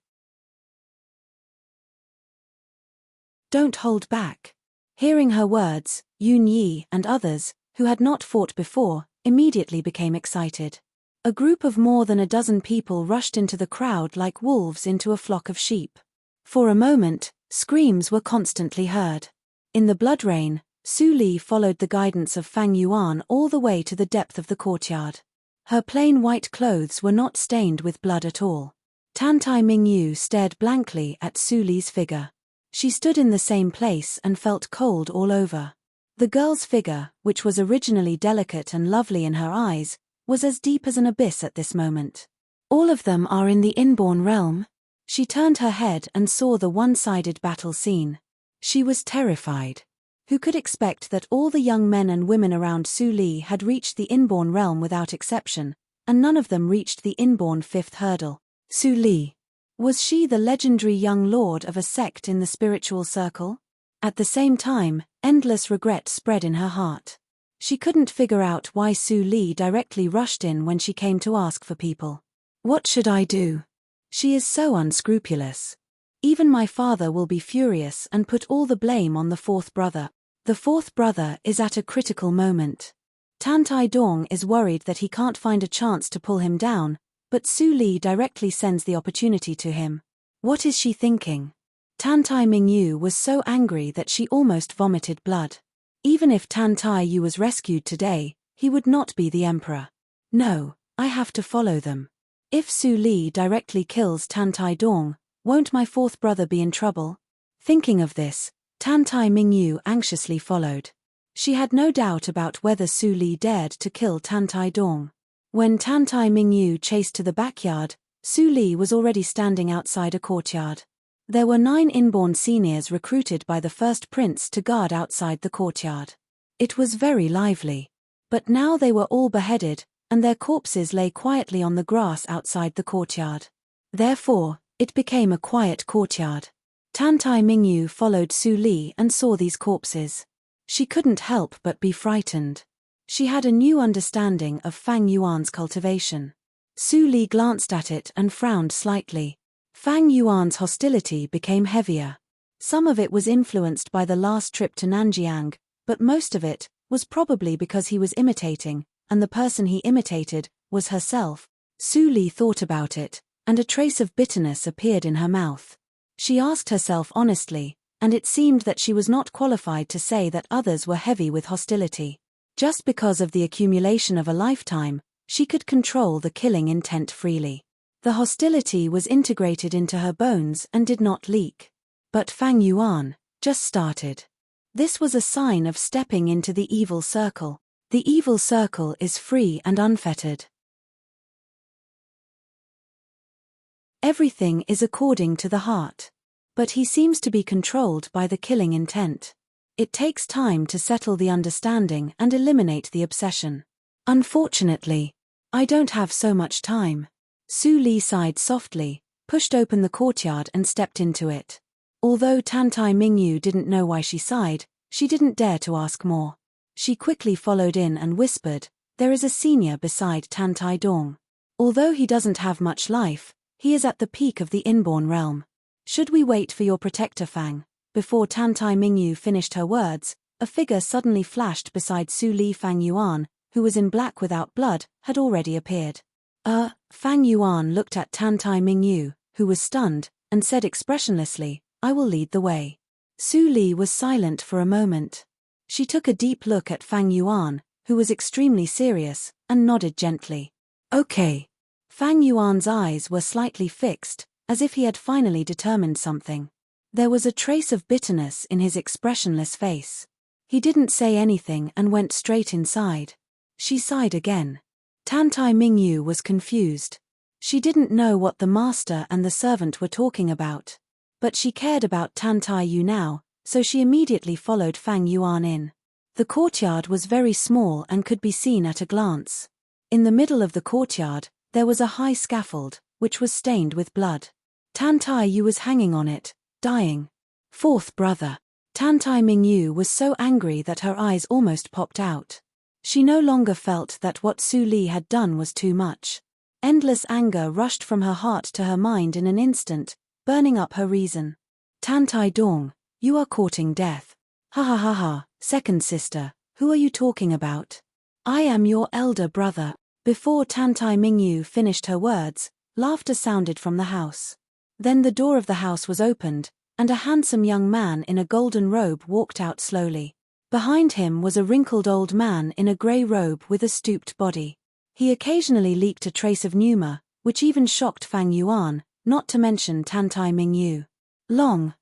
Don't hold back. Hearing her words, Yun Yi and others, who had not fought before, immediately became excited. A group of more than a dozen people rushed into the crowd like wolves into a flock of sheep. For a moment, screams were constantly heard. In the blood rain, Su Li followed the guidance of Fang Yuan all the way to the depth of the courtyard. Her plain white clothes were not stained with blood at all. Tantai Mingyu stared blankly at Su Li's figure. She stood in the same place and felt cold all over. The girl's figure, which was originally delicate and lovely in her eyes, was as deep as an abyss at this moment. All of them are in the inborn realm? She turned her head and saw the one-sided battle scene. She was terrified. Who could expect that all the young men and women around Su Li had reached the inborn realm without exception, and none of them reached the inborn fifth hurdle? Su Li. Was she the legendary young lord of a sect in the spiritual circle? At the same time, endless regret spread in her heart. She couldn't figure out why Su Li directly rushed in when she came to ask for people. What should I do? She is so unscrupulous. Even my father will be furious and put all the blame on the fourth brother. The fourth brother is at a critical moment. Tantai Dong is worried that he can't find a chance to pull him down, but Su Li directly sends the opportunity to him. What is she thinking? Tantai Mingyu was so angry that she almost vomited blood. Even if Tantai Yu was rescued today, he would not be the emperor. No, I have to follow them. If Su Li directly kills Tantai Dong, won't my fourth brother be in trouble? Thinking of this, Tantai Mingyu anxiously followed. She had no doubt about whether Su Li dared to kill Tantai Dong. When Tantai Mingyu chased to the backyard, Su Li was already standing outside a courtyard. There were 9 inborn seniors recruited by the first prince to guard outside the courtyard. It was very lively. But now they were all beheaded, and their corpses lay quietly on the grass outside the courtyard. Therefore, it became a quiet courtyard. Tantai Mingyu followed Su Li and saw these corpses. She couldn't help but be frightened. She had a new understanding of Fang Yuan's cultivation. Su Li glanced at it and frowned slightly. Fang Yuan's hostility became heavier. Some of it was influenced by the last trip to Nanjiang, but most of it was probably because he was imitating, and the person he imitated was herself. Su Li thought about it, and a trace of bitterness appeared in her mouth. She asked herself honestly, and it seemed that she was not qualified to say that others were heavy with hostility. Just because of the accumulation of a lifetime, she could control the killing intent freely. The hostility was integrated into her bones and did not leak. But Fang Yuan just started. This was a sign of stepping into the evil circle. The evil circle is free and unfettered. Everything is according to the heart. But he seems to be controlled by the killing intent. It takes time to settle the understanding and eliminate the obsession. Unfortunately, I don't have so much time. Su Li sighed softly, pushed open the courtyard and stepped into it. Although Tantai Mingyu didn't know why she sighed, she didn't dare to ask more. She quickly followed in and whispered, "There is a senior beside Tantai Dong. Although he doesn't have much life, he is at the peak of the inborn realm. Should we wait for your protector Fang?" Before Tantai Mingyu finished her words, a figure suddenly flashed beside Su Li. Fang Yuan, who was in black without blood, had already appeared. Fang Yuan looked at Tantai Mingyu, who was stunned, and said expressionlessly, "I will lead the way." Su Li was silent for a moment. She took a deep look at Fang Yuan, who was extremely serious, and nodded gently. "Okay." Fang Yuan's eyes were slightly fixed, as if he had finally determined something. There was a trace of bitterness in his expressionless face. He didn't say anything and went straight inside. She sighed again. Tantai Mingyu was confused. She didn't know what the master and the servant were talking about. But she cared about Tantai Yu now, so she immediately followed Fang Yuan in. The courtyard was very small and could be seen at a glance. In the middle of the courtyard, there was a high scaffold, which was stained with blood. Tantai Yu was hanging on it, dying. Fourth brother. Tantai Mingyu was so angry that her eyes almost popped out. She no longer felt that what Su Li had done was too much. Endless anger rushed from her heart to her mind in an instant, burning up her reason. "Tantai Dong, you are courting death. Ha ha ha ha, second sister, who are you talking about? I am your elder brother." Before Tantai Mingyu finished her words, laughter sounded from the house. Then the door of the house was opened, and a handsome young man in a golden robe walked out slowly. Behind him was a wrinkled old man in a grey robe with a stooped body. He occasionally leaked a trace of pneuma, which even shocked Fang Yuan, not to mention Tantai Mingyu.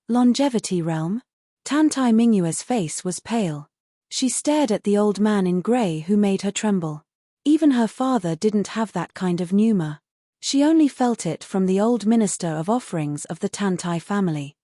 Longevity realm? Tantai Mingyu's face was pale. She stared at the old man in grey who made her tremble. Even her father didn't have that kind of pneuma. She only felt it from the old minister of offerings of the Tantai family.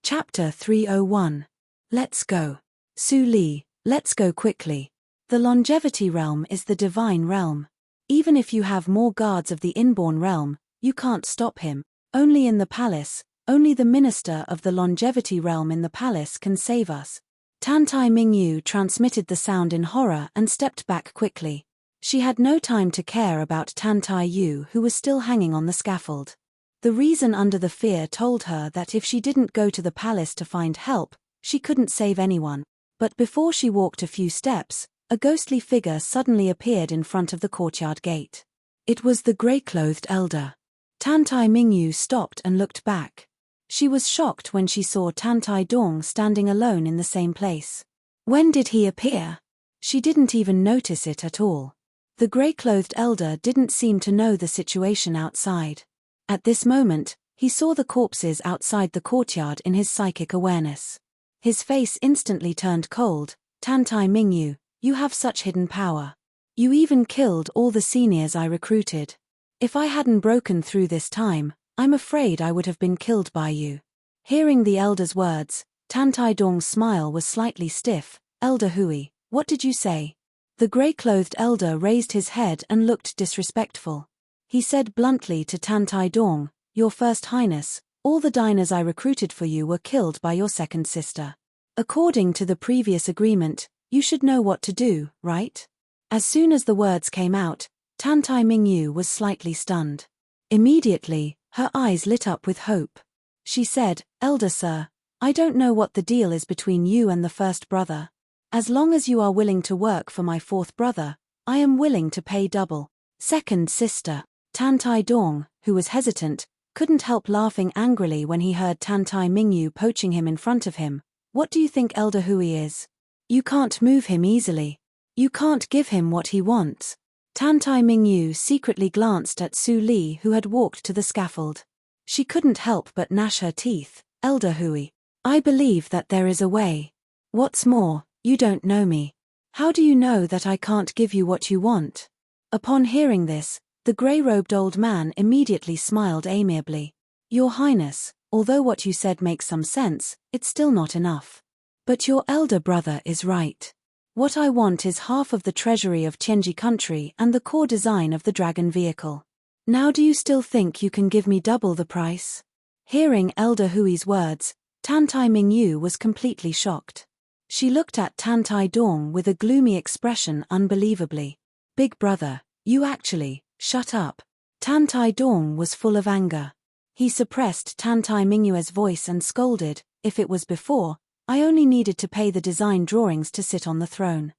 Chapter 301. Let's go. Su Li, let's go quickly. The longevity realm is the divine realm. Even if you have more guards of the inborn realm, you can't stop him. Only in the palace, only the minister of the longevity realm in the palace can save us. Tantai Mingyu transmitted the sound in horror and stepped back quickly. She had no time to care about Tantai Yu, who was still hanging on the scaffold. The reason under the fear told her that if she didn't go to the palace to find help, she couldn't save anyone. But before she walked a few steps, a ghostly figure suddenly appeared in front of the courtyard gate. It was the grey-clothed elder. Tantai Mingyu stopped and looked back. She was shocked when she saw Tantai Dong standing alone in the same place. When did he appear? She didn't even notice it at all. The grey-clothed elder didn't seem to know the situation outside. At this moment, he saw the corpses outside the courtyard in his psychic awareness. His face instantly turned cold. "Tantai Mingyu, you have such hidden power. You even killed all the seniors I recruited. If I hadn't broken through this time, I'm afraid I would have been killed by you." Hearing the elder's words, Tantai Dong's smile was slightly stiff. "Elder Hui, what did you say?" The grey-clothed elder raised his head and looked disrespectful. He said bluntly to Tantai Dong, "Your First Highness, all the diners I recruited for you were killed by your second sister. According to the previous agreement, you should know what to do, right?" As soon as the words came out, Tantai Mingyu was slightly stunned. Immediately, her eyes lit up with hope. She said, "Elder sir, I don't know what the deal is between you and the first brother. As long as you are willing to work for my fourth brother, I am willing to pay double." Second sister. Tantai Dong, who was hesitant, couldn't help laughing angrily when he heard Tantai Mingyu poaching him in front of him. "What do you think Elder Hui is? You can't move him easily. You can't give him what he wants." Tantai Mingyu secretly glanced at Su Li, who had walked to the scaffold. She couldn't help but gnash her teeth. "Elder Hui, I believe that there is a way. What's more, you don't know me. How do you know that I can't give you what you want?" Upon hearing this, the grey-robed old man immediately smiled amiably. "Your Highness, although what you said makes some sense, it's still not enough. But your elder brother is right. What I want is half of the treasury of Tianji country and the core design of the dragon vehicle. Now do you still think you can give me double the price? Hearing Elder Hui's words, Tantai Mingyu was completely shocked. She looked at Tantai Dong with a gloomy expression unbelievably. Big brother, you actually, shut up. Tantai Dong was full of anger. He suppressed Tantai Mingyue's voice and scolded, if it was before, I only needed to pay the design drawings to sit on the throne.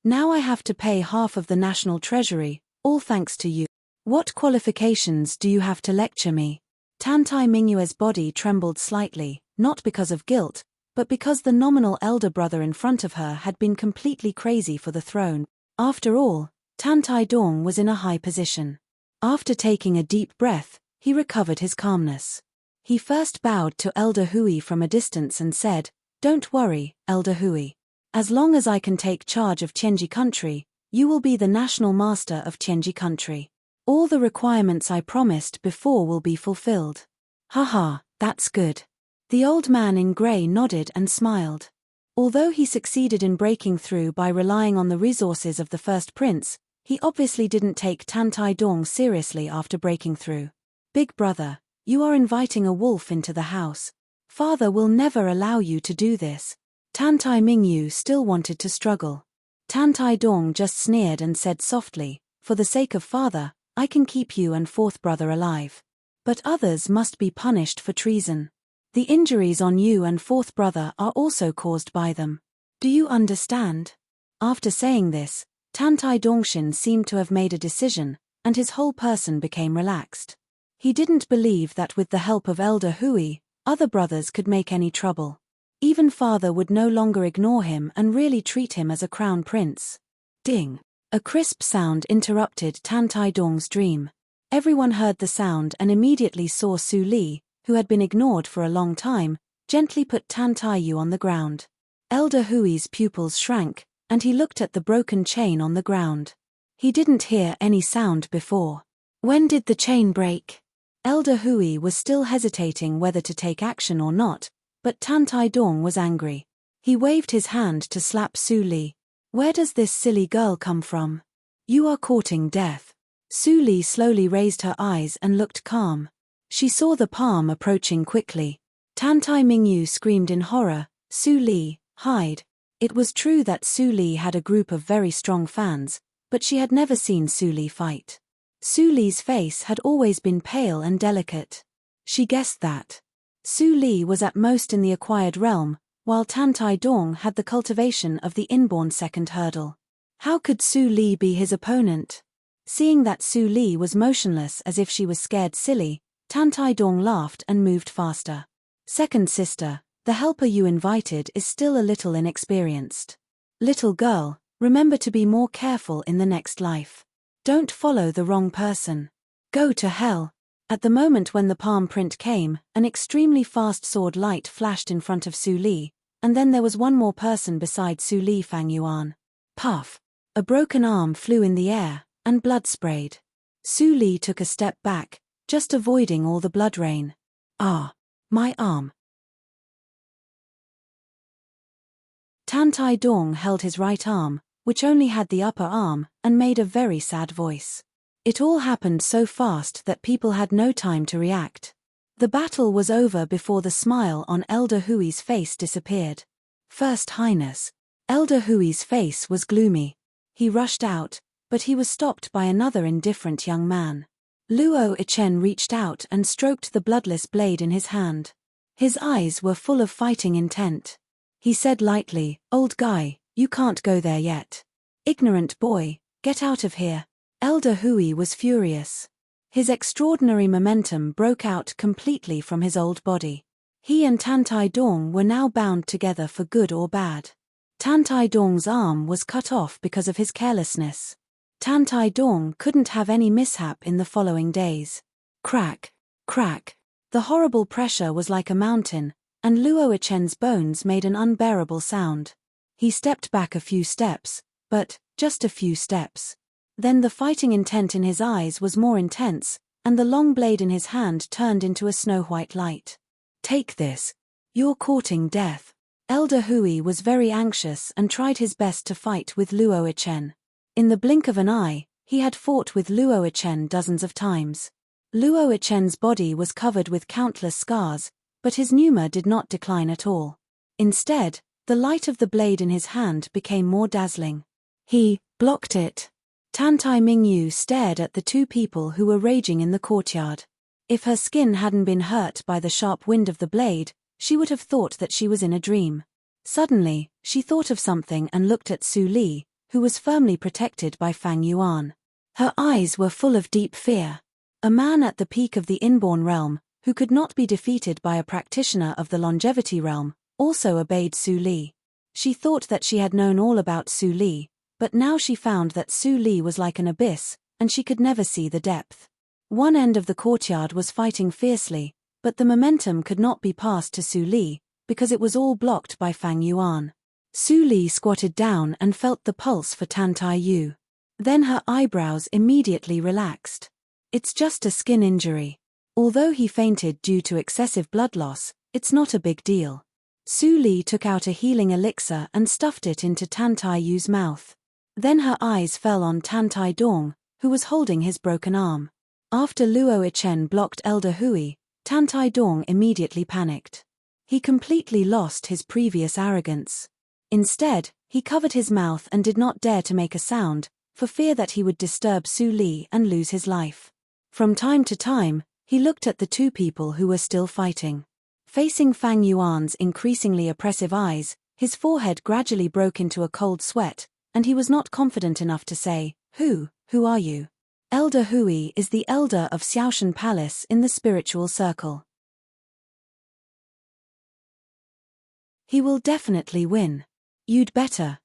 Now I have to pay half of the national treasury, all thanks to you. What qualifications do you have to lecture me? Tantai Mingyue's body trembled slightly, not because of guilt, but because the nominal elder brother in front of her had been completely crazy for the throne. After all, Tantai Dong was in a high position. After taking a deep breath, he recovered his calmness. He first bowed to Elder Hui from a distance and said, Don't worry, Elder Hui. As long as I can take charge of Tianji country, you will be the national master of Tianji country. All the requirements I promised before will be fulfilled. Haha, that's good. The old man in grey nodded and smiled. Although he succeeded in breaking through by relying on the resources of the first prince, he obviously didn't take Tantai Dong seriously after breaking through. Big brother, you are inviting a wolf into the house. Father will never allow you to do this. Tantai Mingyu still wanted to struggle. Tantai Dong just sneered and said softly, For the sake of father, I can keep you and fourth brother alive. But others must be punished for treason. The injuries on you and fourth brother are also caused by them. Do you understand? After saying this, Tantai Dongshin seemed to have made a decision, and his whole person became relaxed. He didn't believe that with the help of Elder Hui, other brothers could make any trouble. Even father would no longer ignore him and really treat him as a crown prince. Ding! A crisp sound interrupted Tantai Dong's dream. Everyone heard the sound and immediately saw Su Li, who had been ignored for a long time, gently put Tantai Yu on the ground. Elder Hui's pupils shrank, and he looked at the broken chain on the ground. He didn't hear any sound before. When did the chain break? Elder Hui was still hesitating whether to take action or not, but Tantai Dong was angry. He waved his hand to slap Su Li. Where does this silly girl come from? You are courting death. Su Li slowly raised her eyes and looked calm. She saw the palm approaching quickly. Tantai Mingyu screamed in horror, Su Li, hide. It was true that Su Li had a group of very strong fans, but she had never seen Su Li fight. Su Li's face had always been pale and delicate. She guessed that. Su Li was at most in the acquired realm, while Tantai Dong had the cultivation of the inborn second hurdle. How could Su Li be his opponent? Seeing that Su Li was motionless as if she was scared silly, Tantai Dong laughed and moved faster. Second sister, the helper you invited is still a little inexperienced. Little girl, remember to be more careful in the next life. Don't follow the wrong person. Go to hell. At the moment when the palm print came, an extremely fast sword light flashed in front of Su Li, and then there was one more person beside Su Li Fang Yuan. Puff. A broken arm flew in the air, and blood sprayed. Su Li took a step back, just avoiding all the blood rain. Ah, my arm. Tantai Dong held his right arm, which only had the upper arm, and made a very sad voice. It all happened so fast that people had no time to react. The battle was over before the smile on Elder Hui's face disappeared. First Highness. Elder Hui's face was gloomy. He rushed out, but he was stopped by another indifferent young man. Luo Ichen reached out and stroked the bloodless blade in his hand. His eyes were full of fighting intent. He said lightly, Old guy, you can't go there yet. Ignorant boy, get out of here. Elder Hui was furious. His extraordinary momentum broke out completely from his old body. He and Tantai Dong were now bound together for good or bad. Tantai Dong's arm was cut off because of his carelessness. Tantai Dong couldn't have any mishap in the following days. Crack, crack. The horrible pressure was like a mountain, and Luo Ichen's bones made an unbearable sound. He stepped back a few steps, but just a few steps. Then the fighting intent in his eyes was more intense, and the long blade in his hand turned into a snow-white light. Take this. You're courting death. Elder Hui was very anxious and tried his best to fight with Luo Ichen. In the blink of an eye, he had fought with Luo Ichen dozens of times. Luo Ichen's body was covered with countless scars, but his pneuma did not decline at all. Instead, the light of the blade in his hand became more dazzling. He blocked it. Tantai Mingyu stared at the two people who were raging in the courtyard. If her skin hadn't been hurt by the sharp wind of the blade, she would have thought that she was in a dream. Suddenly, she thought of something and looked at Su Li, who was firmly protected by Fang Yuan. Her eyes were full of deep fear. A man at the peak of the inborn realm, who could not be defeated by a practitioner of the longevity realm, also obeyed Su Li. She thought that she had known all about Su Li, but now she found that Su Li was like an abyss, and she could never see the depth. One end of the courtyard was fighting fiercely, but the momentum could not be passed to Su Li, because it was all blocked by Fang Yuan. Su Li squatted down and felt the pulse for Tantai Yu. Then her eyebrows immediately relaxed. It's just a skin injury. Although he fainted due to excessive blood loss, it's not a big deal. Su Li took out a healing elixir and stuffed it into Tantai Yu's mouth. Then her eyes fell on Tantai Dong, who was holding his broken arm. After Luo Ichen blocked Elder Hui, Tantai Dong immediately panicked. He completely lost his previous arrogance. Instead, he covered his mouth and did not dare to make a sound, for fear that he would disturb Su Li and lose his life. From time to time, he looked at the two people who were still fighting. Facing Fang Yuan's increasingly oppressive eyes, his forehead gradually broke into a cold sweat, and he was not confident enough to say, Who are you? Elder Hui is the elder of Xiaoshan Palace in the spiritual circle. He will definitely win. You'd better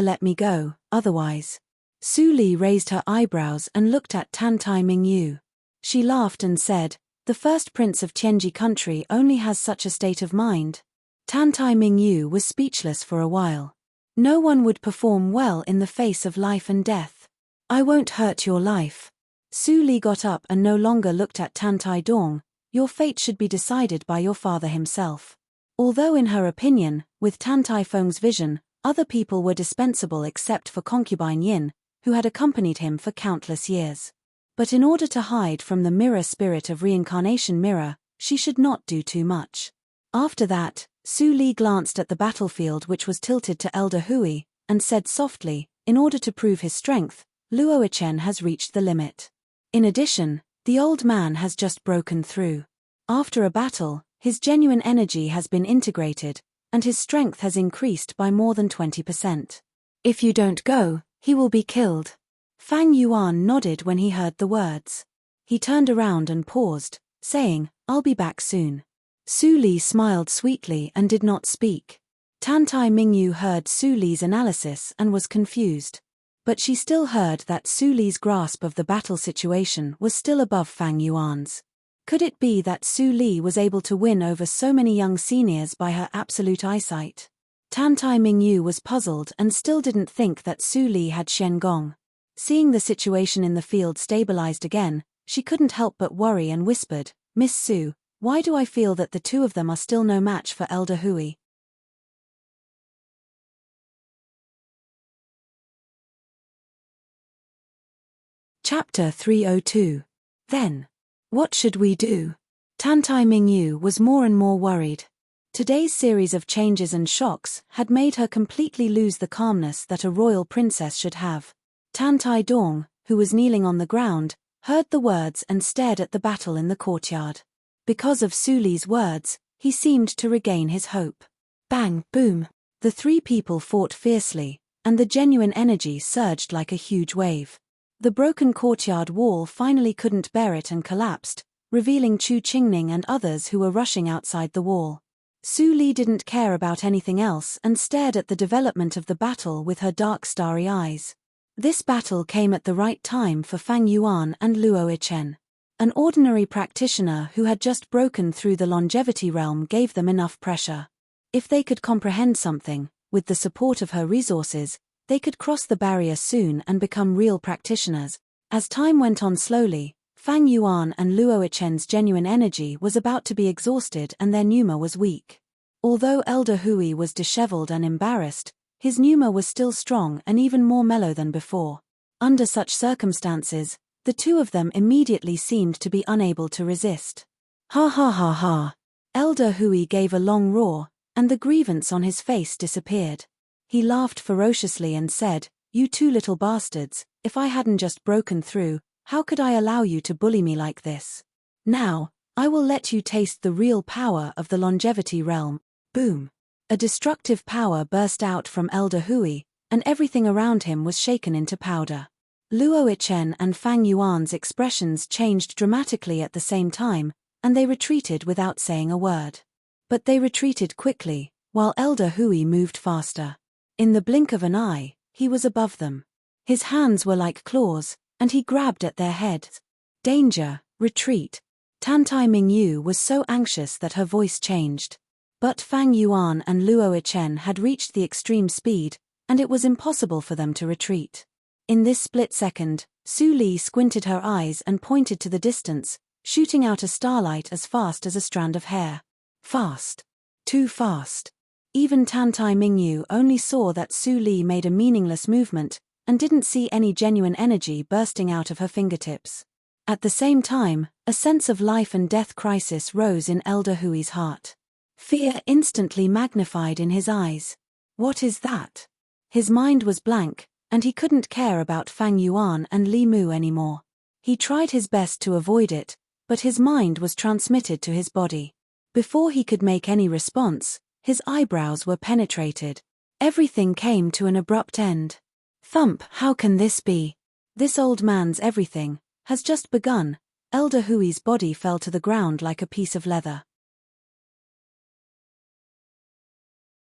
let me go, otherwise. Su Li raised her eyebrows and looked at Tantai Mingyu. She laughed and said, The first prince of Tianji country only has such a state of mind. Tantai Mingyu was speechless for a while. No one would perform well in the face of life and death. I won't hurt your life. Su Li got up and no longer looked at Tantai Dong. Your fate should be decided by your father himself. Although in her opinion, with Tantai Feng's vision, other people were dispensable except for concubine Yin, who had accompanied him for countless years. But in order to hide from the mirror spirit of reincarnation mirror, she should not do too much. After that, Su Li glanced at the battlefield which was tilted to Elder Hui, and said softly, in order to prove his strength, Luo Ichen has reached the limit. In addition, the old man has just broken through. After a battle, his genuine energy has been integrated, and his strength has increased by more than 20%. If you don't go, he will be killed. Fang Yuan nodded when he heard the words. He turned around and paused, saying, I'll be back soon. Su Li smiled sweetly and did not speak. Tantai Mingyu heard Su Li's analysis and was confused. But she still heard that Su Li's grasp of the battle situation was still above Fang Yuan's. Could it be that Su Li was able to win over so many young seniors by her absolute eyesight? Tantai Mingyu was puzzled and still didn't think that Su Li had Shen Gong. Seeing the situation in the field stabilized again, she couldn't help but worry and whispered, Miss Su, why do I feel that the two of them are still no match for Elder Hui? Chapter 302. Then. What should we do? Tantai Mingyu was more and more worried. Today's series of changes and shocks had made her completely lose the calmness that a royal princess should have. Tantai Dong, who was kneeling on the ground, heard the words and stared at the battle in the courtyard. Because of Su Li's words, he seemed to regain his hope. Bang, boom. The three people fought fiercely, and the genuine energy surged like a huge wave. The broken courtyard wall finally couldn't bear it and collapsed, revealing Chu Qingning and others who were rushing outside the wall. Su Li didn't care about anything else and stared at the development of the battle with her dark starry eyes. This battle came at the right time for Fang Yuan and Luo Ichen. An ordinary practitioner who had just broken through the longevity realm gave them enough pressure. If they could comprehend something, with the support of her resources, they could cross the barrier soon and become real practitioners. As time went on slowly, Fang Yuan and Luo Ichen's genuine energy was about to be exhausted and their pneuma was weak. Although Elder Hui was disheveled and embarrassed, his humor was still strong and even more mellow than before. Under such circumstances, the two of them immediately seemed to be unable to resist. Ha ha ha ha. Elder Hui gave a long roar, and the grievance on his face disappeared. He laughed ferociously and said, "You two little bastards, if I hadn't just broken through, how could I allow you to bully me like this? Now, I will let you taste the real power of the longevity realm." Boom. A destructive power burst out from Elder Hui, and everything around him was shaken into powder. Luo Ichen and Fang Yuan's expressions changed dramatically at the same time, and they retreated without saying a word. But they retreated quickly, while Elder Hui moved faster. In the blink of an eye, he was above them. His hands were like claws, and he grabbed at their heads. Danger, retreat. Tantai Mingyu was so anxious that her voice changed. But Fang Yuan and Luo Ichen had reached the extreme speed, and it was impossible for them to retreat. In this split second, Su Li squinted her eyes and pointed to the distance, shooting out a starlight as fast as a strand of hair. Fast. Too fast. Even Tantai Mingyu only saw that Su Li made a meaningless movement, and didn't see any genuine energy bursting out of her fingertips. At the same time, a sense of life and death crisis rose in Elder Hui's heart. Fear instantly magnified in his eyes. What is that? His mind was blank, and he couldn't care about Fang Yuan and Li Mu anymore. He tried his best to avoid it, but his mind was transmitted to his body. Before he could make any response, his eyebrows were penetrated. Everything came to an abrupt end. Thump! How can this be? This old man's everything has just begun. Elder Hui's body fell to the ground like a piece of leather.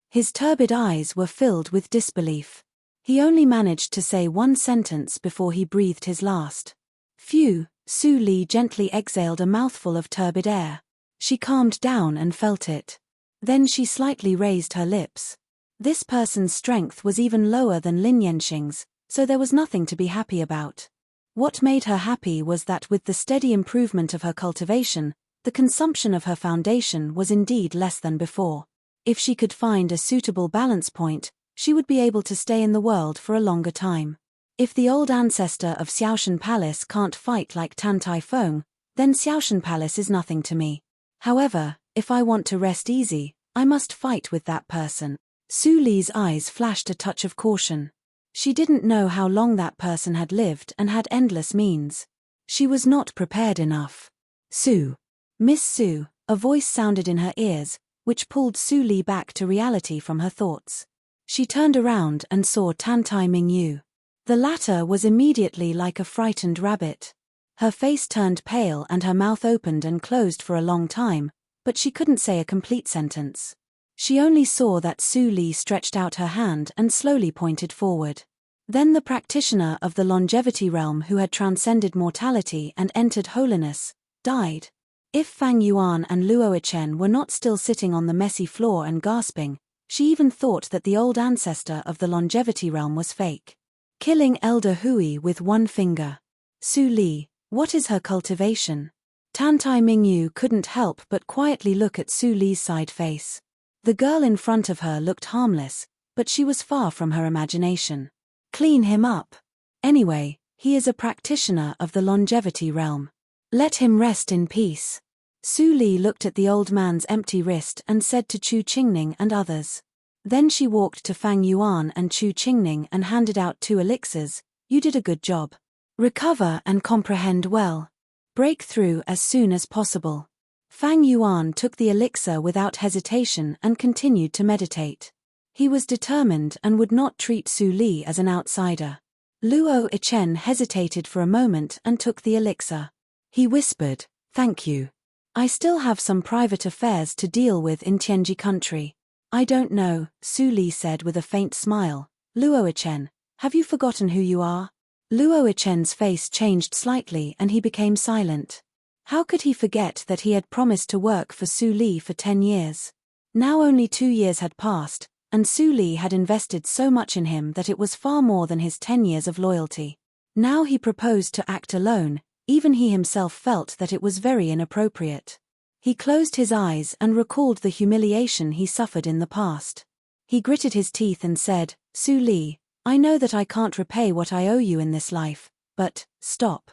His turbid eyes were filled with disbelief. He only managed to say one sentence before he breathed his last. Phew. Su Li gently exhaled a mouthful of turbid air. She calmed down and felt it. Then she slightly raised her lips. This person's strength was even lower than Lin Yanxing's, so there was nothing to be happy about. What made her happy was that with the steady improvement of her cultivation, the consumption of her foundation was indeed less than before. If she could find a suitable balance point, she would be able to stay in the world for a longer time. If the old ancestor of Xiaoshan Palace can't fight like Tan Tai Feng, then Xiaoshan Palace is nothing to me. However, if I want to rest easy, I must fight with that person. Su Li's eyes flashed a touch of caution. She didn't know how long that person had lived and had endless means. She was not prepared enough. Su. Miss Su, a voice sounded in her ears, which pulled Su Li back to reality from her thoughts. She turned around and saw Tantai Mingyu. The latter was immediately like a frightened rabbit. Her face turned pale and her mouth opened and closed for a long time, but she couldn't say a complete sentence. She only saw that Su Li stretched out her hand and slowly pointed forward. Then the practitioner of the longevity realm who had transcended mortality and entered holiness, died. If Fang Yuan and Luo Ichen were not still sitting on the messy floor and gasping, she even thought that the old ancestor of the longevity realm was fake. Killing Elder Hui with one finger. Su Li, what is her cultivation? Tantai Mingyu couldn't help but quietly look at Su Li's side face. The girl in front of her looked harmless, but she was far from her imagination. Clean him up. Anyway, he is a practitioner of the longevity realm. Let him rest in peace. Su Li looked at the old man's empty wrist and said to Chu Qingning and others. Then she walked to Fang Yuan and Chu Qingning and handed out 2 elixirs. You did a good job. Recover and comprehend well. Break through as soon as possible. Fang Yuan took the elixir without hesitation and continued to meditate. He was determined and would not treat Su Li as an outsider. Luo Ichen hesitated for a moment and took the elixir. He whispered, "Thank you. I still have some private affairs to deal with in Tianji country." "I don't know," Su Li said with a faint smile. "Luo Ichen, have you forgotten who you are?" Luo Ichen's face changed slightly and he became silent. How could he forget that he had promised to work for Su Li for 10 years? Now only 2 years had passed, and Su Li had invested so much in him that it was far more than his 10 years of loyalty. Now he proposed to act alone. Even he himself felt that it was very inappropriate. He closed his eyes and recalled the humiliation he suffered in the past. He gritted his teeth and said, "Su Li, I know that I can't repay what I owe you in this life, but, stop."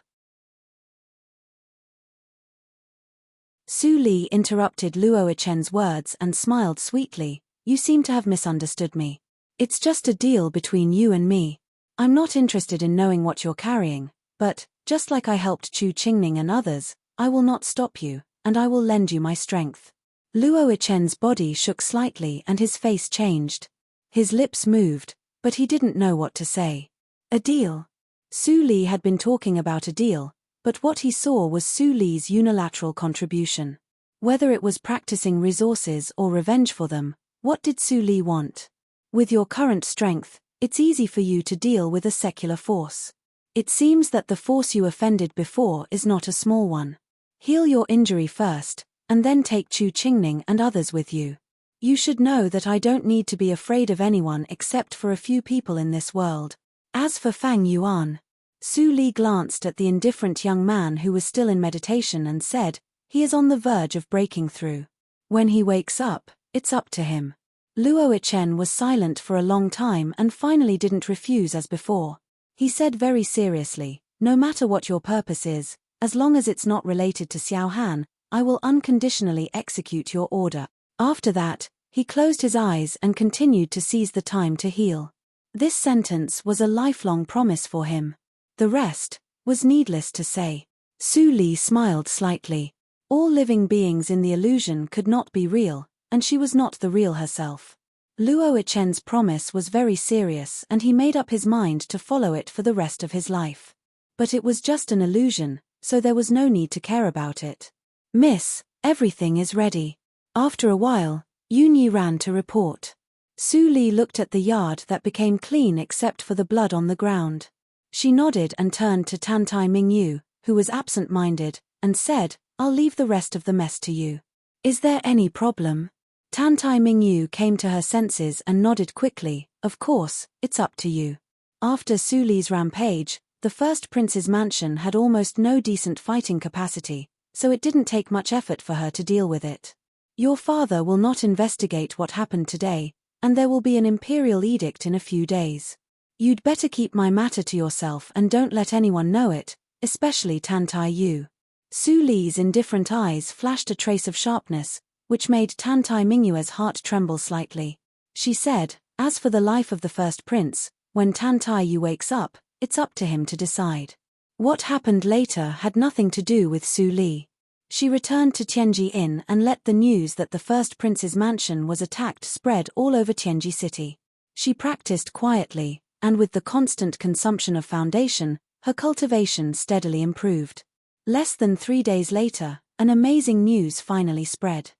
Su Li interrupted Luo Chen's words and smiled sweetly. "You seem to have misunderstood me. It's just a deal between you and me. I'm not interested in knowing what you're carrying, but, just like I helped Chu Qingning and others, I will not stop you, and I will lend you my strength." Luo Chen's body shook slightly and his face changed. His lips moved, but he didn't know what to say. A deal? Su Li had been talking about a deal, but what he saw was Su Li's unilateral contribution. Whether it was practicing resources or revenge for them, what did Su Li want? With your current strength, it's easy for you to deal with a secular force. It seems that the force you offended before is not a small one. Heal your injury first, and then take Chu Qingning and others with you. You should know that I don't need to be afraid of anyone except for a few people in this world. As for Fang Yuan, Su Li glanced at the indifferent young man who was still in meditation and said, "He is on the verge of breaking through. When he wakes up, it's up to him." Luo Chen was silent for a long time and finally didn't refuse as before. He said very seriously, "No matter what your purpose is, as long as it's not related to Xiao Han, I will unconditionally execute your order." After that, he closed his eyes and continued to seize the time to heal. This sentence was a lifelong promise for him. The rest was needless to say. Su Li smiled slightly. All living beings in the illusion could not be real, and she was not the real herself. Luo Chen's promise was very serious and he made up his mind to follow it for the rest of his life. But it was just an illusion, so there was no need to care about it. "Miss, everything is ready." After a while, Yunyi ran to report. Su Li looked at the yard that became clean except for the blood on the ground. She nodded and turned to Tantai Mingyu, who was absent-minded, and said, "I'll leave the rest of the mess to you. Is there any problem?" Tantai Mingyu came to her senses and nodded quickly. "Of course, it's up to you." After Su Li's rampage, the first prince's mansion had almost no decent fighting capacity, so it didn't take much effort for her to deal with it. "Your father will not investigate what happened today, and there will be an imperial edict in a few days. You'd better keep my matter to yourself and don't let anyone know it, especially Tantai Yu." Su Li's indifferent eyes flashed a trace of sharpness, which made Tantai Mingyue's heart tremble slightly. She said, "As for the life of the first prince, when Tantai Yu wakes up, it's up to him to decide." What happened later had nothing to do with Su Li. She returned to Tianji Inn and let the news that the first prince's mansion was attacked spread all over Tianji City. She practiced quietly, and with the constant consumption of foundation, her cultivation steadily improved. Less than 3 days later, an amazing news finally spread.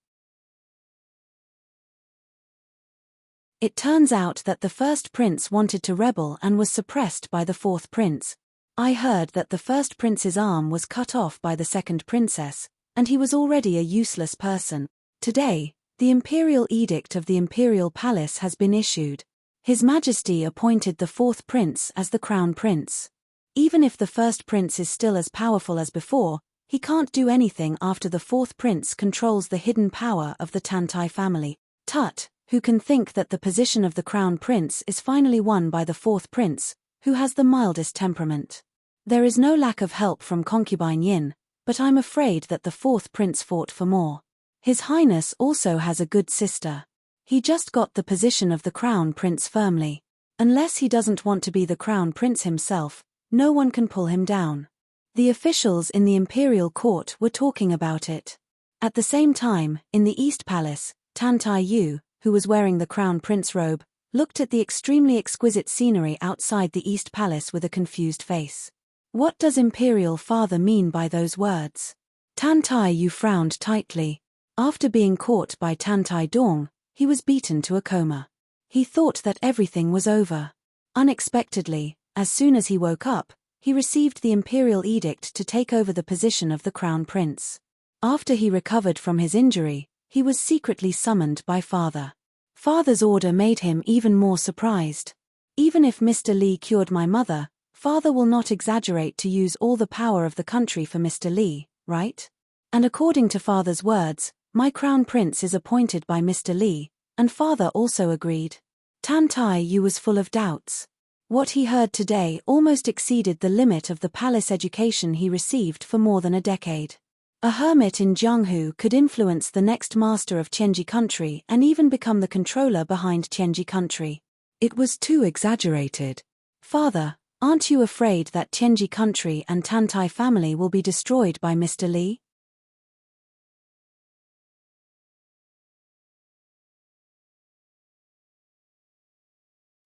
It turns out that the first prince wanted to rebel and was suppressed by the fourth prince. I heard that the first prince's arm was cut off by the second princess, and he was already a useless person. Today, the imperial edict of the imperial palace has been issued. His Majesty appointed the fourth prince as the crown prince. Even if the first prince is still as powerful as before, he can't do anything after the fourth prince controls the hidden power of the Tantai family. Tut, who can think that the position of the crown prince is finally won by the fourth prince, who has the mildest temperament. There is no lack of help from concubine Yin, but I'm afraid that the fourth prince fought for more. His Highness also has a good sister. He just got the position of the crown prince firmly. Unless he doesn't want to be the crown prince himself, no one can pull him down. The officials in the imperial court were talking about it. At the same time, in the East Palace, Tantai Yu, who was wearing the crown prince robe, looked at the extremely exquisite scenery outside the East Palace with a confused face. What does Imperial Father mean by those words? Tantai Yu frowned tightly. After being caught by Tantai Dong, he was beaten to a coma. He thought that everything was over. Unexpectedly, as soon as he woke up, he received the imperial edict to take over the position of the crown prince. After he recovered from his injury, he was secretly summoned by Father. Father's order made him even more surprised. "Even if Mr. Li cured my mother, Father will not exaggerate to use all the power of the country for Mr. Li, right?" And according to father's words, my crown prince is appointed by Mr. Li, and father also agreed. Tan Tai Yu was full of doubts. What he heard today almost exceeded the limit of the palace education he received for more than a decade. A hermit in Jianghu could influence the next master of Tianji country and even become the controller behind Tianji country. It was too exaggerated. Father, aren't you afraid that Tianji country and Tantai family will be destroyed by Mr. Li?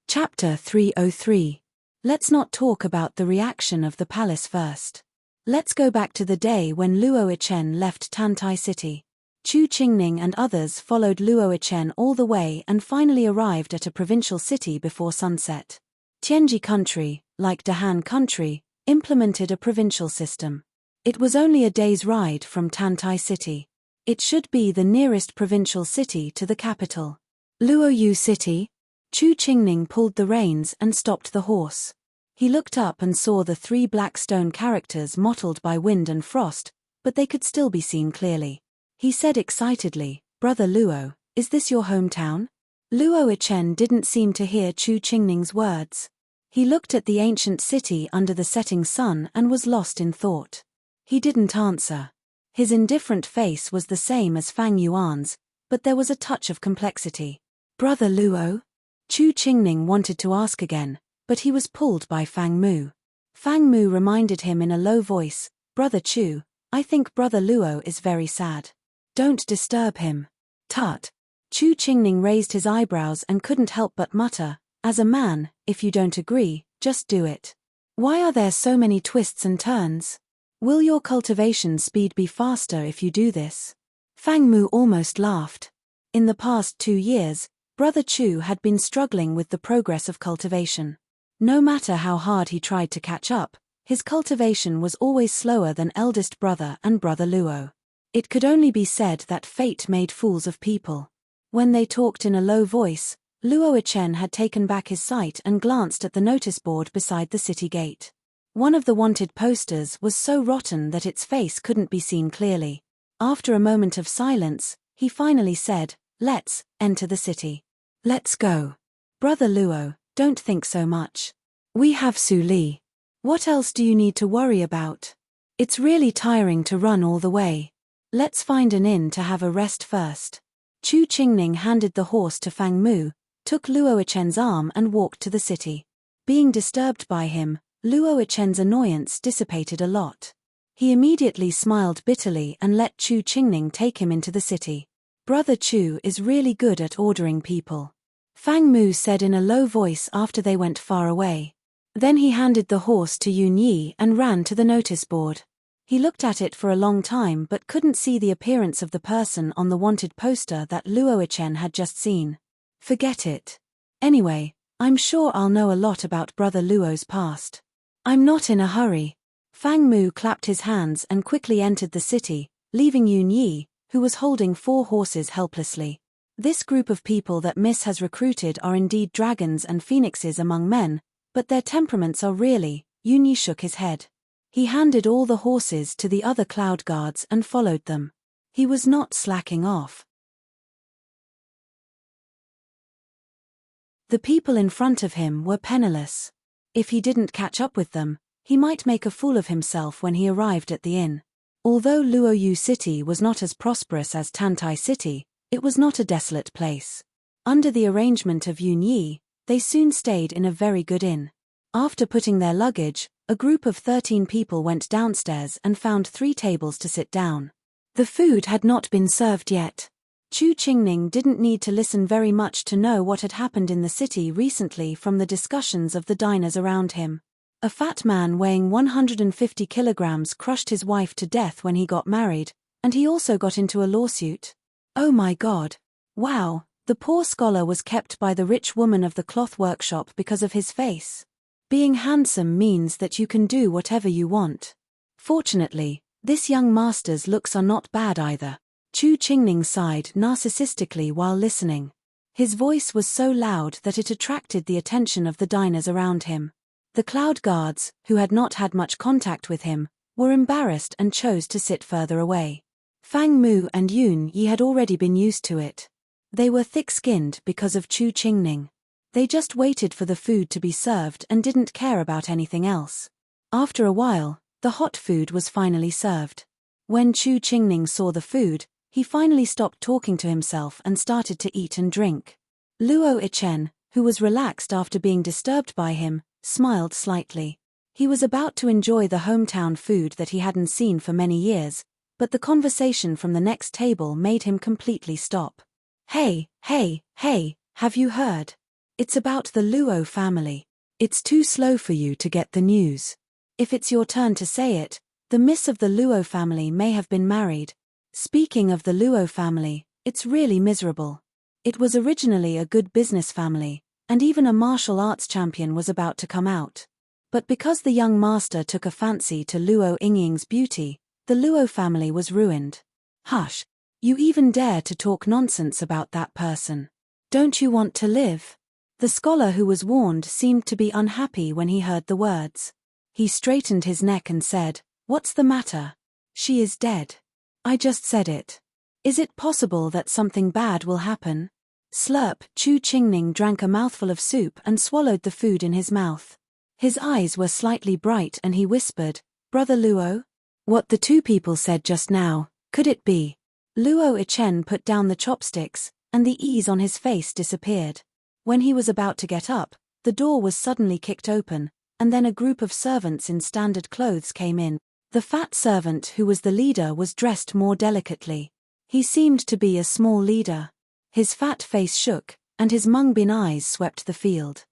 Chapter 303. Let's not talk about the reaction of the palace first. Let's go back to the day when Luo Yichen left Tantai City. Chu Qingning and others followed Luo Yichen all the way and finally arrived at a provincial city before sunset. Tianji country, like Dahan country, implemented a provincial system. It was only a day's ride from Tantai City. It should be the nearest provincial city to the capital. Luo Yu City? Chu Qingning pulled the reins and stopped the horse. He looked up and saw the 3 black stone characters mottled by wind and frost, but they could still be seen clearly. He said excitedly, "Brother Luo, is this your hometown?" Luo Yichen didn't seem to hear Chu Qingning's words. He looked at the ancient city under the setting sun and was lost in thought. He didn't answer. His indifferent face was the same as Fang Yuan's, but there was a touch of complexity. "Brother Luo?" Chu Qingning wanted to ask again, but he was pulled by Fang Mu. Fang Mu reminded him in a low voice, "Brother Chu, I think Brother Luo is very sad. Don't disturb him." Tut. Chu Qingning raised his eyebrows and couldn't help but mutter, "As a man, if you don't agree, just do it. Why are there so many twists and turns? Will your cultivation speed be faster if you do this?" Fang Mu almost laughed. In the past 2 years, Brother Chu had been struggling with the progress of cultivation. No matter how hard he tried to catch up, his cultivation was always slower than eldest brother and Brother Luo. It could only be said that fate made fools of people. When they talked in a low voice, Luo Yichen had taken back his sight and glanced at the notice board beside the city gate. One of the wanted posters was so rotten that its face couldn't be seen clearly. After a moment of silence, he finally said, "Let's enter the city. Let's go. Brother Luo, don't think so much. We have Su Li. What else do you need to worry about? It's really tiring to run all the way. Let's find an inn to have a rest first." Chu Qingning handed the horse to Fang Mu, took Luo Yichen's arm and walked to the city. Being disturbed by him, Luo Yichen's annoyance dissipated a lot. He immediately smiled bitterly and let Chu Qingning take him into the city. "Brother Chu is really good at ordering people," Fang Mu said in a low voice after they went far away. Then he handed the horse to Yun Yi and ran to the notice board. He looked at it for a long time but couldn't see the appearance of the person on the wanted poster that Luo Yichen had just seen. Forget it. Anyway, I'm sure I'll know a lot about Brother Luo's past. I'm not in a hurry. Fang Mu clapped his hands and quickly entered the city, leaving Yun Yi, who was holding 4 horses helplessly. This group of people that Miss has recruited are indeed dragons and phoenixes among men, but their temperaments are really— Yun Yi shook his head. He handed all the horses to the other cloud guards and followed them. He was not slacking off. The people in front of him were penniless. If he didn't catch up with them, he might make a fool of himself when he arrived at the inn. Although Luo Yu City was not as prosperous as Tantai City, it was not a desolate place. Under the arrangement of Yun Yi, they soon stayed in a very good inn. After putting their luggage, a group of 13 people went downstairs and found 3 tables to sit down. The food had not been served yet. Chu Qingning didn't need to listen very much to know what had happened in the city recently from the discussions of the diners around him. A fat man weighing 150 kilograms crushed his wife to death when he got married, and he also got into a lawsuit. Oh my God. Wow, the poor scholar was kept by the rich woman of the cloth workshop because of his face. Being handsome means that you can do whatever you want. Fortunately, this young master's looks are not bad either. Chu Qingning sighed narcissistically while listening. His voice was so loud that it attracted the attention of the diners around him. The cloud guards, who had not had much contact with him, were embarrassed and chose to sit further away. Fang Mu and Yun Yi had already been used to it. They were thick-skinned because of Chu Qingning. They just waited for the food to be served and didn't care about anything else. After a while, the hot food was finally served. When Chu Qingning saw the food, he finally stopped talking to himself and started to eat and drink. Luo Ichen, who was relaxed after being disturbed by him, smiled slightly. He was about to enjoy the hometown food that he hadn't seen for many years, but the conversation from the next table made him completely stop. Hey, have you heard? It's about the Luo family. It's too slow for you to get the news. If it's your turn to say it, the miss of the Luo family may have been married. Speaking of the Luo family, it's really miserable. It was originally a good business family, and even a martial arts champion was about to come out. But because the young master took a fancy to Luo Yingying's beauty, the Luo family was ruined. Hush, you even dare to talk nonsense about that person. Don't you want to live? The scholar who was warned seemed to be unhappy when he heard the words. He straightened his neck and said, "What's the matter? She is dead. I just said it. Is it possible that something bad will happen?" Slurp, Chu Qingning drank a mouthful of soup and swallowed the food in his mouth. His eyes were slightly bright and he whispered, "Brother Luo? What the two people said just now, could it be?" Luo Ichen put down the chopsticks, and the ease on his face disappeared. When he was about to get up, the door was suddenly kicked open, and then a group of servants in standard clothes came in. The fat servant who was the leader was dressed more delicately. He seemed to be a small leader. His fat face shook, and his mung bin eyes swept the field.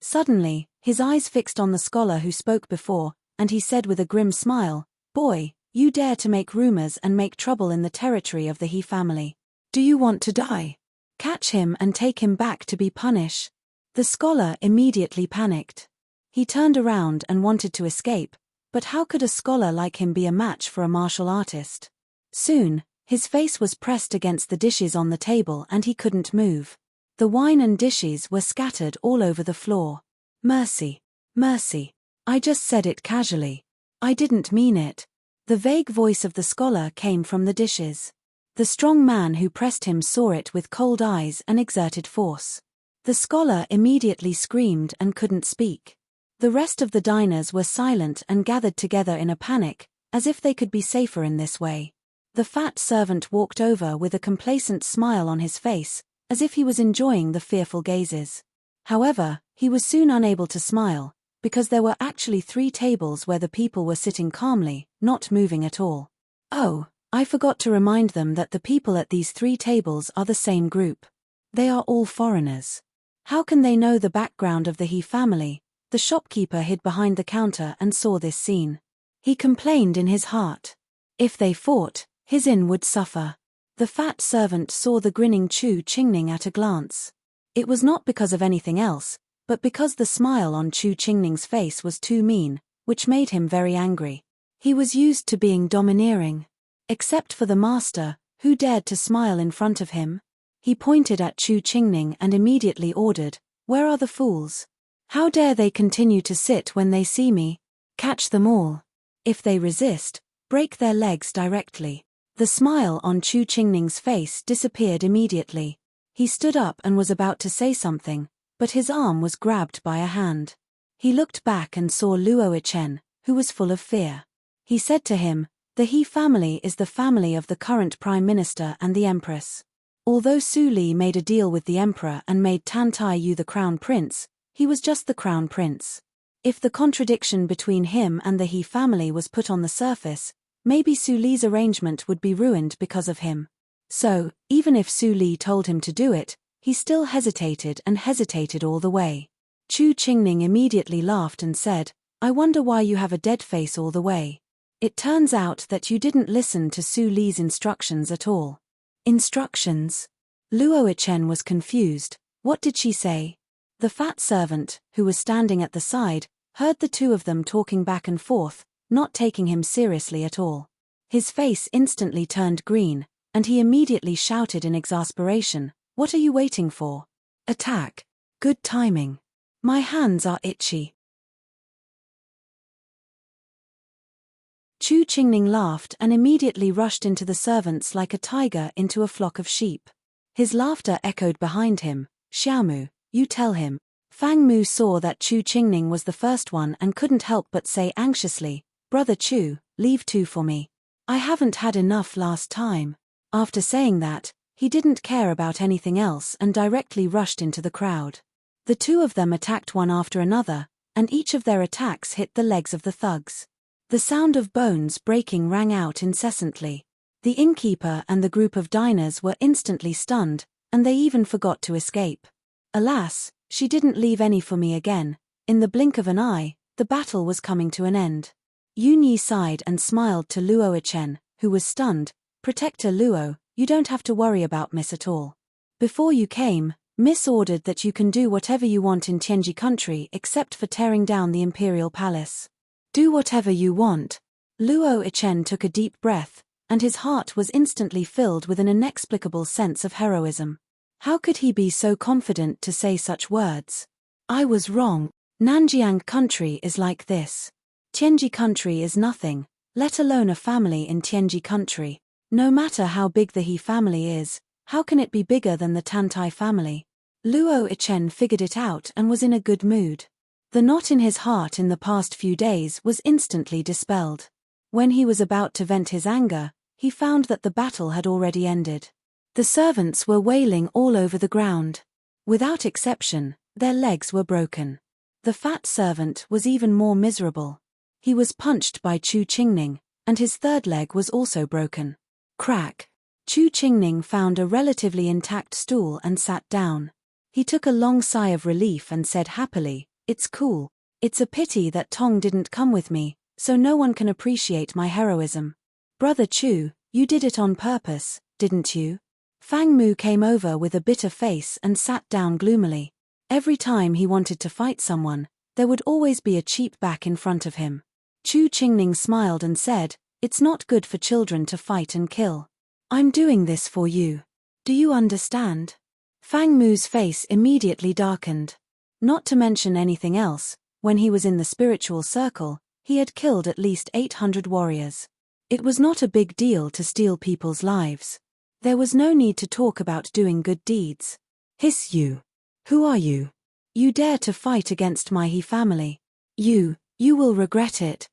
Suddenly, his eyes fixed on the scholar who spoke before, and he said with a grim smile, "Boy, you dare to make rumors and make trouble in the territory of the He family. Do you want to die? Catch him and take him back to be punished." The scholar immediately panicked. He turned around and wanted to escape, but how could a scholar like him be a match for a martial artist? Soon, his face was pressed against the dishes on the table and he couldn't move. The wine and dishes were scattered all over the floor. Mercy. I just said it casually. I didn't mean it." The vague voice of the scholar came from the dishes. The strong man who pressed him saw it with cold eyes and exerted force. The scholar immediately screamed and couldn't speak. The rest of the diners were silent and gathered together in a panic, as if they could be safer in this way. The fat servant walked over with a complacent smile on his face, as if he was enjoying the fearful gazes. However, he was soon unable to smile, because there were actually 3 tables where the people were sitting calmly, not moving at all. Oh, I forgot to remind them that the people at these 3 tables are the same group. They are all foreigners. How can they know the background of the He family? The shopkeeper hid behind the counter and saw this scene. He complained in his heart. If they fought, his inn would suffer. The fat servant saw the grinning Chu Qingning at a glance. It was not because of anything else, but because the smile on Chu Qingning's face was too mean, which made him very angry. He was used to being domineering. Except for the master, who dared to smile in front of him. He pointed at Chu Qingning and immediately ordered, "Where are the fools? How dare they continue to sit when they see me? Catch them all. If they resist, break their legs directly." The smile on Chu Qingning's face disappeared immediately. He stood up and was about to say something, but his arm was grabbed by a hand. He looked back and saw Luo Ichen, who was full of fear. He said to him, "The He family is the family of the current Prime Minister and the Empress. Although Su Li made a deal with the Emperor and made Tan Tai Yu the Crown Prince, he was just the Crown Prince. If the contradiction between him and the He family was put on the surface, maybe Su Li's arrangement would be ruined because of him. So, even if Su Li told him to do it, he still hesitated all the way." Chu Qingning immediately laughed and said, "I wonder why you have a dead face all the way. It turns out that you didn't listen to Su Li's instructions at all." "Instructions?" Luo Ichen was confused. What did she say? The fat servant, who was standing at the side, heard the two of them talking back and forth, not taking him seriously at all. His face instantly turned green, and he immediately shouted in exasperation, "What are you waiting for? Attack! Good timing. My hands are itchy." Chu Qingning laughed and immediately rushed into the servants like a tiger into a flock of sheep. His laughter echoed behind him. Xiaomu, you tell him. Fang Mu saw that Chu Qingning was the first one and couldn't help but say anxiously, Brother Chu, leave two for me. I haven't had enough last time. After saying that, he didn't care about anything else and directly rushed into the crowd. The two of them attacked one after another, and each of their attacks hit the legs of the thugs. The sound of bones breaking rang out incessantly. The innkeeper and the group of diners were instantly stunned, and they even forgot to escape. Alas, she didn't leave any for me again. In the blink of an eye, the battle was coming to an end. Yunyi sighed and smiled to Luo Chen, who was stunned. Protector Luo, you don't have to worry about Miss at all. Before you came, Miss ordered that you can do whatever you want in Tianji country except for tearing down the imperial palace. Do whatever you want. Luo Chen took a deep breath, and his heart was instantly filled with an inexplicable sense of heroism. How could he be so confident to say such words? I was wrong. Nanjiang country is like this. Tianji country is nothing, let alone a family in Tianji country. No matter how big the He family is, how can it be bigger than the Tantai family? Luo Chen figured it out and was in a good mood. The knot in his heart in the past few days was instantly dispelled. When he was about to vent his anger, he found that the battle had already ended. The servants were wailing all over the ground. Without exception, their legs were broken. The fat servant was even more miserable. He was punched by Chu Qingning, and his third leg was also broken. Crack. Chu Qingning found a relatively intact stool and sat down. He took a long sigh of relief and said happily, It's cool. It's a pity that Tong didn't come with me, so no one can appreciate my heroism. Brother Chu, you did it on purpose, didn't you? Fang Mu came over with a bitter face and sat down gloomily. Every time he wanted to fight someone, there would always be a cheap back in front of him. Chu Qingning smiled and said, It's not good for children to fight and kill. I'm doing this for you. Do you understand? Fang Mu's face immediately darkened. Not to mention anything else, when he was in the spiritual circle, he had killed at least 800 warriors. It was not a big deal to steal people's lives. There was no need to talk about doing good deeds. Hiss you. Who are you? You dare to fight against my He family. You will regret it.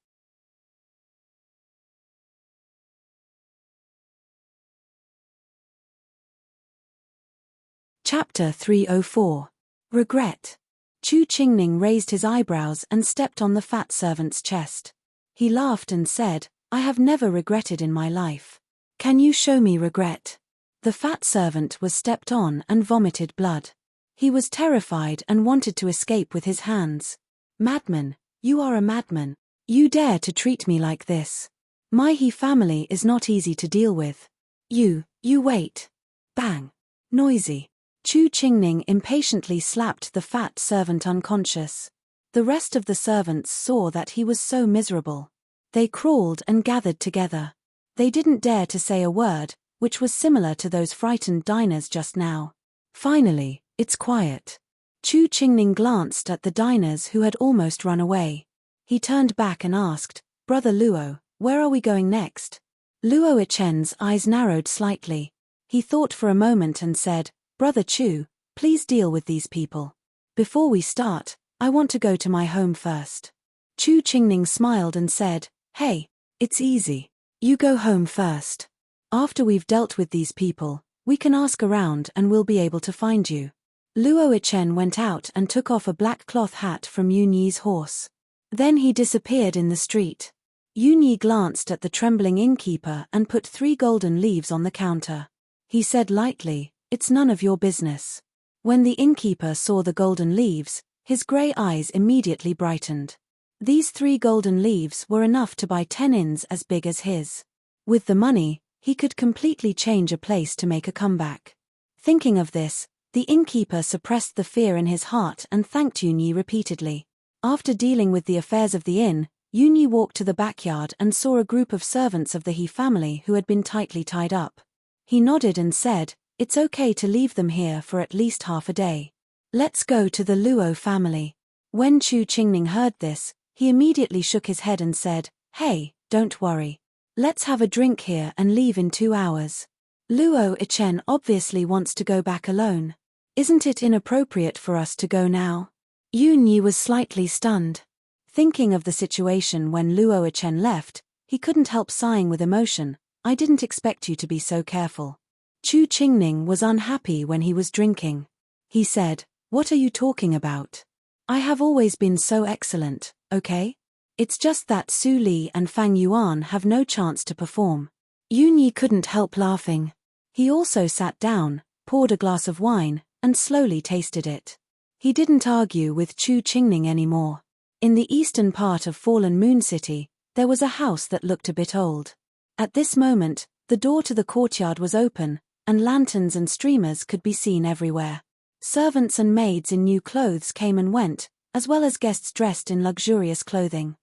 Chapter 304. Regret. Chu Qingning raised his eyebrows and stepped on the fat servant's chest. He laughed and said, I have never regretted in my life. Can you show me regret? The fat servant was stepped on and vomited blood. He was terrified and wanted to escape with his hands. Madman, you are a madman. You dare to treat me like this. My He family is not easy to deal with. You wait. Bang. Noisy. Chu Qingning impatiently slapped the fat servant unconscious. The rest of the servants saw that he was so miserable. They crawled and gathered together. They didn't dare to say a word, which was similar to those frightened diners just now. Finally, it's quiet. Chu Qingning glanced at the diners who had almost run away. He turned back and asked, Brother Luo, where are we going next? Luo Chen's eyes narrowed slightly. He thought for a moment and said, Brother Chu, please deal with these people. Before we start, I want to go to my home first. Chu Qingning smiled and said, Hey, it's easy. You go home first. After we've dealt with these people, we can ask around and we'll be able to find you. Luo Chen went out and took off a black cloth hat from Yunyi's horse. Then he disappeared in the street. Yunyi glanced at the trembling innkeeper and put 3 golden leaves on the counter. He said lightly, It's none of your business. When the innkeeper saw the golden leaves, his grey eyes immediately brightened. These 3 golden leaves were enough to buy 10 inns as big as his. With the money, he could completely change a place to make a comeback. Thinking of this, the innkeeper suppressed the fear in his heart and thanked Yunyi repeatedly. After dealing with the affairs of the inn, Yunyi walked to the backyard and saw a group of servants of the He family who had been tightly tied up. He nodded and said, It's okay to leave them here for at least half a day. Let's go to the Luo family. When Chu Qingning heard this, he immediately shook his head and said, Hey, don't worry. Let's have a drink here and leave in 2 hours. Luo Ichen obviously wants to go back alone. Isn't it inappropriate for us to go now? Yun Yi was slightly stunned. Thinking of the situation when Luo Ichen left, he couldn't help sighing with emotion. I didn't expect you to be so careful. Chu Qingning was unhappy when he was drinking. He said, what are you talking about? I have always been so excellent, okay? It's just that Su Li and Fang Yuan have no chance to perform. Yun Yi couldn't help laughing. He also sat down, poured a glass of wine, and slowly tasted it. He didn't argue with Chu Qingning anymore. In the eastern part of Fallen Moon City, there was a house that looked a bit old. At this moment, the door to the courtyard was open, and lanterns and streamers could be seen everywhere. Servants and maids in new clothes came and went, as well as guests dressed in luxurious clothing.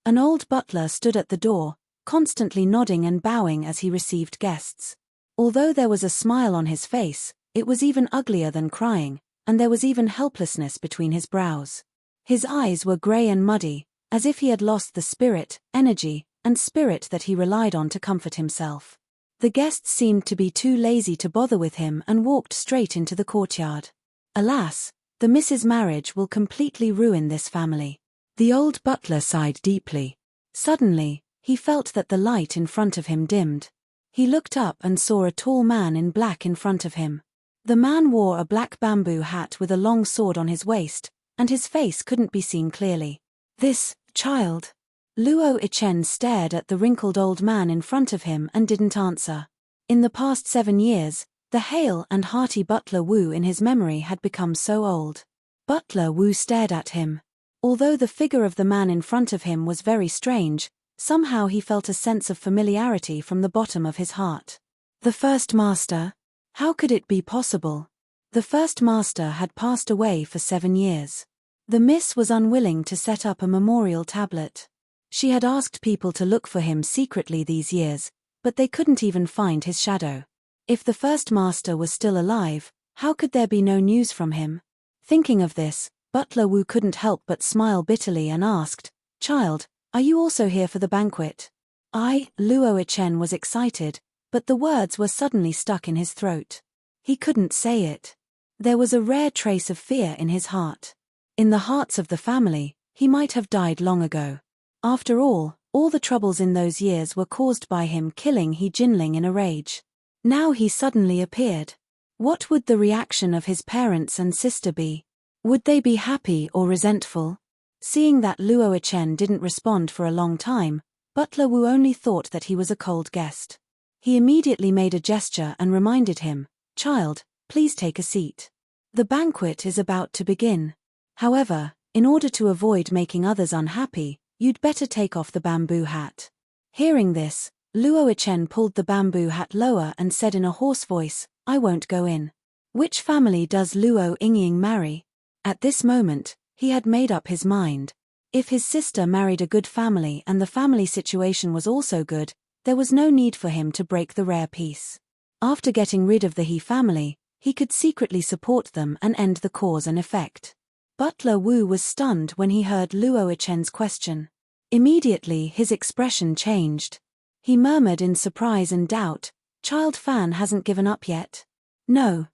An old butler stood at the door, constantly nodding and bowing as he received guests. Although there was a smile on his face, it was even uglier than crying, and there was even helplessness between his brows. His eyes were grey and muddy, as if he had lost the energy, and spirit that he relied on to comfort himself. The guests seemed to be too lazy to bother with him and walked straight into the courtyard. Alas, the Mrs. Marriage will completely ruin this family. The old butler sighed deeply. Suddenly, he felt that the light in front of him dimmed. He looked up and saw a tall man in black in front of him. The man wore a black bamboo hat with a long sword on his waist, and his face couldn't be seen clearly. This child. Luo Ichen stared at the wrinkled old man in front of him and didn't answer. In the past 7 years, the hale and hearty Butler Wu in his memory had become so old. Butler Wu stared at him. Although the figure of the man in front of him was very strange, somehow he felt a sense of familiarity from the bottom of his heart. The first master? How could it be possible? The first master had passed away for 7 years. The miss was unwilling to set up a memorial tablet. She had asked people to look for him secretly these years, but they couldn't even find his shadow. If the first master was still alive, how could there be no news from him? Thinking of this, Butler Wu couldn't help but smile bitterly and asked, "Child, are you also here for the banquet?" Luo Ichen was excited, but the words were suddenly stuck in his throat. He couldn't say it. There was a rare trace of fear in his heart. In the hearts of the family, he might have died long ago. After all the troubles in those years were caused by him killing He Jinling in a rage. Now he suddenly appeared. What would the reaction of his parents and sister be? Would they be happy or resentful? Seeing that Luo Ichen didn't respond for a long time, Butler Wu only thought that he was a cold guest. He immediately made a gesture and reminded him, "Child, please take a seat. The banquet is about to begin. However, in order to avoid making others unhappy, you'd better take off the bamboo hat." Hearing this, Luo Ichen pulled the bamboo hat lower and said in a hoarse voice, "I won't go in." Which family does Luo Yingying marry? At this moment, he had made up his mind. If his sister married a good family and the family situation was also good, there was no need for him to break the rare peace. After getting rid of the He family, he could secretly support them and end the cause and effect. Butler Wu was stunned when he heard Luo Ichen's question. Immediately his expression changed. He murmured in surprise and doubt, "Child Fan hasn't given up yet?" No,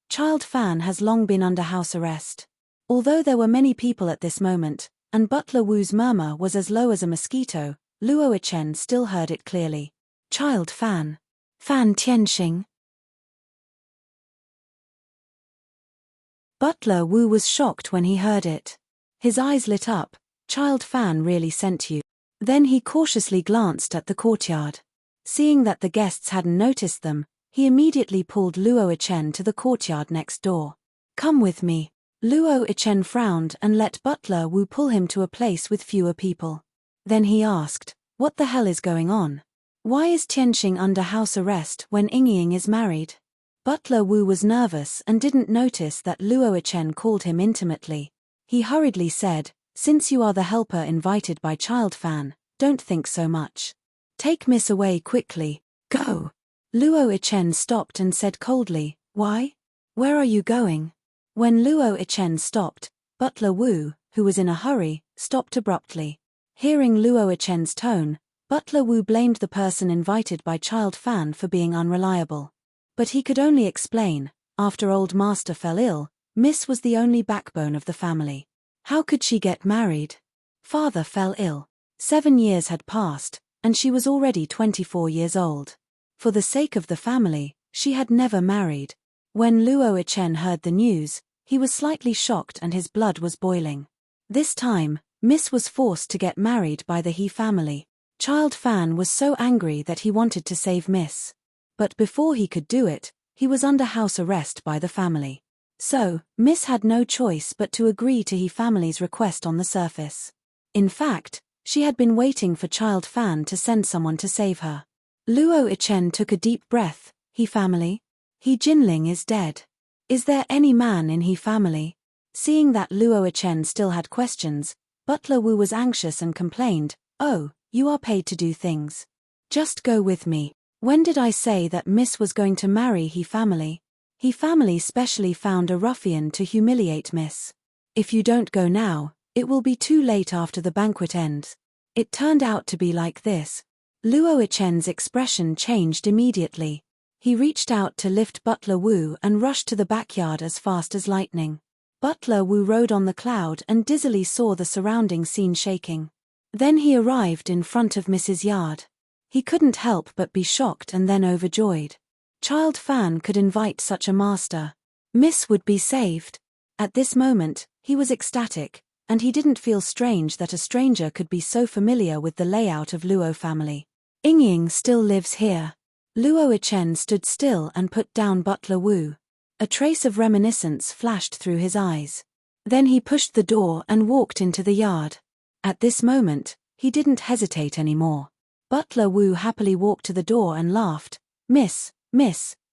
Child Fan has long been under house arrest." Although there were many people at this moment, and Butler Wu's murmur was as low as a mosquito, Luo Ichen still heard it clearly. "Child Fan. Fan Tianxing." Butler Wu was shocked when he heard it. His eyes lit up. "Child Fan really sent you." Then he cautiously glanced at the courtyard. Seeing that the guests hadn't noticed them, he immediately pulled Luo Ichen to the courtyard next door. "Come with me." Luo Ichen frowned and let Butler Wu pull him to a place with fewer people. Then he asked, "What the hell is going on? Why is Tianxing under house arrest when Yingying is married?" Butler Wu was nervous and didn't notice that Luo Ichen called him intimately. He hurriedly said, "Since you are the helper invited by Child Fan, don't think so much. Take Miss away quickly, go." Luo Ichen stopped and said coldly, "Why? Where are you going?" When Luo Ichen stopped, Butler Wu, who was in a hurry, stopped abruptly. Hearing Luo Ichen's tone, Butler Wu blamed the person invited by Child Fan for being unreliable. But he could only explain, after old master fell ill, Miss was the only backbone of the family. How could she get married? Father fell ill. 7 years had passed, and she was already 24 years old. For the sake of the family, she had never married. When Luo Ichen heard the news, he was slightly shocked and his blood was boiling. This time, Miss was forced to get married by the He family. Child Fan was so angry that he wanted to save Miss. But before he could do it, he was under house arrest by the family. So, Miss had no choice but to agree to He family's request on the surface. In fact, she had been waiting for Child Fan to send someone to save her. Luo Ichen took a deep breath. He family? He Jinling is dead. Is there any man in He family? Seeing that Luo Ichen still had questions, Butler Wu was anxious and complained, "Oh, you are paid to do things. Just go with me. When did I say that Miss was going to marry He family? He family specially found a ruffian to humiliate Miss. If you don't go now, it will be too late after the banquet ends." It turned out to be like this. Luo Ichen's expression changed immediately. He reached out to lift Butler Wu and rushed to the backyard as fast as lightning. Butler Wu rode on the cloud and dizzily saw the surrounding scene shaking. Then he arrived in front of Mrs. Yard. He couldn't help but be shocked and then overjoyed. Child Fan could invite such a master. Miss would be saved. At this moment, he was ecstatic, and he didn't feel strange that a stranger could be so familiar with the layout of Luo family. Yingying still lives here. Luo Ichen stood still and put down Butler Wu. A trace of reminiscence flashed through his eyes. Then he pushed the door and walked into the yard. At this moment, he didn't hesitate anymore. Butler Wu happily walked to the door and laughed. Miss,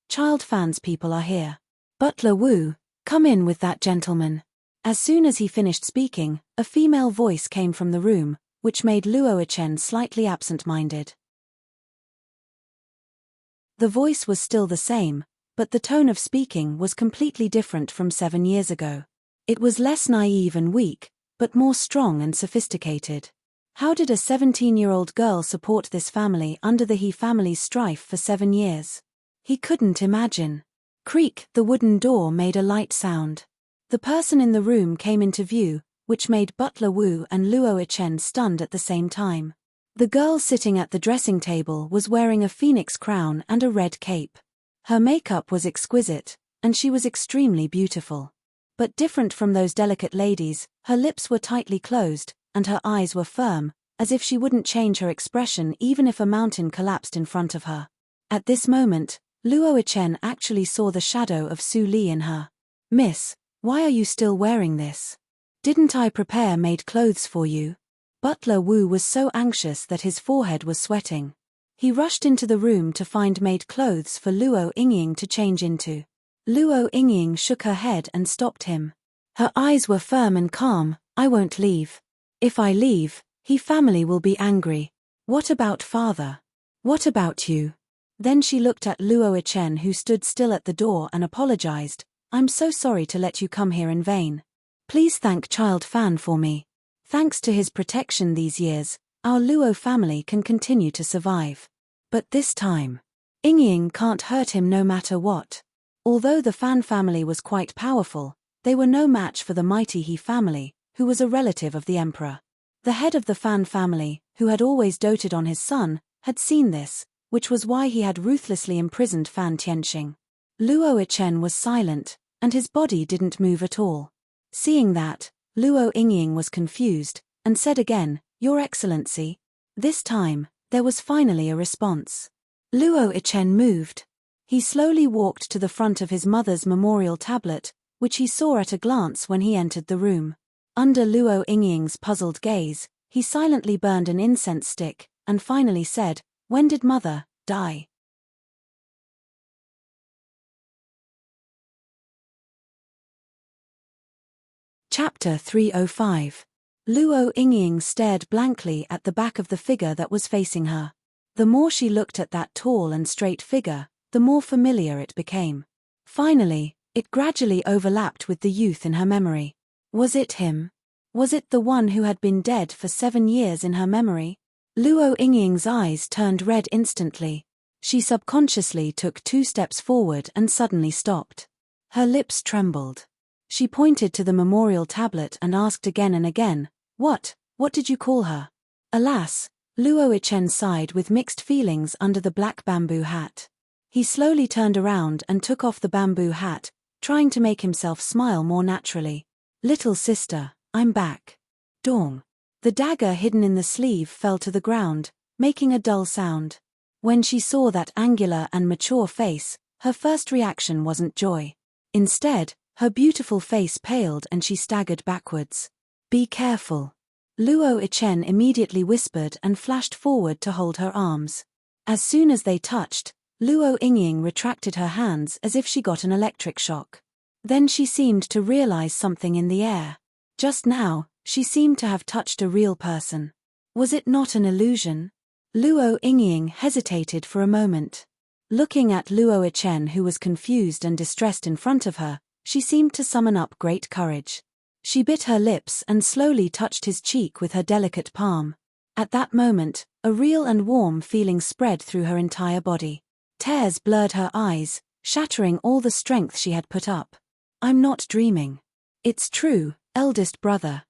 Child Fan's people are here. Butler Wu, come in with that gentleman." As soon as he finished speaking, a female voice came from the room, which made Luo Ichen slightly absent-minded. The voice was still the same, but the tone of speaking was completely different from 7 years ago. It was less naive and weak, but more strong and sophisticated. How did a 17-year-old girl support this family under the He family's strife for 7 years? He couldn't imagine. Creak, the wooden door made a light sound. The person in the room came into view, which made Butler Wu and Luo Ichen stunned at the same time. The girl sitting at the dressing table was wearing a phoenix crown and a red cape. Her makeup was exquisite, and she was extremely beautiful. But different from those delicate ladies, her lips were tightly closed, and her eyes were firm, as if she wouldn't change her expression even if a mountain collapsed in front of her. At this moment, Luo Ichen actually saw the shadow of Su Li in her. "Miss, why are you still wearing this? Didn't I prepare made clothes for you?" Butler Wu was so anxious that his forehead was sweating. He rushed into the room to find made clothes for Luo Yingying to change into. Luo Yingying shook her head and stopped him. Her eyes were firm and calm. "I won't leave. If I leave, He family will be angry. What about father? What about you?" Then she looked at Luo Ichen, who stood still at the door, and apologized. "I'm so sorry to let you come here in vain. Please thank Child Fan for me. Thanks to his protection these years, our Luo family can continue to survive. But this time, Yingying can't hurt him no matter what." Although the Fan family was quite powerful, they were no match for the mighty He family, who was a relative of the emperor. The head of the Fan family, who had always doted on his son, had seen this, which was why he had ruthlessly imprisoned Fan Tianxing. Luo Ichen was silent, and his body didn't move at all. Seeing that, Luo Yingying was confused, and said again, "Your Excellency." This time, there was finally a response. Luo Ichen moved. He slowly walked to the front of his mother's memorial tablet, which he saw at a glance when he entered the room. Under Luo Yingying's puzzled gaze, he silently burned an incense stick, and finally said, "When did mother die?" Chapter 305. Luo Yingying stared blankly at the back of the figure that was facing her. The more she looked at that tall and straight figure, the more familiar it became. Finally, it gradually overlapped with the youth in her memory. Was it him? Was it the one who had been dead for 7 years in her memory? Luo Yingying's eyes turned red instantly. She subconsciously took 2 steps forward and suddenly stopped. Her lips trembled. She pointed to the memorial tablet and asked again and again, What did you call her? Alas, Luo Yichen sighed with mixed feelings under the black bamboo hat. He slowly turned around and took off the bamboo hat, trying to make himself smile more naturally. Little sister, I'm back. Dong. The dagger hidden in the sleeve fell to the ground, making a dull sound. When she saw that angular and mature face, her first reaction wasn't joy. Instead, her beautiful face paled and she staggered backwards. Be careful. Luo Yichen immediately whispered and flashed forward to hold her arms. As soon as they touched, Luo Yingying retracted her hands as if she got an electric shock. Then she seemed to realize something in the air. Just now, she seemed to have touched a real person. Was it not an illusion? Luo Yingying hesitated for a moment. Looking at Luo Yichen, who was confused and distressed in front of her, she seemed to summon up great courage. She bit her lips and slowly touched his cheek with her delicate palm. At that moment, a real and warm feeling spread through her entire body. Tears blurred her eyes, shattering all the strength she had put up. I'm not dreaming. It's true, eldest brother.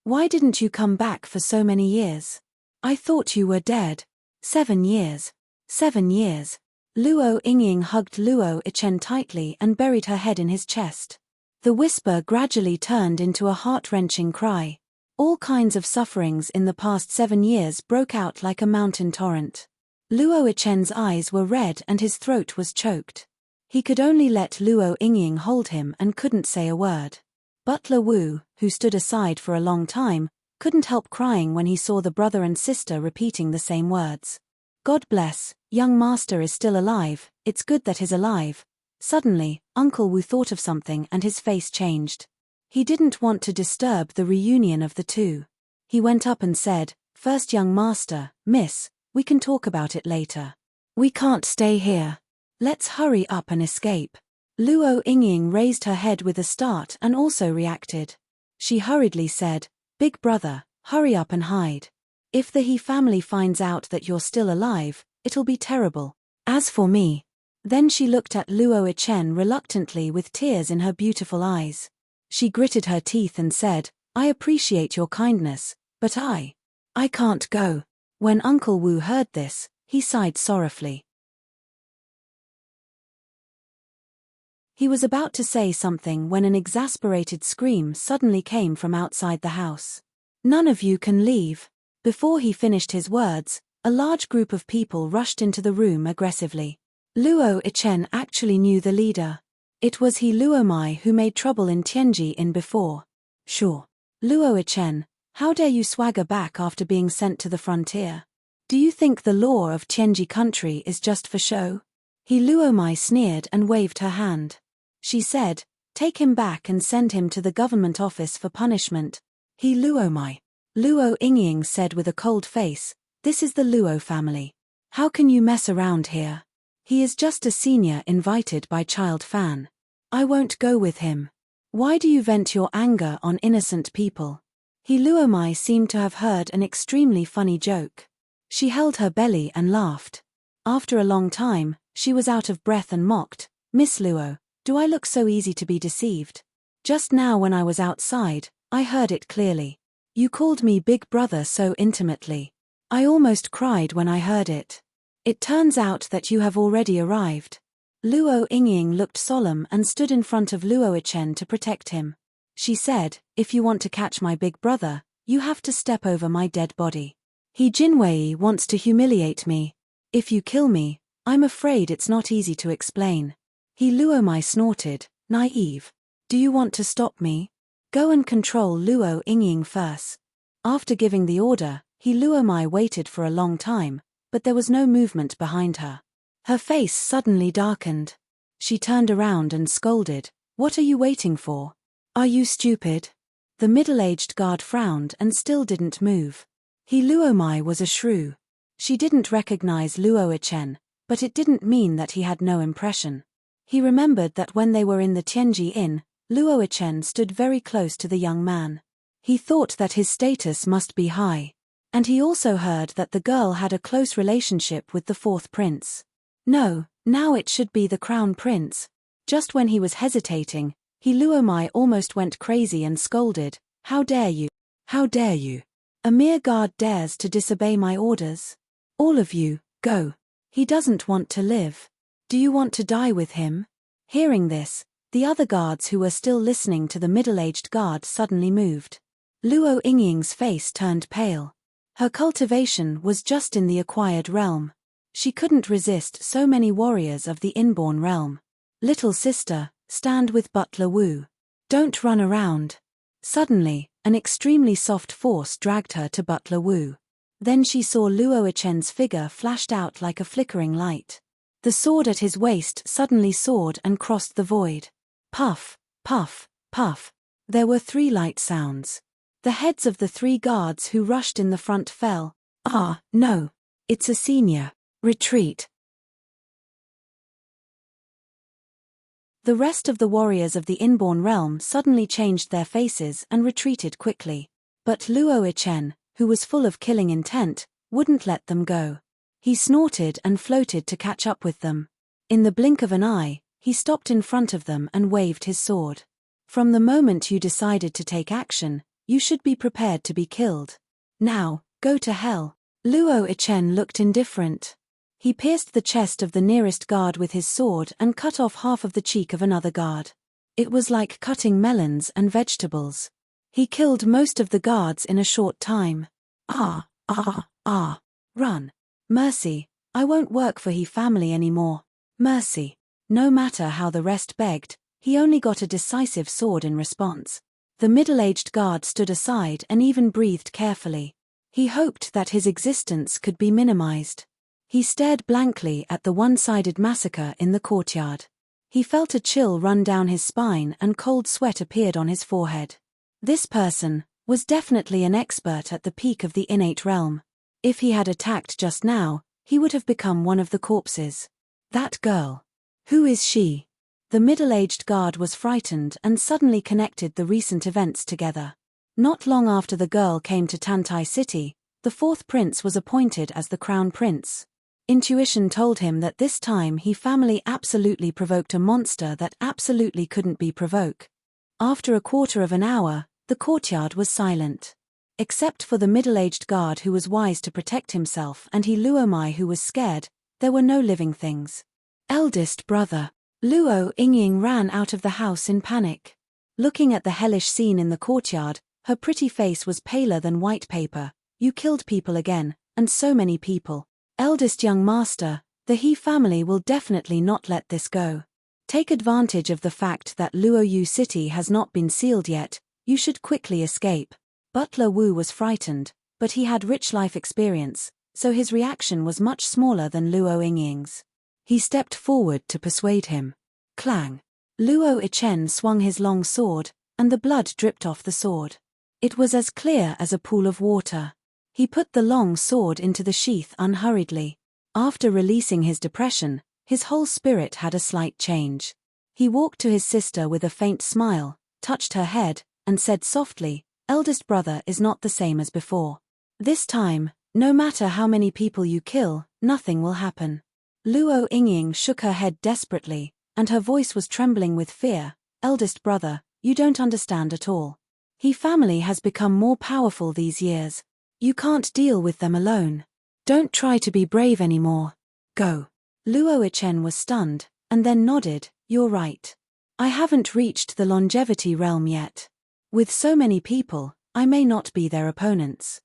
Why didn't you come back for so many years? I thought you were dead. 7 years. 7 years. Luo Yingying hugged Luo Yichen tightly and buried her head in his chest. The whisper gradually turned into a heart-wrenching cry. All kinds of sufferings in the past 7 years broke out like a mountain torrent. Luo Yichen's eyes were red and his throat was choked. He could only let Luo Yingying hold him and couldn't say a word. Butler Wu, who stood aside for a long time, couldn't help crying when he saw the brother and sister repeating the same words. God bless, young master is still alive, it's good that he's alive. Suddenly, Uncle Wu thought of something and his face changed. He didn't want to disturb the reunion of the two. He went up and said, First young master, miss, we can talk about it later. We can't stay here. Let's hurry up and escape. Luo Yingying raised her head with a start and also reacted. She hurriedly said, Big brother, hurry up and hide. If the He family finds out that you're still alive, it'll be terrible. As for me. Then she looked at Luo Yichen reluctantly with tears in her beautiful eyes. She gritted her teeth and said, I appreciate your kindness, but I can't go. When Uncle Wu heard this, he sighed sorrowfully. He was about to say something when an exasperated scream suddenly came from outside the house. None of you can leave. Before he finished his words, a large group of people rushed into the room aggressively. Luo Yichen actually knew the leader. It was he Luo Mai who made trouble in Tianji in before. Sure. Luo Yichen, how dare you swagger back after being sent to the frontier? Do you think the law of Tianji country is just for show? He Luo Mai sneered and waved her hand. She said, take him back and send him to the government office for punishment. He Luo Mai. Luo Yingying said with a cold face, this is the Luo family. How can you mess around here? He is just a senior invited by Child Fan. I won't go with him. Why do you vent your anger on innocent people? He Luo Mai seemed to have heard an extremely funny joke. She held her belly and laughed. After a long time, she was out of breath and mocked, Miss Luo, do I look so easy to be deceived? Just now when I was outside, I heard it clearly. You called me big brother so intimately. I almost cried when I heard it. It turns out that you have already arrived. Luo Yingying looked solemn and stood in front of Luo Yichen to protect him. She said, if you want to catch my big brother, you have to step over my dead body. He Jinwei wants to humiliate me. If you kill me, I'm afraid it's not easy to explain. He Luo Mai snorted, naive. Do you want to stop me? Go and control Luo Yingying first. After giving the order, he Luo Mai waited for a long time, but there was no movement behind her. Her face suddenly darkened. She turned around and scolded, what are you waiting for? Are you stupid? The middle-aged guard frowned and still didn't move. He Luo Mai was a shrew. She didn't recognize Luo Yichen, but it didn't mean that he had no impression. He remembered that when they were in the Tianji Inn, Luo Yichen stood very close to the young man. He thought that his status must be high. And he also heard that the girl had a close relationship with the fourth prince. No, now it should be the crown prince. Just when he was hesitating, Luomai almost went crazy and scolded, "How dare you? How dare you? A mere guard dares to disobey my orders? All of you, go. He doesn't want to live. Do you want to die with him?" Hearing this, the other guards who were still listening to the middle-aged guard suddenly moved. Luo Yingying's face turned pale. Her cultivation was just in the acquired realm. She couldn't resist so many warriors of the inborn realm. "Little sister, stand with Butler Wu. Don't run around." Suddenly, an extremely soft force dragged her to Butler Wu. Then she saw Luo Ichen's figure flashed out like a flickering light. The sword at his waist suddenly soared and crossed the void. Puff, puff, puff. There were 3 light sounds. The heads of the 3 guards who rushed in the front fell. "Ah, no. It's a senior. Retreat." The rest of the warriors of the inborn realm suddenly changed their faces and retreated quickly. But Luo Ichen, who was full of killing intent, wouldn't let them go. He snorted and floated to catch up with them. In the blink of an eye, he stopped in front of them and waved his sword. "From the moment you decided to take action, you should be prepared to be killed. Now, go to hell." Luo Ichen looked indifferent. He pierced the chest of the nearest guard with his sword and cut off half of the cheek of another guard. It was like cutting melons and vegetables. He killed most of the guards in a short time. "Ah, ah, ah. Run. Mercy, I won't work for he family anymore. Mercy." No matter how the rest begged, he only got a decisive sword in response. The middle-aged guard stood aside and even breathed carefully. He hoped that his existence could be minimized. He stared blankly at the one-sided massacre in the courtyard. He felt a chill run down his spine and cold sweat appeared on his forehead. This person was definitely an expert at the peak of the innate realm. If he had attacked just now, he would have become one of the corpses. That girl. Who is she? The middle-aged guard was frightened and suddenly connected the recent events together. Not long after the girl came to Tantai City, the fourth prince was appointed as the crown prince. Intuition told him that this time he family absolutely provoked a monster that absolutely couldn't be provoked. After a quarter of an hour, the courtyard was silent. Except for the middle-aged guard who was wise to protect himself and Luomai who was scared, there were no living things. Eldest brother. Luo Yingying ran out of the house in panic. Looking at the hellish scene in the courtyard, her pretty face was paler than white paper. "You killed people again, and so many people. Eldest young master, the He family will definitely not let this go. Take advantage of the fact that Luoyu City has not been sealed yet, you should quickly escape." Butler Wu was frightened, but he had rich life experience, so his reaction was much smaller than Luo Yingying's. He stepped forward to persuade him. Clang! Luo Ichen swung his long sword, and the blood dripped off the sword. It was as clear as a pool of water. He put the long sword into the sheath unhurriedly. After releasing his depression, his whole spirit had a slight change. He walked to his sister with a faint smile, touched her head, and said softly, "Eldest brother is not the same as before. This time, no matter how many people you kill, nothing will happen." Luo Yingying shook her head desperately, and her voice was trembling with fear. "Eldest brother, you don't understand at all. He family has become more powerful these years. You can't deal with them alone. Don't try to be brave anymore. Go." Luo Ichen was stunned, and then nodded, "You're right. I haven't reached the longevity realm yet. With so many people, I may not be their opponents.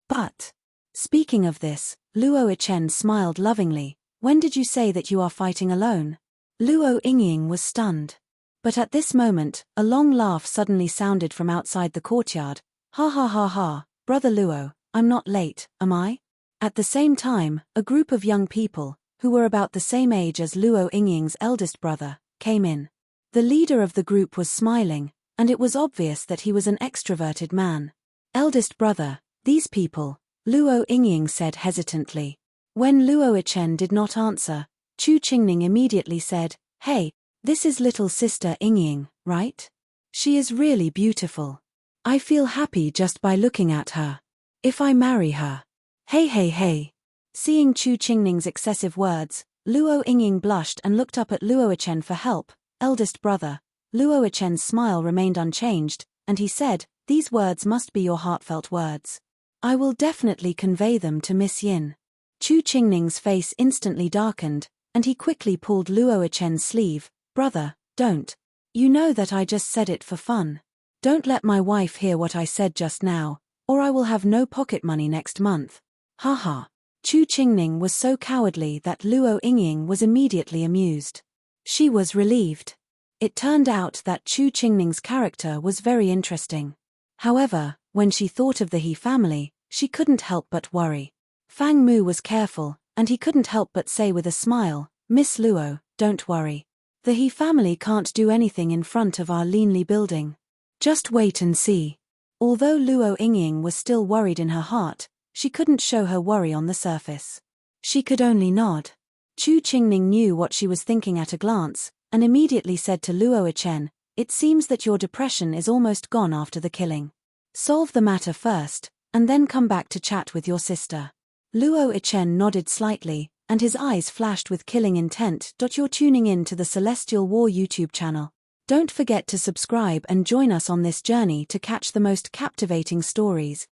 But, speaking of this," Luo Ichen smiled lovingly, "when did you say that you are fighting alone?" Luo Yingying was stunned. But at this moment, a long laugh suddenly sounded from outside the courtyard. "Ha ha ha ha, brother Luo, I'm not late, am I?" At the same time, a group of young people, who were about the same age as Luo Yingying's eldest brother, came in. The leader of the group was smiling, and it was obvious that he was an extroverted man. "Eldest brother, these people," Luo Yingying said hesitantly. When Luo Ichen did not answer, Chu Qingning immediately said, "Hey, this is little sister Yingying, right? She is really beautiful. I feel happy just by looking at her. If I marry her. Hey hey hey. Seeing Chu Qingning's excessive words, Luo Yingying blushed and looked up at Luo Chen for help. Eldest brother. Luo Chen's smile remained unchanged, and he said, "These words must be your heartfelt words. I will definitely convey them to Miss Yin." Chu Qingning's face instantly darkened, and he quickly pulled Luo Chen's sleeve. "Brother, don't. You know that I just said it for fun. Don't let my wife hear what I said just now, or I will have no pocket money next month." Haha. Chu Qingning was so cowardly that Luo Yingying was immediately amused. She was relieved. It turned out that Chu Qingning's character was very interesting. However, when she thought of the He family, she couldn't help but worry. Fang Mu was careful, and he couldn't help but say with a smile, "Miss Luo, don't worry. The He family can't do anything in front of our Linli building. Just wait and see." Although Luo Yingying was still worried in her heart, she couldn't show her worry on the surface. She could only nod. Chu Qingning knew what she was thinking at a glance, and immediately said to Luo Chen, "It seems that your depression is almost gone after the killing. Solve the matter first, and then come back to chat with your sister." Luo Chen nodded slightly, and his eyes flashed with killing intent. You're tuning in to the Celestial War YouTube channel. Don't forget to subscribe and join us on this journey to catch the most captivating stories.